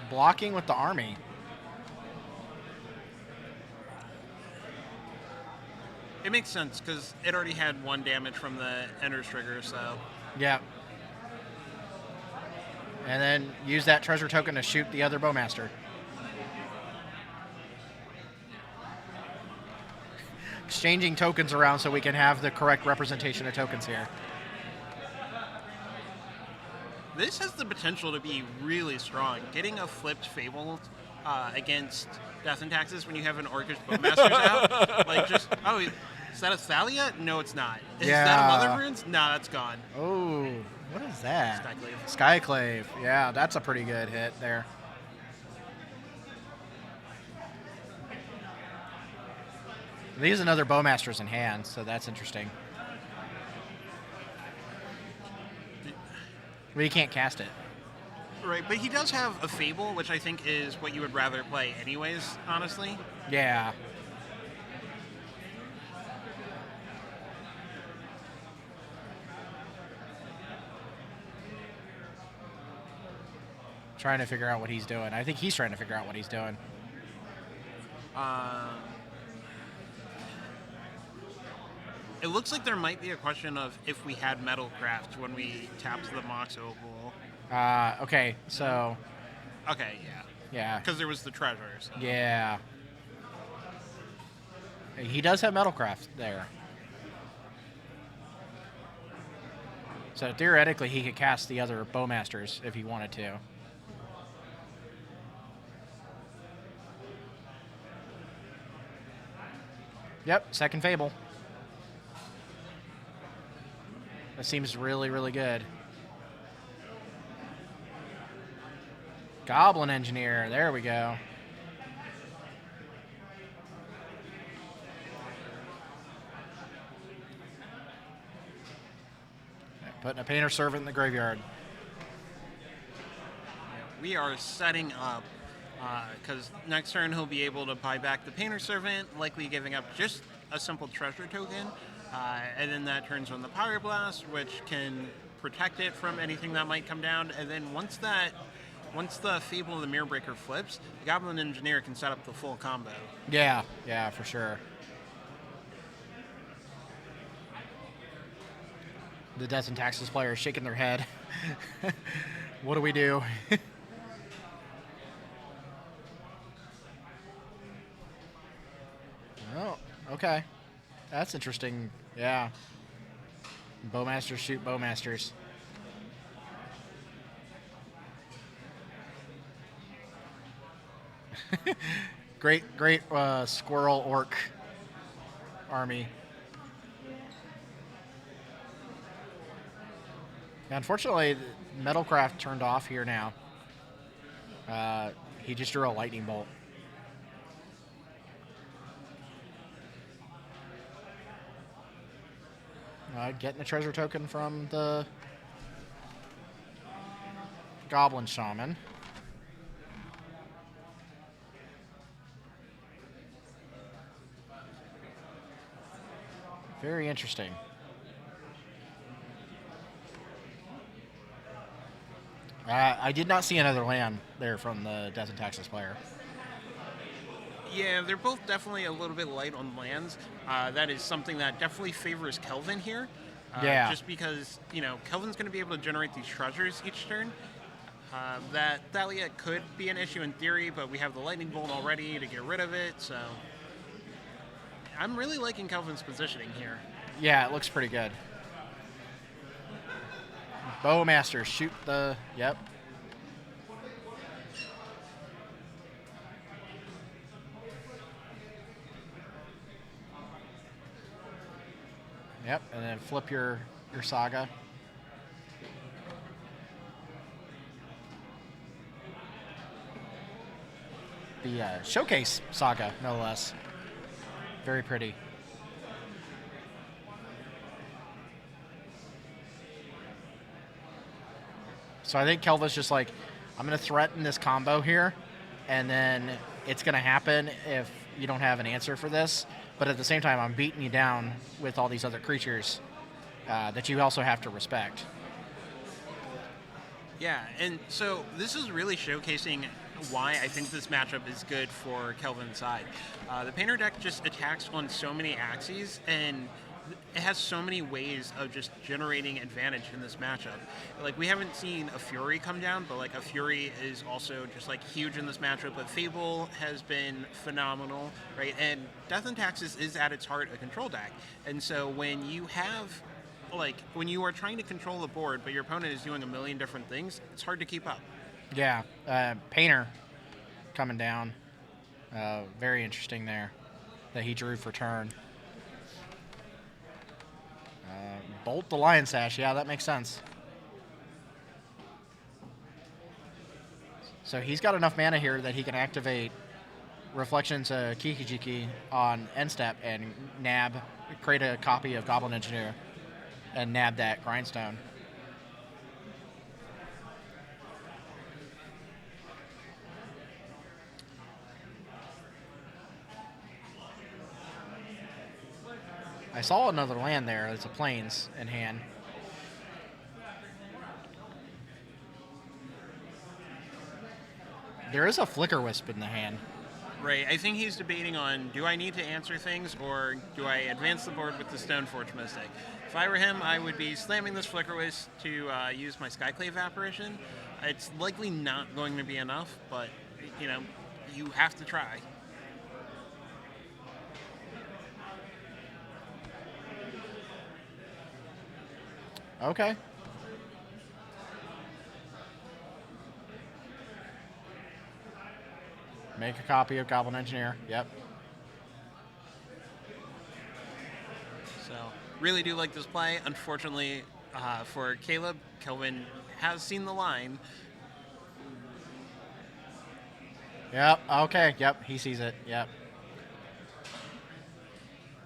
Blocking with the army. It makes sense because it already had 1 damage from the Ender's Trigger, so... Yeah. And then use that treasure token to shoot the other Bowmaster. Exchanging tokens around so we can have the correct representation of tokens here. This has the potential to be really strong. Getting a flipped Fable against Death and Taxes when you have an Orcish Bowmasters out, like just, oh, is that a Thalia? No, it's not. Is that a Mother Runes? No, that's gone. Oh, what is that? Skyclave. Skyclave. Yeah, that's a pretty good hit there. There's another Bowmasters in hand, so that's interesting. But he can't cast it. Right, but he does have a Fable, which I think is what you would rather play anyways, honestly. Yeah. Trying to figure out what he's doing. I think he's trying to figure out what he's doing. It looks like there might be a question of if we had Metalcraft when we tapped the Mox Opal. Okay, so... Okay, yeah. Yeah. Because there was the treasures. So. Yeah. He does have Metalcraft there. So theoretically, he could cast the other Bowmasters if he wanted to. Yep, second Fable. That seems really, really good. Goblin Engineer, there we go. Putting a Painter Servant in the graveyard. We are setting up, because next turn he'll be able to buy back the Painter Servant, likely giving up just a simple treasure token, and then that turns on the Pyroblast, which can protect it from anything that might come down, and then once the Fable of the Mirror Breaker flips, the Goblin Engineer can set up the full combo. Yeah, yeah, for sure. The Death and Taxes player is shaking their head. What do we do? Oh, okay. That's interesting. Yeah. Bowmasters shoot Bowmasters. Great squirrel orc army. Unfortunately, Metalcraft turned off here now. He just drew a lightning bolt. Getting a treasure token from the Goblin Shaman. Very interesting. I did not see another land there from the Death and Taxes player. Yeah, they're both definitely a little bit light on lands. That is something that definitely favors Kelvin here. Yeah. Just because, Kelvin's going to be able to generate these treasures each turn. That Thalia could be an issue in theory, but we have the Lightning Bolt already to get rid of it, so I'm really liking Kelvin's positioning here. Yeah, it looks pretty good. Bowmaster, shoot the... Yep. Yep, and then flip your Saga. The Showcase Saga, no less. Very pretty. So I think Kelva's just like, I'm going to threaten this combo here, and then it's going to happen if you don't have an answer for this. But at the same time, I'm beating you down with all these other creatures that you also have to respect. Yeah, and so this is really showcasing why I think this matchup is good for Kelvin's side. The Painter deck just attacks on so many axes, and it has so many ways of just generating advantage in this matchup. Like, we haven't seen a Fury come down, but like a Fury is also just like huge in this matchup. But Fable has been phenomenal, right? And Death and Taxes is at its heart a control deck, and so when you have when you are trying to control the board, but your opponent is doing a million different things, it's hard to keep up. Yeah, Painter coming down. Very interesting there that he drew for turn. Bolt the Lion Sash. Yeah, that makes sense. So he's got enough mana here that he can activate Reflection to Kiki-Jiki on end step and create a copy of Goblin Engineer and nab that Grindstone. I saw another land there. There's a Plains in hand. There is a Flicker Wisp in the hand. Right. I think he's debating on, do I need to answer things, or do I advance the board with the Stoneforge Mystic? If I were him, I would be slamming this Flicker Wisp to use my Skyclave Apparition. It's likely not going to be enough, but, you have to try. Okay. Make a copy of Goblin Engineer. Yep. So, really do like this play. Unfortunately, for Caleb, Kelvin has seen the line. Yep. Okay. Yep. He sees it. Yep.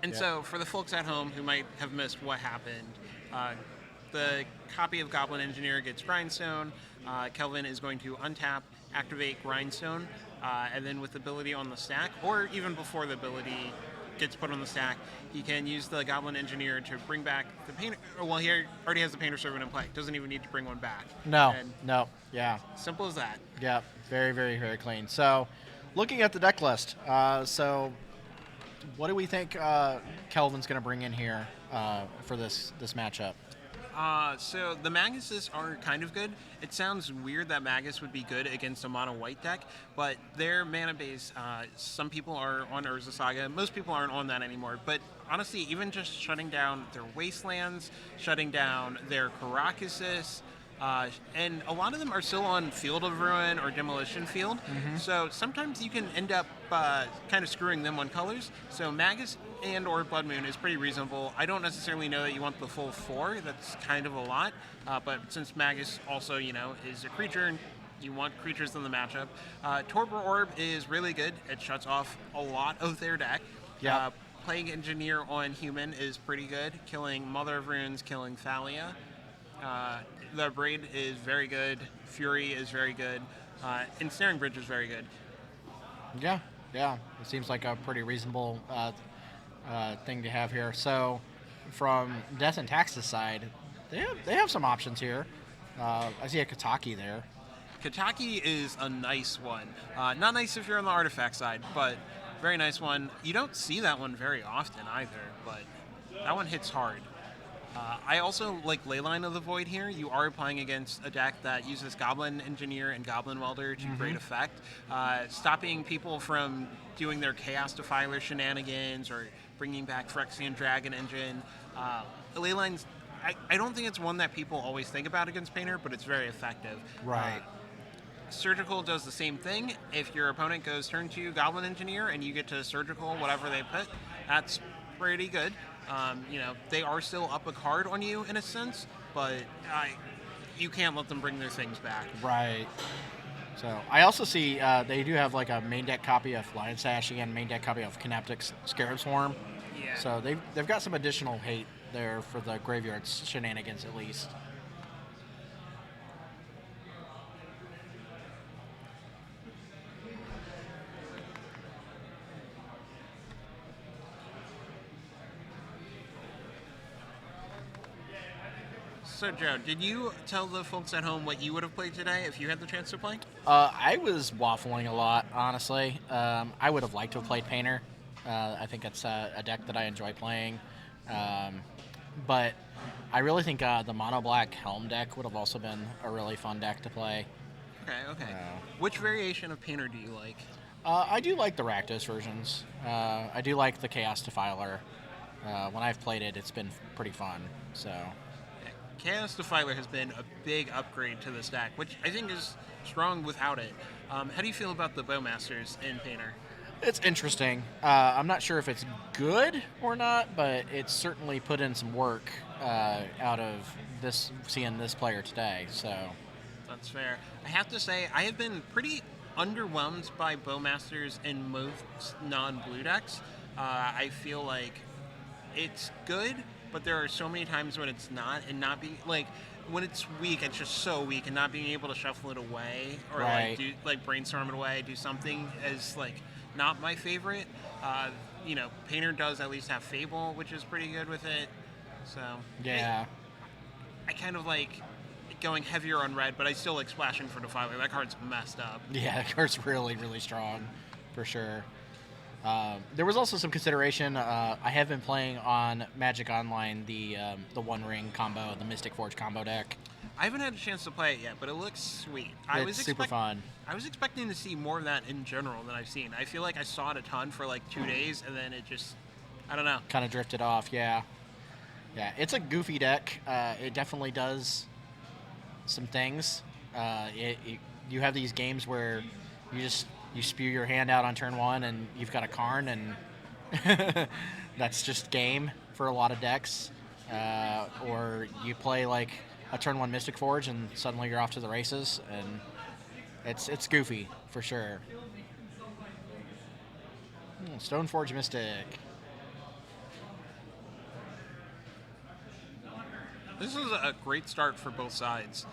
And so, for the folks at home who might have missed what happened, the copy of Goblin Engineer gets Grindstone. Kelvin is going to untap, activate Grindstone, and then with the ability on the stack, or even before the ability gets put on the stack, he can use the Goblin Engineer to bring back the Painter. Well, he already has the Painter Servant in play. Doesn't even need to bring one back. No. And No. Yeah. simple as that. Yeah. Very, very, very clean. So, looking at the deck list, what do we think Kelvin's going to bring in here for this matchup? So the Maguses are kind of good. It sounds weird that Magus would be good against a mono white deck, but their mana base, some people are on Urza Saga, most people aren't on that anymore, but honestly, even just shutting down their Wastelands, shutting down their Karakusis, and a lot of them are still on Field of Ruin or Demolition Field, so sometimes you can end up kind of screwing them on colors. So Magus and or Blood Moon is pretty reasonable. I don't necessarily know that you want the full 4. That's kind of a lot, but since Magus also, is a creature, you want creatures in the matchup. Torpor Orb is really good. It shuts off a lot of their deck. Yeah. Plague Engineer on human is pretty good, killing Mother of Runes, killing Thalia. The Braid is very good. Fury is very good. And Snaring Bridge is very good. Yeah. It seems like a pretty reasonable thing to have here. So, from Death and Taxes side, they have some options here. I see a Kataki there. Kataki is a nice one. Not nice if you're on the artifact side, but very nice one. You don't see that one very often either, but that one hits hard. I also like Leyline of the Void here. You are playing against a deck that uses Goblin Engineer and Goblin Welder to great effect, stopping people from doing their Chaos Defiler shenanigans or bringing back Phyrexian Dragon Engine. Leyline's, I don't think it's one that people always think about against Painter, but it's very effective. Right. Surgical does the same thing. If your opponent goes turn 2 Goblin Engineer and you get to Surgical whatever they put, that's pretty good. They are still up a card on you in a sense, but you can't let them bring their things back. Right. So I also see they do have like a main deck copy of Lion Sash and main deck copy of Kineptic Scarab Swarm. Yeah. So they've got some additional hate there for the graveyard shenanigans at least. So, Joe, did you tell the folks at home what you would have played today if you had the chance to play? I was waffling a lot, honestly. I would have liked to have played Painter. I think it's a deck that I enjoy playing. But I really think the Mono Black Helm deck would have also been a really fun deck to play. Okay. Which variation of Painter do you like? I do like the Rakdos versions. I do like the Chaos Defiler. When I've played it, it's been pretty fun. So. Chaos Defiler has been a big upgrade to this deck, which I think is strong without it. How do you feel about the Bowmasters in Painter? It's interesting. I'm not sure if it's good or not, but it's certainly put in some work out of seeing this player today. So that's fair. I have to say, I have been pretty underwhelmed by Bowmasters in most non-blue decks. I feel like it's good, but there are so many times when it's not, and not being like when it's weak, it's just so weak, and not being able to shuffle it away or Right. brainstorm it away, do something is not my favorite. Painter does at least have Fable, which is pretty good with it. So yeah, I kind of like going heavier on red, but I still like splashing for Defiler. That card's messed up. yeah, the card's really, really strong, for sure. There was also some consideration. I have been playing on Magic Online the One Ring combo, the Mystic Forge combo deck. I haven't had a chance to play it yet, but it looks sweet. It's super fun. I was expecting to see more of that in general than I've seen. I feel like I saw it a ton for 2 days, and then it just, I don't know. Kind of drifted off, yeah. Yeah, it's a goofy deck. It definitely does some things. You have these games where you spew your hand out on turn 1 and you've got a Karn, and that's just game for a lot of decks. Or you play a turn 1 Mystic Forge and suddenly you're off to the races, and it's goofy for sure. Stoneforge Mystic. This is a great start for both sides.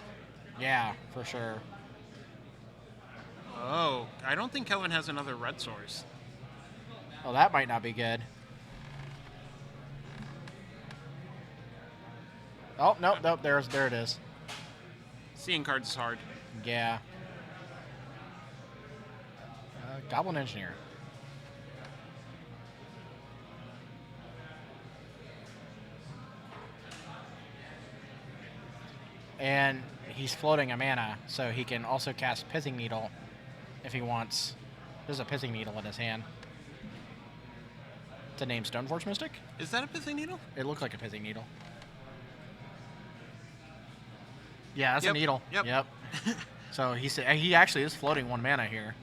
Yeah, for sure. Oh, I don't think Kelvin has another red source. Oh, that might not be good. Oh, nope, there it is. Seeing cards is hard. Yeah. Goblin Engineer. And he's floating a mana, so he can also cast Pissing Needle if he wants. There's a Pissing Needle in his hand. To name Stoneforge Mystic? Is that a Pithing Needle? It looked like a Pissing Needle. Yeah, that's Yep, a needle. yep. So he actually is floating 1 mana here.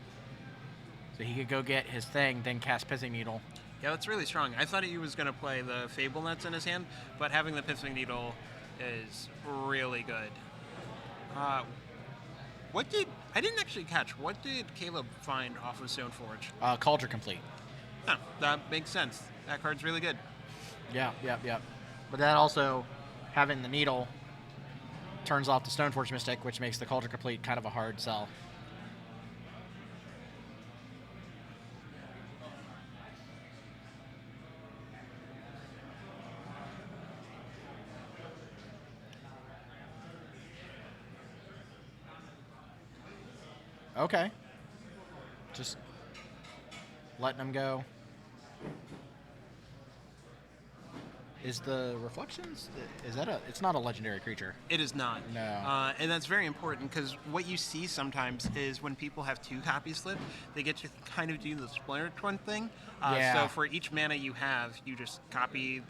So he could go get his thing, then cast Pissing Needle. Yeah, that's really strong. I thought he was going to play the Fable Nets in his hand, but having the Pithing Needle is really good. I didn't actually catch, what did Caleb find off of Stoneforge? Cauldron Complete. Oh, that makes sense. That card's really good. Yeah. But that also, having the needle, turns off the Stoneforge Mystic, which makes the Cauldron Complete kind of a hard sell. Okay. Just letting them go. Is the Reflections, is that it's not a legendary creature? It is not. No. And that's very important because what you see sometimes is when people have 2 copies flipped, they get to kind of do the Splinter Twin thing. Yeah. So for each mana you have, you just copy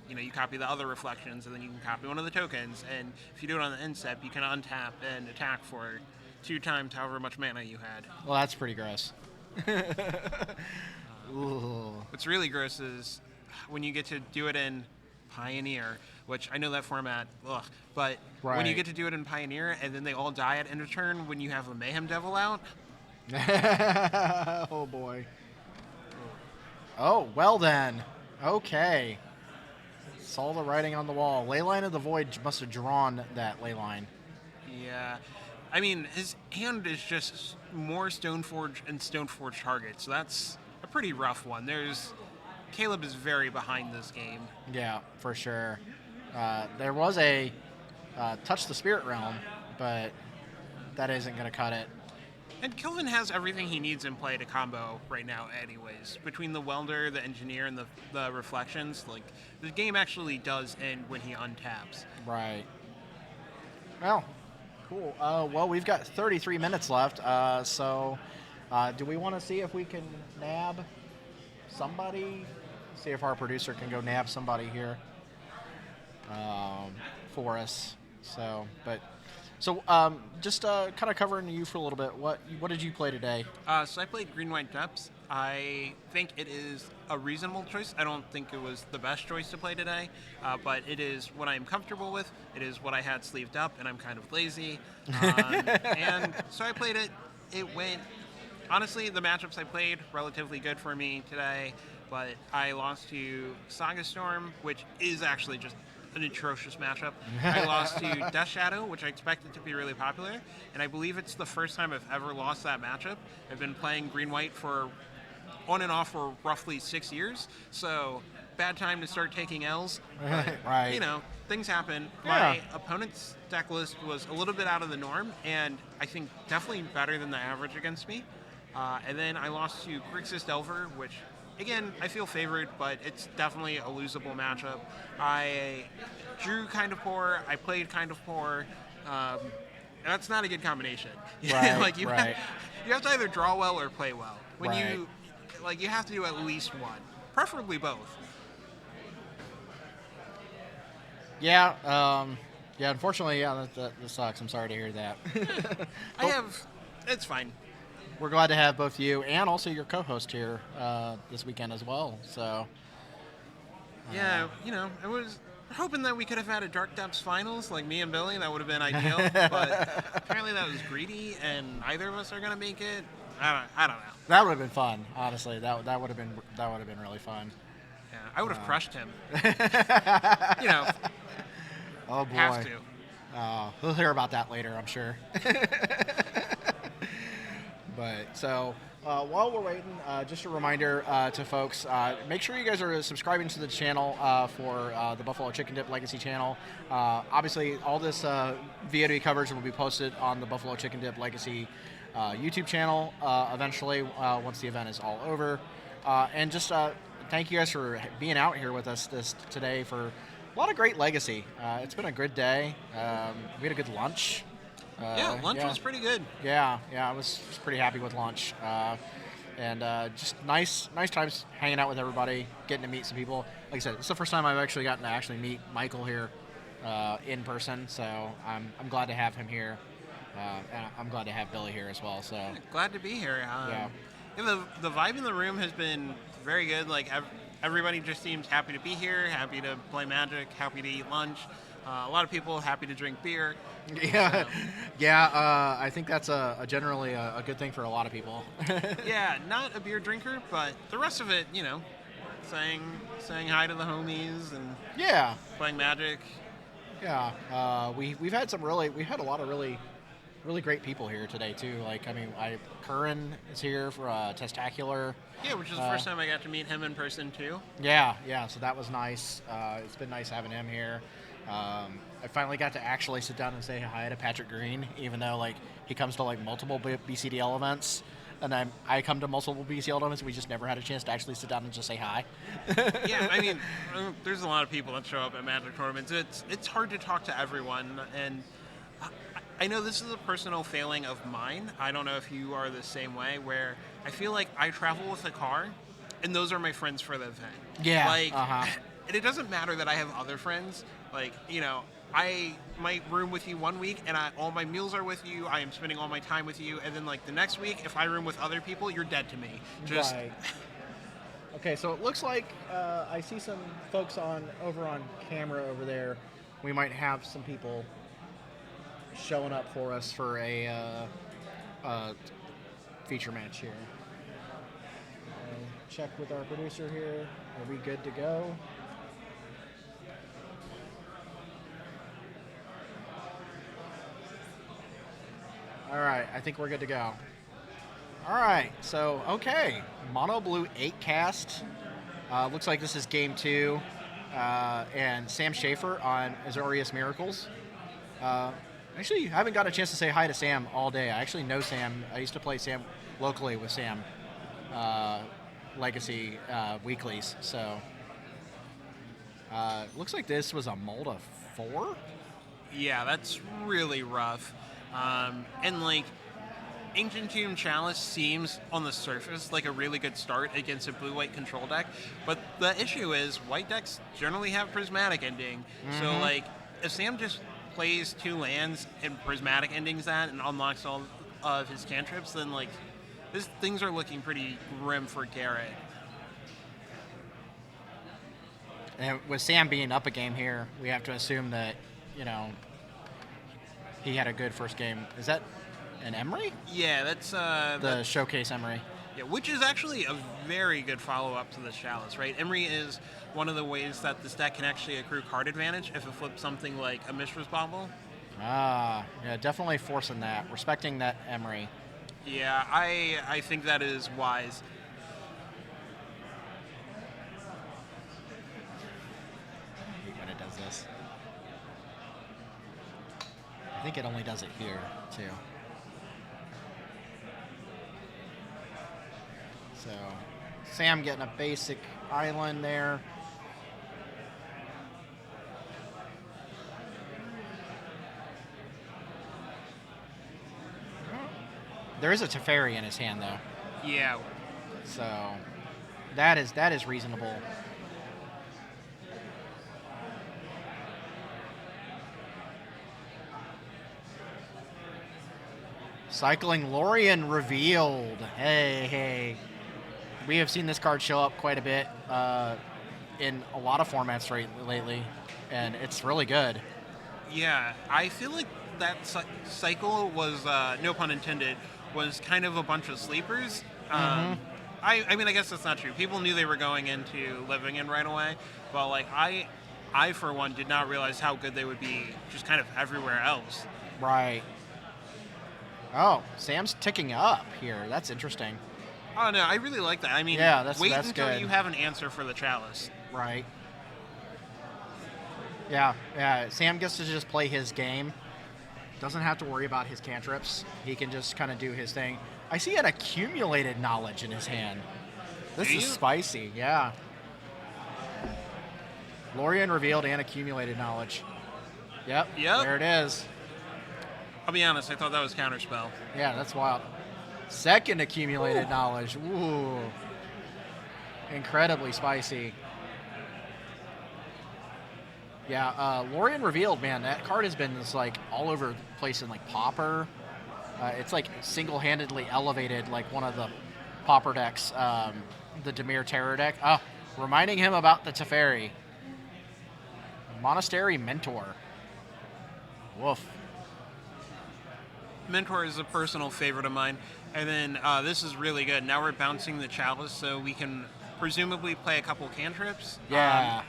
you copy the other Reflections, and then you can copy one of the tokens. And if you do it on the end step, you can untap and attack for 2 times however much mana you had. Well, that's pretty gross. Ooh. What's really gross is when you get to do it in Pioneer, which I know that format, but when you Right. get to do it in Pioneer and then they all die at end of turn when you have a Mayhem Devil out. Oh boy. Oh, well then. Okay. Saw the writing on the wall. Leyline of the Void must have drawn that Leyline. Yeah. I mean, his hand is just more Stoneforge and Stoneforge targets, so that's a pretty rough one. Caleb is very behind this game. Yeah, for sure. There was a Touch the Spirit Realm, but that isn't going to cut it. And Kelvin has everything he needs in play to combo right now anyways. Between the Welder, the Engineer, and the Reflections, like, the game actually does end when he untaps. Right. Well, cool. Well, we've got 33 minutes left, so do we want to see if we can nab somebody? See if our producer can go nab somebody here for us. So, just kind of covering you for a little bit. What did you play today? So I played Green White Depths. I think it is a reasonable choice. I don't think it was the best choice to play today, but it is what I'm comfortable with. It is what I had sleeved up, and I'm kind of lazy. And so I played it. It went... Honestly, the matchups I played, relatively good for me today, but I lost to Saga Storm, which is actually just an atrocious matchup. I lost to Death Shadow, which I expected to be really popular, and I believe it's the first time I've ever lost that matchup. I've been playing Green-White for on and off for roughly 6 years, so bad time to start taking L's. But, Right. You know, things happen. Yeah. My opponent's deck list was a little bit out of the norm, and I think definitely better than the average against me. And then I lost to Grixis Delver, which, again, I feel favored, but it's definitely a losable matchup. I drew kind of poor. I played kind of poor. And that's not a good combination. Right, Like you right. you have to either draw well or play well. When Right. you have to do at least one, preferably both. Yeah. Unfortunately, that sucks. I'm sorry to hear that. It's fine. We're glad to have both you and also your co-host here this weekend as well. So. Yeah, I was hoping that we could have had a Dark Depths finals, like me and Billy. That would have been ideal. But apparently that was greedy, and neither of us are gonna make it. I don't know. That would have been fun, honestly. That would have been really fun. Yeah, I would have crushed him. Oh boy. Have to. We'll hear about that later, I'm sure. But so while we're waiting, just a reminder to folks, make sure you guys are subscribing to the channel for the Buffalo Chicken Dip Legacy channel. Obviously, all this VOD coverage will be posted on the Buffalo Chicken Dip Legacy YouTube channel eventually once the event is all over. And just thank you guys for being out here with us today for a lot of great Legacy. It's been a good day. We had a good lunch. Lunch was pretty good. Yeah, I was pretty happy with lunch. And just nice times hanging out with everybody, getting to meet some people. Like I said, it's the first time I've actually gotten to actually meet Michael here in person, so I'm glad to have him here. And I'm glad to have Billy here as well. So Glad to be here. Yeah. The vibe in the room has been very good. Like everybody just seems happy to be here, happy to play Magic, happy to eat lunch. A lot of people happy to drink beer. Yeah, I think that's generally a good thing for a lot of people. Yeah, not a beer drinker, but the rest of it, saying hi to the homies and Yeah, playing Magic. yeah. We've had a lot of really great people here today too. Like, I mean, Curran is here for Testacular. Yeah, which is the first time I got to meet him in person too. Yeah. So that was nice. It's been nice having him here. I finally got to actually sit down and say hi to Patrick Green, even though like he comes to like multiple BCDL events, and I come to multiple BCDL events. We just never had a chance to actually sit down and just say hi. Yeah, I mean, there's a lot of people that show up at Magic tournaments. It's hard to talk to everyone, and I know this is a personal failing of mine. I don't know if you are the same way, where I feel like I travel with a car, and those are my friends for the event. Yeah. Like, and it doesn't matter that I have other friends. Like, you know, I might room with you one week, and all my meals are with you. I am spending all my time with you, and then like the next week, if I room with other people, you're dead to me. Just Right. Okay, so it looks like I see some folks over on camera over there. We might have some people showing up for us for a feature match here. Check with our producer here. Are we good to go? All right, I think we're good to go. All right, so okay, Mono Blue 8 cast. Looks like this is game 2, and Sam Schaefer on Azorius Miracles. Actually, I haven't got a chance to say hi to Sam all day. I actually know Sam. I used to play Sam locally with Sam, Legacy weeklies. So looks like this was a mold of 4. yeah, that's really rough. And like, Ancient Tomb Chalice seems on the surface like a really good start against a blue-white control deck, but the issue is white decks generally have prismatic ending. So like, if Sam just plays 2 lands and prismatic endings that and unlocks all of his cantrips, then like things are looking pretty grim for Garrett. And with Sam being up a game here, we have to assume that, you know, he had a good first game. Is that an Emery? Yeah, that's The showcase Emery. Yeah, which is actually a very good follow-up to the Chalice, right? Emery is one of the ways that this deck can actually accrue card advantage if it flips something like a Mistress Bauble. Yeah, definitely forcing that, respecting that Emery. Yeah, I think that is wise. When it does this. I think it only does it here, too. So, Sam getting a basic island there. There is a Teferi in his hand, though. Yeah. So, that is reasonable. Cycling Lorien revealed. Hey. We have seen this card show up quite a bit in a lot of formats lately, and it's really good. Yeah, I feel like that cycle was, no pun intended, was kind of a bunch of sleepers. I mean, I guess that's not true. People knew they were going into Living In right away, but like I for one did not realize how good they would be just kind of everywhere else. Right. Oh, Sam's ticking up here. That's interesting. Oh no, I really like that. I mean, yeah, wait that's until good. you have an answer for the Chalice. Right. Yeah. Sam gets to just play his game. Doesn't have to worry about his cantrips. He can just kind of do his thing. I see an accumulated knowledge in his hand. This is spicy. Yeah. Lorien revealed and accumulated knowledge. Yep. There it is. I'll be honest, I thought that was Counterspell. Yeah, that's wild. Second accumulated knowledge. Ooh. Incredibly spicy. Yeah, Lorien revealed, man, that card has been just, like, all over the place in, like, Pauper. It's, like, single-handedly elevated, like, one of the Pauper decks, the Dimir Terror deck. Reminding him about the Teferi. Monastery Mentor. Woof. Mentor is a personal favorite of mine. And then this is really good. Now we're bouncing the Chalice, so we can presumably play a couple cantrips. Yeah.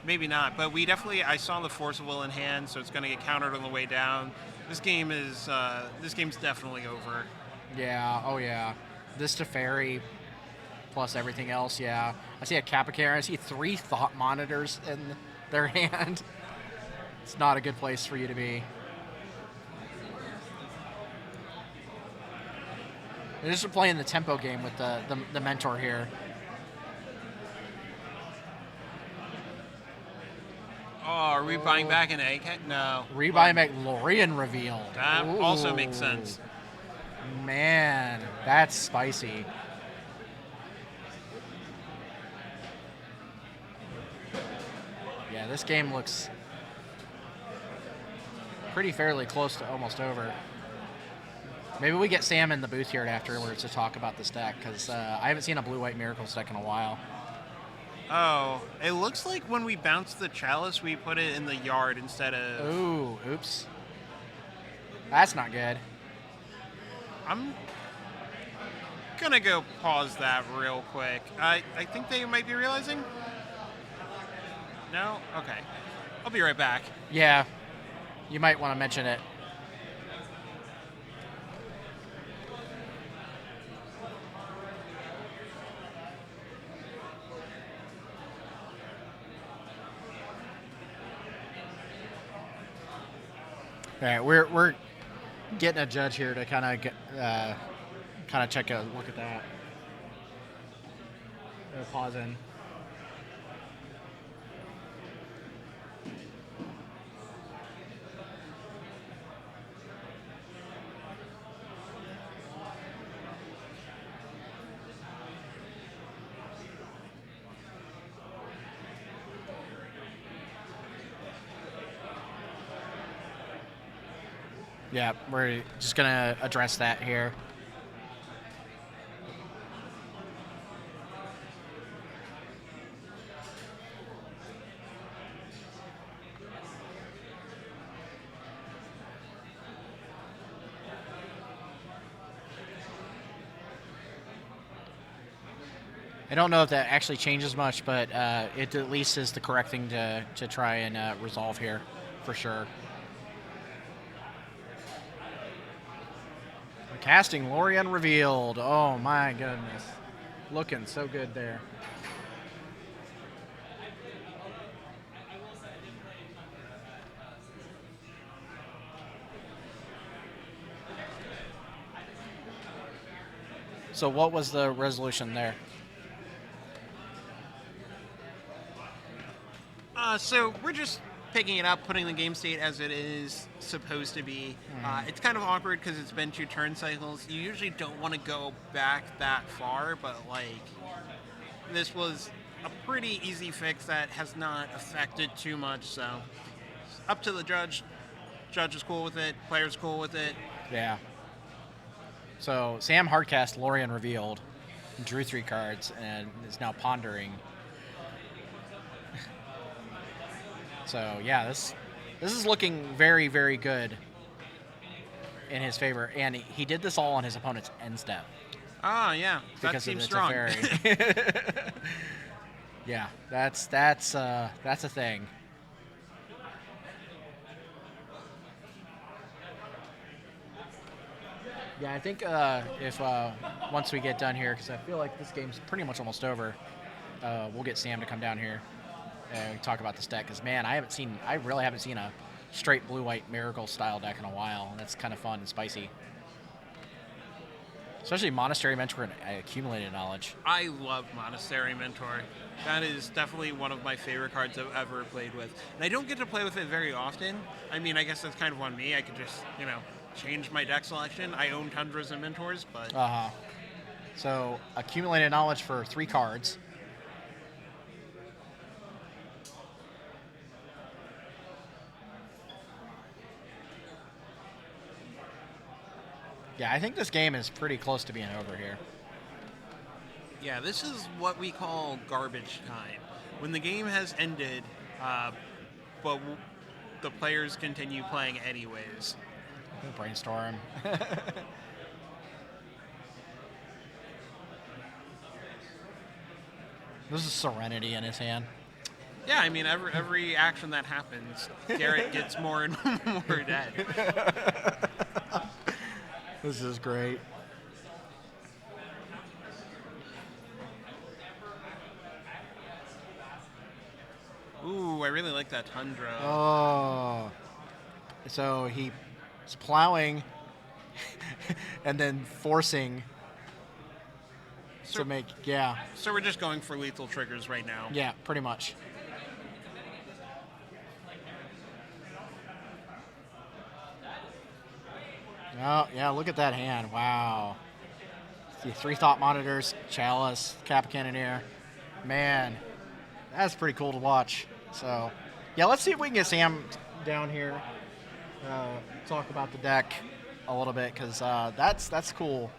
Maybe not, but I saw the Force of Will in hand, so it's going to get countered on the way down. This game's definitely over. Yeah, oh yeah. This Teferi plus everything else, yeah. I see a Capricorn. I see 3 Thought Monitors in their hand. It's not a good place for you to be. They're just playing the tempo game with the mentor here. Oh, are we buying back an egghead? No. Rebuy McLaurin revealed. That also makes sense. Man, that's spicy. Yeah, this game looks pretty fairly close to almost over. Maybe we get Sam in the booth here afterwards to talk about this deck, because I haven't seen a Blue-White Miracles deck in a while. Oh, it looks like when we bounced the chalice, we put it in the yard instead of... Ooh, oops. That's not good. I'm gonna go pause that real quick. I think they might be realizing. No? Okay. I'll be right back. Yeah, you might want to mention it. All right, we're getting a judge here to kind of check a look at that. Pausing. Yeah, we're just gonna address that here. I don't know if that actually changes much, but it at least is the correct thing to try and resolve here, for sure. Casting Lorien revealed. Oh my goodness. Looking so good there. So what was the resolution there? So we're just picking it up, putting the game state as it is supposed to be. It's kind of awkward because it's been 2 turn cycles. You usually don't want to go back that far, but like this was a pretty easy fix that has not affected too much. So up to the judge. Judge is cool with it. Player's cool with it. Yeah. So Sam hardcast Lorien revealed, drew 3 cards, and is now pondering. So yeah, this is looking very, very good in his favor, and he did this all on his opponent's end step. Ah, yeah, that Because seems of strong. Yeah, that's a thing. Yeah, I think if once we get done here, because I feel like this game's pretty much almost over, we'll get Sam to come down here and talk about this deck. Because man, I really haven't seen a straight blue-white miracle style deck in a while, and that's kind of fun and spicy. Especially Monastery Mentor and Accumulated Knowledge. I love Monastery Mentor. That is definitely one of my favorite cards I've ever played with. And I don't get to play with it very often. I mean, I guess that's kind of on me. I could just, change my deck selection. I own Tundras and Mentors, but... So, Accumulated Knowledge for 3 cards. Yeah, I think this game is pretty close to being over here. Yeah, this is what we call garbage time. When the game has ended, but the players continue playing anyways. Brainstorm. This is Serenity in his hand. Yeah, I mean, every action that happens, Garrett gets more and more dead. This is great. Ooh, I really like that Tundra. Oh. So he's plowing and then forcing to make, yeah. So we're just going for lethal triggers right now. Yeah, pretty much. Oh, yeah, look at that hand. Wow. See, 3 thought monitors, chalice, cap cannoneer. Man, that's pretty cool to watch. So, yeah, let's see if we can get Sam down here. Talk about the deck a little bit, because that's cool.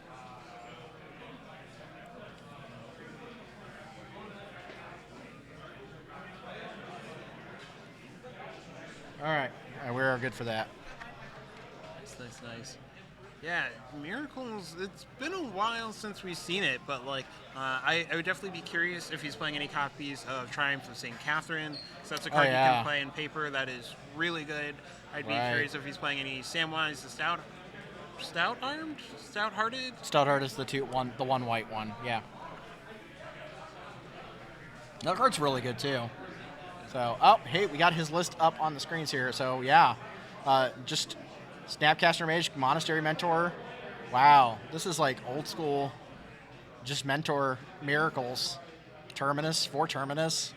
All right, we're good for that. Nice. Yeah, Miracles, it's been a while since we've seen it, but like, I would definitely be curious if he's playing any copies of Triumph of St. Catherine, so that's a card you can play in paper that is really good. I'd be curious if he's playing any Samwise the Stout-Hearted? Stout-Hearted is the one white one, yeah. That card's really good too. So, oh, hey, we got his list up on the screens here. So, yeah, just Snapcaster Mage, Monastery Mentor. Wow, this is like old school, just Mentor Miracles. Terminus, 4 Terminus.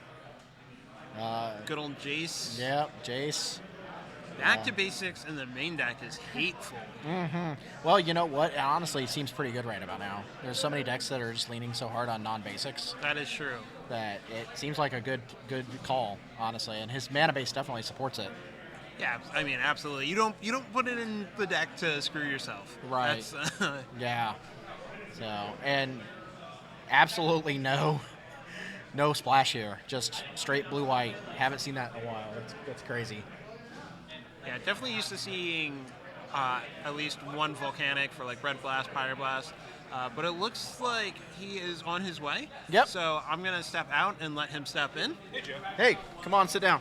Good old Jace. Yeah, Jace. Back to basics in the main deck is hateful. Mm-hmm. Well, you know what? It honestly seems pretty good right about now. There's so many decks that are just leaning so hard on non-basics. That is true. That it seems like a good call, honestly, and his mana base definitely supports it. Yeah, I mean, absolutely. You don't put it in the deck to screw yourself. Right. Yeah. So, and absolutely no splash here. Just straight blue-white. Haven't seen that in a while. That's crazy. Yeah, definitely used to seeing at least one volcanic for like Red Blast, Pyroblast. But it looks like he is on his way. Yep. So I'm going to step out and let him step in. Hey, Joe. Hey, come on, sit down.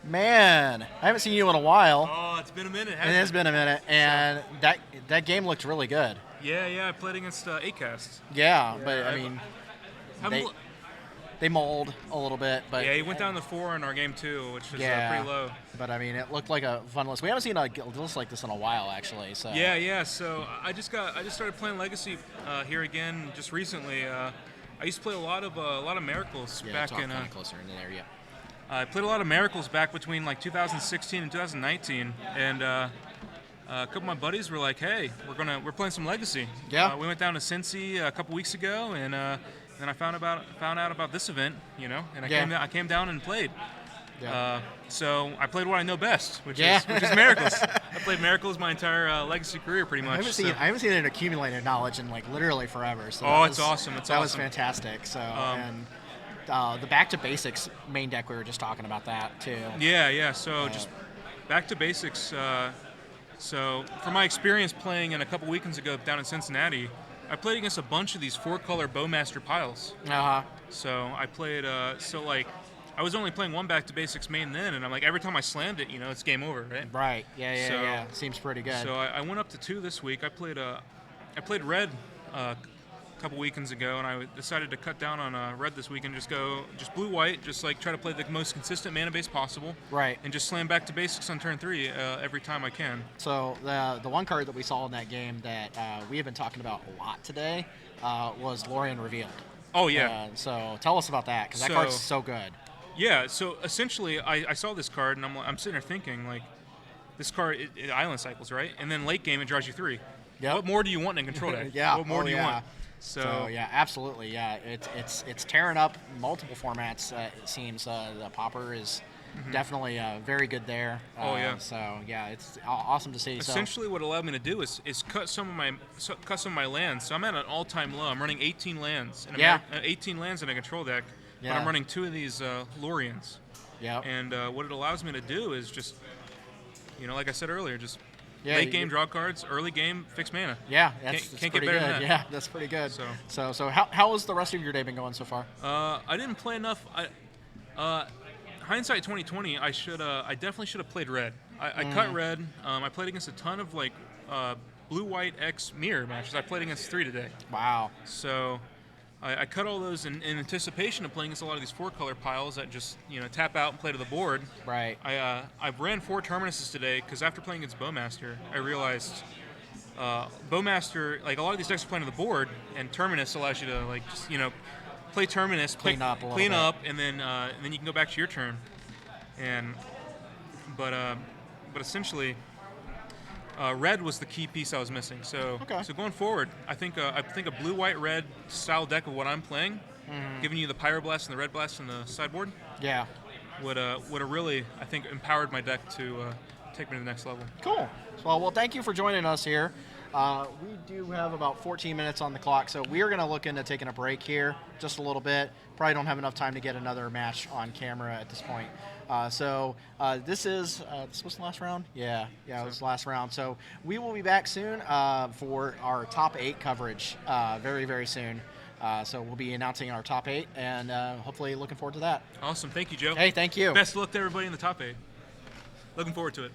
Man, I haven't seen you in a while. Oh, it's been a minute. It has been a minute, and that game looked really good. Yeah, I played against Acast. Yeah, but I mean, Haven't they mold a little bit, but Yeah, he went down to 4 in our game too, which is yeah, pretty low. But I mean, it looked like a fun list. We haven't seen a list like this in a while, actually. So Yeah. So I just started playing Legacy here again just recently. I used to play a lot of Miracles back talk in. kind of closer into there, yeah. I played a lot of Miracles back between like 2016 and 2019, and a couple of my buddies were like, "Hey, we're playing some Legacy." Yeah. We went down to Cincy a couple weeks ago, and then I found out about this event, and I came down and played. Yeah. So I played what I know best, which is Miracles. I played Miracles my entire Legacy career, pretty much. I haven't seen it accumulated knowledge in like literally forever. So it's awesome. That was fantastic. So and the back to basics main deck, we were just talking about that too. Yeah. So just back to basics. So from my experience playing in a couple weekends ago down in Cincinnati, I played against a bunch of these 4-color Bowmaster piles. So I played. I was only playing one back to basics main then, and I'm like, every time I slammed it, it's game over, right? Right. Yeah. Seems pretty good. So I went up to 2 this week. I played red a couple weekends ago, and I decided to cut down on red this week and just blue-white, just like try to play the most consistent mana base possible. Right. And just slam back to basics on turn 3 every time I can. So the one card that we saw in that game that we have been talking about a lot today was Lorien Revealed. Oh yeah. So tell us about that, because that card's so good. Yeah. So essentially, I saw this card and I'm sitting there thinking like, this card it island cycles, right? And then late game it draws you 3. Yep. What more do you want in a control deck? Yeah. What more do you want? So yeah, absolutely. Yeah, it's tearing up multiple formats. It seems the popper is definitely very good there. So yeah, it's awesome to see. Essentially, what it allowed me to do is cut some of my lands. So I'm at an all-time low. I'm running 18 lands. 18 lands in a control deck. Yeah. But I'm running 2 of these Loriens. Yeah. And what it allows me to do is just, like I said earlier, just late game draw cards, early game fix mana. Yeah, that's can't get pretty better good. than that. Yeah, that's pretty good. So how has the rest of your day been going so far? I didn't play enough. Hindsight 2020, I definitely should have played red. I cut red. I played against a ton of blue white X mirror matches. I played against 3 today. Wow. So I cut all those in anticipation of playing against a lot of these 4-color piles that just tap out and play to the board. Right. I ran 4 Terminuses today because after playing against Bowmaster, I realized Bowmaster, like a lot of these decks are playing to the board, and Terminus allows you to like just play Terminus, Clean up a little clean bit. up, and then you can go back to your turn. And but essentially, red was the key piece I was missing. So going forward, I think a blue, white, red style deck of what I'm playing, giving you the Pyroblast and the Red Blast in the sideboard, Yeah. would have really, I think, empowered my deck to take me to the next level. Cool. Well, thank you for joining us here. We do have about 14 minutes on the clock, so we are going to look into taking a break here just a little bit. Probably don't have enough time to get another match on camera at this point. This was the last round? Yeah, it was the last round. So we will be back soon for our top 8 coverage very, very soon. So we'll be announcing our top 8, and hopefully looking forward to that. Awesome. Thank you, Joe. Hey, thank you. Best of luck to everybody in the top 8. Looking forward to it.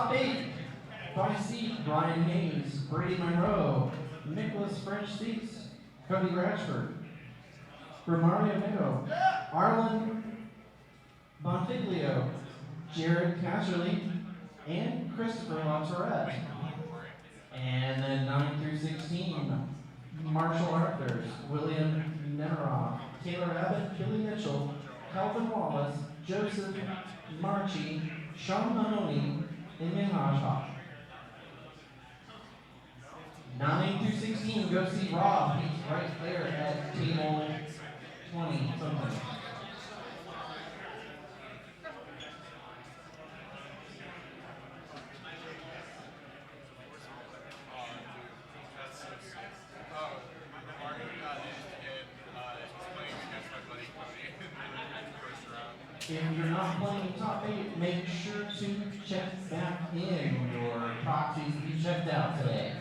Top 8. By seed, Brian Hayes, Brady Monroe, Nicholas French Seats, Cody Ratchford. For Mario Mego, Arlen Bonfiglio, Jared Casserly, and Christopher LaTourette. And then 9 through 16, Marshall Arthurs, William Nemiroff, Taylor Abbott, Billy Mitchell, Calvin Wallace, Joseph Marchi, Sean Mahoney, and Minhaj Hawk. 9 through 16, go see Rob. He's right there at table 20 something. If you're not playing top 8, make sure to check back in your proxies that you checked out today.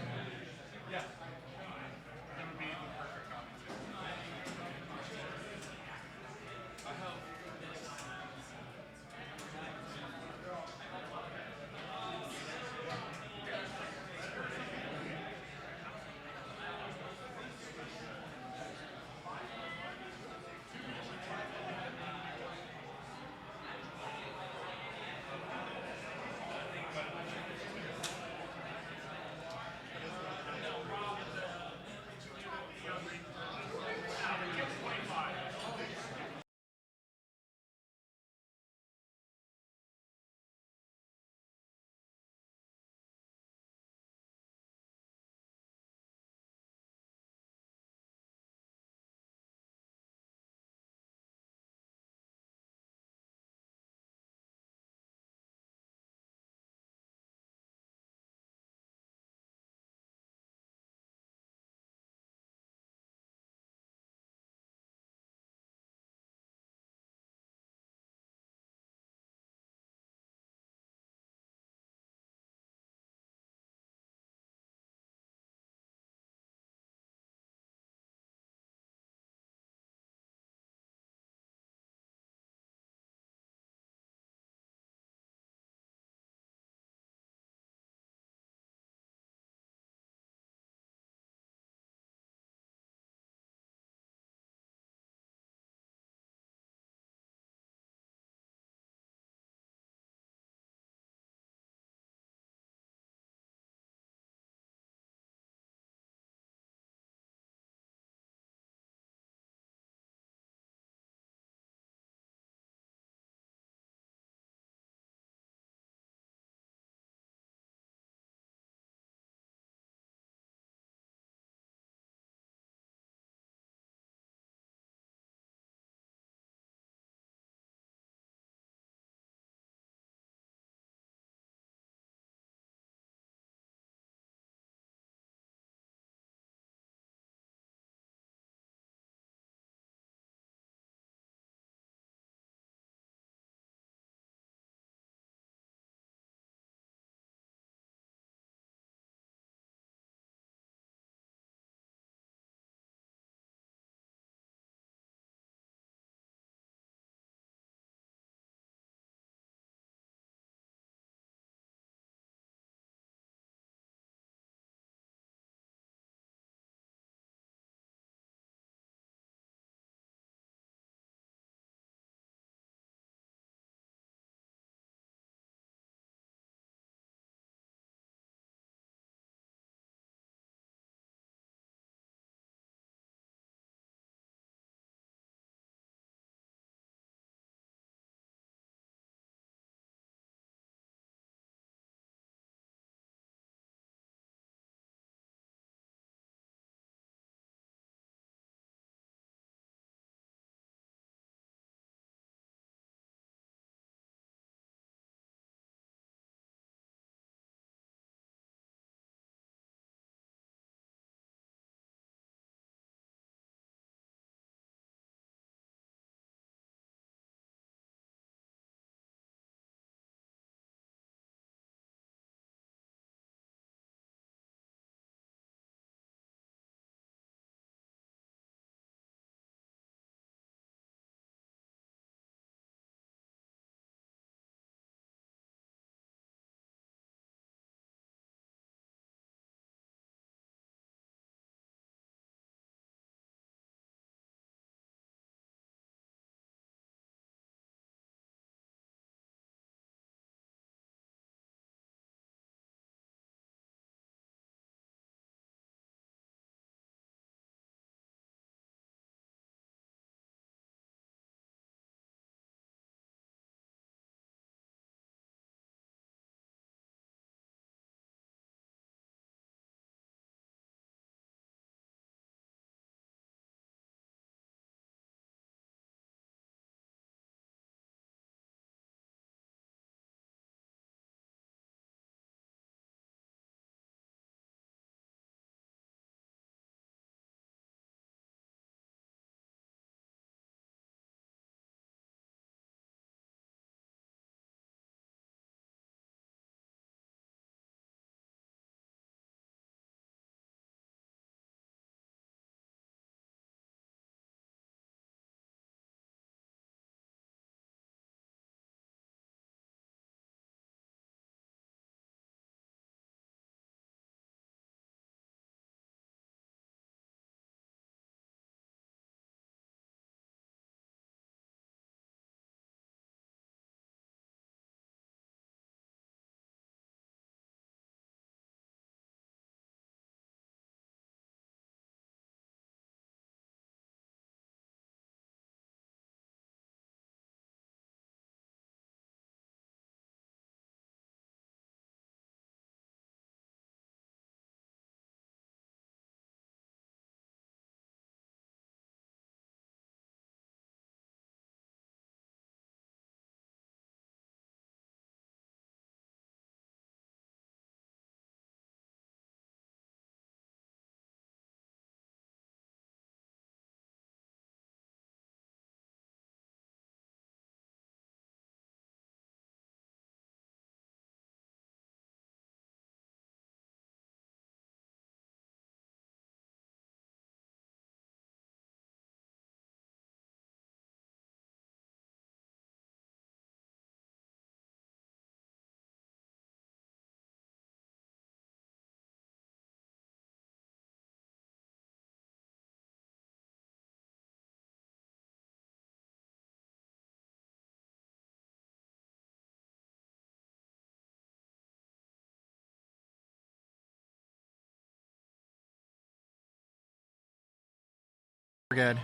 good.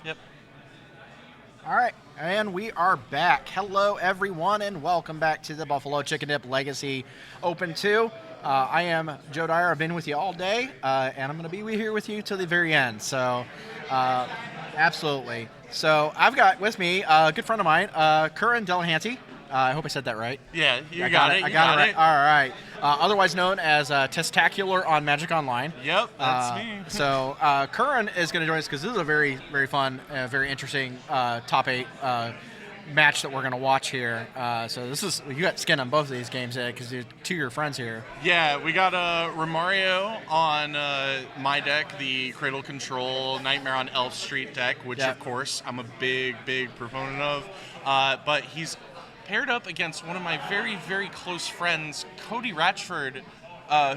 Yep. All right, and we are back. Hello, everyone, and welcome back to the Buffalo Chicken Dip Legacy Open 2. I am Joe Dyer. I've been with you all day, and I'm going to be here with you till the very end. So, absolutely. So, I've got with me a good friend of mine, Curran Delahanty. I hope I said that right. Yeah, you got it. I got it right. All right. Otherwise known as Testacular on Magic Online. Yep, that's me. So Curran is going to join us because this is a very, very fun, very interesting top 8 match that we're going to watch here. So this is, you got skin on both of these games because you're 2 of your friends here. Yeah, we got Romario on my deck, the Cradle Control Nightmare on Elf Street deck, which of course I'm a big, big proponent of. But he's paired up against one of my very, very close friends, Cody Ratchford,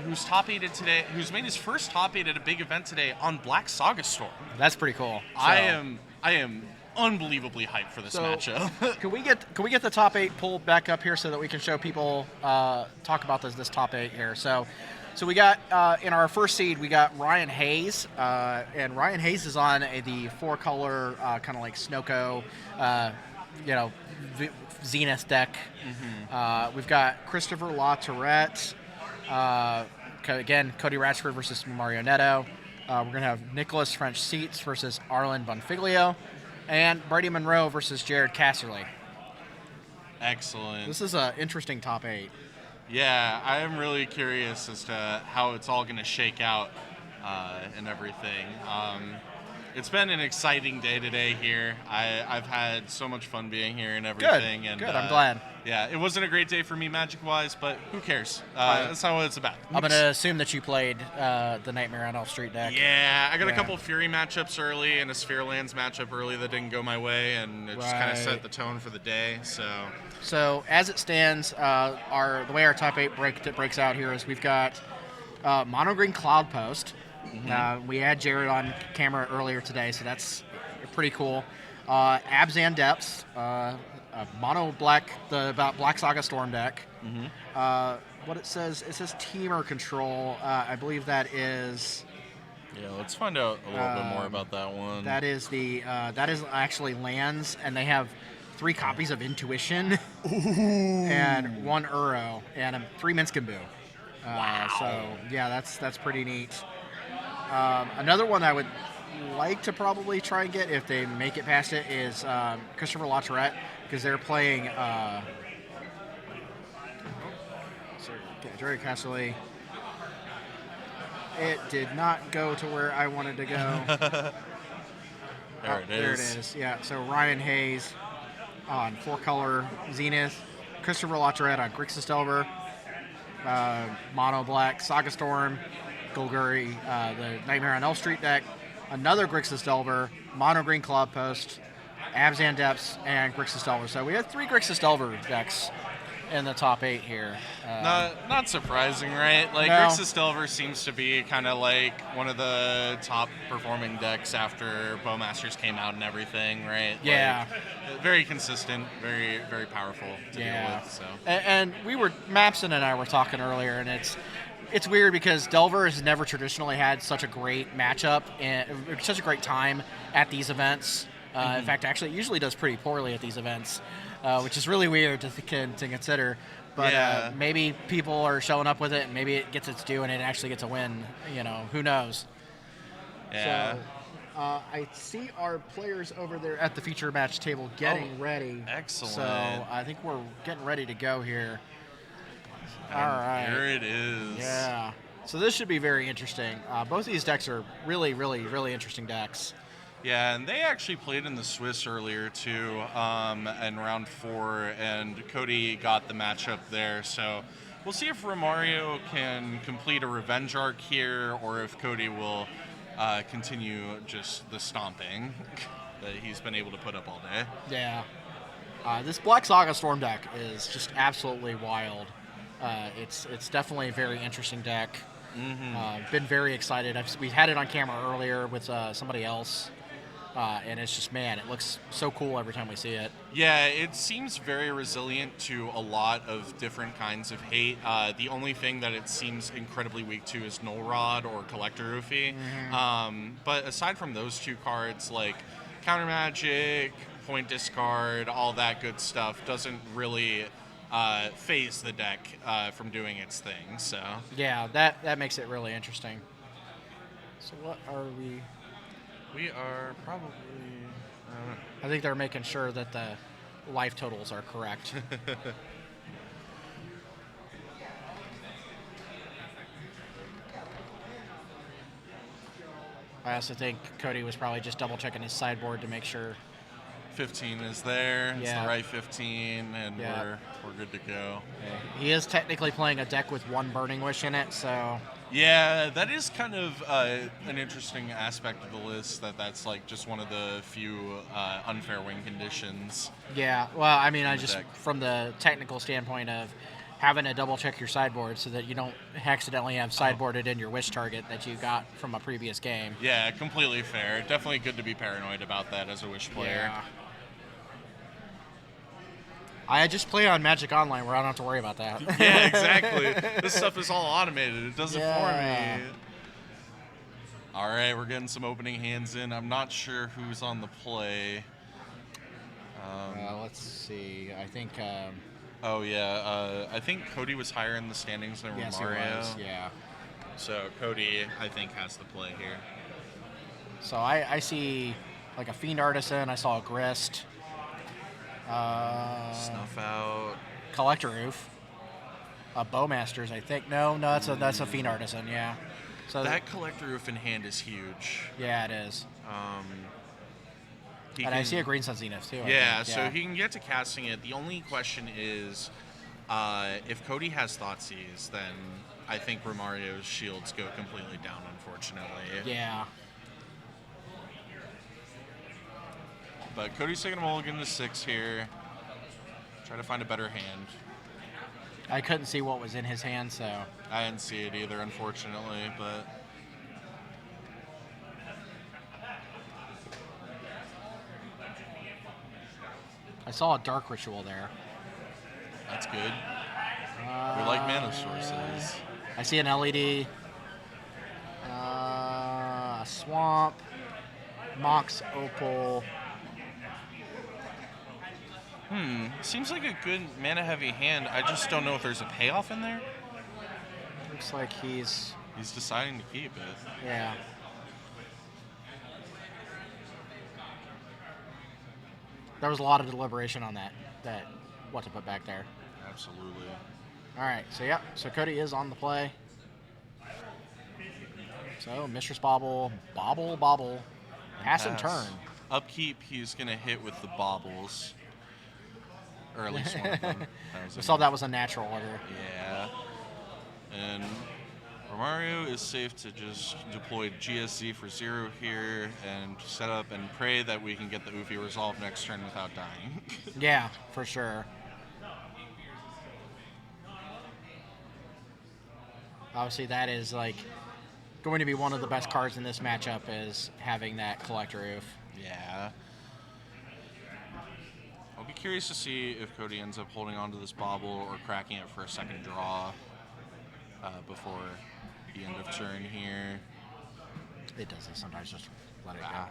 who's top 8'd today, who's made his first top 8 at a big event today on Black Saga Storm. That's pretty cool. So, I am unbelievably hyped for this matchup. Can we get the top 8 pulled back up here so that we can show people talk about this top 8 here? So we got in our first seed we got Ryan Hayes, and Ryan Hayes is on the 4-color kind of like Snoko, Zenith deck. Mm-hmm. We've got Christopher La Tourette. Again, Cody Ratchford versus Mario Netto. We're going to have Nicholas French Seats versus Arlen Bonfiglio. And Brady Monroe versus Jared Casserly. Excellent. This is an interesting top 8. Yeah, I am really curious as to how it's all going to shake out and everything. It's been an exciting day today here. I've had so much fun being here and everything. Good. I'm glad. Yeah, it wasn't a great day for me Magic-wise, but who cares? That's not what it's about. I'm going to assume that you played the Nightmare on Elf Street deck. Yeah, I got a couple Fury matchups early and a Spherelands matchup early that didn't go my way, and it just kind of set the tone for the day. So as it stands, the way our top 8 breaks out here is we've got Mono Green Cloud Post. Mm-hmm. We had Jared on camera earlier today, so that's pretty cool. Abzan Depths, Mono Black, the Black Saga Storm deck. Mm-hmm. What it says Teamer Control. I believe that is. Yeah, let's find out a little bit more about that one. That is that is actually lands, and they have 3 copies of Intuition and 1 Uro and 3 Minskaboo. Wow. So yeah, that's pretty neat. Another one I would like to probably try and get if they make it past it is Christopher La Tourette, because they're playing Jerry Casserly. It did not go to where I wanted to go. There it is. Yeah, so Ryan Hayes on 4-color Zenith, Christopher La Tourette on Grixis Delver, Mono Black Saga Storm, Golguri, the Nightmare on Elf Street deck, another Grixis Delver, Mono Green Cloud Post, Abzan Depths, and Grixis Delver. So we have 3 Grixis Delver decks in the top 8 here. Not surprising, right? Like, no. Grixis Delver seems to be kind of like one of the top performing decks after Bowmasters came out and everything, right? Yeah. Like, very consistent, very, very powerful to deal with. So. And Mapson and I were talking earlier, and it's weird because Delver has never traditionally had such a great matchup and such a great time at these events. In fact, actually, it usually does pretty poorly at these events, which is really weird to consider. But maybe people are showing up with it, and maybe it gets its due, and it actually gets a win. Who knows? Yeah. So, I see our players over there at the feature match table getting ready. Excellent. So I think we're getting ready to go here. And all right. Here it is. Yeah. So this should be very interesting. Both of these decks are really, really, really interesting decks. Yeah, and they actually played in the Swiss earlier too, in round 4, and Cody got the matchup there. So we'll see if Romario can complete a revenge arc here, or if Cody will continue just the stomping that he's been able to put up all day. Yeah. This Black Saga Storm deck is just absolutely wild. It's definitely a very interesting deck. Mm-hmm. Been very excited. We had it on camera earlier with somebody else. and it's just, man, it looks so cool every time we see it. Yeah, it seems very resilient to a lot of different kinds of hate. The only thing that it seems incredibly weak to is Null Rod or Collector Oofy. But aside from those two cards, like Counter Magic, Point Discard, all that good stuff doesn't really phase the deck from doing its thing. So Yeah, that makes it really interesting. So what are we? we are probably. I think they're making sure that the life totals are correct. I also think Cody was probably just double checking his sideboard to make sure. 15 is there. It's Yeah. the right 15, and Yeah. we're good to go. He is technically playing a deck with one Burning Wish in it, so Yeah, that is kind of an interesting aspect of the list. That's like just one of the few unfair win conditions. yeah. Well, I mean, I the just deck. from the technical standpoint of having to double check your sideboard so that you don't accidentally have sideboarded in your wish target that you got from a previous game. Yeah, completely fair. Definitely good to be paranoid about that as a Wish player. Yeah. I just play on Magic Online where I don't have to worry about that. Yeah, exactly. This stuff is all automated. It does it Yeah. for me. All right, we're getting some opening hands in. I'm not sure who's on the play. Let's see. I think Oh yeah, I think Cody was higher in the standings than yes, he Mario. was. Yeah. So Cody, I think, has the play here. So I see like a Fiend Artisan. I saw a Grist. Snuff out. Collector Roof. Bowmasters, I think. No, that's a Fiend Artisan. Yeah. So That Collector Roof in hand is huge. yeah, it is. He And I can- see a Green Sun Zenith too. I Yeah, think. so he can get to casting it. The only question is, if Cody has Thoughtseize, then I think Romario's shields go completely down, unfortunately. Yeah. But Cody's taking a mulligan to 6 here. Try to find a better hand. I couldn't see what was in his hand, so I didn't see it either, unfortunately, but I saw a Dark Ritual there. that's good. We like mana sources. I see an LED. A Swamp. Mox Opal. Seems like a good mana-heavy hand. I just don't know if there's a payoff in there. Looks like he's He's deciding to keep it. yeah. There was a lot of deliberation on that what to put back there. Absolutely. All right, so yeah, so Cody is on the play. So Mistress Bobble, pass and turn. Upkeep, he's going to hit with the baubles. Or at least one of them. We saw that was a natural order. Yeah. And Romario is safe to just deploy GSZ for 0 here and set up and pray that we can get the Oofy resolved next turn without dying. Yeah, for sure. Obviously, that is like going to be one of the best cards in this matchup is having that Collector Roof. Yeah. I'll be curious to see if Cody ends up holding onto this bauble or cracking it for a second draw before the end of turn here. It does sometimes just let it go.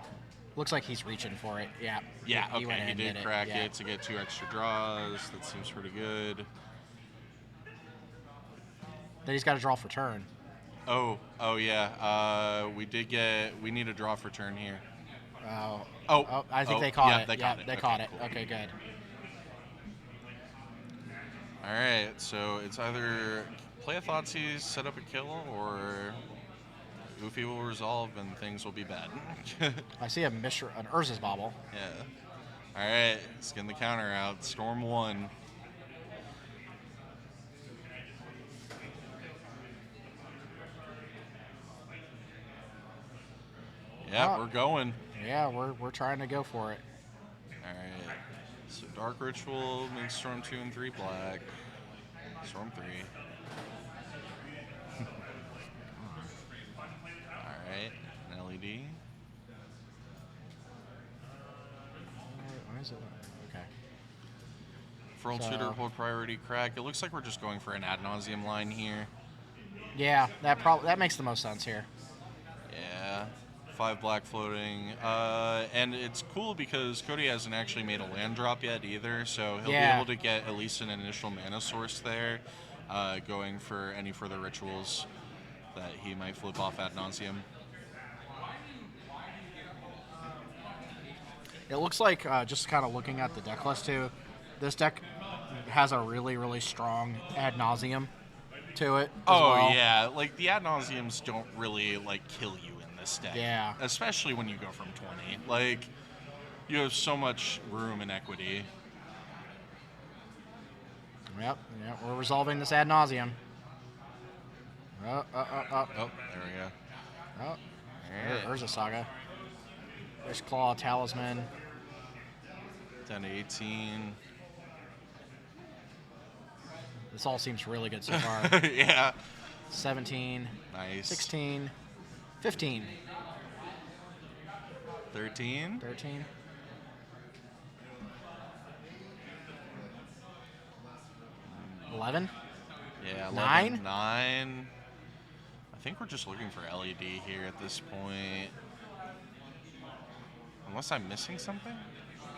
Looks like he's reaching for it. Yeah. Yeah, went okay, ahead he and did it. crack Yeah. it to get 2 extra draws. That seems pretty good. Then he's got to draw for turn. Oh yeah. We need a draw for turn here. Oh, I think they caught yeah, it. They caught it. They Okay, caught it. cool. Okay, good. All right, so it's either play a Thoughtseize, set up a kill, or Oofy will resolve and things will be bad. I see an Urza's Bobble. Yeah. All right, let's get the counter out. Storm 1. Yeah, Oh. we're going. Yeah, we're trying to go for it. All right. So Dark Ritual makes Storm 2 and 3 black. Storm 3. All right. An LED. is it? Okay. Front shooter, hold priority, crack. It looks like we're just going for an ad nauseum line here. Yeah, that makes the most sense here. Yeah. 5 black floating. And it's cool because Cody hasn't actually made a land drop yet either, so he'll be able to get at least an initial mana source there, going for any further rituals that he might flip off ad nauseum. It looks like, just kind of looking at the deck list too, this deck has a really, really strong ad nauseum to it. Yeah, like the ad nauseums don't really like kill you in this deck. Yeah. Especially when you go from 20. Like, you have so much room and equity. Yep, we're resolving this ad nauseum. Oh, there we go. Oh, Urza Saga. Wish Claw, Talisman. 10 to 18. This all seems really good so far. Yeah. 17. Nice. 16. 15. 13. 13. $11. Yeah, 11, 9. 9. I think we're just looking for LED here at this point. Unless I'm missing something?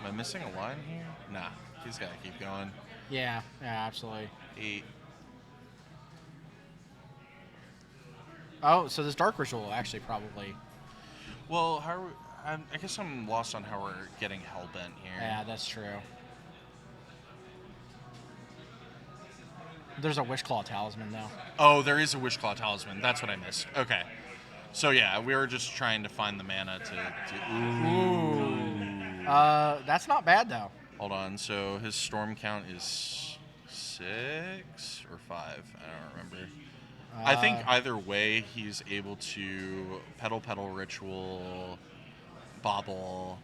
Am I missing a line here? Nah, he's got to keep going. Yeah, absolutely. 8. Oh, so this Dark Ritual actually probably... Well, I guess I'm lost on how we're getting Hellbent here. Yeah, that's true. There's a Wishclaw Talisman, though. Oh, there is a Wishclaw Talisman. That's what I missed. Okay. So, yeah, we were just trying to find the mana to Ooh. That's not bad, though. Hold on. So, his storm count is 6 or 5? I don't remember. I think either way, he's able to Petal Ritual, Bobble.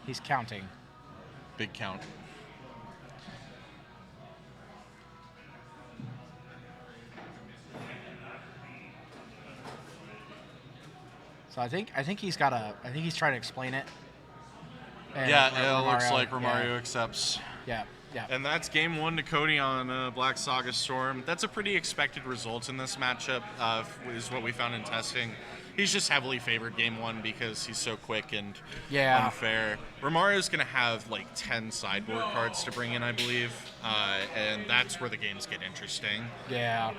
He's counting. Big count. So I think he's got I think he's trying to explain it. And Yeah, it looks like Romario accepts. Yeah. And that's game 1 to Cody on Black Saga Storm. That's a pretty expected result in this matchup, is what we found in testing. He's just heavily favored game 1 because he's so quick and unfair. Romario's going to have like 10 sideboard cards to bring in, I believe, and that's where the games get interesting. Yeah.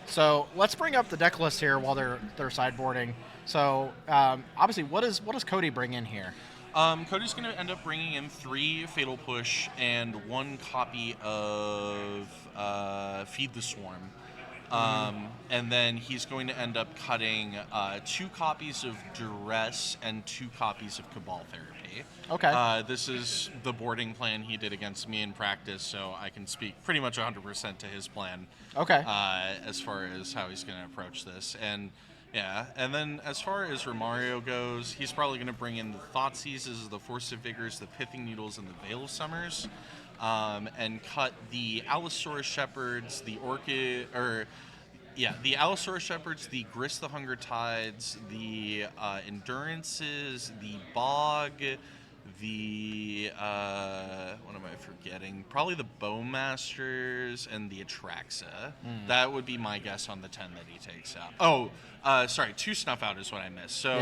So let's bring up the deck list here while they're sideboarding. So obviously, what does Cody bring in here? Cody's going to end up bringing in 3 Fatal Push and 1 copy of Feed the Swarm. And then he's going to end up cutting 2 copies of Duress and 2 copies of Cabal Therapy. Okay. This is the boarding plan he did against me in practice, so I can speak pretty much 100% to his plan. Okay. As far as how he's going to approach this. And then as far as Romario goes, he's probably going to bring in the Thoughtseizes, the Force of Vigors, the Pithing Needles, and the Veil of Summers, and cut the Allosaurus Shepherds, the Allosaurus Shepherds, the Grist the Hunger Tides, the Endurances, the Bog, the what am I forgetting? Probably the Bowmasters and the Atraxa. That would be my guess on the 10 that he takes out. Sorry, 2 Snuff Out is what I missed. So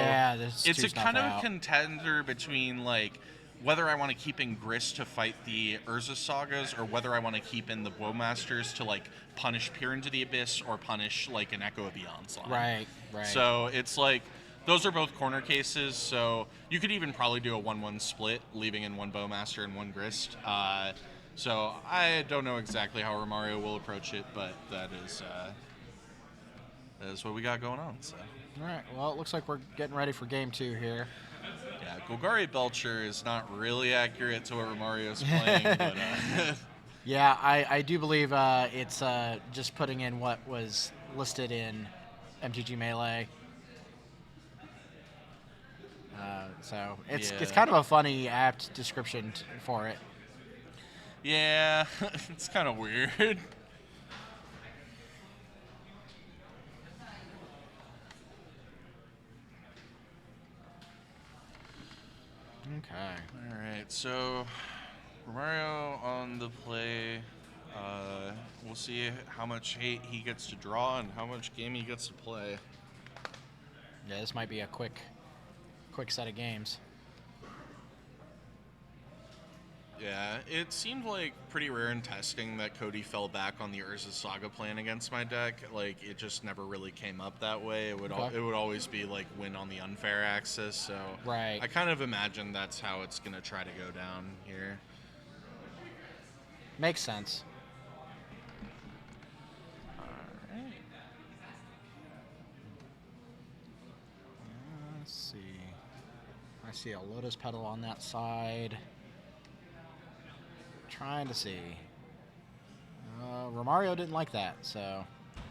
it's a kind of contender between like whether I want to keep in Grist to fight the Urza Sagas or whether I want to keep in the Bowmasters to like punish Peer into the Abyss or punish like an Echo of Beyond's line. Right. So it's like those are both corner cases, so you could even probably do a 1-1 split, leaving in 1 Bowmaster and 1 Grist. So I don't know exactly how Romario will approach it, but that is what we got going on. So. All right. Well, it looks like we're getting ready for game 2 here. Yeah, Golgari Belcher is not really accurate to what Romario's playing, but... Yeah, I do believe it's just putting in what was listed in MTG Melee. So it's kind of a funny apt description for it. Yeah, it's kind of weird. Okay. All right, so Romario on the play. We'll see how much hate he gets to draw and how much game he gets to play. Yeah, this might be a quick set of games. Yeah, it seemed like pretty rare in testing that Cody fell back on the Urza Saga plan against my deck. Like, it just never really came up that way. It would Okay. it would always be like win on the unfair axis. So Right. I kind of imagine that's how it's gonna try to go down here. Makes sense. Alright. Let's see. I see a Lotus Petal on that side. Trying to see. Romario didn't like that, so.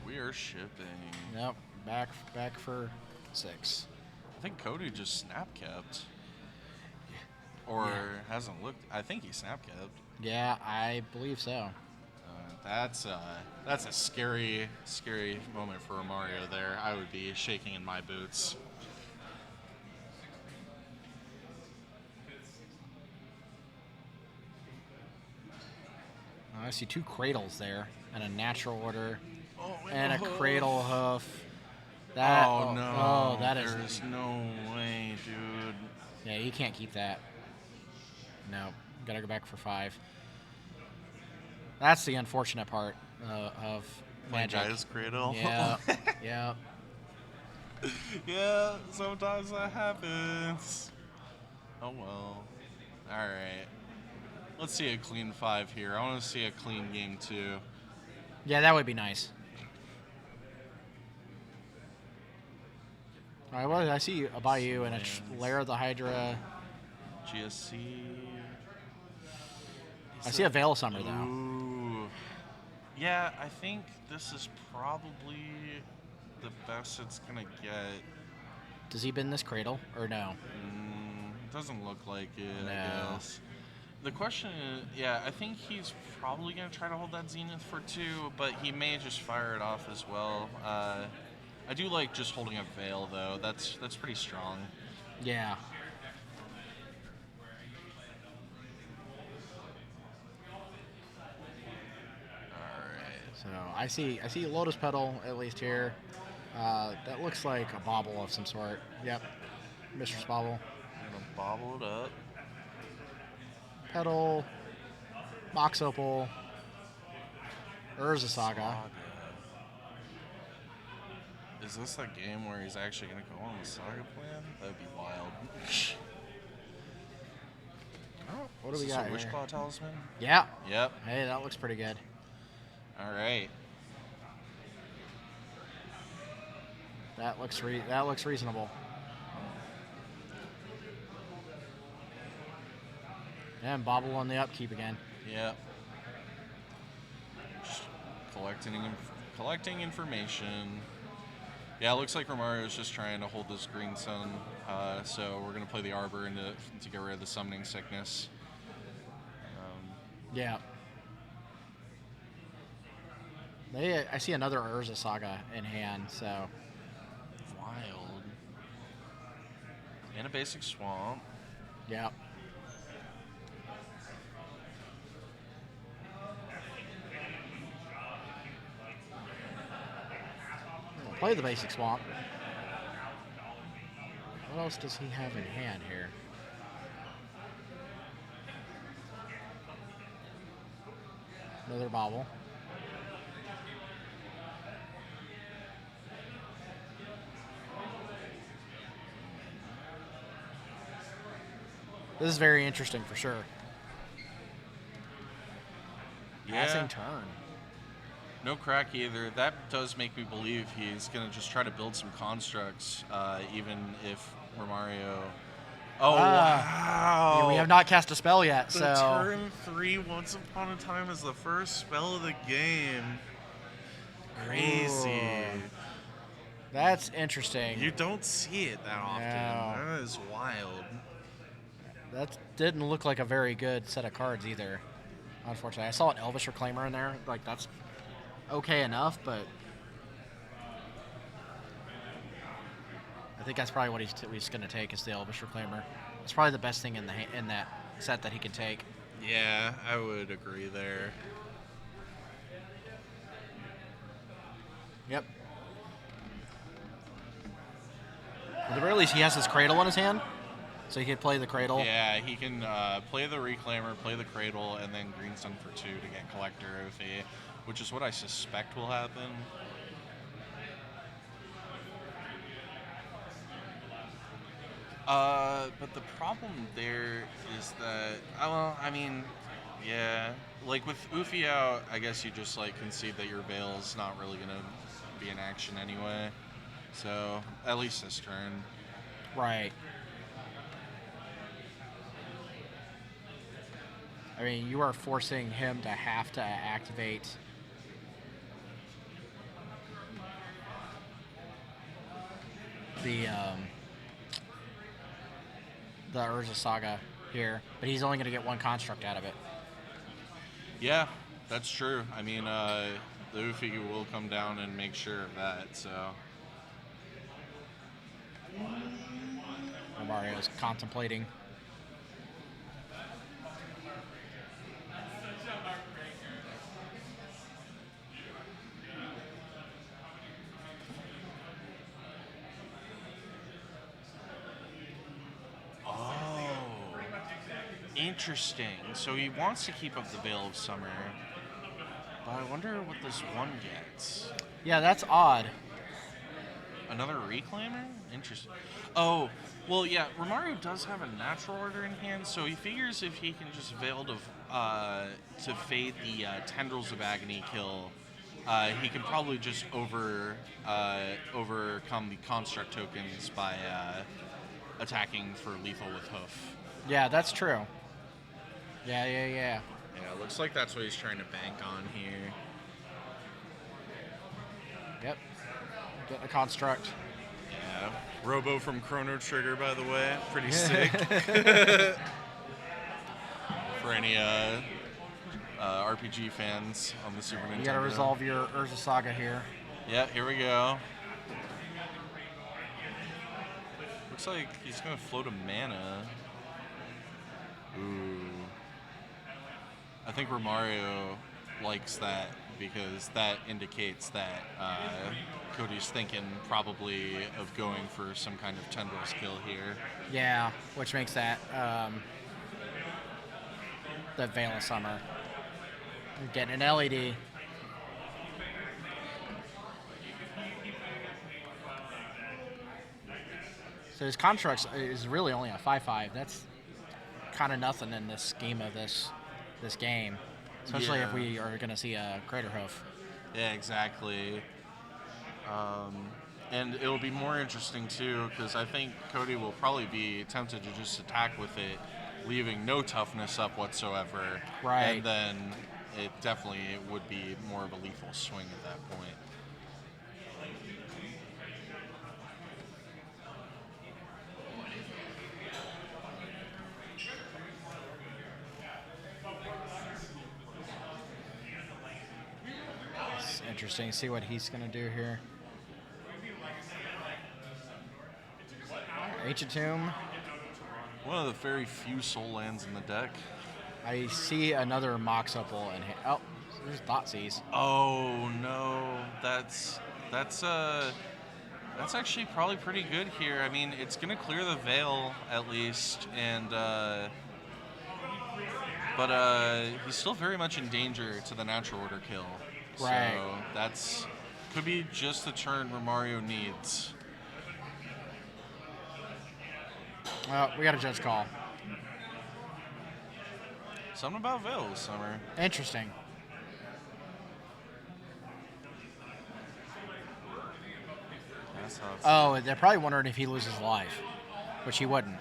We are shipping. Yep, back for 6. I think Cody just snap kept. Or hasn't looked. I think he snap kept. Yeah, I believe so. That's a scary moment for Romario there. I would be shaking in my boots. I see 2 Cradles there, and a Natural Order, Oh, and a hoof. Cradle Hoof. That, no. Oh, that is. There's no way, dude. Yeah, you can't keep that. No, gotta go back for 5. That's the unfortunate part of My Magic. guy's cradle. Yeah, yeah. Yeah, sometimes that happens. Oh well. Alright. Let's see a clean 5 here. I want to see a clean game 2. Yeah, that would be nice. All right, well, I see a Bayou and a Lair of the Hydra. GSC. I see a Veil Summer, though. Ooh. Yeah, I think this is probably the best it's going to get. Does he bin this Cradle, or no? Doesn't look like it, No. I guess. The question is, yeah, I think he's probably going to try to hold that Zenith for 2, but he may just fire it off as well. I do like just holding a Veil, though. That's pretty strong. Yeah. Alright. So I see Lotus Petal at least here. That looks like a bauble of some sort. Yep, Mistress Bauble. I'm going to bobble it up. Petal, Mox Opal, Urza Saga. Is this a game where he's actually going to go on the Saga plan? That'd be wild. Oh, what do Is we this got a here? Wishclaw Talisman? Yeah. Yep. Hey, that looks pretty good. All right. That looks reasonable. And Bobble on the upkeep again. Yep. Just collecting information. Yeah, it looks like Romario's just trying to hold this Green Sun, so we're going to play the Arbor to get rid of the Summoning Sickness. Yeah. I see another Urza Saga in hand, so. Wild. And a basic Swamp. Yeah. We'll play the basic Swamp. What else does he have in hand here? Another Bobble. This is very interesting for sure. Passing turn. No crack either. That does make me believe he's going to just try to build some constructs, even if Romario... Oh, wow. Yeah, we have not cast a spell yet, The so... turn 3 Once Upon a Time is the first spell of the game. Crazy. Ooh. That's interesting. You don't see it that often. No. That is wild. That didn't look like a very good set of cards either, unfortunately. I saw an Elvish Reclaimer in there. Like, that's okay enough, but... I think that's probably what he's going to take is the Elvish Reclaimer. It's probably the best thing in that set that he can take. Yeah, I would agree there. Yep. At the very least, he has his Cradle in his hand, so he could play the Cradle. Yeah, he can play the Reclaimer, play the Cradle, and then Greenstone for 2 to get Collector OV, which is what I suspect will happen. But the problem there is that, well, I mean, yeah, like with Ufi out, I guess you just like concede that your Veil's not really gonna be in action anyway. So at least this turn. Right. I mean, you are forcing him to have to activate the Urza Saga here, but he's only going to get one construct out of it. Yeah, that's true. I mean, the Ufi will come down and make sure of that. So Mario's contemplating. interesting. So he wants to keep up the Veil of Summer, but I wonder what this one gets. Yeah, that's odd. Another Reclaimer? Interesting. Oh, well, yeah, Romario does have a natural order in hand, so he figures if he can just Veil to fade the Tendrils of Agony kill, he can probably just overcome the construct tokens by attacking for lethal with hoof. Yeah, that's true. Yeah. Yeah, looks like that's what he's trying to bank on here. Yep. Getting a construct. Yeah. Robo from Chrono Trigger, by the way. Pretty sick. For any RPG fans on the Super Nintendo. You gotta resolve your Urza Saga here. Yeah, here we go. Looks like he's gonna float a mana. Ooh. I think Romario likes that because that indicates that Cody's thinking probably of going for some kind of Tendrils kill here. Yeah, which makes that the Veil of Summer. You're getting an LED. So his constructs is really only a 5/5. That's kind of nothing in this scheme of this game, especially if we are going to see a Crater Hoof. Yeah, exactly. And it'll be more interesting too because I think Cody will probably be tempted to just attack with it, leaving no toughness up whatsoever. Right. And then it definitely would be more of a lethal swing at that point. It's interesting. See what he's going to do here. Ancient Tomb. One of the very few soul lands in the deck. I see another Mox Opal in here. Oh, there's Thoughtseize. Oh no, that's actually probably pretty good here. I mean, it's gonna clear the Veil at least, and but he's still very much in danger to the natural order kill. Right. So that's could be just the turn Romario needs. Well, we got a judge call. Something about Veil this summer. Interesting. That's how it's Oh, they're probably wondering if he loses life, which he wouldn't.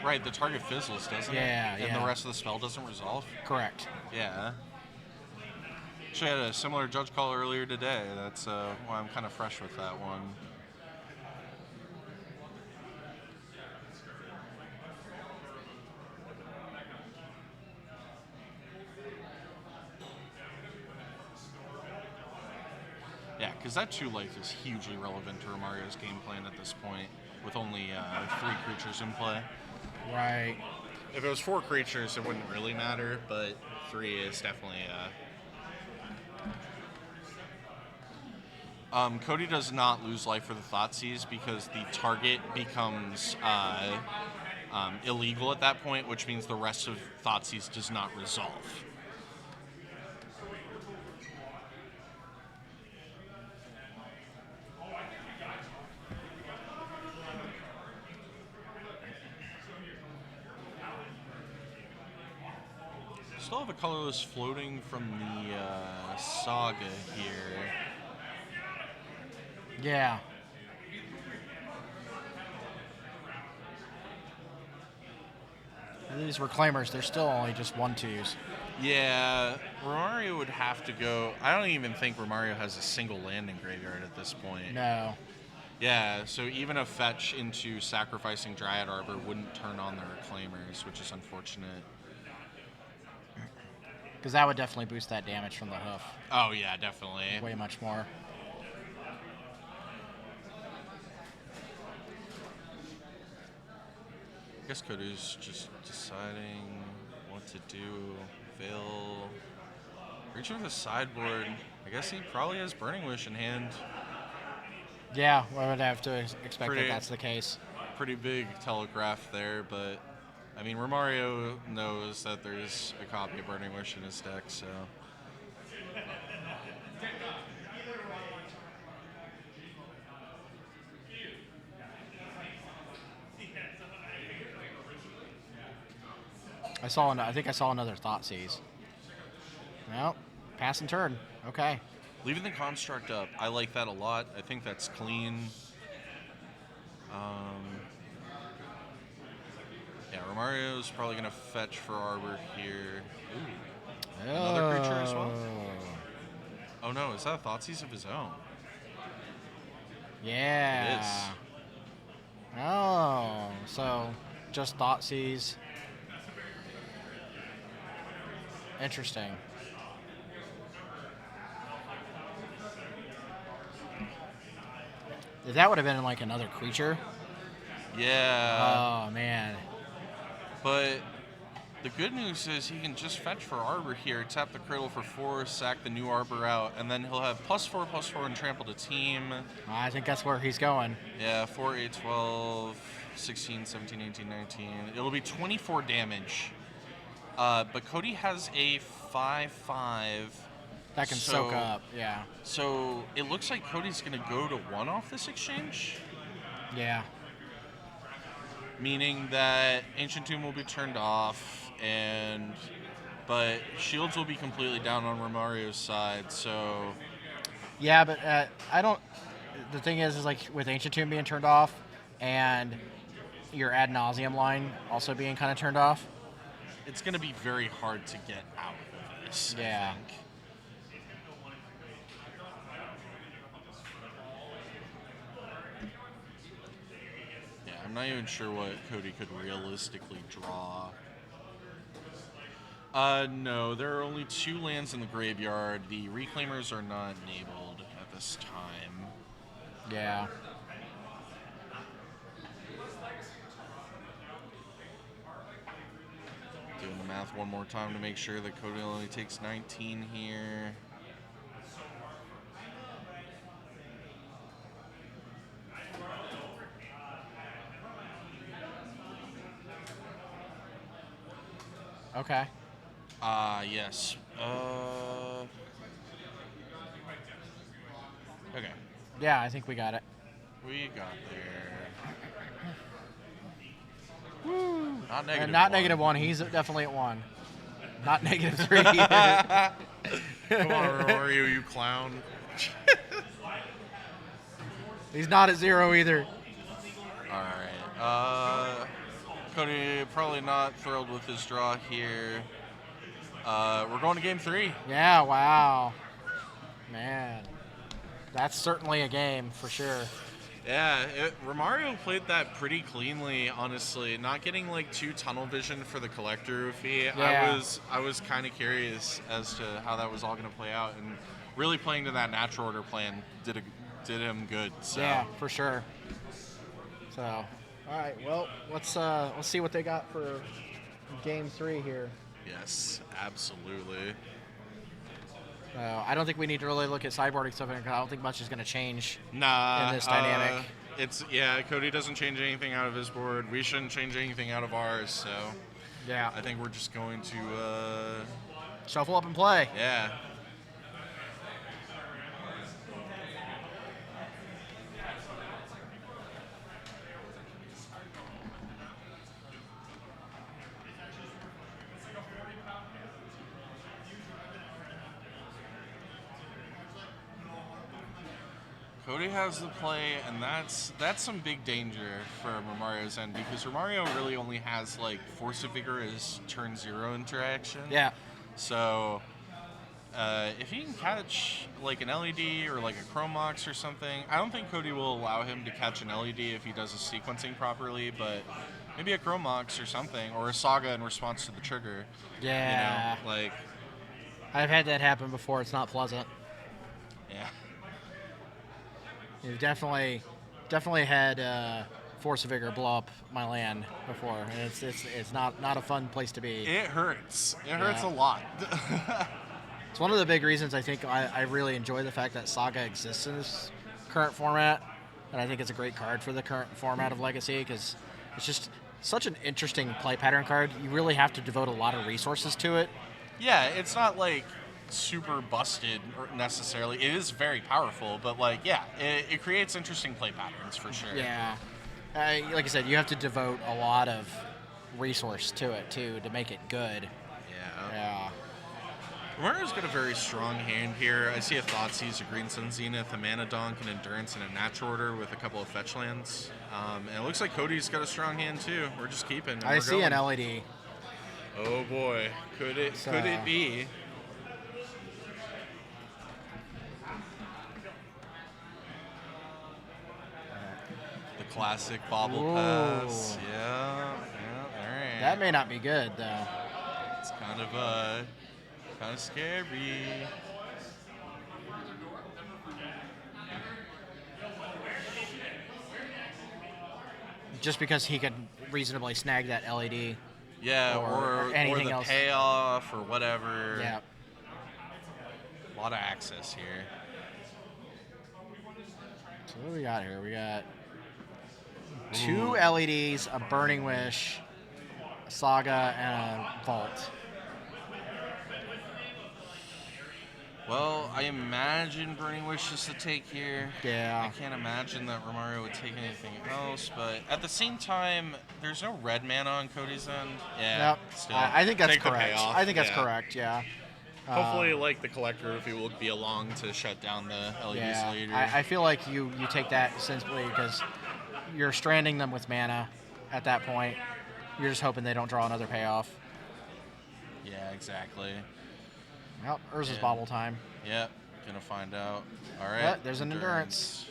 right, the target fizzles, doesn't it? Yeah, And yeah. the rest of the spell doesn't resolve? Correct. Yeah. Actually, I had a similar judge call earlier today. That's why I'm kind of fresh with that one. Yeah, because that 2 life is hugely relevant to Romario's game plan at this point, with only 3 creatures in play. Right. If it was 4 creatures, it wouldn't really matter, but 3 is definitely. Cody does not lose life for the Thoughtseize because the target becomes illegal at that point, which means the rest of Thoughtseize does not resolve. Still have a colorless floating from the Saga here. Yeah. These Reclaimers, they're still only just 1/2s. Yeah, Romario would have to go. I don't even think Romario has a single land in graveyard at this point. No. Yeah, so even a fetch into sacrificing Dryad Arbor wouldn't turn on the Reclaimers, which is unfortunate. Because that would definitely boost that damage from the hoof. Oh, yeah, definitely. Way much more. I guess Cody's just deciding what to do. Fail. Reaching for the sideboard. I guess he probably has Burning Wish in hand. Yeah, I would have to expect that that's the case. Pretty big telegraph there, but I mean, Romario knows that there's a copy of Burning Wish in his deck, so. I think I saw another Thoughtseize. Well, pass and turn. Okay. Leaving the construct up, I like that a lot. I think that's clean. Yeah, Romario's probably going to fetch for Arbor here. Ooh. Another creature as well? Oh no, is that a Thoughtseize of his own? Yeah. It is. Oh, so just Thoughtseize. Interesting. That would have been like another creature. Yeah. Oh, man. But the good news is he can just fetch for Arbor here, tap the Cradle for 4, sack the new Arbor out, and then he'll have +4/+4 and trample the team. I think that's where he's going. Yeah, 4, 8, 12, 16, 17, 18, 19. It'll be 24 damage. But Cody has a 5/5. That can soak up, yeah. So it looks like Cody's going to go to 1 off this exchange. Yeah. Meaning that Ancient Tomb will be turned off, but shields will be completely down on Romario's side, so. Yeah, but I don't. The thing is like with Ancient Tomb being turned off and your Ad Nauseam line also being kind of turned off, it's going to be very hard to get out of this. Yeah. I think. I'm not even sure what Cody could realistically draw. No, there are only 2 lands in the graveyard. The Reclaimers are not enabled at this time. Yeah. Doing the math one more time to make sure that Cody only takes 19 here. Okay. Yes. Okay. Yeah, I think we got it. We got there. Woo! Not negative. Not -1. He's definitely at 1. Not -3 either. Come on, Romario, you clown. He's not at 0 either. All right. Cody probably not thrilled with his draw here. We're going to game 3. Yeah, wow. Man. That's certainly a game for sure. Yeah, Romario played that pretty cleanly, honestly. Not getting like 2 tunnel vision for the collector fee. Yeah. I was kind of curious as to how that was all going to play out, and really playing to that natural order plan did him good. So. Yeah, for sure. So, all right. Well, let's see what they got for game 3 here. Yes, absolutely. I don't think we need to really look at sideboarding stuff because I don't think much is going to change in Nah, this dynamic. Cody doesn't change anything out of his board. We shouldn't change anything out of ours. So Yeah. I think we're just going to Shuffle up and play. yeah. Cody has the play, and that's some big danger for Romario's end because Romario really only has like Force of Vigor as turn 0 interaction. Yeah. So if he can catch like an LED or like a Chromox or something, I don't think Cody will allow him to catch an LED if he does his sequencing properly, but maybe a Chromox or something, or a Saga in response to the trigger. Yeah. You know, like, I've had that happen before. It's not pleasant. yeah. You've definitely had Force of Vigor blow up my land before, and it's not a fun place to be. It hurts. It hurts a lot. It's one of the big reasons I think I really enjoy the fact that Saga exists in this current format, and I think it's a great card for the current format of Legacy because it's just such an interesting play pattern card. You really have to devote a lot of resources to it. Yeah, it's not like super busted necessarily. It is very powerful, but like, yeah, it creates interesting play patterns for sure. Yeah. Like I said, you have to devote a lot of resource to it too to make it good. Yeah. Romario's got a very strong hand here. I see a Thoughtseize, a Green Sun Zenith, a Mana Donk, an Endurance, and a Natural Order with a couple of fetch lands. And it looks like Cody's got a strong hand too. We're just keeping. I see an LED. Oh boy, could it be? The classic Bobble Pass. Yeah, all right. That may not be good though. It's kind of scary. Just because he could reasonably snag that LED. Yeah, or anything the else. payoff or whatever. Yeah. A lot of access here. So what do we got here? We got 2 LEDs, a Burning Wish, a Saga, and a Vault. Well, I imagine Burning Wish is the take here. Yeah. I can't imagine that Romario would take anything else, but at the same time, there's no red mana on Cody's end. Yeah. Yep. Still, I think that's take the correct. payoff. I think that's Yeah. correct, yeah. Hopefully, like the collector, if he will be along to shut down the LEDs later. I feel like you take that simply because you're stranding them with mana at that point. You're just hoping they don't draw another payoff. Yeah, exactly. Well, Urza's Yeah. Bobble time. Yep, gonna find out. All right. But there's an Endurance.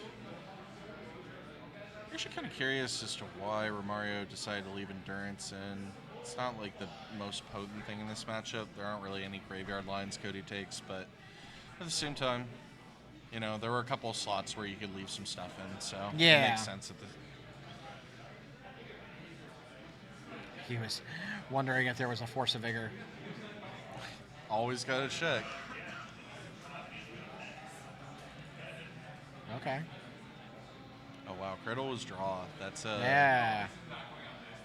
I'm actually kind of curious as to why Romario decided to leave Endurance in. It's not like the most potent thing in this matchup. There aren't really any graveyard lines Cody takes, but at the same time, you know, there were a couple of slots where you could leave some stuff in, so Yeah. it makes sense at the. He was wondering if there was a Force of Vigor. Always gotta check. Okay. Oh wow, Cradle was draw. That's Yeah.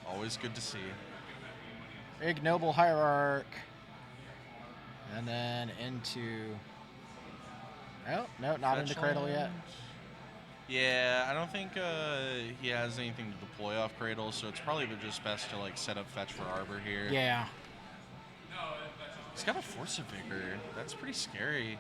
always good to see. Ignoble Hierarch. And then into... Oh, no, not into Cradle yet. Yeah, I don't think he has anything to deploy off Cradle, so it's probably just best to like set up fetch for Arbor here. Yeah. He's got a Force of Vigor. That's pretty scary.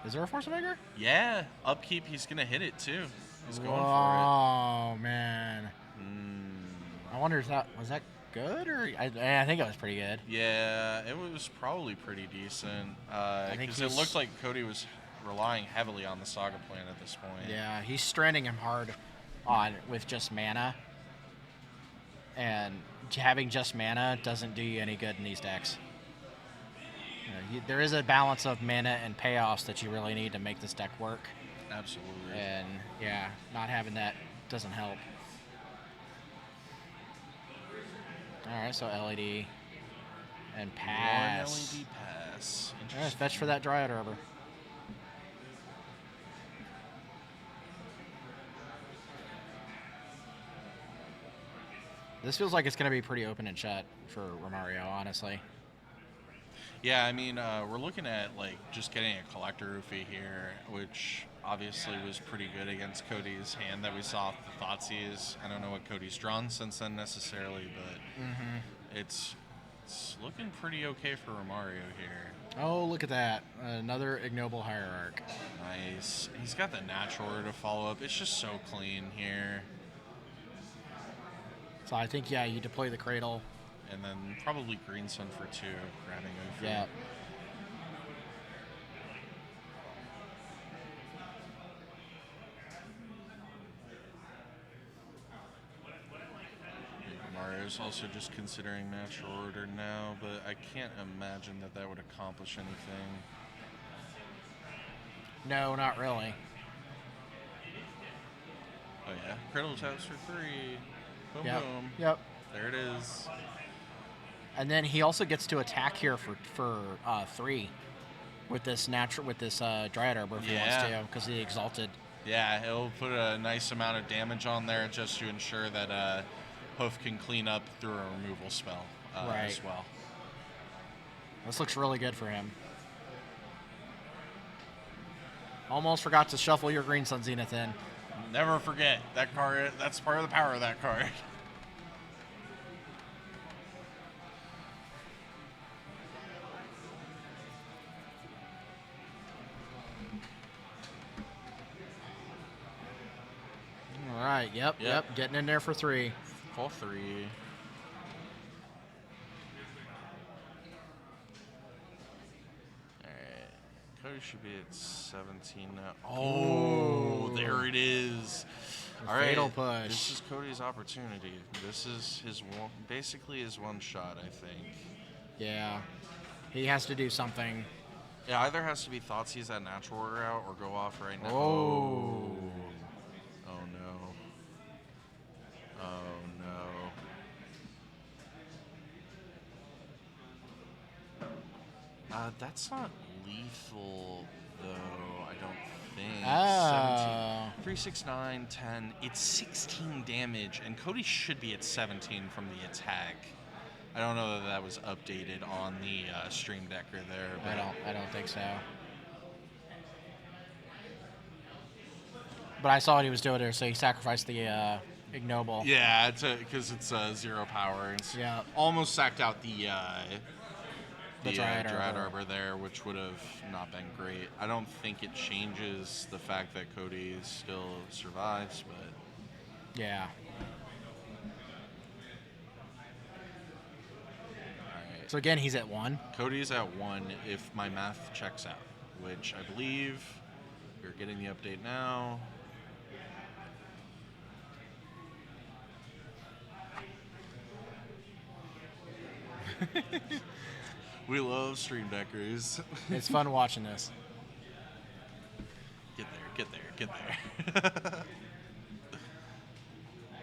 Is there a Force of Vigor? Yeah, upkeep, he's gonna hit it too. He's going for Oh, man. it. I wonder if that... Was that good? Or I think it was pretty good. Yeah, it was probably pretty decent. think Because it he's- looked like Cody was relying heavily on the Saga plan at this point. Yeah, he's stranding him hard on with just mana. And having just mana doesn't do you any good in these decks. There is a balance of mana and payoffs that you really need to make this deck work. Absolutely. And yeah, not having that doesn't help. All right, so LED and pass. One LED pass. All right, fetch for that Dryad Arbor. This feels like it's going to be pretty open and shut for Romario, honestly. Yeah, I mean, we're looking at like just getting a collector Ufi here, which obviously was pretty good against Cody's hand that we saw with the Thoughtseize. I don't know what Cody's drawn since then necessarily, but it's looking pretty okay for Romario here. Oh, look at that. Another Ignoble Hierarch. Nice. He's got the natural order to follow up. It's just so clean here. So I think, yeah, you deploy the Cradle. And then probably Green Sun for 2, grabbing Ufi. Yeah. Mario's also just considering natural order now, but I can't imagine that that would accomplish anything. No, not really. Oh yeah, Cradle Taps for 3. Boom, Yep. boom. Yep. There it is. And then he also gets to attack here for 3 with this Dryad Arbor if he wants to, because he exalted. Yeah, it'll put a nice amount of damage on there just to ensure that Hoof can clean up through a removal spell as well. This looks really good for him. Almost forgot to shuffle your Green Sun Zenith in. Never forget that card. That's part of the power of that card. All right. Yep. Getting in there for 3. Full 3. Alright. Cody should be at 17 now. Oh, there it is. All right. Fatal push. This is Cody's opportunity. This is his one, basically his one shot, I think. Yeah. He has to do something. Yeah, either has to be Thoughtseize that natural order out or go off right now. Oh. Oh no. Oh no. That's not lethal though, I don't think. 17, 3, 6, 9, 10. It's 16 damage, and Cody should be at 17 from the attack. I don't know that was updated on the Stream Decker there. But I don't think so. But I saw what he was doing there, so he sacrificed the Ignoble. Yeah, because it's 0 power. It's Yeah. almost sacked out the Dryad Dryad Arbor. Arbor there, which would have not been great. I don't think it changes the fact that Cody still survives, but Yeah. alright. So again, he's at 1. Cody's at 1 if my math checks out, which I believe we're getting the update now. We love Stream Deckers. It's fun watching this. Get there.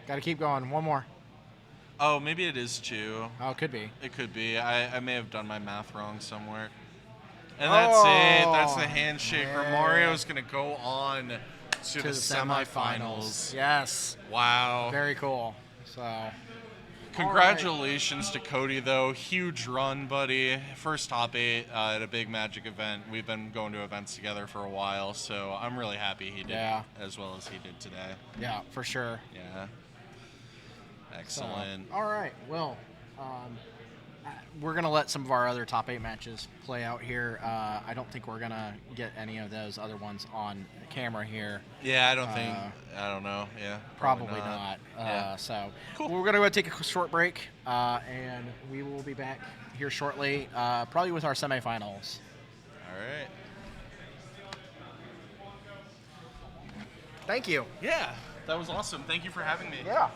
Got to keep going. One more. Oh, maybe it is 2. Oh, it could be. It could be. I may have done my math wrong somewhere. And that's it. That's the handshake. Mario's going to go on to the semifinals. Yes. Wow. Very cool. So, Congratulations to Cody, though. Huge run, buddy. First top 8 at a big Magic event. We've been going to events together for a while, so I'm really happy he did as well as he did today. Yeah, for sure. Yeah. Excellent. All right. Well, we're going to let some of our other top 8 matches play out here. I don't think we're going to get any of those other ones on camera here. Yeah, I don't think. I don't know. Yeah. Probably not. Yeah. So cool. We're going to go take a short break, and we will be back here shortly, probably with our semifinals. All right. Thank you. Yeah, that was awesome. Thank you for having me. Yeah.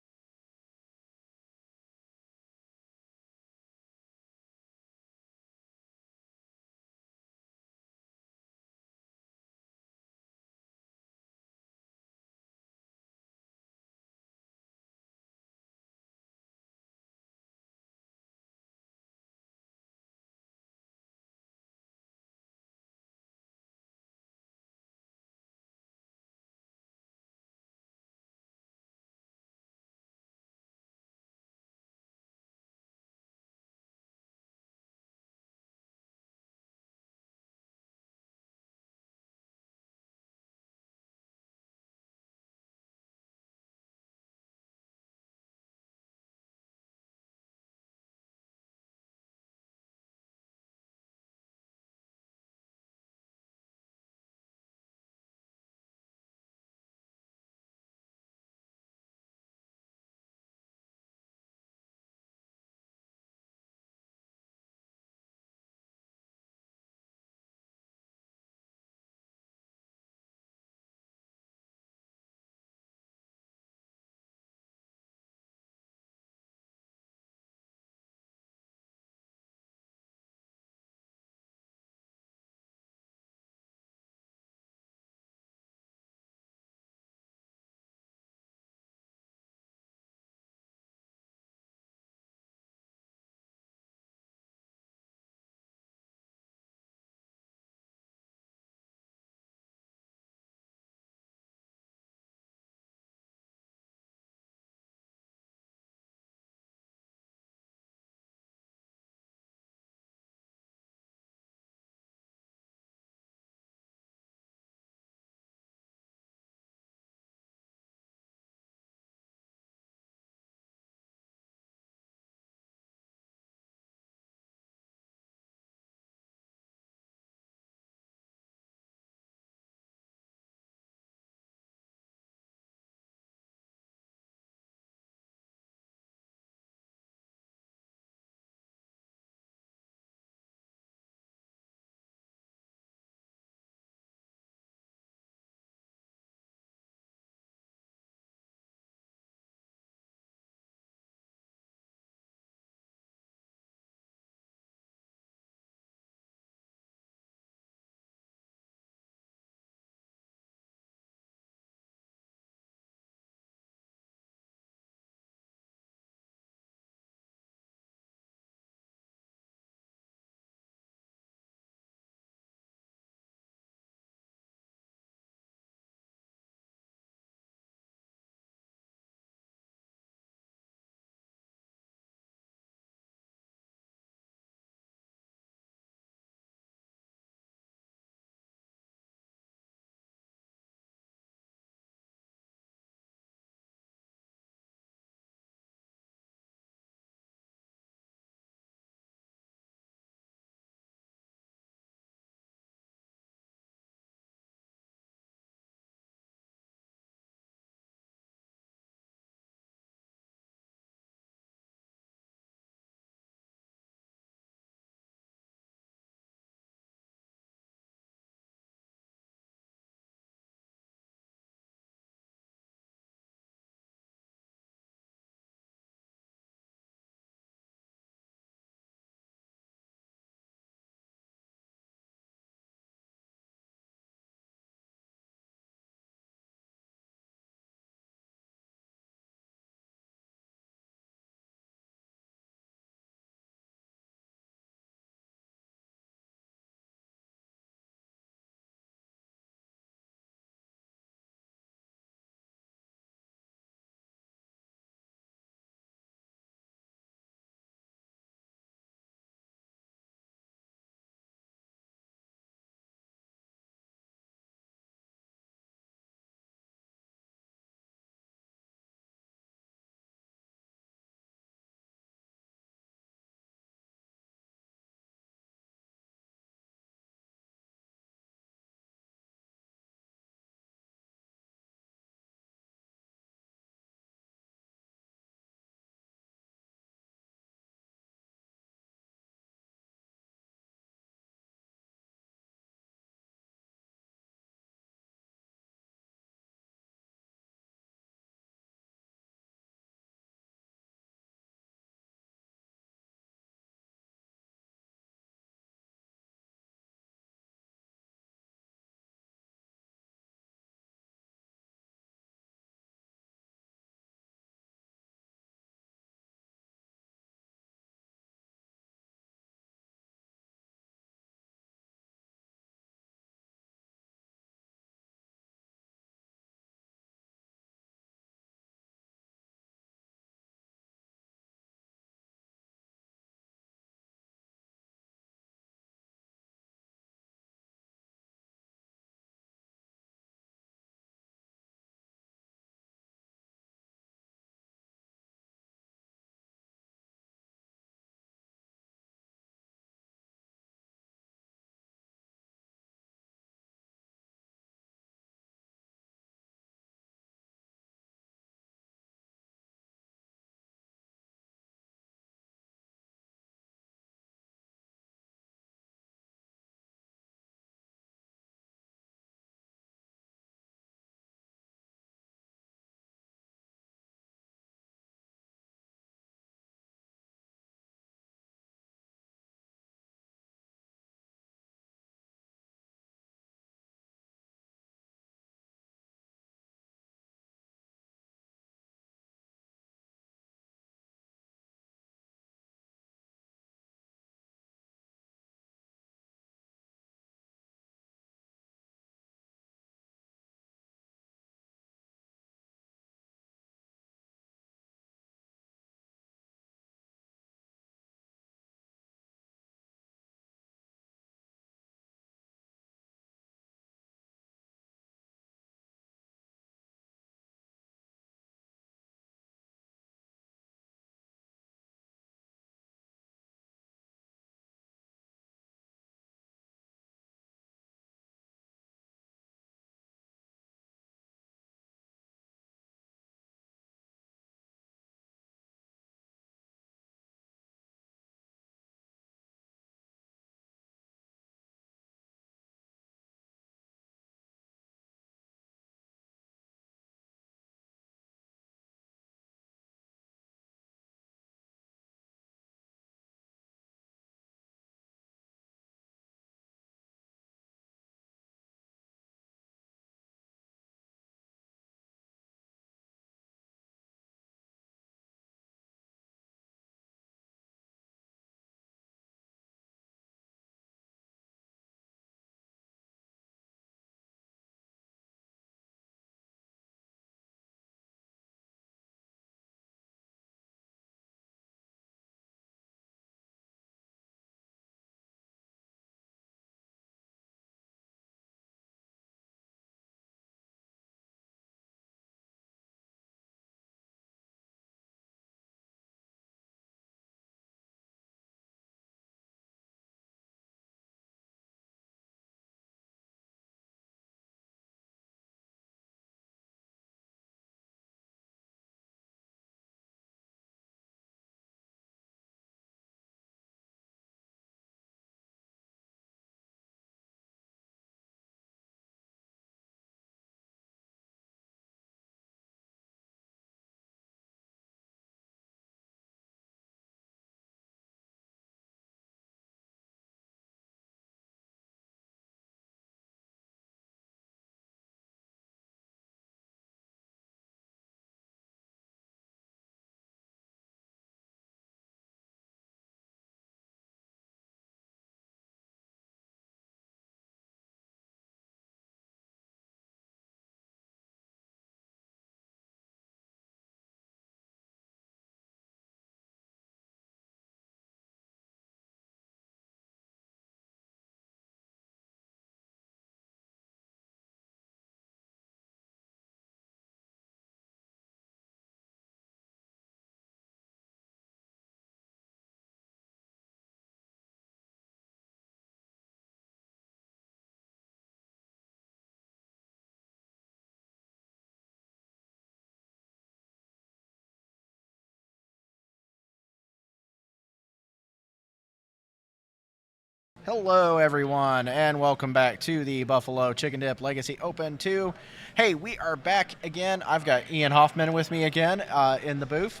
Hello, everyone, and welcome back to the Buffalo Chicken Dip Legacy Open 2. Hey, we are back again. I've got Ian Hoffman with me again in the booth.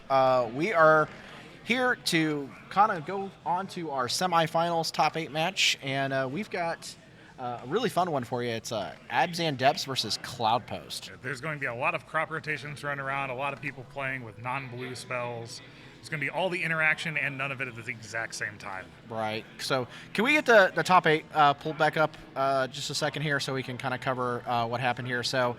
We are here to kind of go on to our semifinals top 8 match, and we've got a really fun one for you. It's Abs and Depths versus Cloudpost. There's going to be a lot of crop rotations running around, a lot of people playing with non-blue spells. It's going to be all the interaction and none of it at the exact same time. Right. So can we get the top 8 pulled back up just a second here so we can kind of cover what happened here? So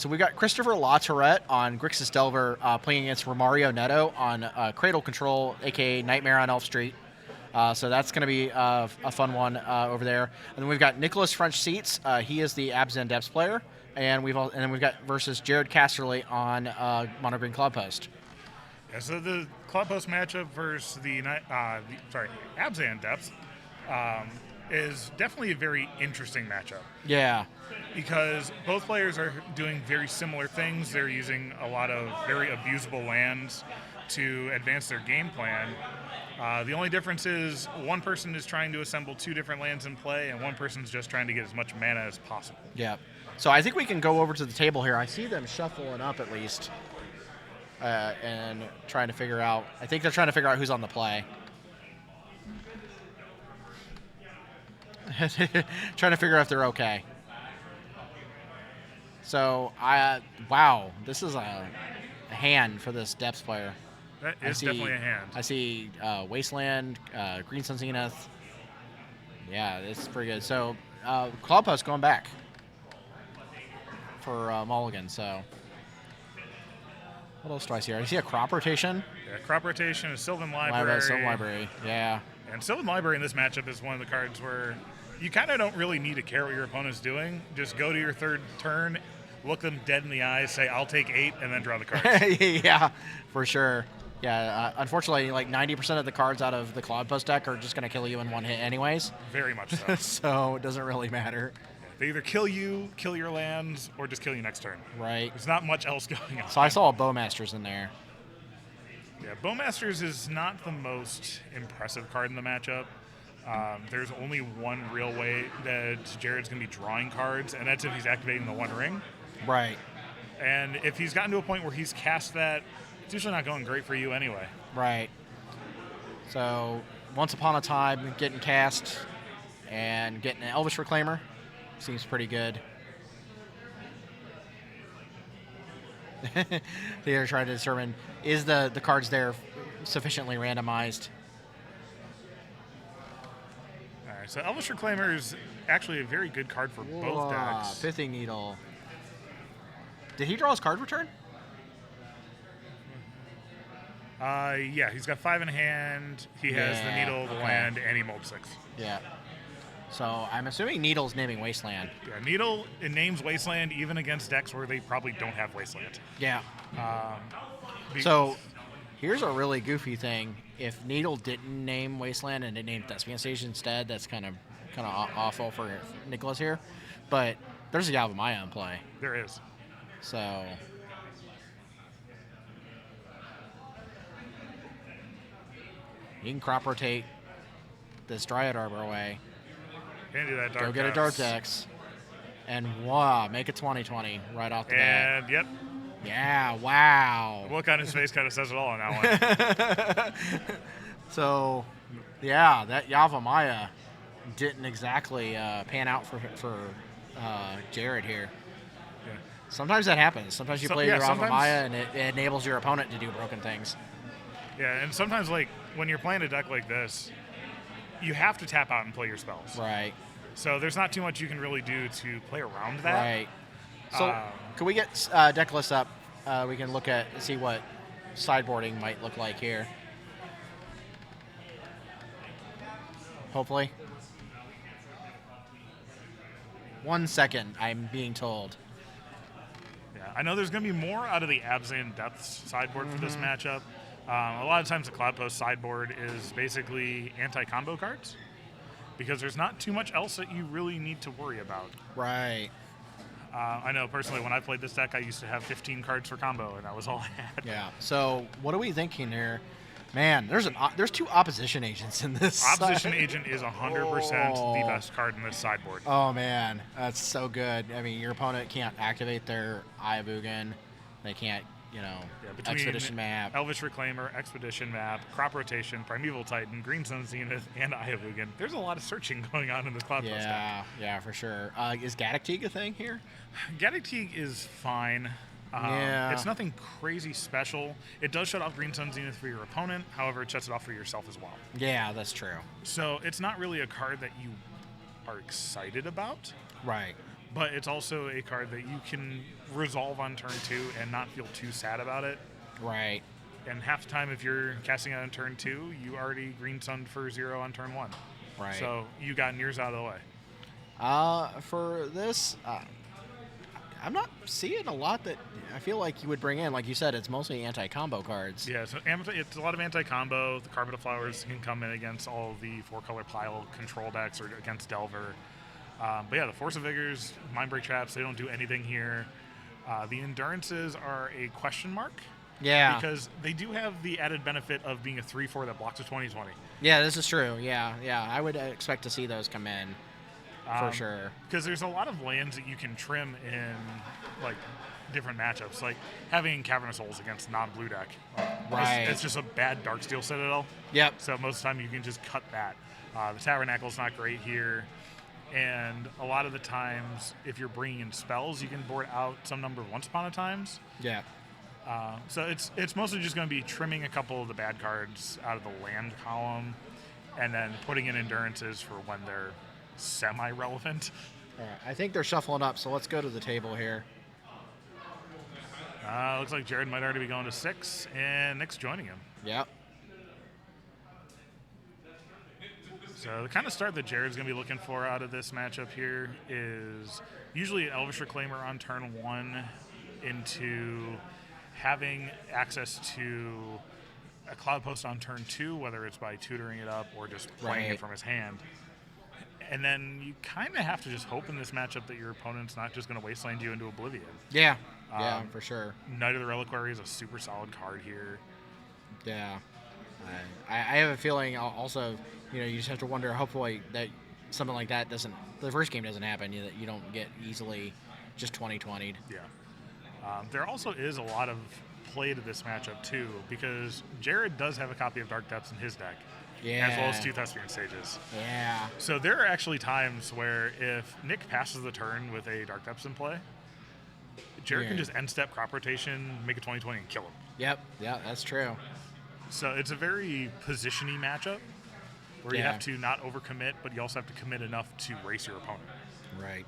we've got Christopher LaTourette on Grixis Delver playing against Romario Neto on Cradle Control, a.k.a. Nightmare on Elf Street. So that's going to be a fun one over there. And then we've got Nicholas French Seats. He is the Abs and Depths player. And then we've got versus Jared Casterly on Mono Green Cloudpost. Yeah, so the Cloudpost matchup versus the Abs and Depths is definitely a very interesting matchup. Yeah. Because both players are doing very similar things. They're using a lot of very abusable lands to advance their game plan. The only difference is one person is trying to assemble 2 different lands in play, and one person's just trying to get as much mana as possible. Yeah. So I think we can go over to the table here. I see them shuffling up at least. And trying to figure out. I think they're trying to figure out who's on the play. Trying to figure out if they're okay. So wow, this is a hand for this Depths player. That is definitely a hand. I see Wasteland, Green Sun Zenith. Yeah, this is pretty good. So Cloudpost going back for Mulligan. So. What else do I see here? I see a crop rotation. Yeah, crop rotation, a Sylvan Library. Sylvan Library, yeah. And Sylvan Library in this matchup is one of the cards where you kind of don't really need to care what your opponent's doing. Just go to your 3rd turn, look them dead in the eyes, say, I'll take 8, and then draw the cards. Yeah, for sure. Yeah, unfortunately, like 90% of the cards out of the Cloudpost deck are just going to kill you in one hit anyways. Very much so. So it doesn't really matter. They either kill you, kill your lands, or just kill you next turn. Right. There's not much else going on. So I saw a Bowmasters in there. Yeah, Bowmasters is not the most impressive card in the matchup. There's only one real way that Jared's going to be drawing cards, and that's if he's activating the One Ring. Right. And if he's gotten to a point where he's cast that, it's usually not going great for you anyway. Right. So Once Upon a Time getting cast and getting an Elvish Reclaimer. Seems pretty good. They're trying to determine, is the cards there sufficiently randomized? All right, so Elvish Reclaimer is actually a very good card for both decks. Pithing Needle. Did he draw his card return? Yeah, he's got 5 in hand. He has the Needle, the land, and he mulled 6. Yeah. So I'm assuming Needle's naming Wasteland. Yeah, Needle, it names Wasteland even against decks where they probably don't have Wasteland. Yeah. So here's a really goofy thing. If Needle didn't name Wasteland and it named Thespian Stage instead, that's kind of awful for Nicholas here. But there's a Yavimaya in play. There is. So you can crop rotate this Dryad Arbor away. Can't do that, Dark Go get a Dark Dex. And wow, make it 2020 right off the bat. And yep. Yeah, wow. The look on his face kind of says it all on that one. So, yeah, that Yavimaya didn't exactly pan out for Jared here. Yeah. Sometimes that happens. Sometimes you play your Yavimaya and it enables your opponent to do broken things. Yeah, and sometimes, like, when you're playing a deck like this, you have to tap out and play your spells. Right. So there's not too much you can really do to play around that. Right. So can we get deck lists up? We can look at see what sideboarding might look like here. Hopefully. 1 second, I'm being told. Yeah, I know there's going to be more out of the Abs and Depths sideboard for this matchup. A lot of times the Cloudpost sideboard is basically anti-combo cards because there's not too much else that you really need to worry about. Right. I know personally when I played this deck, I used to have 15 cards for combo, and that was all I had. Yeah. So what are we thinking here? Man, there's 2 opposition agents in this. Opposition side. agent is 100% the best card in this sideboard. Oh man, that's so good. I mean, your opponent can't activate their Ayavugan. They can't, Between Expedition map. Elvish Reclaimer, Expedition map, Crop Rotation, Primeval Titan, Green Sun Zenith, and Ayavugan. There's a lot of searching going on in this Cloud Post deck. Yeah, for sure. Is Gaddock Teague a thing here? Gaddock Teague is fine. Yeah. It's nothing crazy special. It does shut off Green Sun Zenith for your opponent. However, it shuts it off for yourself as well. Yeah, that's true. So it's not really a card that you are excited about. Right. But it's also a card that you can resolve on turn 2 and not feel too sad about it. Right. And half the time, if you're casting it on turn 2, you already Green Sunned for 0 on turn 1. Right. So you got yours out of the way. For this, I'm not seeing a lot that I feel like you would bring in. Like you said, it's mostly anti-combo cards. Yeah, so it's a lot of anti-combo. The Carpet of Flowers can come in against all of the 4-color pile control decks or against Delver. But yeah, the Force of Vigors, Mindbreak Traps, they don't do anything here. The Endurances are a question mark. Yeah. Because they do have the added benefit of being a 3/4 that blocks a 20/20. Yeah, this is true. Yeah. I would expect to see those come in for sure. Because there's a lot of lands that you can trim in like different matchups, like having Cavernous Holes against non-blue deck. Right. It's just a bad Darksteel Citadel. Yep. So most of the time you can just cut that. The Tabernacle's not great here. And a lot of the times, if you're bringing in spells, you can board out some number of Once Upon a Times. Yeah. So it's mostly just going to be trimming a couple of the bad cards out of the land column and then putting in Endurances for when they're semi-relevant. All right. I think they're shuffling up, so let's go to the table here. Looks like Jared might already be going to 6, and Nick's joining him. Yep. So the kind of start that Jared's going to be looking for out of this matchup here is usually an Elvish Reclaimer on turn 1 into having access to a Cloud Post on turn 2, whether it's by tutoring it up or just playing it from his hand. And then you kind of have to just hope in this matchup that your opponent's not just going to wasteland you into oblivion. Yeah. For sure. Knight of the Reliquary is a super solid card here. Yeah. I have a feeling also, you just have to wonder, hopefully, that something like that the first game doesn't happen, that you don't get easily just 20-20'd. Yeah. There also is a lot of play to this matchup, too, because Jared does have a copy of Dark Depths in his deck. Yeah. As well as 2 Thespian Stages. Yeah. So there are actually times where if Nick passes the turn with a Dark Depths in play, Jared can just end step Crop Rotation, make a 20-20, and kill him. Yep. Yeah, that's true. So it's a very position-y matchup where you have to not overcommit, but you also have to commit enough to race your opponent. Right.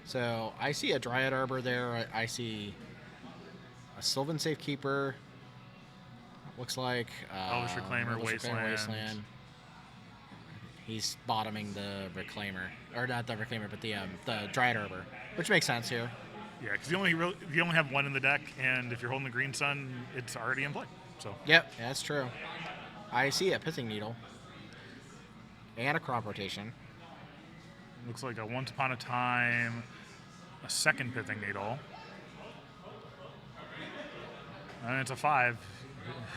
So I see a Dryad Arbor there. I see a Sylvan Safekeeper. Looks like Elvish Reclaimer, Wasteland. He's bottoming the Reclaimer, or not the Reclaimer, but the Dryad Arbor, which makes sense here. Yeah, because you only have one in the deck, and if you're holding the Green Sun, it's already in play. So. Yep, that's true. I see a Pithing Needle and a Crop Rotation. Looks like a Once Upon a Time, a second Pithing Needle, and it's a 5.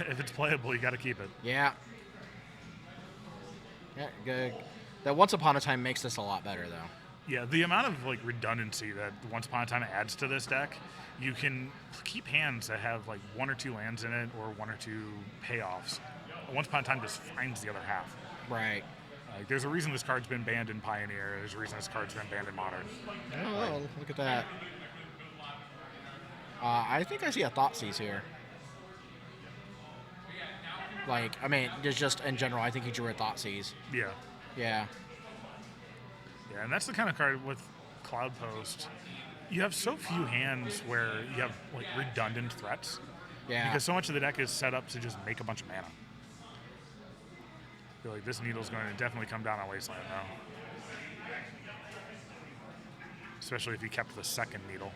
If it's playable, you got to keep it. Yeah. Yeah, good. That Once Upon a Time makes this a lot better, though. Yeah, the amount of redundancy that Once Upon a Time adds to this deck, you can keep hands that have 1 or 2 lands in it or 1 or 2 payoffs. Once Upon a Time just finds the other half. Right. There's a reason this card's been banned in Pioneer. There's a reason this card's been banned in Modern. Oh, look at that. I think I see a Thoughtseize here. Just in general, I think he drew a Thoughtseize. Yeah. Yeah. Yeah, and that's the kind of card with Cloud Post. You have so few hands where you have redundant threats. Yeah. Because so much of the deck is set up to just make a bunch of mana. I feel like this needle's going to definitely come down on Wasteland now. Especially if you kept the second needle.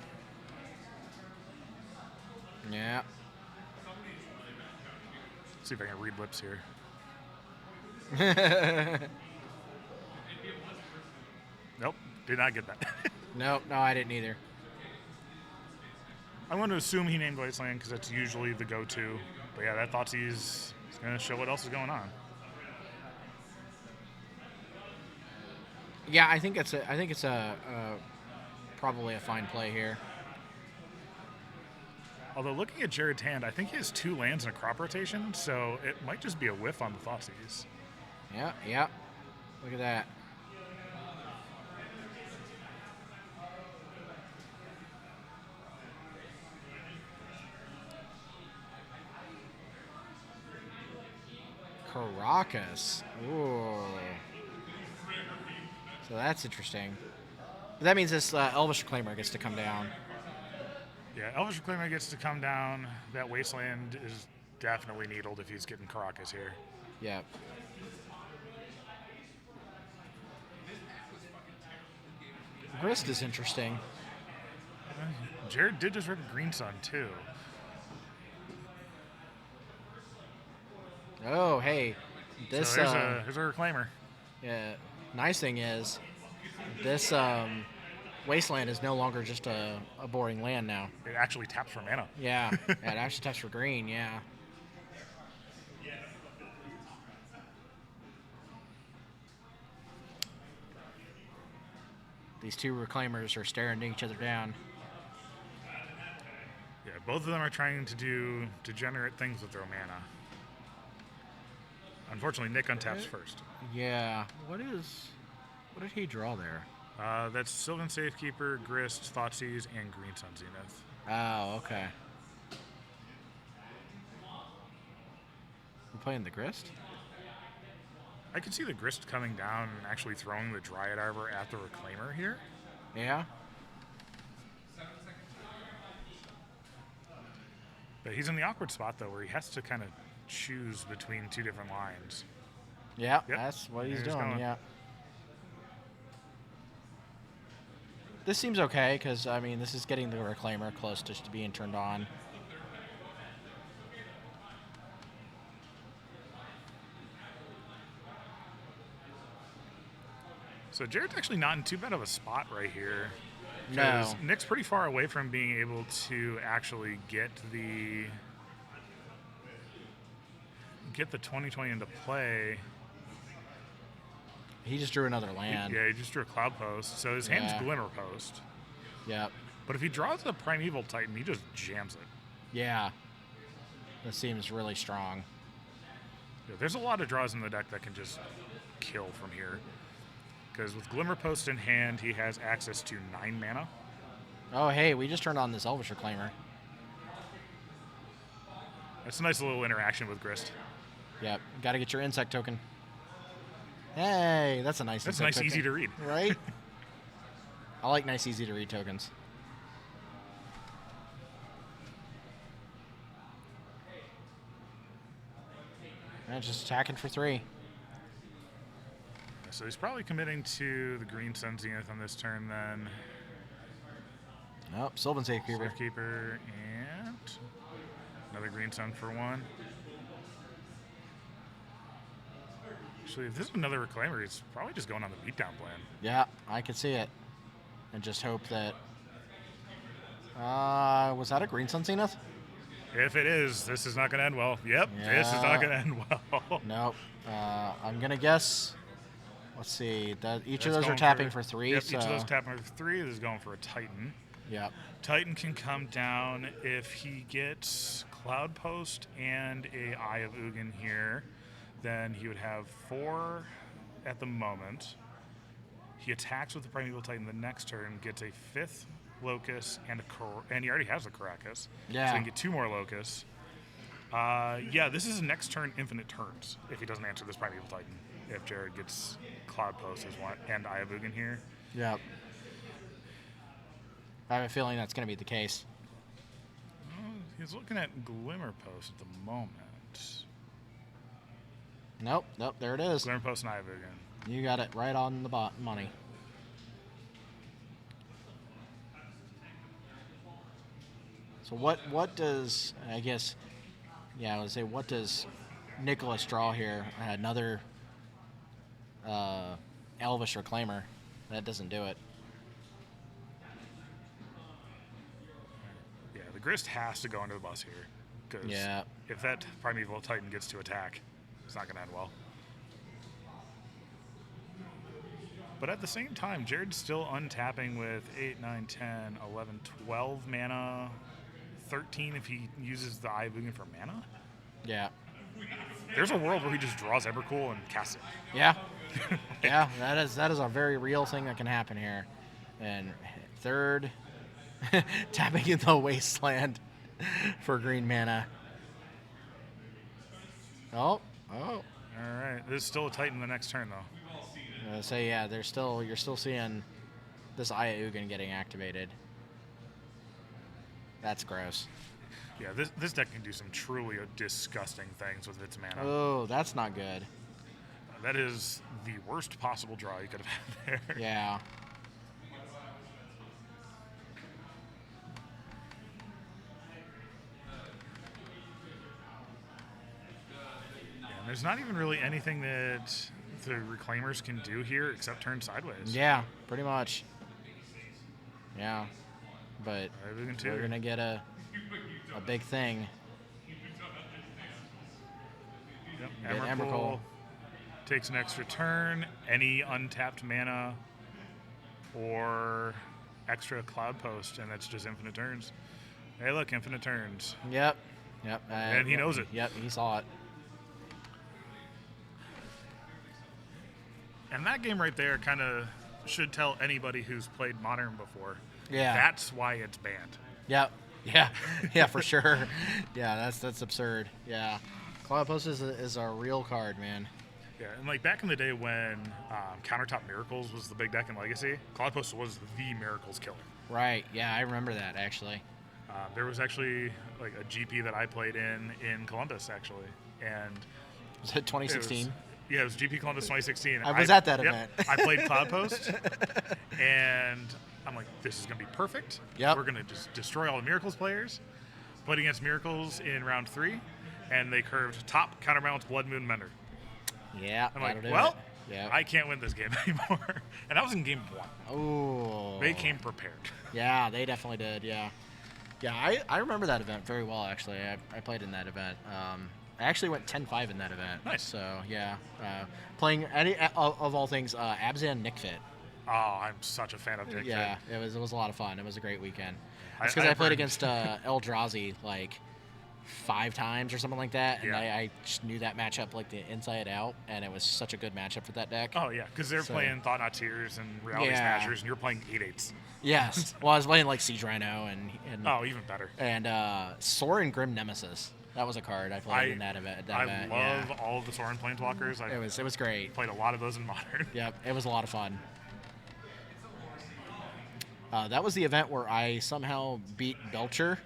Yeah. See if I can read lips here. Nope, did not get that. No, I didn't either. I'm going to assume he named Wasteland because that's usually the go-to. But yeah, that Thoughtseize It's going to show what else is going on. Yeah, I think it's probably a fine play here. Although looking at Jared's hand, I think he has 2 lands and a crop rotation, so it might just be a whiff on the Thoughtseize. Yeah. Look at that. Caracas. Ooh. So that's interesting. But that means this Elvish Reclaimer gets to come down. Yeah, Elvish Reclaimer gets to come down. That Wasteland is definitely needled if he's getting Caracas here. Yep. Grist is interesting. Jared did just rip a Green Sun, too. Oh, hey. This, so here's a Reclaimer. Yeah. Nice thing is, this Wasteland is no longer just a boring land now. It actually taps for mana. Yeah. It actually taps for green, yeah. These two Reclaimers are staring each other down. Yeah, both of them are trying to do degenerate things with their mana. Unfortunately, Nick untaps first. Yeah. What did he draw there? That's Sylvan Safekeeper, Grist, Thoughtseize, and Green Sun Zenith. Oh, okay. You playing the Grist? I could see the Grist coming down and actually throwing the Dryad Arbor at the Reclaimer here. Yeah. But he's in the awkward spot, though, where he has to kind of choose between 2 different lines. Yeah, Yep. that's what he's He's doing, going. yeah. This seems okay, because, I mean, this is getting the Reclaimer close to being turned on. So Jared's actually not in too bad of a spot right here. No. Nick's pretty far away from being able to actually get the 2020 into play. He just drew another land. Yeah, he just drew a Cloud Post, so his hand's Yeah. Glimmer Post. Yep. But if he draws a Primeval Titan, he just jams it. Yeah. This seems really strong. Yeah, there's a lot of draws in the deck that can just kill from here. Because with Glimmer Post in hand, he has access to 9 mana. Oh, hey, we just turned on this Elvish Reclaimer. That's a nice little interaction with Grist. Yep. Got to get your insect token. Hey, that's a nice That's insect nice, token. easy to read. Right? I like nice, easy to read tokens. And just attacking for 3. So he's probably committing to the Green Sun Zenith on this turn then. Nope, Sylvan Safekeeper. Safekeeper and another Green Sun for 1. Actually, if this is another Reclaimer, he's probably just going on the beatdown plan. Yeah, I could see it. And just hope that... was that a Green Sun Zenith? If it is, this is not going to end well. Yep, this is not going to end well. Nope. I'm going to guess... Let's see. Each of That's those are going tapping for 3. Yep, so... each of those tapping for 3. This is going for a Titan. Yep. Titan can come down if he gets Cloud Post and a Eye of Ugin here. Then he would have 4 at the moment. He attacks with the Primeval Titan the next turn, gets a 5th Locust, and he already has a Caracas. Yeah. So he can get 2 more Locusts. Yeah, this is next turn infinite turns if he doesn't answer this Primeval Titan. If Jared gets Cloud Post as one and Eye of Ugin here. Yep. I have a feeling that's going to be the case. He's looking at Glimmer Post at the moment. Nope, there it is. Glimmer Post and Eye of Ugin. You got it right on the money. So what does, I guess, yeah, I would say, what does Nicholas draw here? Another Elvish Reclaimer. That doesn't do it. Yeah, the Grist has to go into the bus here. Because Yeah. if that Primeval Titan gets to attack, it's not going to end well. But at the same time, Jared's still untapping with 8, 9, 10, 11, 12 mana, 13 if he uses the Eye of Ugin for mana. Yeah. There's a world where he just draws Evercool and casts it. Yeah. Yeah, that is a very real thing that can happen here. And third, tapping in the Wasteland for green mana. Oh. All right. There's still a Titan the next turn, though. So yeah, you're still seeing this Aya Ugin getting activated. That's gross. Yeah, this deck can do some truly disgusting things with its mana. Oh, that's not good. That is the worst possible draw you could have had there. Yeah. And there's not even really anything that the Reclaimers can do here except turn sideways. Yeah, pretty much. Yeah. But Ugin too. we're going to get a big thing. Yep. Get Emrakul Emrakul. takes an extra turn, any untapped mana, or extra Cloud Post, and that's just infinite turns. Hey, look, infinite turns. Yep. And he knows it. Yep, he saw it. And that game right there kind of should tell anybody who's played Modern before. Yeah. That's why it's banned. Yep. Yeah. Yeah, for sure. Yeah, that's absurd. Yeah. Cloud Post is a real card, man. Yeah, and like back in the day when Countertop Miracles was the big deck in Legacy, Cloud Post was the Miracles killer. Right. Yeah, I remember that actually. There was actually like a GP that I played in Columbus actually, and Was it 2016? it was GP Columbus 2016. I was at that yep, event. I played Cloud Post, and I'm like, this is gonna be perfect. Yep. We're gonna just destroy all the Miracles players. Played against Miracles in round 3, and they curved top counterbalance Blood Moon Mender. Yeah. I'm like, that'll do well, it. Yeah. I can't win this game anymore. And that was in game 1. Oh. They came prepared. Yeah, they definitely did. Yeah. Yeah, I remember that event very well, actually. I played in that event. I actually went 10-5 in that event. Nice. So, yeah. Playing any of all things, Abzan Nickfit. Oh, I'm such a fan of Dick Yeah, Fit. it was a lot of fun. It was a great weekend. I- It's because I I played burned- against Eldrazi like 5 times or something like that, and Yeah. I just knew that matchup like the inside out, and it was such a good matchup for that deck. Oh, yeah, because they're So- playing Thought Not Tears and Reality Yeah. Smashers, and you're playing 8/8s. Yes. Well, I was playing like Siege Rhino and Oh, even better. Sorin Grim Nemesis. That was a card I played in that event. I event, love all of the Sorin Planeswalkers. I It was great. played a lot of those in Modern. Yep, it was a lot of fun. That was the event where I somehow beat Belcher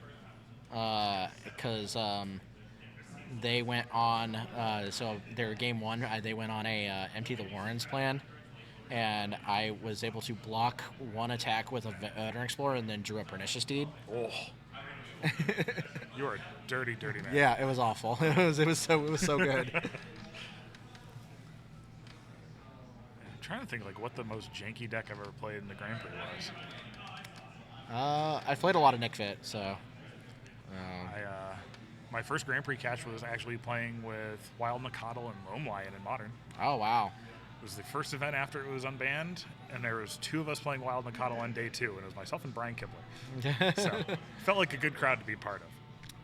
because they went on. So their game 1, they went on a Empty the Warrens plan, and I was able to block one attack with a Veteran Explorer and then drew a Pernicious Deed. Oh. You're a dirty, dirty man. Yeah, it was awful. It was so good. I'm trying to think like what the most janky deck I've ever played in the Grand Prix was. I played a lot of Nick Fit, so. My first Grand Prix catch was actually playing with Wild Mikado and Loam Lion in Modern. Oh wow. It was the first event after it was unbanned, and there was 2 of us playing Wild Mikado on day 2, and it was myself and Brian Kibler. So felt like a good crowd to be part of.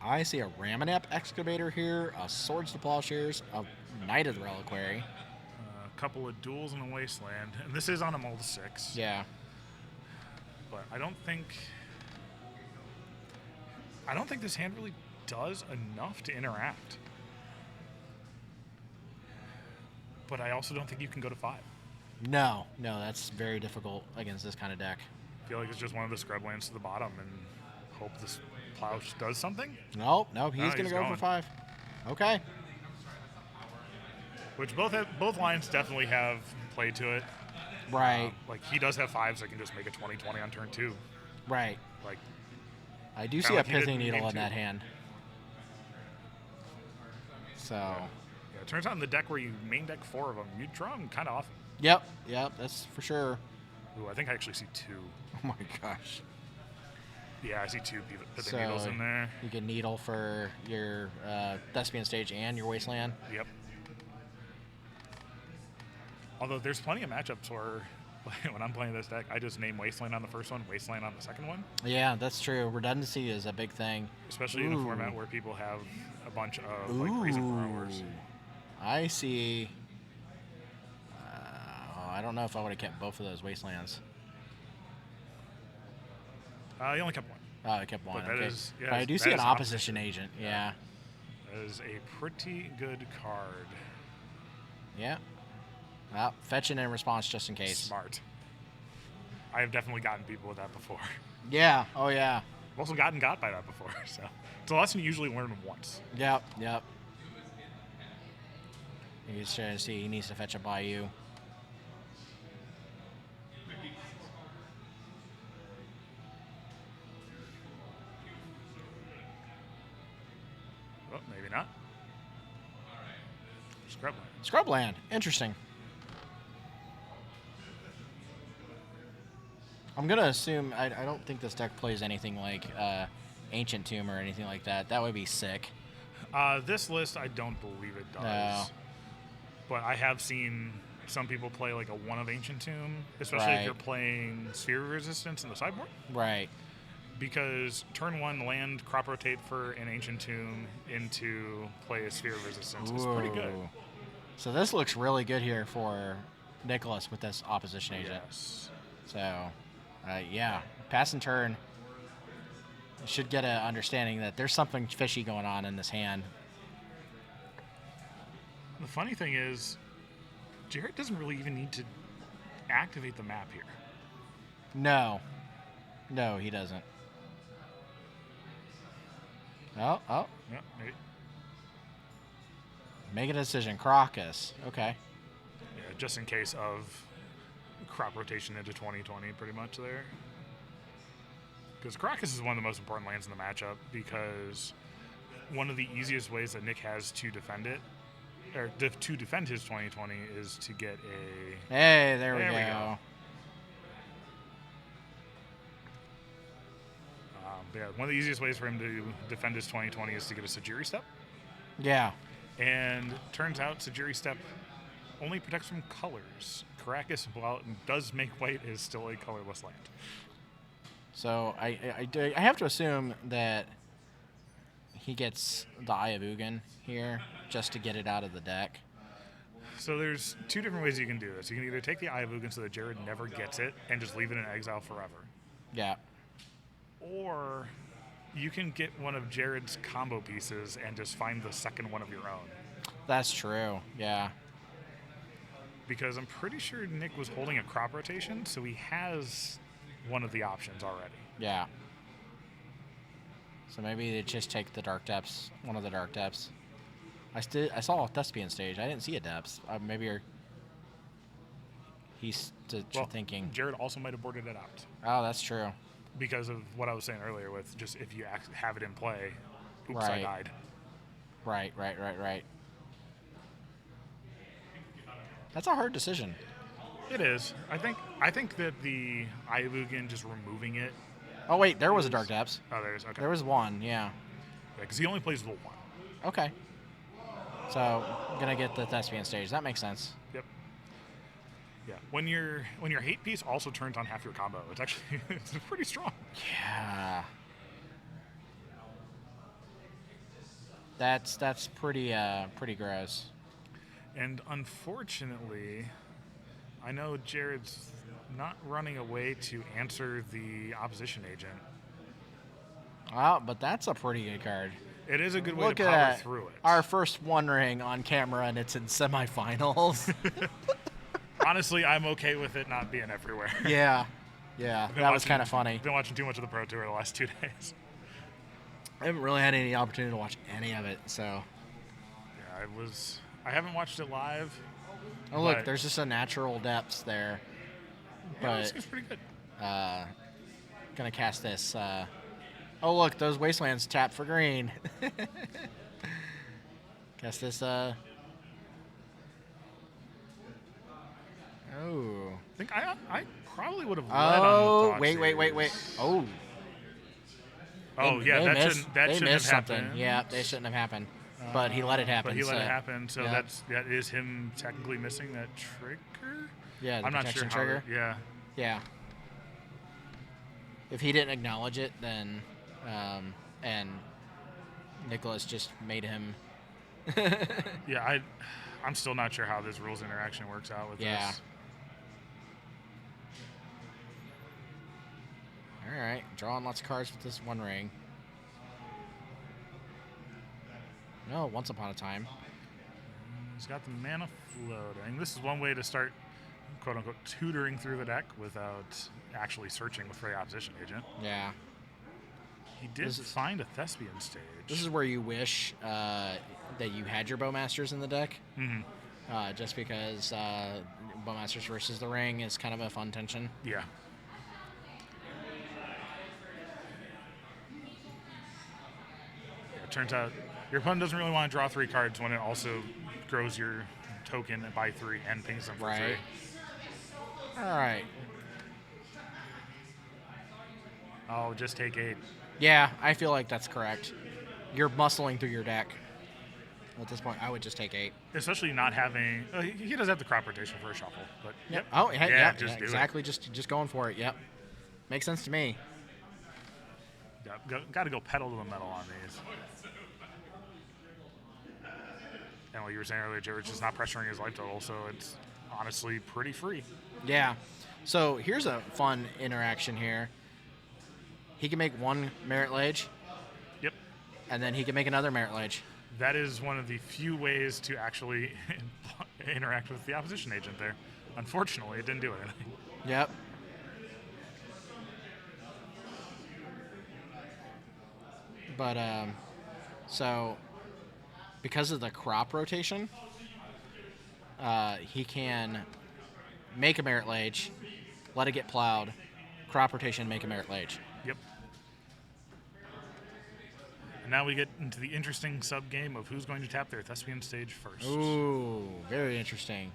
I see a Ramanap Excavator here, a Swords to Plowshares, a Knight of the Reliquary. A couple of duels in the Wasteland, and this is on a Mold 6. Yeah. But I don't think this hand really does enough to interact. But I also don't think you can go to 5. No, that's very difficult against this kind of deck. I feel like it's just one of the scrub lands to the bottom and hope this plow does something. Nope, he's No, gonna he's go going. for 5. Okay. Which both lines definitely have play to it. Right, Like he does have 5s that can just make a 20/20 on turn 2. right. Like I do Kinda see a like he did Pithing in Needle game in 2. that hand. So. yeah, it turns out in the deck where you main deck 4 of them, you draw them kind of often. Yep, that's for sure. Ooh, I think I actually see 2. Oh my gosh. Yeah, I see two put So the needles in there. you can needle for your Thespian Stage and your Wasteland. Yep. Although there's plenty of matchups where when I'm playing this deck, I just name Wasteland on the first one, Wasteland on the second one. Yeah, that's true. Redundancy is a big thing. Especially in a format where people have a bunch of like Brazen Throwers. I see. I don't know if I would have kept both of those Wastelands. You only kept one. Oh, I kept one. But Okay. yeah, But I do that see an is opposition agent. Yeah. That is a pretty good card. Yeah. Well, fetching in response just in case. Smart. I have definitely gotten people with that before. Yeah. Oh, yeah. I've also gotten got by that before, so it's a lesson you usually learn once. Yep. Yep. He's trying to see he needs to fetch a Bayou. Well, maybe not. Scrubland. Scrubland. Interesting. I'm going to assume, I don't think this deck plays anything like Ancient Tomb or anything like that. That would be sick. This list, I don't believe it does. No. But I have seen some people play like a one of Ancient Tomb, especially if you're playing Sphere of Resistance in the sideboard. Right. Because turn one, land, crop rotate for an Ancient Tomb into play a Sphere of Resistance is pretty good. So this looks really good here for Nicholas with this opposition agent. Yes. So, yeah, pass and turn. You should get an understanding that there's something fishy going on in this hand. The funny thing is, Jared doesn't really even need to activate the map here. No. No, he doesn't. Oh. Yeah, maybe. Make a decision. Crocus. Okay. Yeah, just in case of crop rotation into 2020, pretty much there. Because Crocus is one of the most important lands in the matchup, because one of the easiest ways that Nick has to defend it, or to defend his 2020, is to get a... Hey, there we go. Yeah, one of the easiest ways for him to defend his 2020 is to get a Sajiri Step. Yeah. And turns out Sajiri Step only protects from colors. Caracas, while it does make white, is still a colorless land. So I have to assume that he gets the Eye of Ugin here just to get it out of the deck. So there's two different ways you can do this. You can either take the Eye of Ugin so that Jared never gets it and just leave it in exile forever. Yeah. Or you can get one of Jared's combo pieces and just find the second one of your own. That's true. Yeah. Because I'm pretty sure Nick was holding a crop rotation, so he has one of the options already. Yeah. So maybe they just take the Dark Depths, one of the Dark Depths. I saw a Thespian Stage. I didn't see a Depths. Maybe he's thinking. Jared also might have boarded it out. Oh, that's true. Because of what I was saying earlier with just if you have it in play, oops, Right. I died. Right. That's a hard decision. It is. I think that the Eye of Ugin, just removing it. Oh, wait, there was a Dark Depths. Oh, there is. Okay. There was one, yeah. Because he only plays the one. Okay. So, gonna get the Thespian Stage. That makes sense. Yep. Yeah. When your hate piece also turns on half your combo, it's actually it's pretty strong. Yeah. That's pretty gross. And unfortunately, I know Jared's not running away to answer the opposition agent. Wow, but that's a pretty good card. It is a good way Look to at power that. through it. Our first One Ring on camera, and it's in semifinals. Honestly, I'm okay with it not being everywhere. Yeah, that was kind of funny. Been watching too much of the Pro Tour the last 2 days. I haven't really had any opportunity to watch any of it, so. Yeah, I haven't watched it live. Oh, look, there's just a natural depths there. Yeah, But it's pretty good. gonna cast this. Oh, look, those wastelands tap for green. Cast this. Oh. I think I probably would have led on the Oh, Thought wait. Series. Oh. Oh They- yeah, they that missed- shouldn't they have missed something. happened. Yeah, they shouldn't have happened. But he let it happen. But he let so- it happen, so yeah. that is him technically missing that trigger. Yeah, the I'm not sure protection how. trigger. Yeah. Yeah. If he didn't acknowledge it, then and Nicholas just made him. Yeah, I'm still not sure how this rules interaction works out with Yeah. this. All right, drawing lots of cards with this one ring. No, once upon a time. He's got the mana floating. This is one way to start, quote unquote, tutoring through the deck without actually searching for the opposition agent. Yeah. He did find a Thespian stage. This is where you wish that you had your Bowmasters in the deck. Mm-hmm. Just because Bowmasters versus the ring is kind of a fun tension. Yeah. It turns out your opponent doesn't really want to draw 3 cards when it also grows your token by 3 and pings them for Right. 3. All right. Oh, just take 8. Yeah, I feel like that's correct. You're muscling through your deck. At this point, I would just take 8. Especially not having. He does have the crop rotation for a shuffle, but Yep. Oh, hey, yeah, just do exactly. Just going for it. Yep. Makes sense to me. Got to go pedal to the metal on these. And what you were saying earlier, Jared's just not pressuring his life total, so it's honestly pretty free. Yeah. So here's a fun interaction here. He can make one Merit Lage, Yep. and then he can make another Merit Lage. That is one of the few ways to actually interact with the opposition agent there. Unfortunately, it didn't do anything. Yep. But so because of the crop rotation, he can make a Merit Lage, let it get plowed, crop rotation, make a Merit Lage. Yep. And now we get into the interesting sub-game of who's going to tap their Thespian stage first. Ooh, very interesting.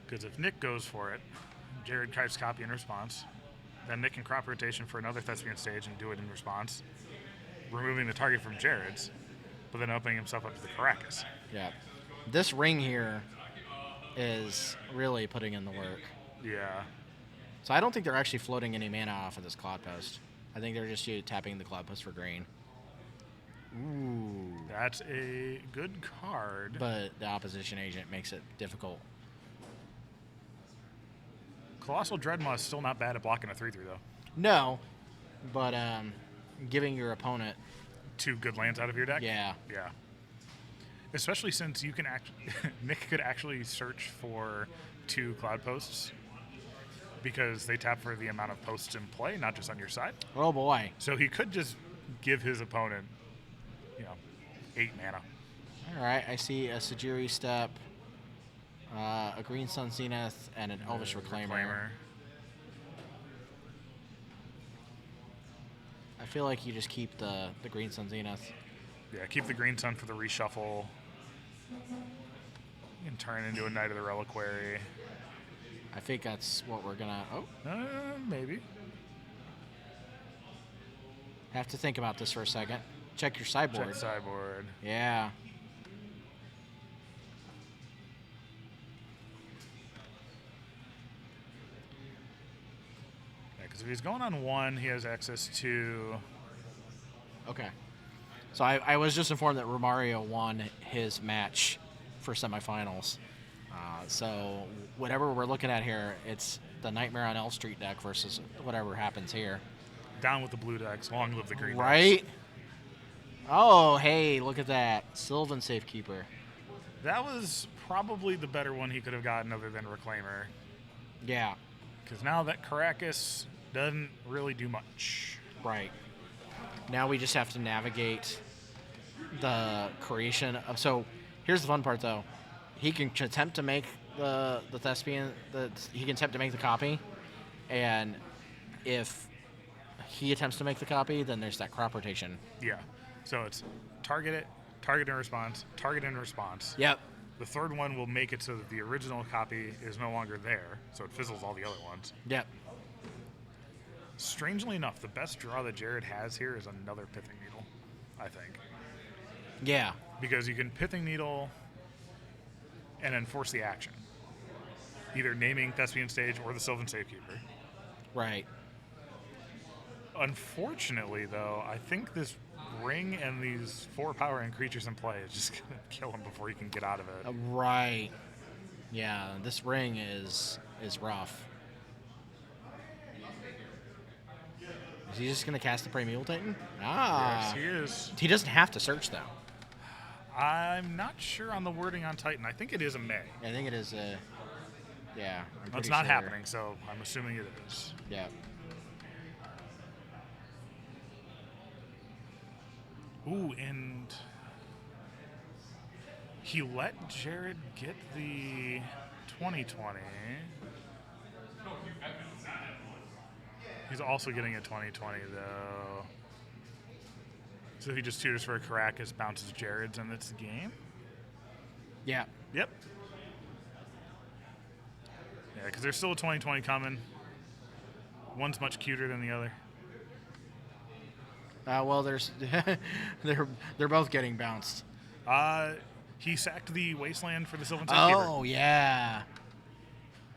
Because if Nick goes for it, Jared types copy in response. Then Nick can crop rotation for another Thespian stage and do it in response, removing the target from Jared's, but then opening himself up to the Caracas. Yeah. This ring here is really putting in the work. Yeah. So I don't think they're actually floating any mana off of this Cloud Post. I think they're just tapping the Cloud Post for green. Ooh. That's a good card. But the opposition agent makes it difficult. Colossal Dreadmaw is still not bad at blocking a 3/3 though. No, but giving your opponent 2 good lands out of your deck. Yeah. Yeah. Especially since you can Nick could actually search for 2 Cloud Posts because they tap for the amount of posts in play, not just on your side. Oh boy. So he could just give his opponent, 8 mana. All right, I see a Sajiri Step, a Green Sun Zenith, and an Elvish Reclaimer. I feel like you just keep the Green Sun Zenith. Yeah, keep the Green Sun for the reshuffle. You can turn into a Knight of the Reliquary. I think that's what we're gonna. Oh, Maybe. have to think about this for a second. Check your sideboard. Check sideboard. Yeah. Because if he's going on 1, he has access to. Okay. So I was just informed that Romario won his match for semifinals. So whatever we're looking at here, it's the Nightmare on Elm Street deck versus whatever happens here. Down with the blue decks. Long live the green decks. Right? Oh, hey, look at that. Sylvan Safekeeper. That was probably the better one he could have gotten other than Reclaimer. Yeah. Because now that Caracas doesn't really do much. Right. Now we just have to navigate the creation of. So here's the fun part, though. He can attempt to make the Thespian. He can attempt to make the copy, and if he attempts to make the copy, then there's that crop rotation. Yeah. So it's target it, target in response, target in response. Yep. The third one will make it so that the original copy is no longer there, so it fizzles all the other ones. Yep. Strangely enough, the best draw that Jared has here is another Pithing Needle, I think. Yeah. Because you can Pithing Needle and then force the action. Either naming Thespian Stage or the Sylvan Safekeeper. Right. Unfortunately, though, I think this ring and these 4 power and creatures in play is just going to kill him before he can get out of it. Right. Yeah, this ring is rough. Is he just going to cast the Primeval Titan? Yes, he is. He doesn't have to search, though. I'm not sure on the wording on Titan. I think it is a May. I think it is a... Yeah, I'm It's pretty not sure. happening, so I'm assuming it is. Yeah. Ooh, and he let Jared get the 2020. He's also getting a 2020, though. So if he just tutors for a Caracas, bounces Jared's, and it's the game? Yeah. Yep. Yeah, because there's still a 2020 coming. One's much cuter than the other. Well, there's they're both getting bounced. He sacked the Wasteland for the Sylvan Safekeeper. Oh, yeah.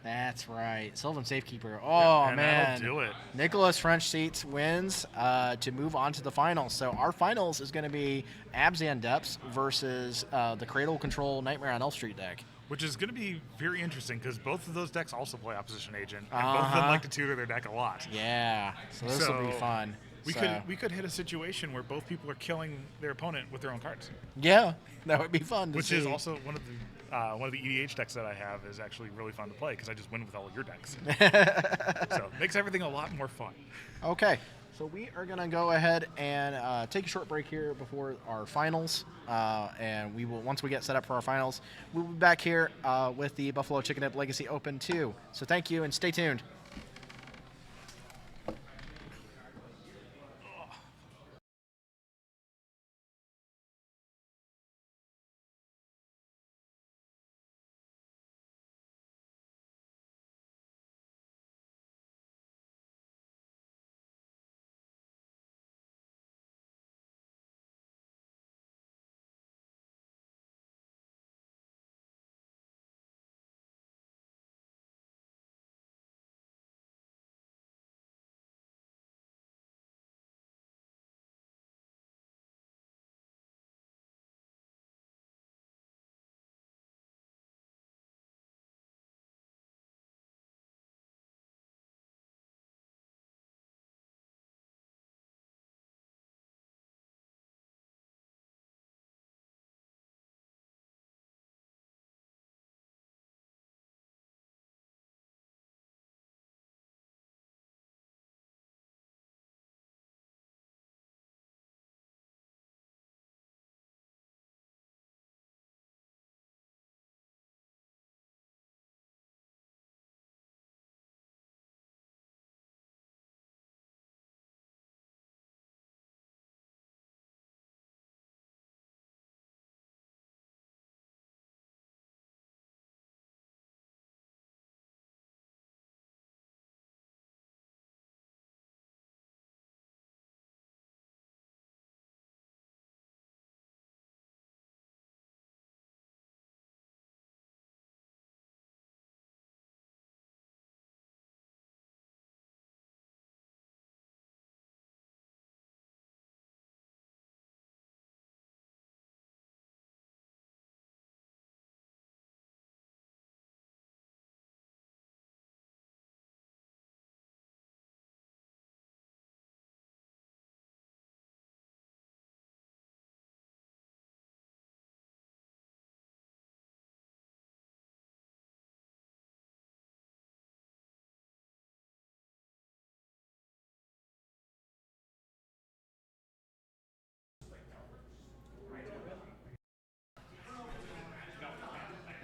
That's right. Sylvan Safekeeper. Oh, and man. that'll do it. Nicholas French Seats wins to move on to the finals. So our finals is going to be Abzan Depths versus the Cradle Control Nightmare on Elf Street deck. Which is going to be very interesting because both of those decks also play Opposition Agent, and both of them like to tutor their deck a lot. Yeah. So this will be fun. We could hit a situation where both people are killing their opponent with their own cards. Yeah, that would be fun to Which see. is also one of the EDH decks that I have is actually really fun to play because I just win with all of your decks. So it makes everything a lot more fun. Okay, so we are going to go ahead and take a short break here before our finals. And we will, once we get set up for our finals, we'll be back here with the Buffalo Chicken Dip Legacy Open 2. So thank you and stay tuned.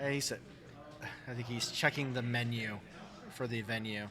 I think he's checking the menu for the venue.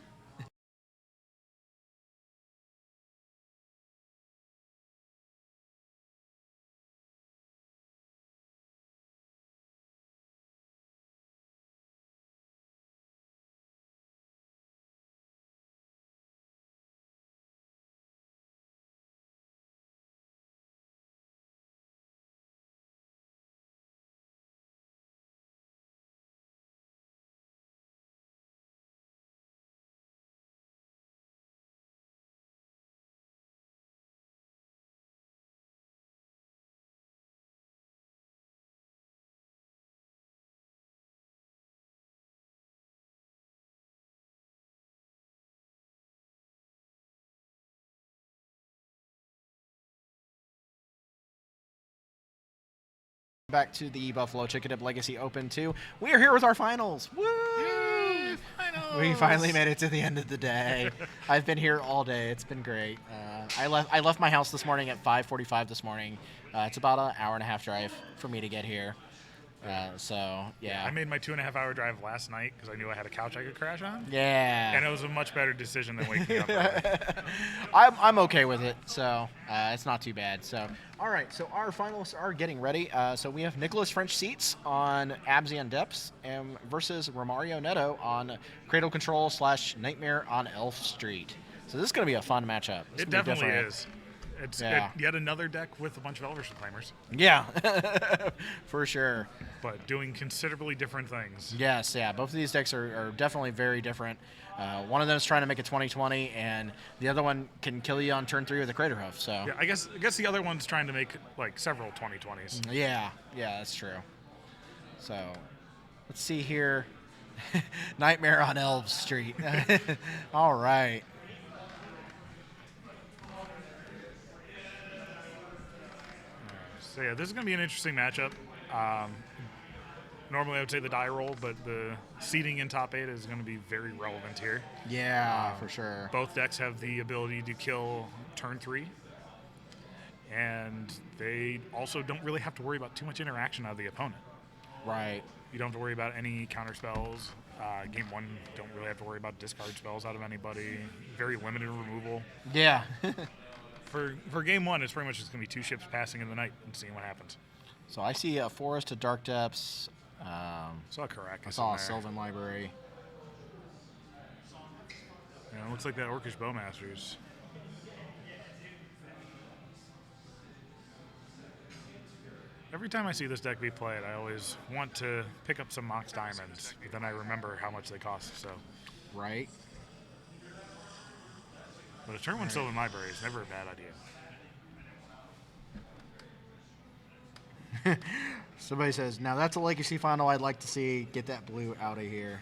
Back to the Buffalo Chicken Dip Legacy Open 2. We are here with our finals. Woo! Yay, finals! We finally made it to the end of the day. I've been here all day. It's been great. I left my house this morning at 5:45 this morning. It's about an hour and a half drive for me to get here. Yeah. I made my 2.5-hour drive last night because I knew I had a couch I could crash on. Yeah. And it was a much better decision than waking up early. I'm okay with it, so it's not too bad. So, all right, so our finalists are getting ready. So we have Nicholas French Seats on Absy and Depths versus Romario Neto on Cradle Control / Nightmare on Elf Street. So this is going to be a fun matchup. It definitely is. It's yet another deck with a bunch of Elvish Reclaimers. Yeah, for sure. But doing considerably different things. Yes, yeah. Both of these decks are definitely very different. One of them is trying to make a 20/20, and the other one can kill you on turn 3 with a Crater Hoof. So yeah, I guess the other one's trying to make like several 20/20s. Yeah, that's true. So let's see here. Nightmare on Elf Street. All right. So yeah, this is going to be an interesting matchup. Normally I would say the die roll, but the seeding in top 8 is going to be very relevant here. Yeah, for sure. Both decks have the ability to kill turn 3, and they also don't really have to worry about too much interaction out of the opponent. Right. You don't have to worry about any counter spells. Game 1, don't really have to worry about discard spells out of anybody. Very limited removal. Yeah. For game 1, it's pretty much just going to be 2 ships passing in the night and seeing what happens. So I see a Forest to Dark Depths. Saw Caracas. I saw a Sylvan Library. Yeah, it looks like that Orcish Bowmasters. Every time I see this deck be played, I always want to pick up some Mox Diamonds, but then I remember how much they cost. So. Right. But a turn 1 Sylvan Library is never a bad idea. Somebody says, now that's a legacy final I'd like to see. Get that blue out of here.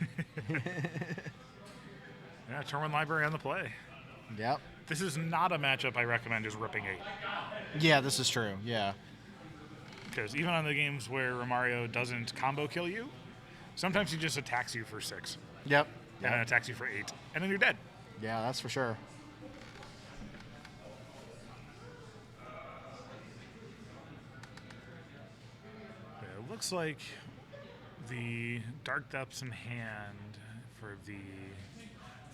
Yeah, turn 1 Library on the play. Yep. This is not a matchup I recommend just ripping 8. Yeah, this is true. Yeah. Because even on the games where Romario doesn't combo kill you, sometimes he just attacks you for 6. Yep. And then attacks you for 8. And then you're dead. Yeah, that's for sure. It looks like the Dark Depths in hand for the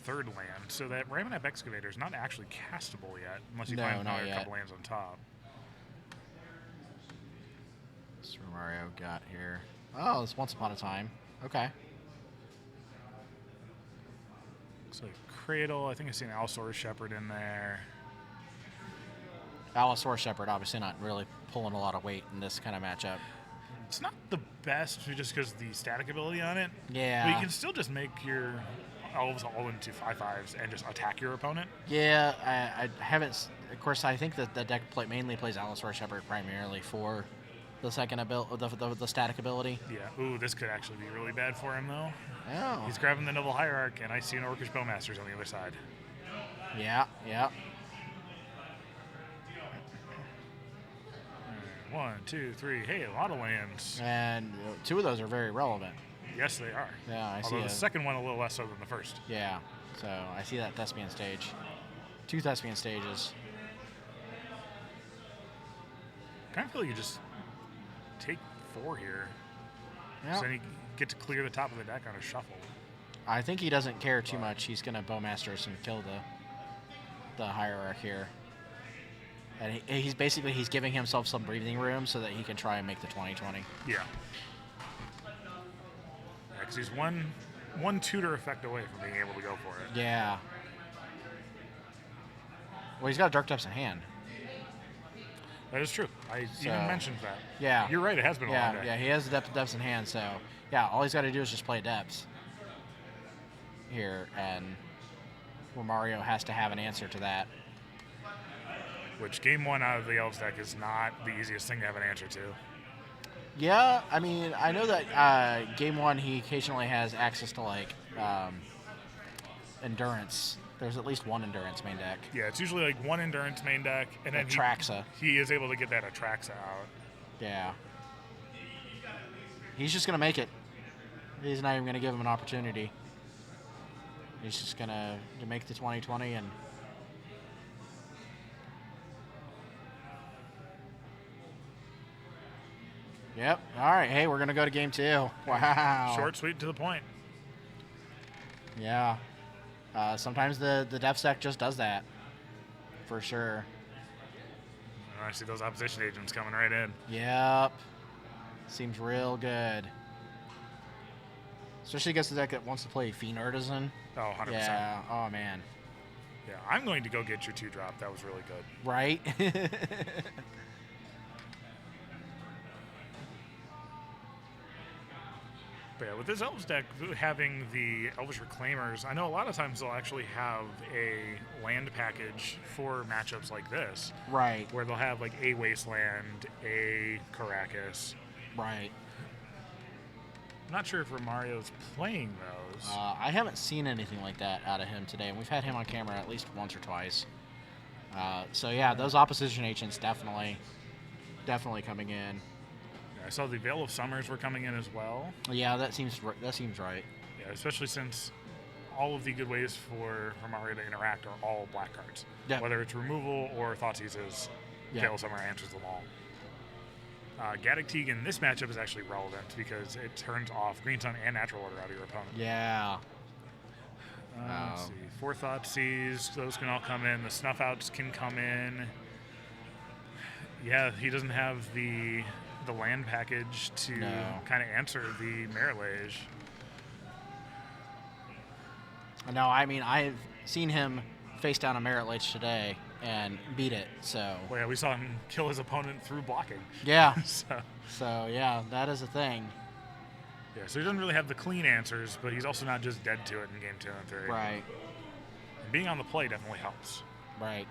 3rd land, so that Ramonap Excavator is not actually castable yet, unless you find another couple lands on top. What's Romario got here? Oh, it's Once Upon a Time. Okay. Looks like Cradle. I think I see an Allosaurus Shepherd in there. Allosaurus Shepherd, obviously not really pulling a lot of weight in this kind of matchup. It's not the best just because the static ability on it. Yeah. But you can still just make your elves all into 5/5s and just attack your opponent. Yeah, I haven't. Of course, I think that the deck mainly plays Allosaurus Shepherd primarily for the second the static ability. Yeah. Ooh, this could actually be really bad for him though. Oh. He's grabbing the Noble Hierarch, and I see an Orcish Bowmasters on the other side. Yeah. 1, 2, 3. Hey, a lot of lands. And 2 of those are very relevant. Yes, they are. Yeah, I see. Although the second one a little less so than the first. Yeah. So I see that Thespian stage. 2 Thespian stages. I kind of feel like you just take 4 here. Yeah. So then you get to clear the top of the deck on a shuffle. I think he doesn't care too much. He's going to Bowmasters and kill the Hierarch here. And he's giving himself some breathing room so that he can try and make the 20/20. Yeah. Because he's one tutor effect away from being able to go for it. Yeah. Well, he's got Dark Depths in hand. That is true. I even mentioned that. Yeah. You're right. It has been a long day. Yeah, he has the Depths in hand, so yeah, all he's got to do is just play Depths here, and Romario has to have an answer to that. Which game 1 out of the Elves deck is not the easiest thing to have an answer to. Yeah, I mean, I know that game 1 he occasionally has access to like Endurance. There's at least 1 Endurance main deck. Yeah, it's usually like 1 Endurance main deck, and then Atraxa. he is able to get that Atraxa out. Yeah. He's just going to make it. He's not even going to give him an opportunity. He's just going to make the 2020 and... Yep. All right. Hey, we're going to go to game 2. Wow. Short, sweet, to the point. Yeah. Sometimes the def deck just does that. For sure. I see those opposition agents coming right in. Yep. Seems real good. Especially against the deck that wants to play Fiend Artisan. Oh, 100%. Yeah. Oh, man. Yeah, I'm going to go get your 2-drop. That was really good. Right? But yeah, with this Elves deck having the Elvish Reclaimers, I know a lot of times they'll actually have a land package for matchups like this. Right. Where they'll have like a Wasteland, a Caracas. Right. I'm not sure if Romario's playing those. I haven't seen anything like that out of him today, and we've had him on camera at least once or twice. So yeah, those opposition agents definitely coming in. I saw the Veil of Summers were coming in as well. Yeah, that seems right. Yeah, especially since all of the good ways for Romario to interact are all black cards. Yeah. Whether it's removal or Thoughtseizes, Veil of Summer answers them all. Gaddock Teague in this matchup is actually relevant because it turns off Green Sun and Natural Order out of your opponent. Yeah. Let's see. 4 Thoughtseize, those can all come in. The Snuff Outs can come in. Yeah, he doesn't have the land package to kind of answer the Merilage. No, I mean, I've seen him face down a Merit Lich today and beat it, so... Well, yeah, we saw him kill his opponent through blocking. Yeah. So, yeah, that is a thing. Yeah, so he doesn't really have the clean answers, but he's also not just dead to it in game 2 and 3. Right. And being on the play definitely helps. Right.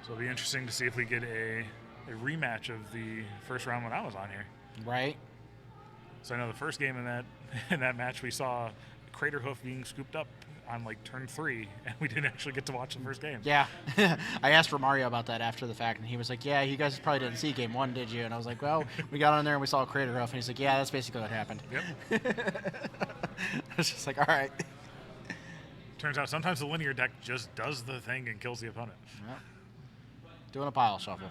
So it'll be interesting to see if we get a rematch of the first round when I was on here. Right. So I know the first game in that match we saw Craterhoof being scooped up on like turn 3, and we didn't actually get to watch the first game. Yeah. I asked Romario about that after the fact, and he was like, yeah, you guys probably didn't see game 1, did you? And I was like, well, we got on there and we saw Craterhoof, and he's like, yeah, that's basically what happened. Yep. I was just like, all right. Turns out sometimes the linear deck just does the thing and kills the opponent. Yep. Doing a pile shuffle.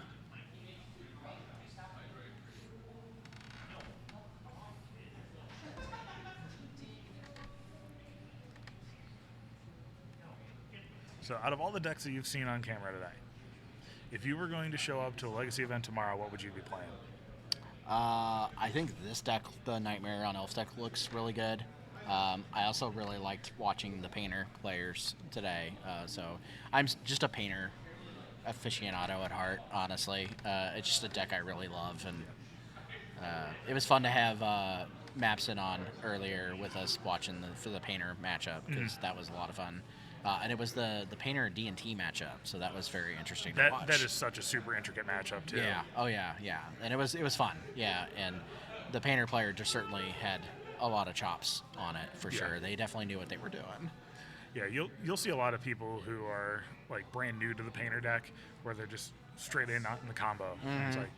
So out of all the decks that you've seen on camera today, if you were going to show up to a Legacy event tomorrow, what would you be playing? I think this deck, the Nightmare on Elf deck, looks really good. I also really liked watching the Painter players today. So I'm just a Painter aficionado at heart, honestly. It's just a deck I really love, and it was fun to have Mapson on earlier with us watching for the Painter matchup, because that was a lot of fun. And it was the Painter D&T matchup, so that was very interesting to watch. That is such a super intricate matchup, too. Yeah. Oh, yeah. And it was fun. Yeah, and the Painter player just certainly had a lot of chops on it, for sure. They definitely knew what they were doing. Yeah, you'll see a lot of people who are like brand new to the Painter deck, where they're just straight in, not in the combo. It's like,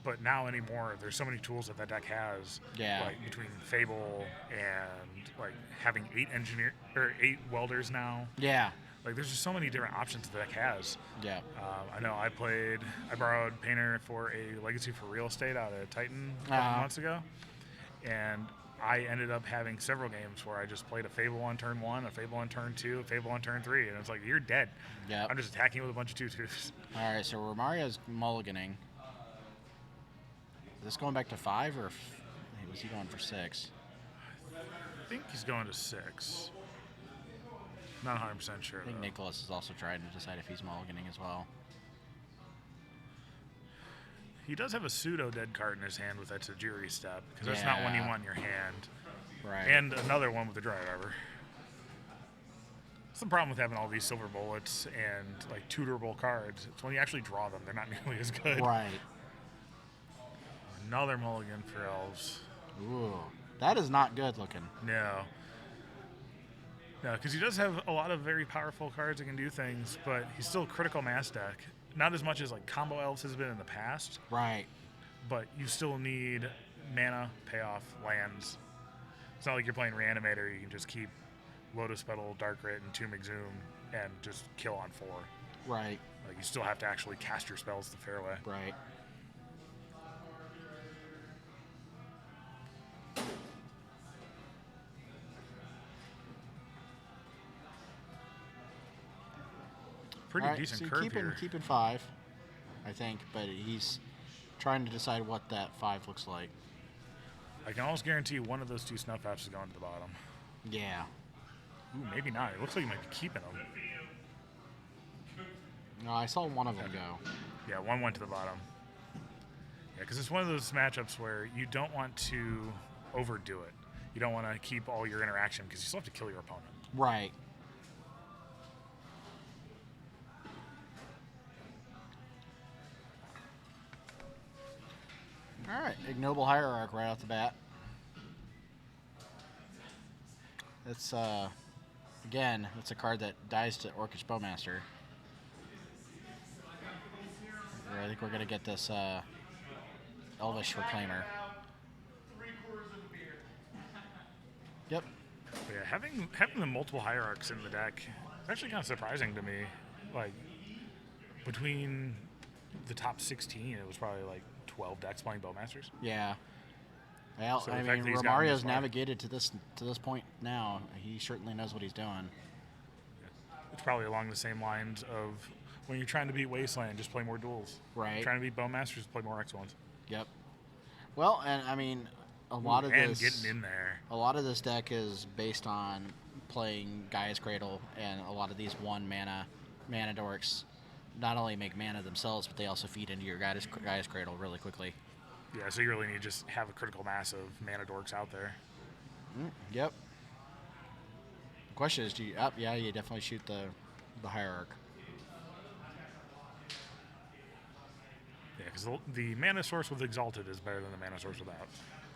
but now anymore, there's so many tools that deck has. Yeah. Like between Fable and like having 8 welders now. Yeah. Like there's just so many different options the deck has. Yeah. I know I borrowed Painter for a Legacy for Real Estate out of Titan a couple months ago, and I ended up having several games where I just played a Fable on turn 1, a Fable on turn 2, a Fable on turn 3, and it's like, you're dead. Yeah. I'm just attacking with a bunch of 2/2s. All right, so Romario's mulliganing. Is this going back to 5, or was he going for 6? I think he's going to 6. Not 100% sure. I think though. Nicholas is also trying to decide if he's mulliganing as well. He does have a pseudo dead card in his hand with that Tajiri step, because that's not one you want in your hand. Right. And another one with the Dry Arbor. That's the problem with having all these silver bullets and like tutorable cards. It's when you actually draw them, they're not nearly as good. Right. Another mulligan for elves. Ooh, that is not good looking. No, because he does have a lot of very powerful cards that can do things, but he's still a critical mass deck. not as much as like combo elves has been in the past, Right. but you still need mana, payoff, lands. It's not like you're playing Reanimator. You can just keep Lotus Petal, Dark Rit, and Tomb Exhume and just kill on 4. Right. Like you still have to actually cast your spells the fair way. Right. Pretty All right, decent so curve here. keeping 5, I think, but he's trying to decide what that 5 looks like. I can almost guarantee one of those 2 snuff apps is going to the bottom. Yeah. Ooh, maybe not. It looks like you might be keeping them. No, I saw one of them go. Yeah, one went to the bottom. Yeah, because it's one of those matchups where you don't want to overdo it. You don't want to keep all your interaction because you still have to kill your opponent. Right. All right, Ignoble Hierarch right off the bat. It's again, it's a card that dies to Orcish Bowmaster. I think we're gonna get this Elvish Reclaimer. Yep. Yeah, having the multiple hierarchs in the deck is actually kind of surprising to me. Like between the top 16, it was probably like 12 decks playing Bowmasters. Yeah. Well, So the I fact mean, that he's gotten Romario's this far- navigated to this point now. He certainly knows what he's doing. It's probably along the same lines of when you're trying to beat Wasteland, just play more duels. Right. Trying to beat Bowmasters, play more X1s. Yep. Well, and I mean, a lot of and this getting in there. A lot of this deck is based on playing Gaia's Cradle, and a lot of these 1 mana dorks not only make mana themselves, but they also feed into your Gaia's Cradle really quickly. Yeah, so you really need to just have a critical mass of mana dorks out there. Yep. The question is, do you? Yeah, you definitely shoot the Hierarch. Yeah, because the mana source with Exalted is better than the mana source without.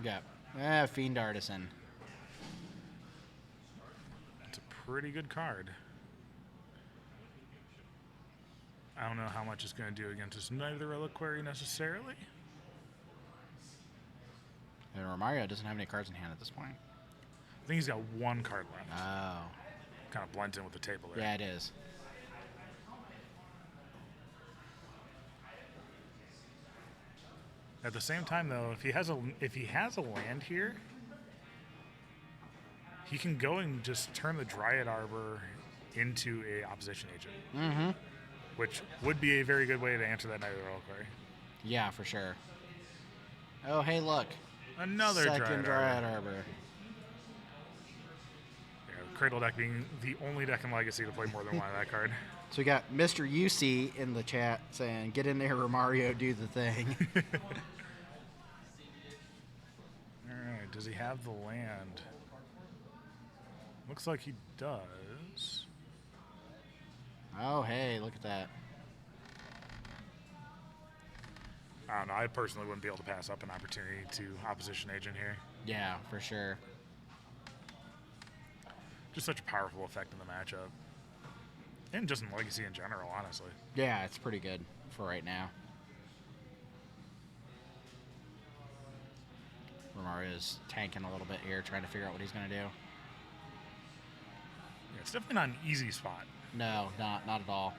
Yeah. Fiend Artisan. It's a pretty good card. I don't know how much it's going to do against this Knight of the Reliquary necessarily. And Romario doesn't have any cards in hand at this point. I think he's got 1 card left. Oh. Kind of blends in with the table there. Yeah, it is. At the same time, though, if he has a land here, he can go and just turn the Dryad Arbor into a opposition agent. Mm-hmm. Which would be a very good way to answer that Knight of the Reliquary. Yeah, for sure. Oh, hey, look. Another Second Dryad Dryad Arbor. Arbor. Yeah, Cradle deck being the only deck in Legacy to play more than one of that card. So we got Mr. UC in the chat saying, "Get in there, Romario, do the thing." All right, does he have the land? Looks like he does. Oh, hey, look at that. I don't know. I personally wouldn't be able to pass up an opportunity to opposition agent here. Yeah, for sure. Just such a powerful effect in the matchup. And just in Legacy in general, honestly. Yeah, it's pretty good for right now. Romario's tanking a little bit here, trying to figure out what he's going to do. Yeah, it's definitely not an easy spot. No, not at all.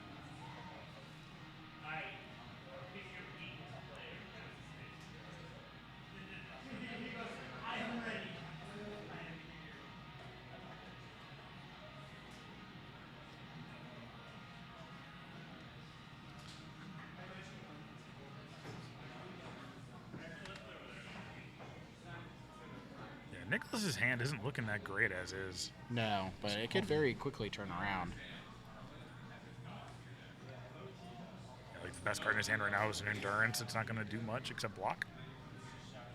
Nicholas's hand isn't looking that great as is. No, but it could very quickly turn around. Yeah, like the best card in his hand right now is an Endurance. It's not going to do much except block.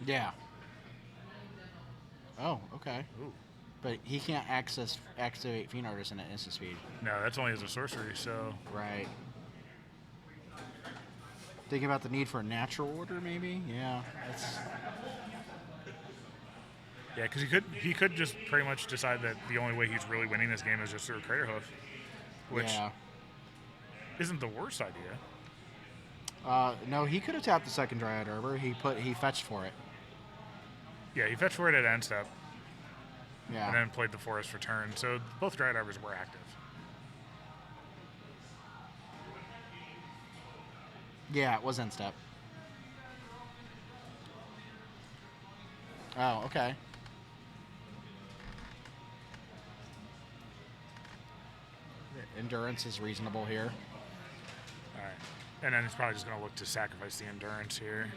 Yeah. Oh, okay. Ooh. But he can't activate Fiend Artisan at instant speed. No, that's only as a sorcery, so... Right. Thinking about the need for a natural order, maybe? Yeah, that's... Yeah, because he could just pretty much decide that the only way he's really winning this game is just through a Crater Hoof, which Yeah. isn't the worst idea. No, he could have tapped the second Dryad Arbor. He fetched for it. Yeah, he fetched for it at end step. Yeah. And then played the Forest for turn. So both Dryad Arbors were active. Yeah, it was end step. Oh, okay. Endurance is reasonable here. All right. And then he's probably just going to look to sacrifice the Endurance here.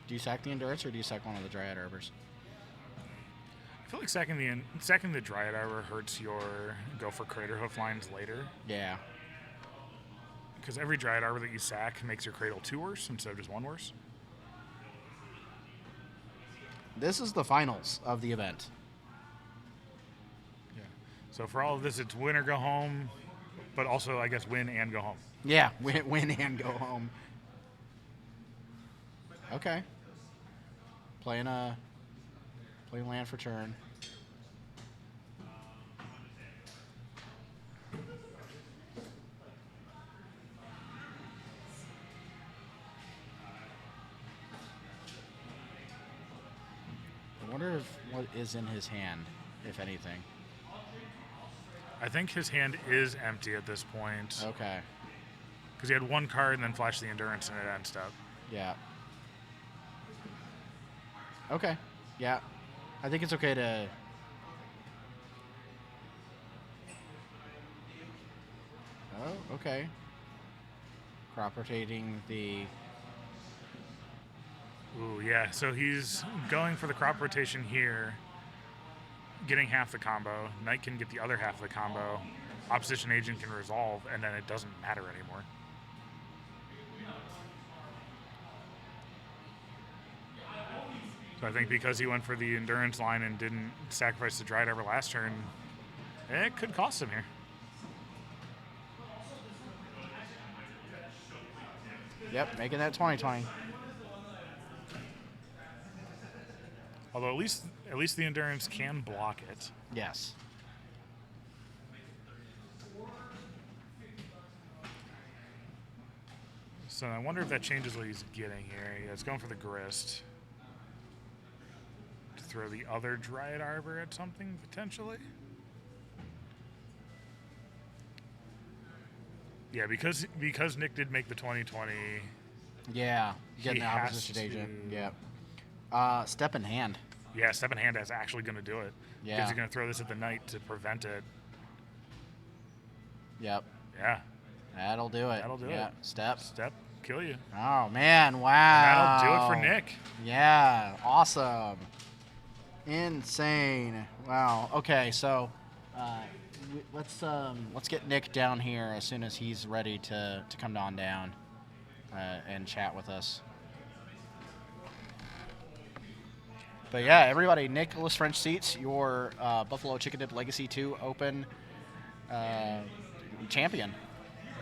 Do you sack the Endurance or do you sack one of the Dryad Arbors? I feel like sacking the Dryad Arbor hurts your go for Crater Hoof lines later. Yeah. Because every Dryad Arbor that you sack makes your Cradle 2 worse instead of just 1 worse. This is the finals of the event. Yeah. So for all of this, it's win or go home, but also, I guess, win and go home. Yeah, win and go home. Okay. Playing land for turn. I wonder what is in his hand, if anything. I think his hand is empty at this point. Okay. Because he had 1 card and then flashed the Endurance and it end step. Yeah. Okay. Yeah. I think it's okay to... Oh, okay. Crop rotating the... Ooh, yeah. So he's going for the crop rotation here, getting half the combo. Knight can get the other half of the combo. Opposition agent can resolve, and then it doesn't matter anymore. So I think because he went for the Endurance line and didn't sacrifice the Dryad Arbor last turn, it could cost him here. Yep, making that 20-20. Although at least the Endurance can block it. Yes. So I wonder if that changes what he's getting here. Yeah, it's going for the Grist. To throw the other Dryad Arbor at something, potentially? Yeah, because Nick did make the 2020. Yeah, getting the has opposition to- agent. Yep. Step in hand. Yeah, step in hand is actually going to do it. Yeah. Because he's going to throw this at the Knight to prevent it. Yep. Yeah. That'll do it. That'll do yeah. it. Step. Step, kill you. Oh, man. Wow. And that'll do it for Nick. Yeah. Awesome. Insane. Wow. Okay, so let's get Nick down here as soon as he's ready to come down and chat with us. But yeah, everybody, Nicholas French Seats, your Buffalo Chicken Dip Legacy 2 Open champion.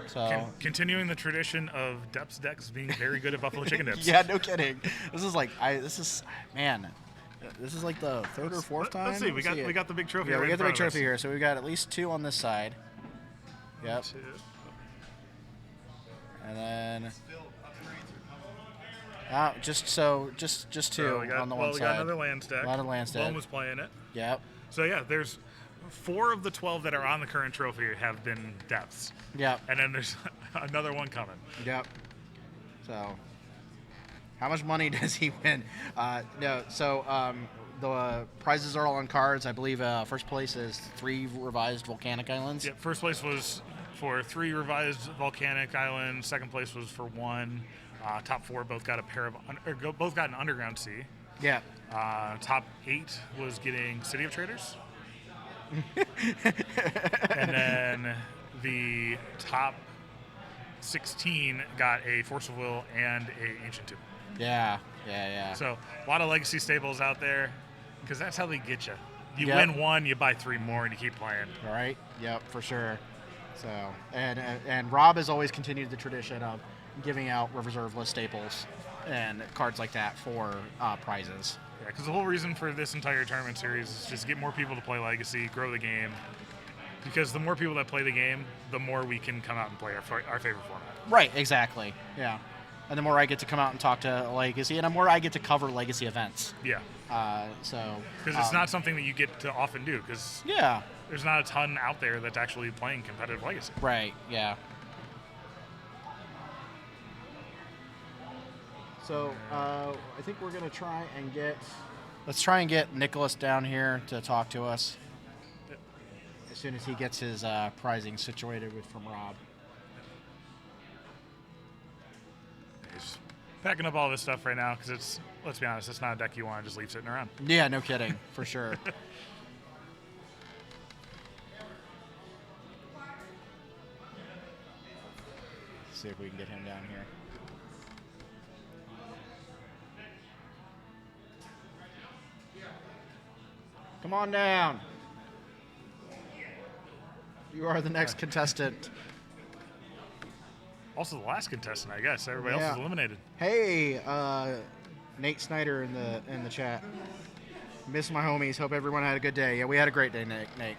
So Continuing the tradition of Depths decks being very good at Buffalo Chicken Dips. yeah, no kidding. This is like this is like the 3rd or 4th time. Let's see. We got the big trophy. Yeah, right we in got the big front of trophy us. here. So we've got at least 2 on this side. Yep. 2. And then just 2 So we got, on the well, one we side. got another land stack. Another land stack. Lone was playing it. Yep. So yeah, there's 4 of the 12 that are on the current trophy have been depths. Yep. And then there's another one coming. Yep. So, how much money does he win? No. So the prizes are all on cards. I believe first place is 3 revised volcanic islands. Yeah, first place was for 3 revised volcanic islands. Second place was for 1. Top 4 both got a pair of both got an underground sea. Yeah. Top 8 was getting City of Traders. And then the top 16 got a Force of Will and a Ancient Tomb. Yeah. Yeah. So a lot of legacy staples out there, because that's how they get you. You Yep. win 1, you buy 3 more, and you keep playing. All right. Yep, for sure. So, and Rob has always continued the tradition of giving out reserve list staples and cards like that for prizes. Yeah, because the whole reason for this entire tournament series is just get more people to play Legacy, grow the game. Because the more people that play the game, the more we can come out and play our favorite format. Right, exactly. Yeah. And the more I get to come out and talk to Legacy, and the more I get to cover Legacy events. Yeah. So. Because it's not something that you get to often do. Because yeah. There's not a ton out there that's actually playing competitive Legacy. Right. Yeah. So I think we're gonna try and get. Let's try and get Nicholas down here to talk to us. As soon as he gets his prizing situated from Rob. He's packing up all this stuff right now because let's be honest, it's not a deck you want to just leave sitting around. Yeah, no kidding, for sure. See if we can get him down here. Come on down. You are the next contestant. Also the last contestant, I guess. Everybody else is eliminated. Hey, Nate Snyder in the chat. Miss my homies. Hope everyone had a good day. Yeah, we had a great day, Nate. Yeah,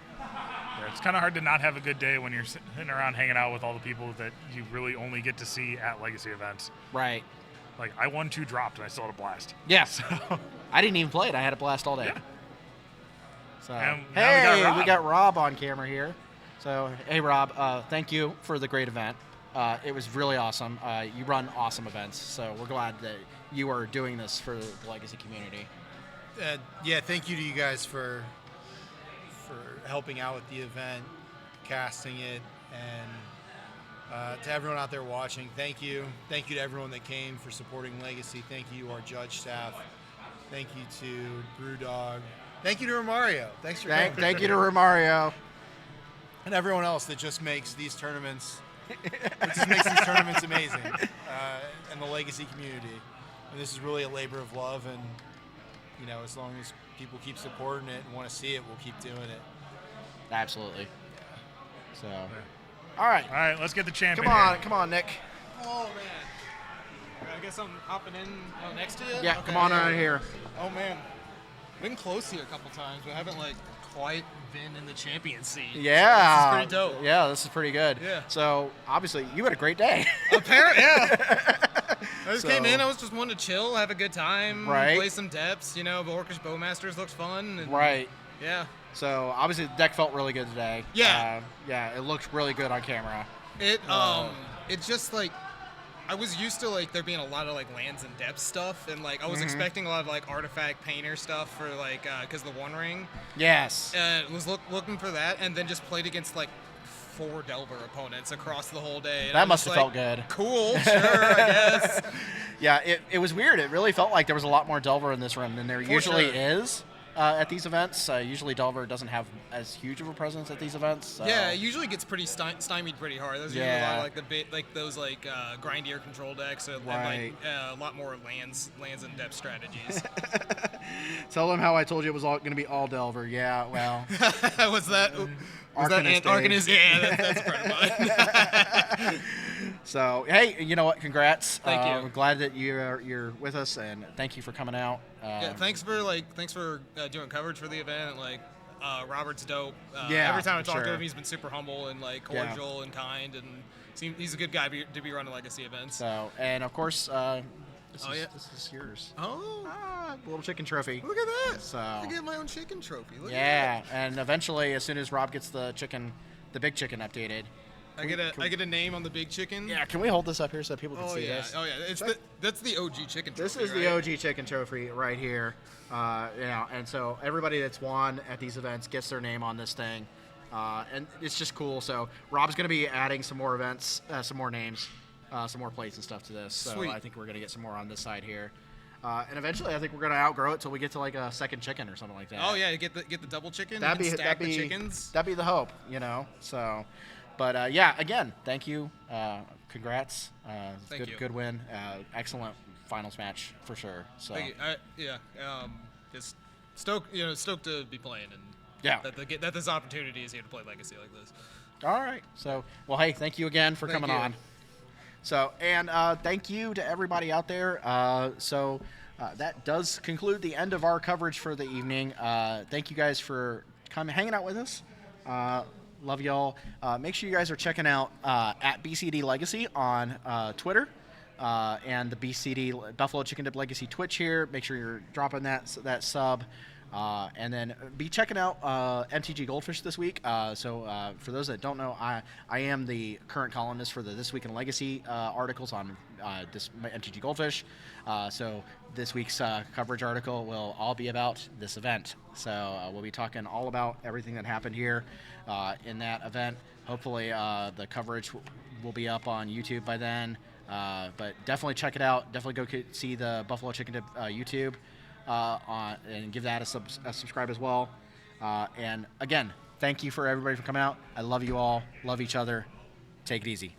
it's kind of hard to not have a good day when you're sitting around hanging out with all the people that you really only get to see at Legacy events. Right. Like, I won 2 dropped, and I still had a blast. Yeah. So, I didn't even play it. I had a blast all day. Yeah. So, and hey, we got Rob on camera here. So, hey, Rob, thank you for the great event. It was really awesome. You run awesome events, so we're glad that you are doing this for the Legacy community. Yeah, thank you to you guys for helping out with the event, casting it, and to everyone out there watching, thank you. Thank you to everyone that came for supporting Legacy. Thank you to our judge staff. Thank you to BrewDog. Thank you to Romario. Thanks for coming. Thank you to Romario. And everyone else that just makes these tournaments amazing, and the Legacy community. And this is really a labor of love, and you know, as long as people keep supporting it and want to see it, we'll keep doing it. Absolutely. So, all right, let's get the champion. Come on, Nick. Oh man, I guess I'm hopping in next to you. Yeah, okay, come on out here. Oh man, been close here a couple times, but haven't like quite been in the champion seat. Yeah, so this is pretty dope. Yeah, this is pretty good. Yeah. So obviously, you had a great day. Apparently, yeah. I just came in. I was just wanting to chill, have a good time, right? Play some depths. You know, the Orcish Bowmasters looks fun. And, right. Yeah. So obviously, the deck felt really good today. Yeah. Yeah, it looked really good on camera. It's just like I was used to like there being a lot of like lands and depth stuff, and like I was expecting a lot of like artifact painter stuff for like because the One Ring. Yes. Was looking for that, and then just played against like 4 Delver opponents across the whole day. That must have felt good. Cool, sure, I guess. Yeah, it was weird. It really felt like there was a lot more Delver in this room than there usually is at these events. Usually Delver doesn't have as huge of a presence at these events. So. Yeah, it usually gets pretty stymied pretty hard. There's usually a lot of like those grindier control decks and like a lot more lands and depth strategies. Tell them how I told you it was all going to be all Delver. Yeah, well. Was that Arcanist? Yeah, that's part of mine. So, hey, you know what? Congrats. Thank you. I'm glad that you're with us, and thank you for coming out. Yeah, thanks for doing coverage for the event. Like, Robert's dope. Yeah, every time I talk to him, he's been super humble and like cordial and kind, and he's a good guy to be running Legacy events. So, and of course, this is yours. Oh, little chicken trophy. Look at that. So I get my own chicken trophy. Look at that. And eventually, as soon as Rob gets the big chicken updated. I get a name on the big chicken. Yeah, can we hold this up here so people can see this? Oh yeah, that's the OG chicken trophy. This is the OG chicken trophy right here. And so everybody that's won at these events gets their name on this thing, and it's just cool. So Rob's going to be adding some more events, some more names, some more plates and stuff to this. So Sweet. I think we're going to get some more on this side here. And eventually, I think we're gonna outgrow it till we get to like a second chicken or something like that. Oh yeah, get the double chicken. That'd be the chickens. That'd be the hope, you know. So. But yeah, again, thank you. Congrats. Good win. Excellent finals match for sure. So thank you. Just stoked to be playing, and that this opportunity is here to play Legacy like this. All right. So, well, hey, thank you again for coming on. So, and thank you to everybody out there. That does conclude the end of our coverage for the evening. Thank you guys for hanging out with us. Love y'all. Make sure you guys are checking out at BCD Legacy on Twitter and the BCD Buffalo Chicken Dip Legacy Twitch here. Make sure you're dropping that sub. And then be checking out MTG Goldfish this week. For those that don't know, I am the current columnist for the This Week in Legacy articles on MTG Goldfish. So this week's coverage article will all be about this event. So we'll be talking all about everything that happened here in that event. Hopefully the coverage will be up on YouTube by then. But definitely check it out. Definitely go see the Buffalo Chicken Dip YouTube. And give that a subscribe as well. And again, thank you for everybody for coming out. I love you all. Love each other. Take it easy.